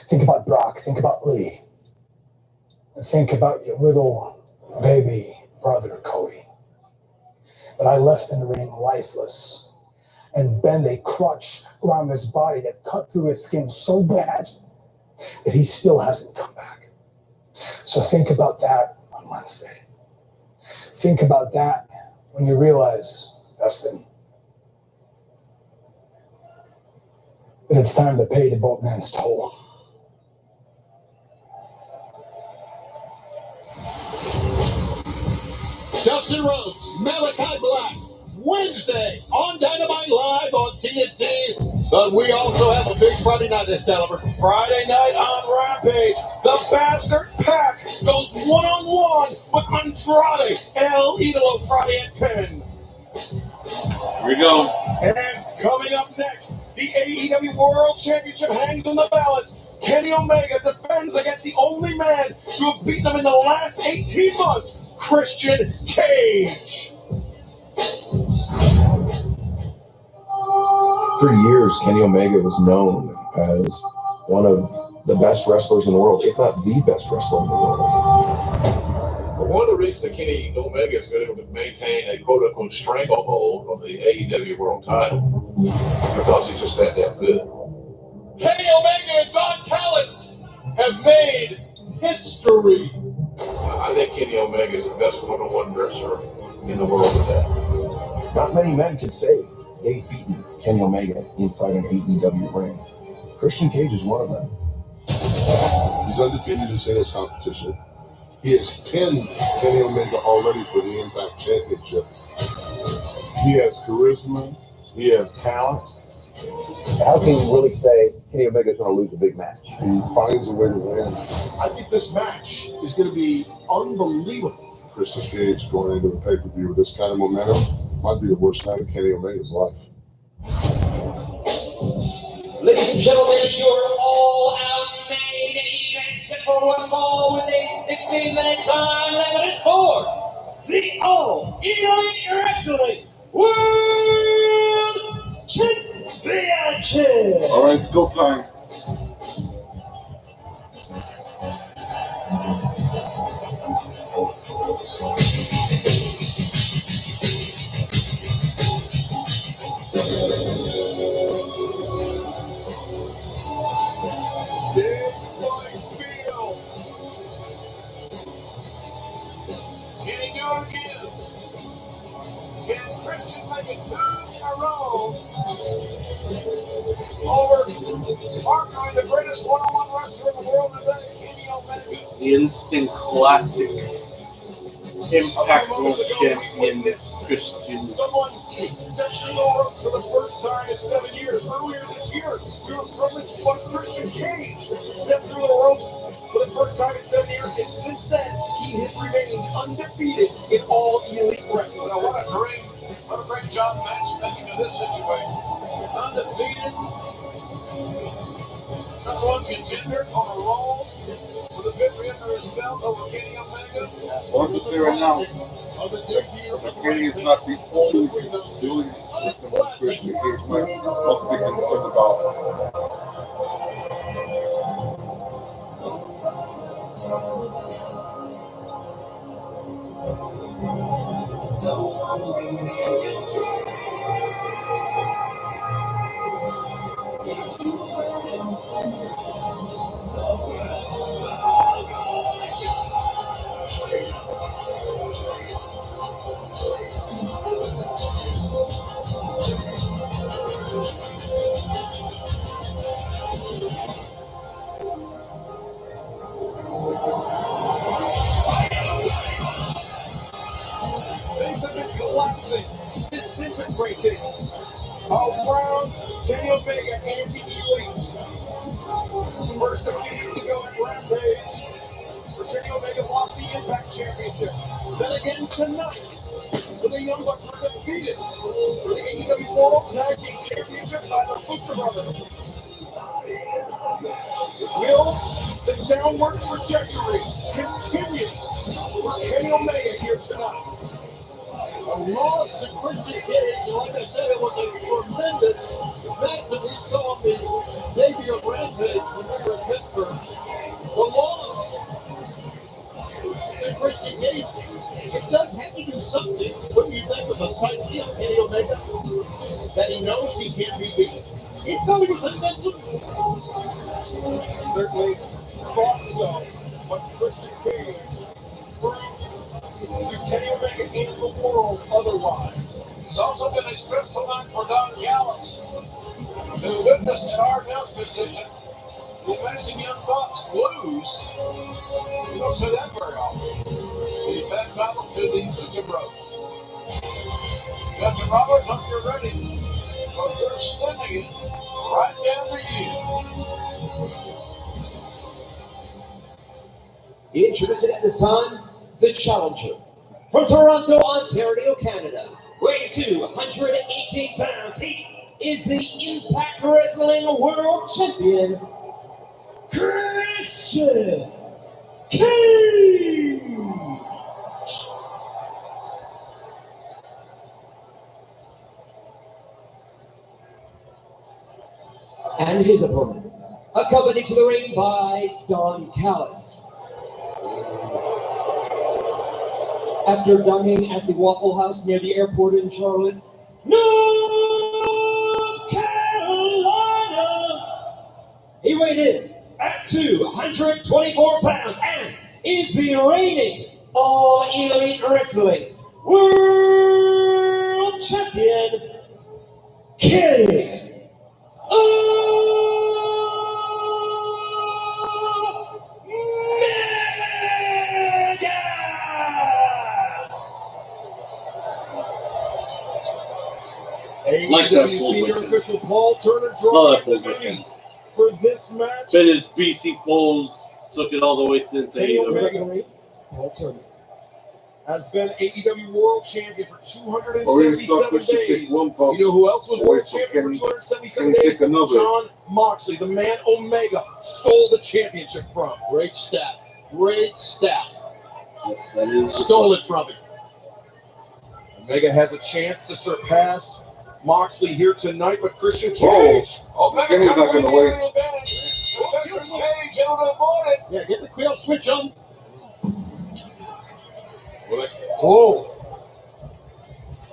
Think about Brock. Think about Lee. And think about your little baby brother, Cody. But I left in the ring lifeless and bent a crutch around his body that cut through his skin so bad that he still hasn't come back. So think about that on Wednesday. Think about that when you realize, Dustin, that it's time to pay the boatman's toll. Dustin Rhodes, Malachi Black, Wednesday on Dynamite Live on TNT. But we also have a big Friday night this Delaware. Friday night on Rampage. The Bastard Pack goes one-on-one with Andrade El Idolo Friday at 10. Here we go. And coming up next, the AEW World Championship hangs on the balance. Kenny Omega defends against the only man to have beaten him in the last 18 months, Christian Cage. For years, Kenny Omega was known as one of the best wrestlers in the world, if not the best wrestler in the world. But one of the reasons that Kenny Omega has been able to maintain a quote-unquote stranglehold on the AEW World title because he's just that damn good. Kenny Omega and Don Callis have made history. I think Kenny Omega is the best one-on-one wrestler in the world today. Not many men can say they've beaten Kenny Omega inside an AEW ring. Christian Cage is one of them. He's undefeated in singles competition. He has pinned Kenny Omega already for the Impact Championship. He has charisma. He has talent. How can you really say Kenny Omega is going to lose a big match? He finds a way to win. I think this match is going to be unbelievable. Christian Cage going into the pay-per-view with this kind of momentum might be the worst night of Kenny Omega's life. Ladies and gentlemen, your all-out main event set for one fall with a 16-minute time limit is for the All Elite Wrestling World Championship. All right, it's go time. Can he do it again? Can Christian make it 2 in a row over arguably the greatest one-on-one wrestler in the world today, Kenny Omega? The instant classic Impact World Champion Christian. Someone stepped through the ropes for the first time in 7 years. Earlier this year, we were privileged to watch Christian Cage step through the ropes for the first time in 7 years, and since then, he has remained undefeated in all elite wrestling. Now, what a great job matchmaking in this situation. Undefeated, #1 contender on a roll with a victory under his belt over Kenny Omega. I want to say right now, Kenny is not the only doing this in what Christian Cage must be concerned about. Things have been collapsing, disintegrating around Kenny Omega and the Elite. First a few weeks ago at Impact Championship. Then again tonight, when the Young Bucks were defeated for the AEW World Tag Team Championship by the Lucha Brothers. Will the downward trajectory continue for Kenny Omega here tonight? A loss to Christian Cage, and like I said, it was a tremendous match that we saw on the debut of Rampage when we were in Pittsburgh. The loss to Christian Cage, it does have to do something. What do you think of the psyche of Kenny Omega? That he knows he can't be beaten. He thought he was invincible. Certainly thought so, but Christian Cage proved to Kenny Omega and the world otherwise. It's also been a stressful night for Don Callis, who witnessed at our announce position the amazing Young Bucks lose. You don't see that very often. The tag title to the Lucha Bros. Captain Robert, hope you're ready, because we're sending it right down to you. Introducing at this time, the challenger. From Toronto, Ontario, Canada, weighing 218 pounds, he is the Impact Wrestling World Champion, Christian Cage. And his opponent, accompanied to the ring by Don Callis. After dining at the Waffle House near the airport in Charlotte, North Carolina, he weighed in at 224 pounds and is the reigning All Elite Wrestling World Champion, Kenny AEW senior official Paul Turner drawing for this match. But his BC polls took it all the way to Kenny Omega. Omega has been AEW World Champion for 277 days. You know who else was World Champion for 277 days? John Moxley, the man Omega stole the championship from. Great stat. Great stat. Yes, that is Stole it from him. Omega has a chance to surpass Moxley here tonight, but Christian Cage. Kenny's not going to wait. Cage able to avoid it. Yeah, get the quill switch on. Whoa.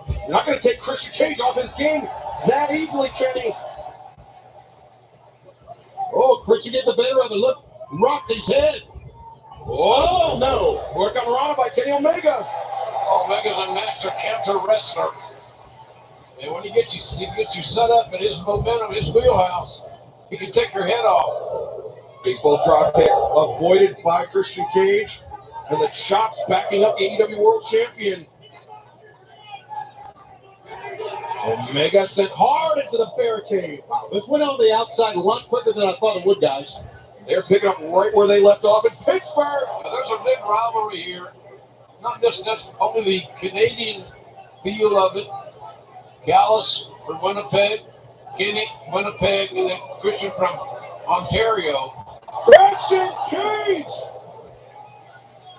You're not going to take Christian Cage off his game that easily, Kenny. Oh, Christian get the better of it. Look, rocked his head. Oh, no. Work on Rana by Kenny Omega. Omega's a master counter wrestler. And when he gets you set up in his momentum, his wheelhouse, he can take your head off. Baseball drop kick avoided by Christian Cage. And the chops backing up the AEW World Champion. Omega sent hard into the barricade. Wow, this went on the outside a lot quicker than I thought it would, guys. They're picking up right where they left off in Pittsburgh. There's a big rivalry here. Not just only the Canadian feel of it. Callis from Winnipeg, Kenny, Winnipeg, and then Christian from Ontario. Christian Cage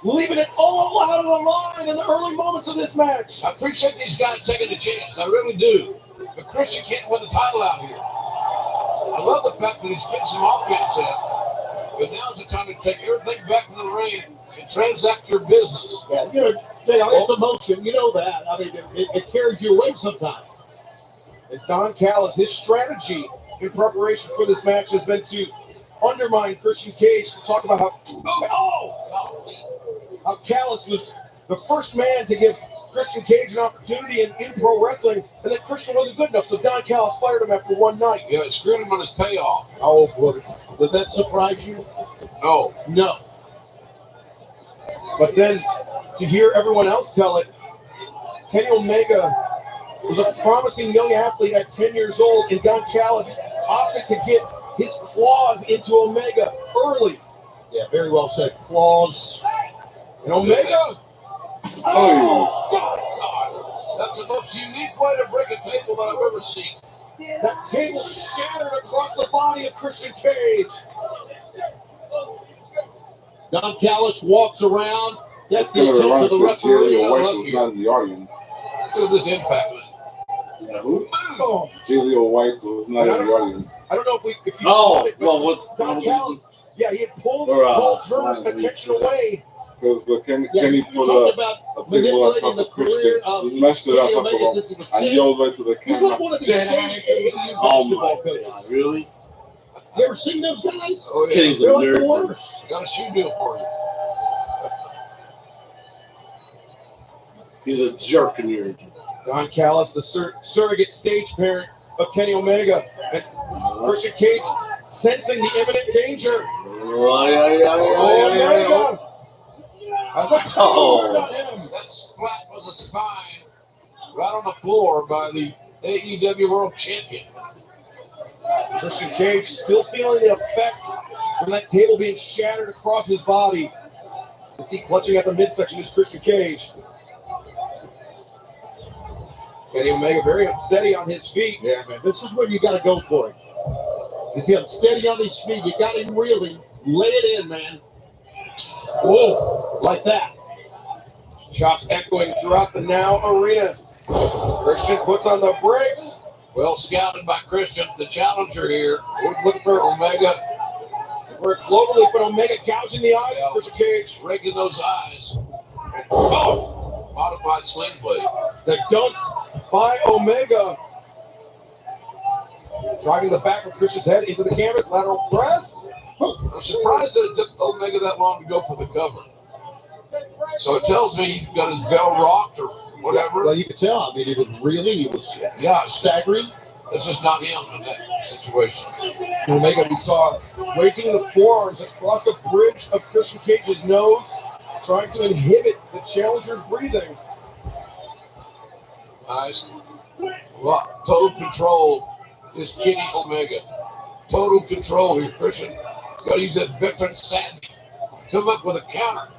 leaving it all out of the line in the early moments of this match. I appreciate these guys taking a chance. I really do. But Christian can't win the title out here. I love the fact that he's getting some offense in. But now's the time to take everything back to the ring and transact your business. Yeah, it's emotion. You know that. I mean, it carries you away sometimes. And Don Callis, his strategy in preparation for this match has been to undermine Christian Cage, to talk about how Callis was the first man to give Christian Cage an opportunity in pro wrestling, and that Christian wasn't good enough, so Don Callis fired him after one night. Yeah, it screwed him on his payoff. Oh, well, does that surprise you? No. No. But then, to hear everyone else tell it, Kenny Omega was a promising young athlete at 10 years old, and Don Callis opted to get his claws into Omega early. Yeah, very well said. Claws And Omega. Oh, God. That's the most unique way to break a table that I've ever seen. That table shattered across the body of Christian Cage. Don Callis walks around, gets the attention of the referee. Leo White was not in the audience. Look at this impact. Yeah, who? Oh. J. Leo White was not in the audience. I don't know if you Oh, it, well, what? Don Callis, yeah, he had pulled Paul Turner's attention away. Because Kenny put a table on top of Christian. He smashed it on top of him and yelled right to the camera. He's like one of the basketball coaches. Really? You ever seen those guys? Oh, yeah. Kenny's They're a like the nerd. worst. Got a shoe deal for you. He's a jerk in your. Don Callis, the surrogate stage parent of Kenny Omega, and Christian Cage sensing the imminent danger. Omega. That's flat was a spine right on the floor by the AEW World Champion. Christian Cage still feeling the effects from that table being shattered across his body. You see clutching at the midsection is Christian Cage. Kenny Omega very unsteady on his feet. Yeah, man, this is where you got to go for it. You see him steady on his feet. You got him reeling. Lay it in, man. Whoa, like that. Chops echoing throughout the now arena. Christian puts on the brakes. Well scouted by Christian, the challenger here. Looking for Omega. For Cloverleaf, but Omega gouging the eyes of Christian Cage. Breaking those eyes. Oh! Modified sling blade. The dunk by Omega. Driving the back of Christian's head into the canvas. Lateral press. I'm surprised that it took Omega that long to go for the cover. So it tells me he got his bell rocked or whatever. Well, you could tell. I mean, he was reeling. He was staggering. This is not him in that situation. Omega, we saw raking the forearms across the bridge of Christian Cage's nose, trying to inhibit the challenger's breathing. Nice. Well, total control is Kenny Omega. Total control here, Christian. He's got to use that veteran savvy. Come up with a counter.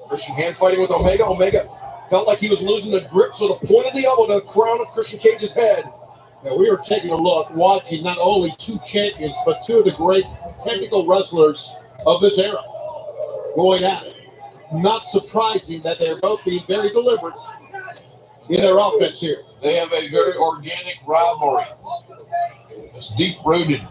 Christian hand fighting with Omega. Omega felt like he was losing the grip, so the point of the elbow to the crown of Christian Cage's head. Now, we were taking a look, watching not only two champions, but two of the great technical wrestlers of this era going at it. Not surprising that they're both being very deliberate in their offense here. They have a very organic rivalry. It's deep-rooted.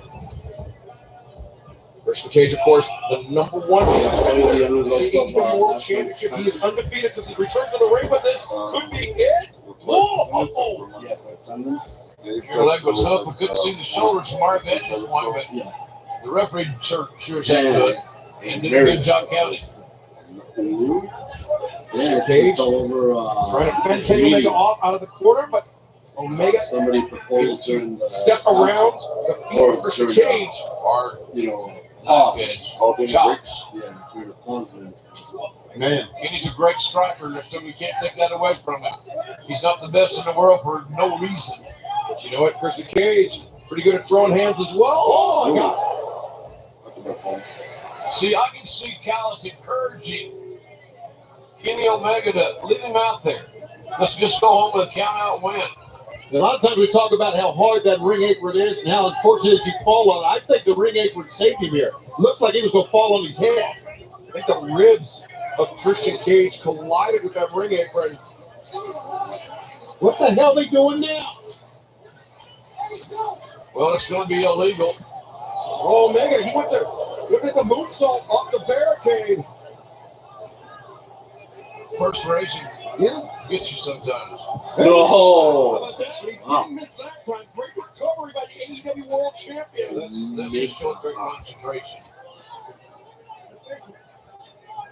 Christian Cage, of course, the number one AEW World Championship. He is undefeated since his return to the ring, but this could be it. Oh! Yeah, for attendance. Your leg was up. We couldn't see the shoulders from our vantage point, but the referee sure said good and did a good job counting. Yeah, Cage over, trying to fend Kenny Omega off out of the corner, but Omega somebody proposed during the step around the feet of Christian Cage. Or, chops. Yeah, man, Kenny's a great striker, so we can't take that away from him. He's not the best in the world for no reason. But you know what, Christian Cage, pretty good at throwing hands as well. Oh my God! That's a good point. See, I can see Callis encouraging Kenny Omega to leave him out there. Let's just go home with a count-out win. A lot of times we talk about how hard that ring apron is and how important it is you fall on it. I think the ring apron saved him here. Looks like he was going to fall on his head. I think the ribs of Christian Cage collided with that ring apron. What the hell are they doing now? Well, it's going to be illegal. Oh, Omega, he went to look at the moonsault off the barricade. Perspiration gets you sometimes. No. How about that? He didn't miss that time. Great recovery by the AEW World Champion. That's just showing great concentration.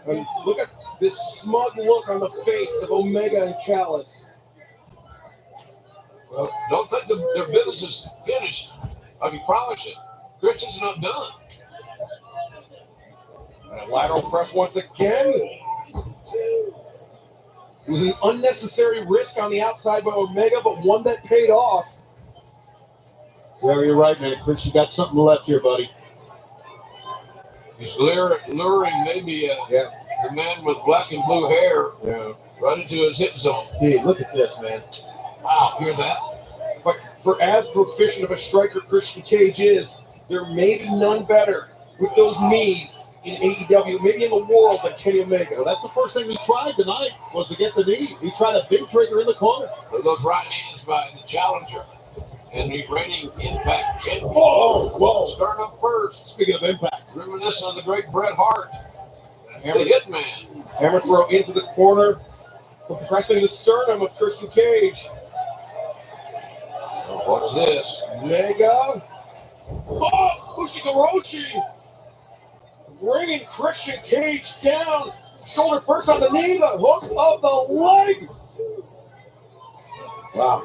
And look at this smug look on the face of Omega and Callis. Well, don't think their business is finished. I can promise you. Christian's not done. And a lateral press once again. It was an unnecessary risk on the outside by Omega, but one that paid off. Yeah, you're right, man. Chris, you got something left here, buddy. He's luring maybe the man with black and blue hair, right into his hip zone. Hey, look at this, man. Wow, hear that? But for as proficient of a striker Christian Cage is, there may be none better with those knees in AEW, maybe in the world, than Kenny Omega. Well, that's the first thing he tried tonight, was to get the knees. He tried a big trigger in the corner. Those right hands by the challenger and the reigning Impact champion. Whoa. Sternum first. Speaking of Impact. Reminiscent of the great Bret Hart. The Hitman. Hammer throw into the corner, compressing the sternum of Christian Cage. What's this? Omega. Oh, Ushigoroshi. Bringing Christian Cage down. Shoulder first on the knee, the hook of the leg. Wow.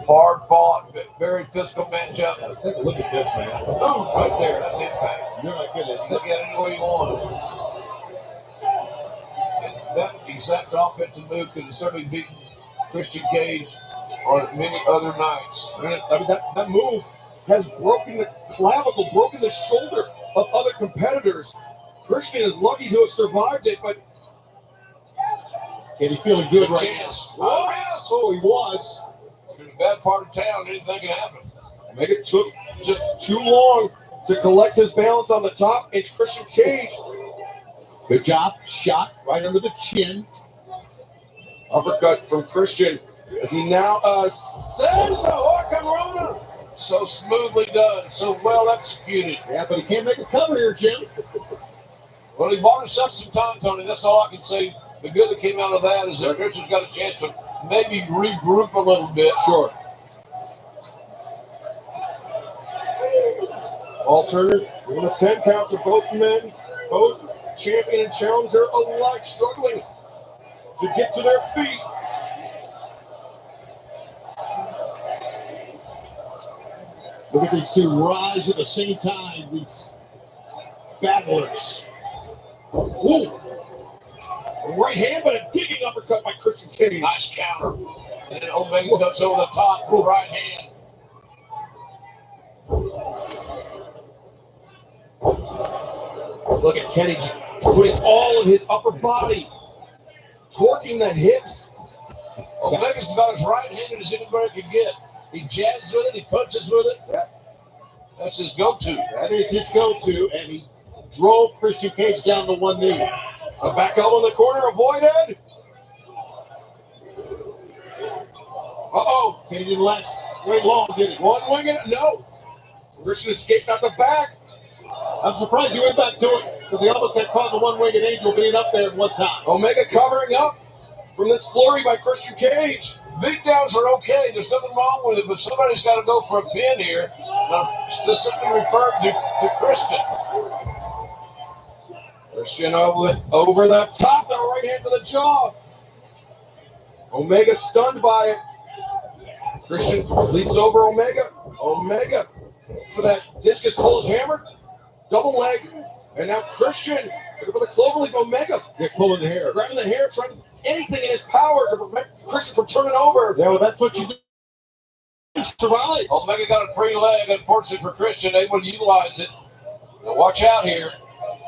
Hard fought, very physical matchup. Yeah, take a look at this, man. Oh, right there, that's Impact. You're not getting it. Look at it any way you want. And that exact offensive move could have certainly beaten Christian Cage on many other nights. I mean, that move has broken the clavicle, broken the shoulder of other competitors. Christian is lucky to have survived it, but Kenny feeling good good right chance. now. Oh, he was. In a bad part of town, anything can happen. Omega took just too long to collect his balance on the top. It's Christian Cage. Good job. Shot right under the chin. Uppercut from Christian as he now sends the Hurricanrana. So smoothly done, so well executed. Yeah, but he can't make a cover here, Jim. Well, he bought himself some time, Tony. That's all I can say. The good that came out of that is that Christian's got a chance to maybe regroup a little bit. Sure. Alternate, doing a 10 count to both men. Both champion and challenger alike struggling to get to their feet. Look at these two rise at the same time, these battlers. Ooh. Right hand, but a digging uppercut by Christian Cage. Nice counter. And then Omega comes over the top with the right hand. Look at Kenny just putting all of his upper body, torquing the hips. Omega's about as right-handed as anybody can get. He jabs with it, he punches with it. Yeah. That's his go-to. That is his go-to, and he drove Christian Cage down to one knee. A back elbow in the corner, avoided. Uh-oh. Kenny didn't last very long, did he? One wing it, no. Christian escaped out the back. I'm surprised he went back to it, because he almost got caught in the one-winged angel being up there at one time. Omega covering up from this flurry by Christian Cage. Beatdowns are okay. There's nothing wrong with it, but somebody's got to go for a pin here. I'm specifically referring to Christian. Christian over the top, the right hand to the jaw. Omega stunned by it. Christian leaps over Omega. Omega for that discus Polish hammer. Double leg. And now Christian looking for the cloverleaf. Omega. They're pulling the hair. Grabbing the hair, trying anything in his power to prevent Christian from turning over. Yeah, well, that's what you do. Survive. Omega got a free leg, unfortunately for Christian, able to utilize it. Now watch out here.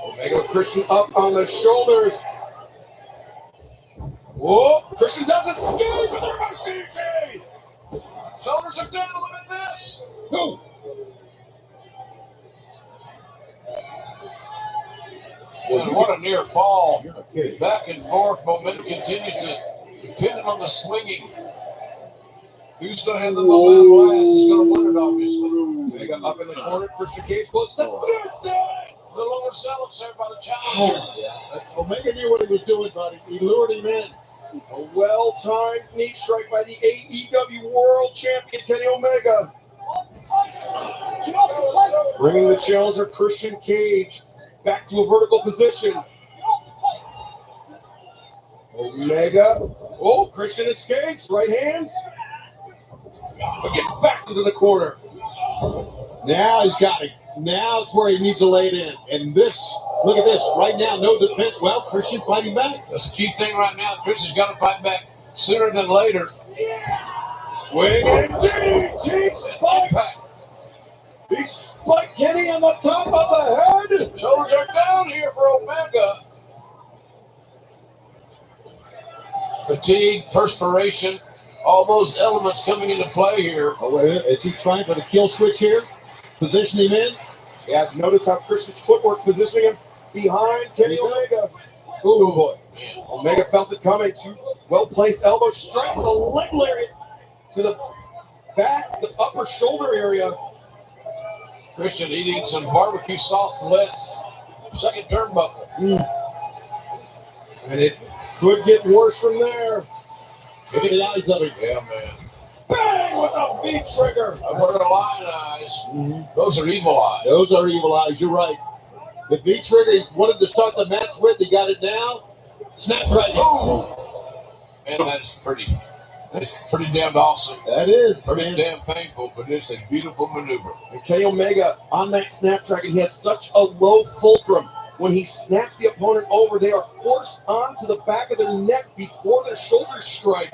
Omega with Christian up on the shoulders. Whoa, Christian does escape with the reverse DDT. Shoulders are down, look at this. Who? And what a near fall. Back and forth, momentum continues to depending on the swinging. Who's going to have the momentum last is going to win it, obviously. Omega up in the corner, Christian Cage close to the distance. The lower cell served by the challenger. Omega knew what he was doing, buddy. He lured him in. A well-timed knee strike by the AEW World Champion, Kenny Omega. Bringing the challenger, Christian Cage, back to a vertical position. Omega. Oh, Christian escapes. Right hands. But gets back into the corner. Now he's got it. Now it's where he needs to lay it in. And this, look at this. Right now, no defense. Well, Christian fighting back. That's the key thing right now. Christian's got to fight back sooner than later. Swing and DDT. Impact. He spiked Kenny on the top of the head. Shoulders are down here for Omega. Fatigue, perspiration, all those elements coming into play here. Oh, wait, is he trying for the kill switch here? Position him in? Yeah, notice how Christian's footwork positioning him behind Kenny Omega. Ooh, boy. Omega felt it coming. Two well-placed elbow strikes the leg lariat to the back, the upper shoulder area. Christian eating some barbecue sauce less. Second turnbuckle. And it could get worse from there. Look at the eyes of it. Yeah, man. Bang with a V-trigger. I've heard of lion eyes. Those are evil eyes. Those are evil eyes. You're right. The V-trigger he wanted to start the match with. He got it now. Snapdragon. Man, that's pretty damn awesome. That is. Pretty Man. damn painful, but it's a beautiful maneuver. And Kenny Omega on that Snapdragon, he has such a low fulcrum. When he snaps the opponent over, they are forced onto the back of their neck before their shoulders strike.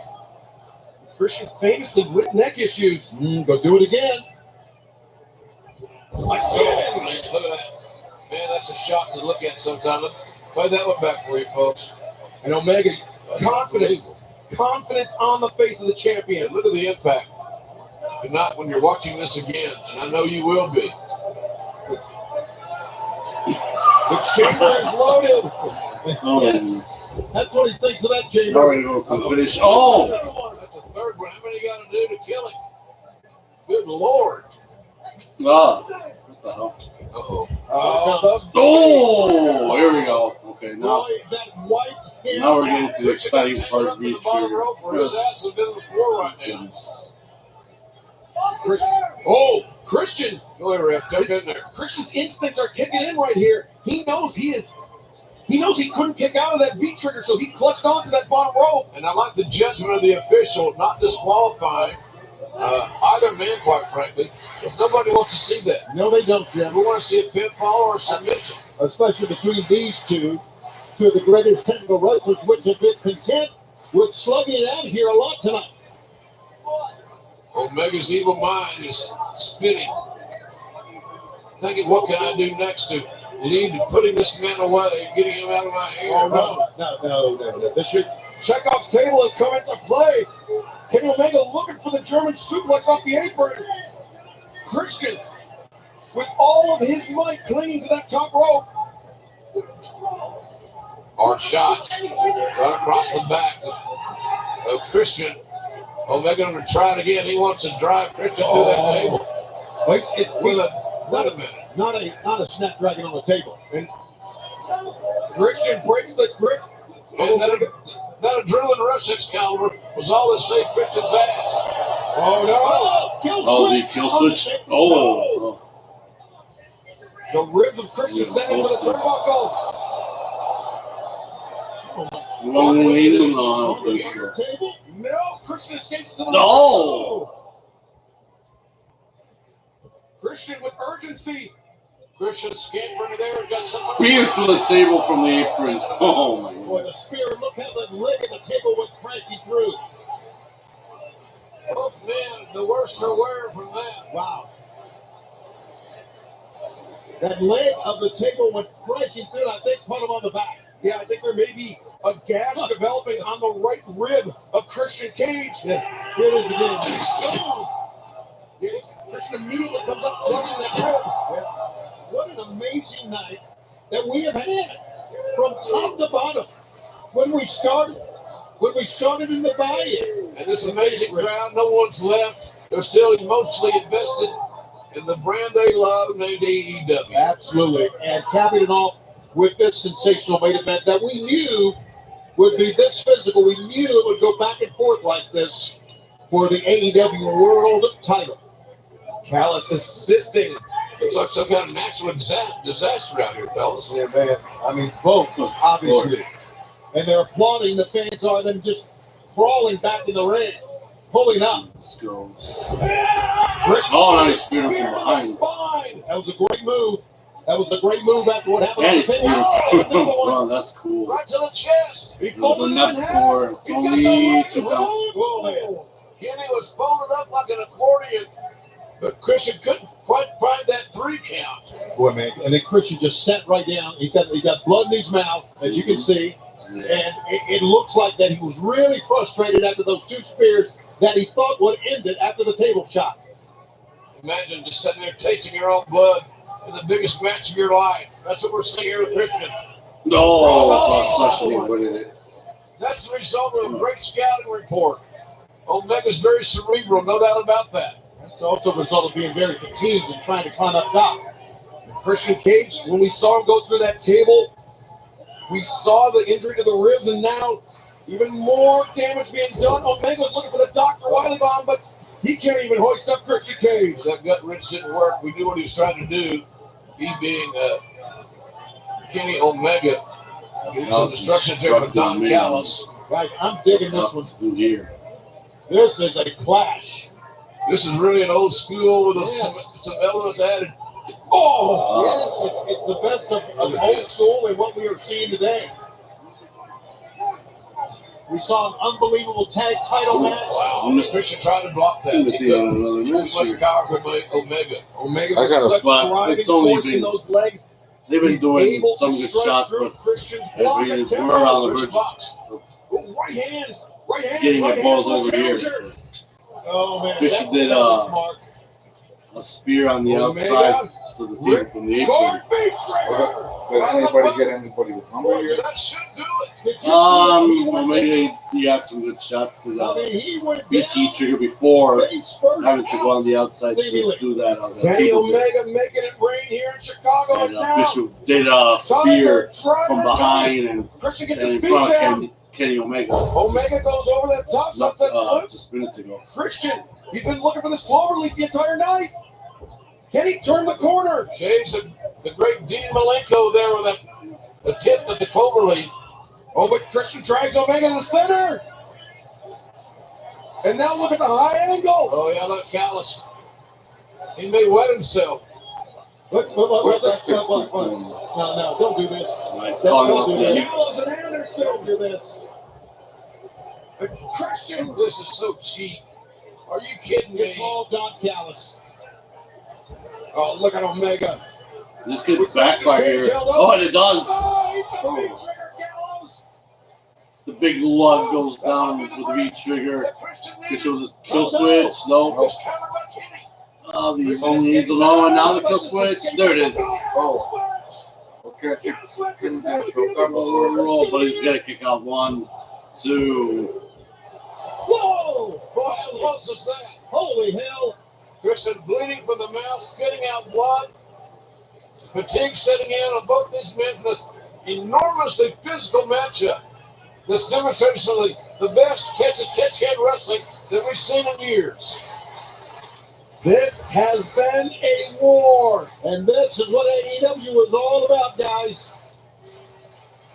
Christian famously with neck issues. Go do it again. Man, look at that. Man, that's a shot to look at sometimes. Play that one back for you, folks. And Omega, confidence on the face of the champion. And look at the impact. And not when you're watching this again, and I know you will be. The chamber is loaded. Yes. That's what he thinks of that chamber. Now we're going to go for the finish. Oh! That's the third one. How many you got to do to kill him? Good Lord. Ah, what the hell? Uh-oh. Oh, here we go. Okay, now, that white now we're getting to the exciting part of The each bottom here. rope where his ass has been on the floor right now. Christian. Go ahead, Rick. Jump in there. Christian's instincts are kicking in right here. He knows he couldn't kick out of that V-trigger, so he clutched onto that bottom rope. And I like the judgment of the official, not disqualifying either man, quite frankly, because nobody wants to see that. No, they don't, Jim. We want to see a pinfall or a submission. Especially between these two of the greatest technical wrestlers, which have been content with slugging it out here a lot tonight. Omega's evil mind is spinning. Thinking, what can I do next to lead to putting this man away, getting him out of my hair? No. This should Chekhov's table has come into play. Kenny Omega looking for the German suplex off the apron. Christian, with all of his might, clinging to that top rope. Hard shot. Right across the back of Christian. Omega going to try it again. He wants to drive Christian through that table. Wait a minute. Not a snapdragon on the table. And Christian breaks the grip. And that adrenaline rush Excalibur was all that saved Christian's ass. Oh no! Kill switch. Oh. The ribs of Christian sent into the turnbuckle. No, Christian escapes to the No. Christian with urgency. Christian scampering there. Got someone. Beautiful the table from the apron. Oh my Boy, God. the spear, look how the leg of the table went cranky through. Both men, the worse for wear from that. Wow. That leg of the table went crashing through, I think, put him on the back. Yeah, I think there may be a gash developing on the right rib of Christian Cage. Yeah. Here it is again. Yes, Christian immediately comes up clutching that rib. Well, what an amazing night that we have had from top to bottom. When we started in the buy-in. And this amazing crowd, no one's left. They're still emotionally invested in the brand they love named AEW. Absolutely. And capping it off with this sensational main event that we knew would be this physical. We knew it would go back and forth like this for the AEW World title. Callis assisting. It's like some kind of natural disaster out here, fellas. Yeah, man. I mean, both, obviously. And they're applauding. The fans are then just crawling back in the ring, pulling up. Oh, nice spear from behind. That was a great move. That was a great move after what happened. That is beautiful. Wow, that's cool. Right to the chest. He folded The him in nut half. before He's got Lee the took out. Whoa, man. Kenny was folded up like an accordion. But Christian couldn't quite find that 3 count. Boy, man, and then Christian just sat right down. He got blood in his mouth, as you can see, and it looks like that he was really frustrated after those 2 spears that he thought would end it after the table shot. Imagine just sitting there tasting your own blood in the biggest match of your life. That's what we're seeing here with Christian. That's the result of a great scouting report. Omega's very cerebral, no doubt about that. It's also a result of being very fatigued and trying to climb up top. And Christian Cage, when we saw him go through that table, we saw the injury to the ribs, and now even more damage being done. Omega's looking for the Dr. Wiley bomb, but he can't even hoist up Christian Cage. That gut wrench didn't work. We knew what he was trying to do. He being Kenny Omega. Getting some instructions there from Don Callis. Right, I'm digging this one through here. This is a clash. This is really an old school with some elements added. Oh, yes, it's the best of old school and what we are seeing today. We saw an unbelievable tag title match. Wow, Christian tried to block that. Too much power from Omega. Omega was such driving force in those legs. They've been doing some good shots, but we're around the verge Right hands, getting right the balls hands, over here. Oh man, Christian did a spear on the outside to the table from the apron. Did anybody get anybody with somebody here? That should do it. Well, maybe he had some good shots to the BT trigger before having to go on the outside to do that on the Kenny table. Omega making it rain here in Chicago. And Bishop did a spear from behind and in front of Kenny Omega. Omega goes over that top sunset flip. Just minutes ago. Christian, he's been looking for this cloverleaf the entire night. Kenny turned the corner. Shades the great Dean Malenko there with a tip at the cloverleaf. Oh, but Christian drags Omega to the center. And now look at the high angle. Oh, yeah, look, Callis. He may wet himself. No, don't do this. Don't do this. Gallows and Anderson don't do this. But Christian, this is so cheap. Are you kidding me? It's all Don Callis. Oh, look at Omega. This could backfire here. Oh, and it does. The big lug goes down with the V-trigger. Christian with his kill switch. No. Oh, the only angel. No, and now the kill switch. There it is. Oh. Okay. Roll, but he's got to kick out 1, 2. Whoa! Boy, how close is that? Holy hell. Christian bleeding from the mouth, spitting out blood. Fatigue setting in on both these men for this enormously physical matchup. This demonstrates some of the best catch-head wrestling that we've seen in years. This has been a war, and this is what AEW is all about, guys.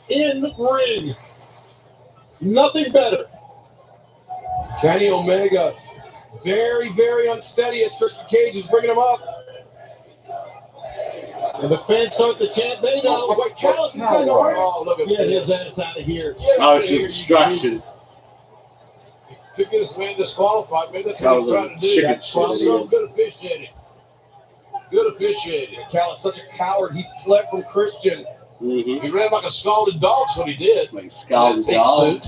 In ring. Nothing better. Kenny Omega, very, very unsteady as Christian Cage is bringing him up. And the fans start to chant, they know. Wait, Callis inside the ring. Oh, look at Get this. his ass out of here. Now it's a distraction. Could get this man disqualified. Maybe that's what he's trying to do. Chicken shit. Good officiating. Good officiating. Callis, such a coward. He fled from Christian. Mm-hmm. He ran like a scalded dog. That's what he did. Like a scalded dog.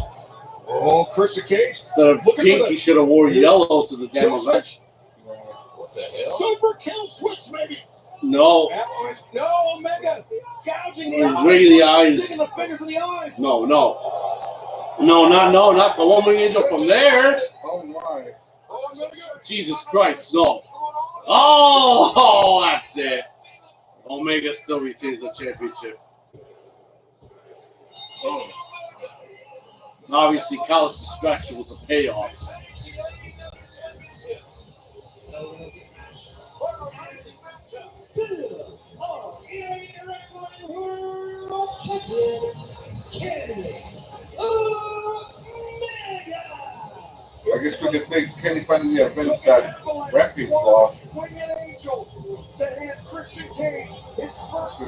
Oh, Christian Cage. Instead of pink, he should have wore yellow to the damn event. What the hell? Super kill switch, maybe. No. No, Omega. Gouging the He's eyes. rigging the eyes. Sticking the fingers in the eyes. No, not the one wing angel from there. Oh, my. Jesus Christ, no. Oh, that's it. Omega still retains the championship. Oh. Obviously, Callis' distraction was the payoff. I guess we could say Kenny finally avenged that Rampage loss. To hand Christian Cage his first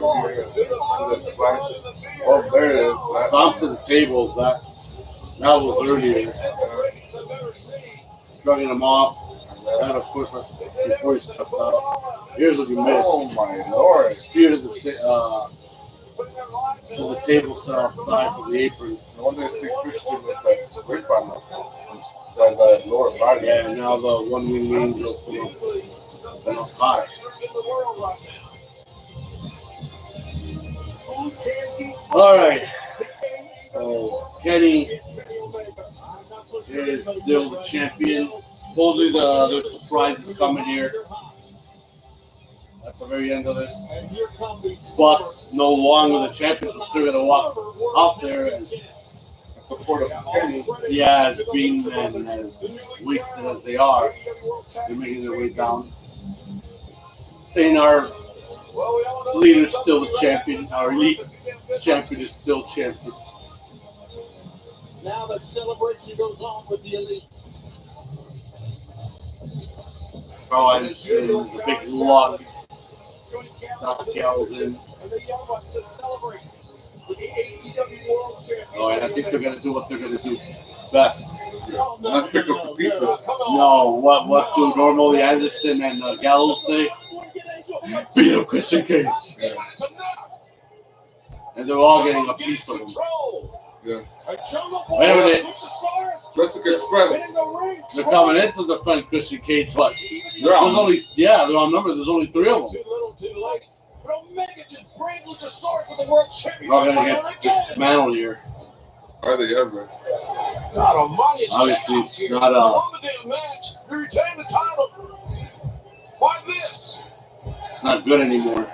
Oh, there it is. Stomp to the table. That was earlier. Shrugging him off. And of course, that's before he stepped out. Here's what he missed. Oh my lord! Spear to the table set outside for the apron. I wonder if Christian with that scrape on that lower body. Yeah, now the one wing angel from up high. All right. So Kenny is still the champion. Supposedly there's surprises coming here at the very end of this. Bucks no longer the champions. They're still gonna walk out there as support of Kenny. Yeah, as being and as wasted as they are, they're making their way down. Saying our leader's still the champion. Our elite champion is still champion. Now the celebration goes on with the elite. Oh, I just see the big lug. Dr. Gallows in. Oh, and I think they're going to do what they're going to do best. Let's pick up the pieces. No, what do normally Anderson and Gallows say? Beat up Christian Cage. Yeah. And they're all getting a piece of him. Yes. Wait a minute. Jurassic Express. They're coming in to defend Christian Cage, but they're on number. There's only 3 of them. But Omega just brings Luchasaurus for the world championship. We're all going to get dismantled here. Are they ever? God almighty, obviously, it's not a. won the damn match. You retain the title. Why this? Not good anymore.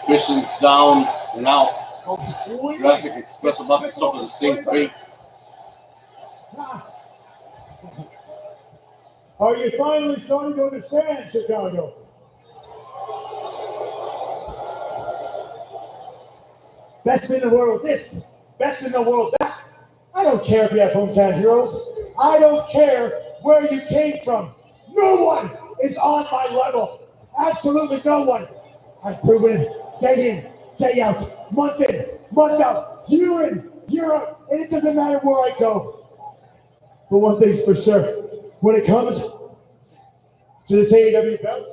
Christian's down and out. Jurassic Express about to suffer the same fate. Are you finally starting to understand, Chicago? Best in the world this, best in the world that. I don't care if you have hometown heroes. I don't care where you came from. No one is on my level. Absolutely no one. I've proven it day in, day out, month in, month out, year in, year out, and it doesn't matter where I go. But one thing's for sure, when it comes to this AEW belt,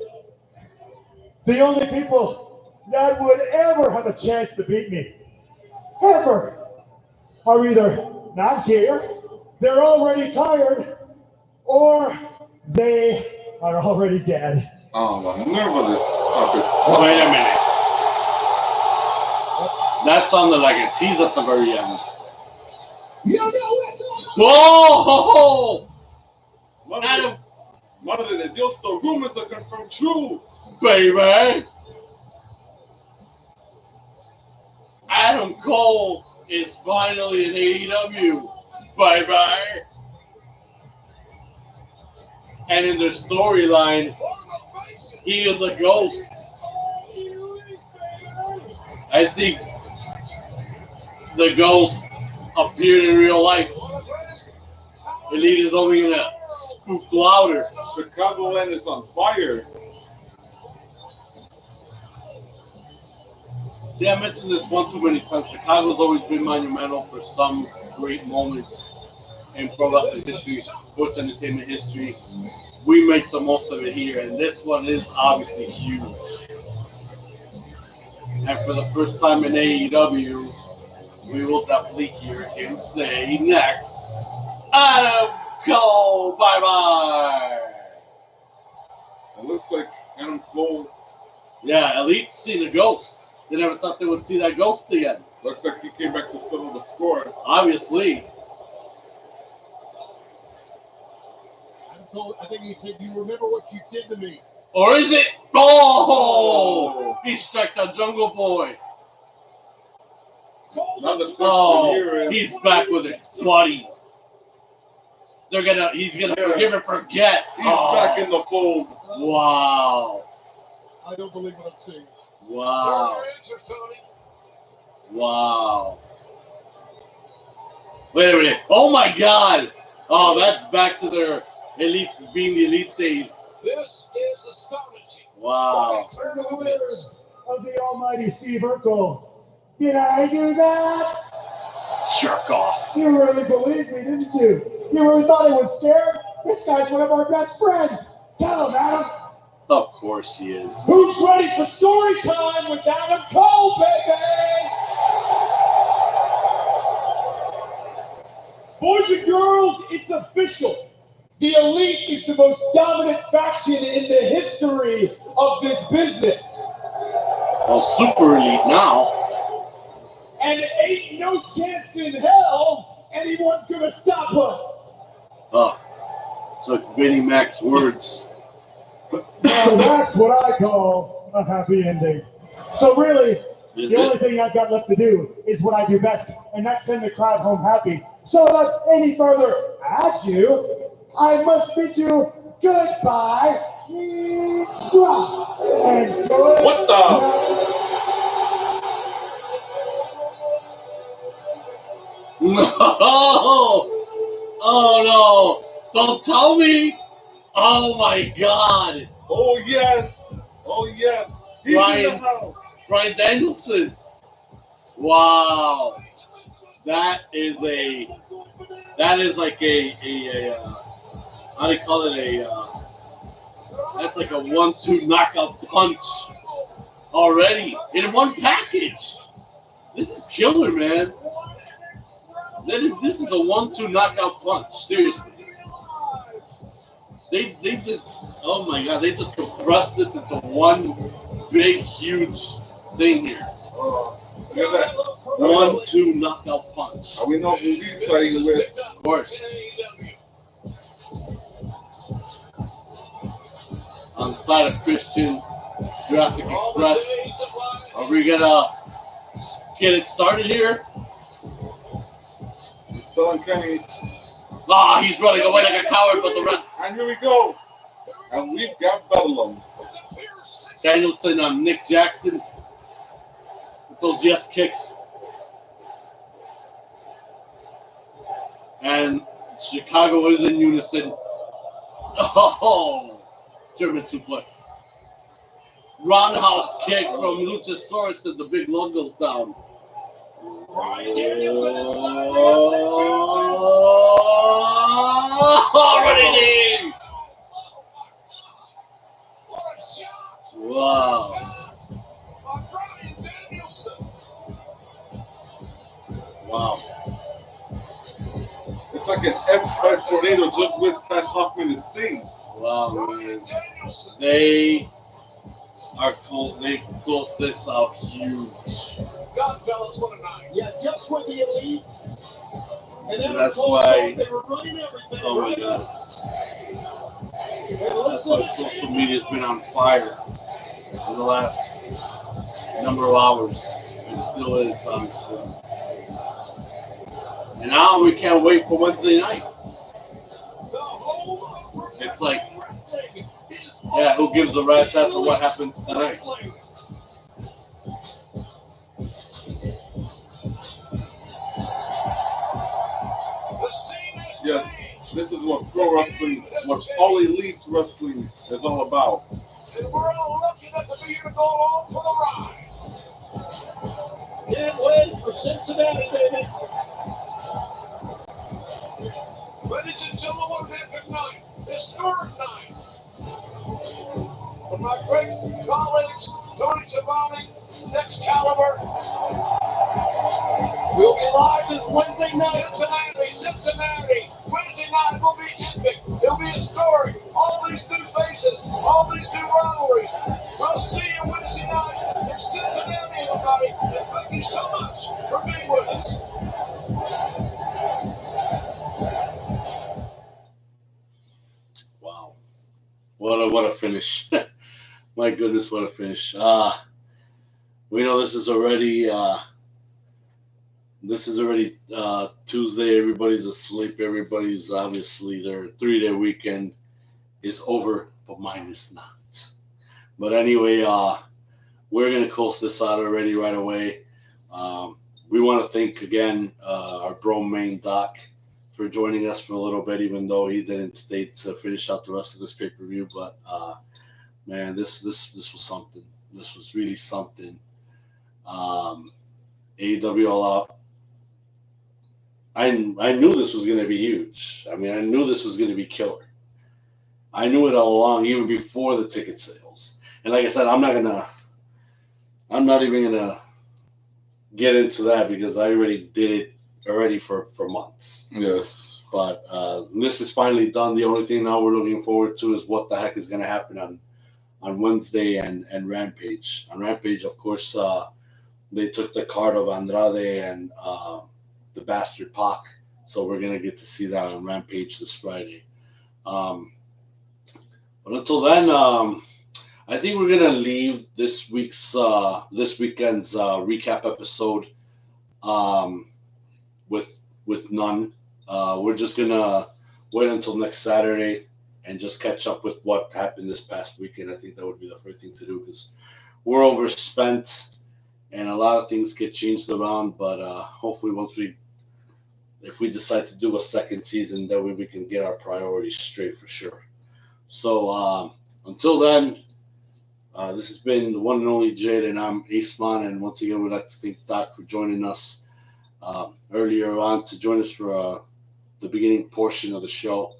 the only people that would ever have a chance to beat me, ever, are either not here, they're already tired, or they are already dead. Oh, I'm nervous. Wait a minute. That sounded like a tease at the very end. Whoa! Adam! Mother de Dios, the rumors are confirmed true. Baby! Adam Cole is finally in AEW. Bye-bye. And in their storyline, he is a ghost. I think the ghost appeared in real life. Elite is only going to spook louder. Chicagoland is on fire. See, I mentioned this one too many times. Chicago's always been monumental for some great moments in pro wrestling history, sports entertainment history. We make the most of it here, and this one is obviously huge. And for the first time in AEW, we will definitely hear him say next, Adam Cole, bye-bye. It looks like Adam Cole. Yeah, Elite seen a ghost. They never thought they would see that ghost again. Looks like he came back to settle the score. Obviously. I think he said, you remember what you did to me. Or is it? Oh! He struck the Jungle Boy. Now the question here is, he's back with his buddies. He's gonna forgive and forget. He's back in the fold. Wow. I don't believe what I'm seeing. Wow. Wow. Wait a minute. Oh my God. Oh, that's back to their elite, being the elite days. This is astonishing. Wow. Of the almighty Steve Urkel. Did I do that? Jerk off. You really believed me, didn't you? You really thought I was scared? This guy's one of our best friends. Tell him, Adam. Of course he is. Who's ready for story time with Adam Cole, baby? Boys and girls, it's official. The Elite is the most dominant faction in the history of this business. Well, super elite now. And ain't no chance in hell anyone's gonna stop us. Took Vinnie Mac's words. Now that's what I call a happy ending. So really, the only thing I've got left to do is what I do best, and that's send the crowd home happy. So without any further ado, I must bid you goodbye. And good What the? No! Oh no! Don't tell me! Oh my God! Oh yes! Oh yes! He's in the house. Bryan Danielson. Wow. That is like a how do you call it, that's like a 1-2 knockout punch already in one package. This is killer, man. This is a 1-2 knockout punch. Seriously. They just, oh my God, they just compressed this into one big, huge thing here. 1-2 knockout punch. We know who he's fighting with. Of course. On the side of Christian, Jurassic Express. Are we gonna get it started here? He's running away like a coward, but the rest. And here we go. And we've got Bedlam. Danielson on Nick Jackson. With those yes kicks. And Chicago is in unison. Oh, German suplex. Roundhouse kick from Luchasaurus and the big lug goes down. Bryan Danielson is already. Wow. Wow. It's like an F5 tornado just whizzed past Hoffman Estates. Wow, man. They closed this out huge. God, fellas, what a night. Yeah, just with the Elite. And then that's why. They were running everything. Oh my God. That's why social media's been on fire in the last number of hours. It still is, honestly. And now we can't wait for Wednesday night. It's like, yeah, who gives a rat's ass for what happens tonight? Yes, this is what pro wrestling, what all elite wrestling is all about. And we're all lucky enough to be here to go along for the ride. Can't wait for Cincinnati, baby. Ladies and gentlemen, what an epic night. Historic night. With my great colleagues, Tony Schiavone, Excalibur. We'll be live this Wednesday night. Cincinnati. Wednesday night will be epic. It'll be a story. All these new faces, all these new rivalries. We'll see you Wednesday night in Cincinnati, everybody. And thank you so much for being with us. Wow. What a finish. My goodness, what a finish. We know this is already Tuesday. Everybody's asleep. Everybody's obviously their 3-day weekend is over, but mine is not. But anyway, we're gonna close this out already right away. We want to thank again our bro main Doc for joining us for a little bit, even though he didn't stay to finish out the rest of this pay-per-view. But man, this was something. This was really something. AEW All Out. I knew this was going to be huge. I mean, I knew this was going to be killer. I knew it all along, even before the ticket sales. And like I said, I'm not even gonna get into that because I already did it for months. Yes. But this is finally done. The only thing now we're looking forward to is what the heck is gonna happen on Wednesday and Rampage. On Rampage, of course, they took the card of Andrade and the Bastard Pac, so we're gonna get to see that on Rampage this Friday. But until then, I think we're gonna leave this weekend's recap episode with none. We're just gonna wait until next Saturday and just catch up with what happened this past weekend. I think that would be the first thing to do because we're overspent and a lot of things get changed around. But hopefully, if we decide to do a second season, that way we can get our priorities straight for sure. So until then, this has been the one and only Jade, and I'm Aceman. And once again, we'd like to thank Doc for joining us earlier on to join us for the beginning portion of the show.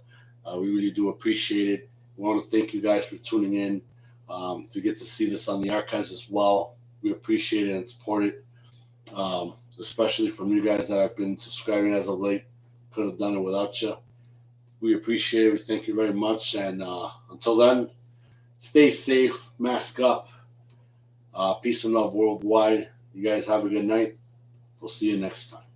We really do appreciate it. We want to thank you guys for tuning in. To get to see this on the archives as well, we appreciate it and support it, especially from you guys that have been subscribing as of late. Could have done it without you. We appreciate it. We thank you very much. And until then, stay safe, mask up, peace and love worldwide. You guys have a good night. We'll see you next time.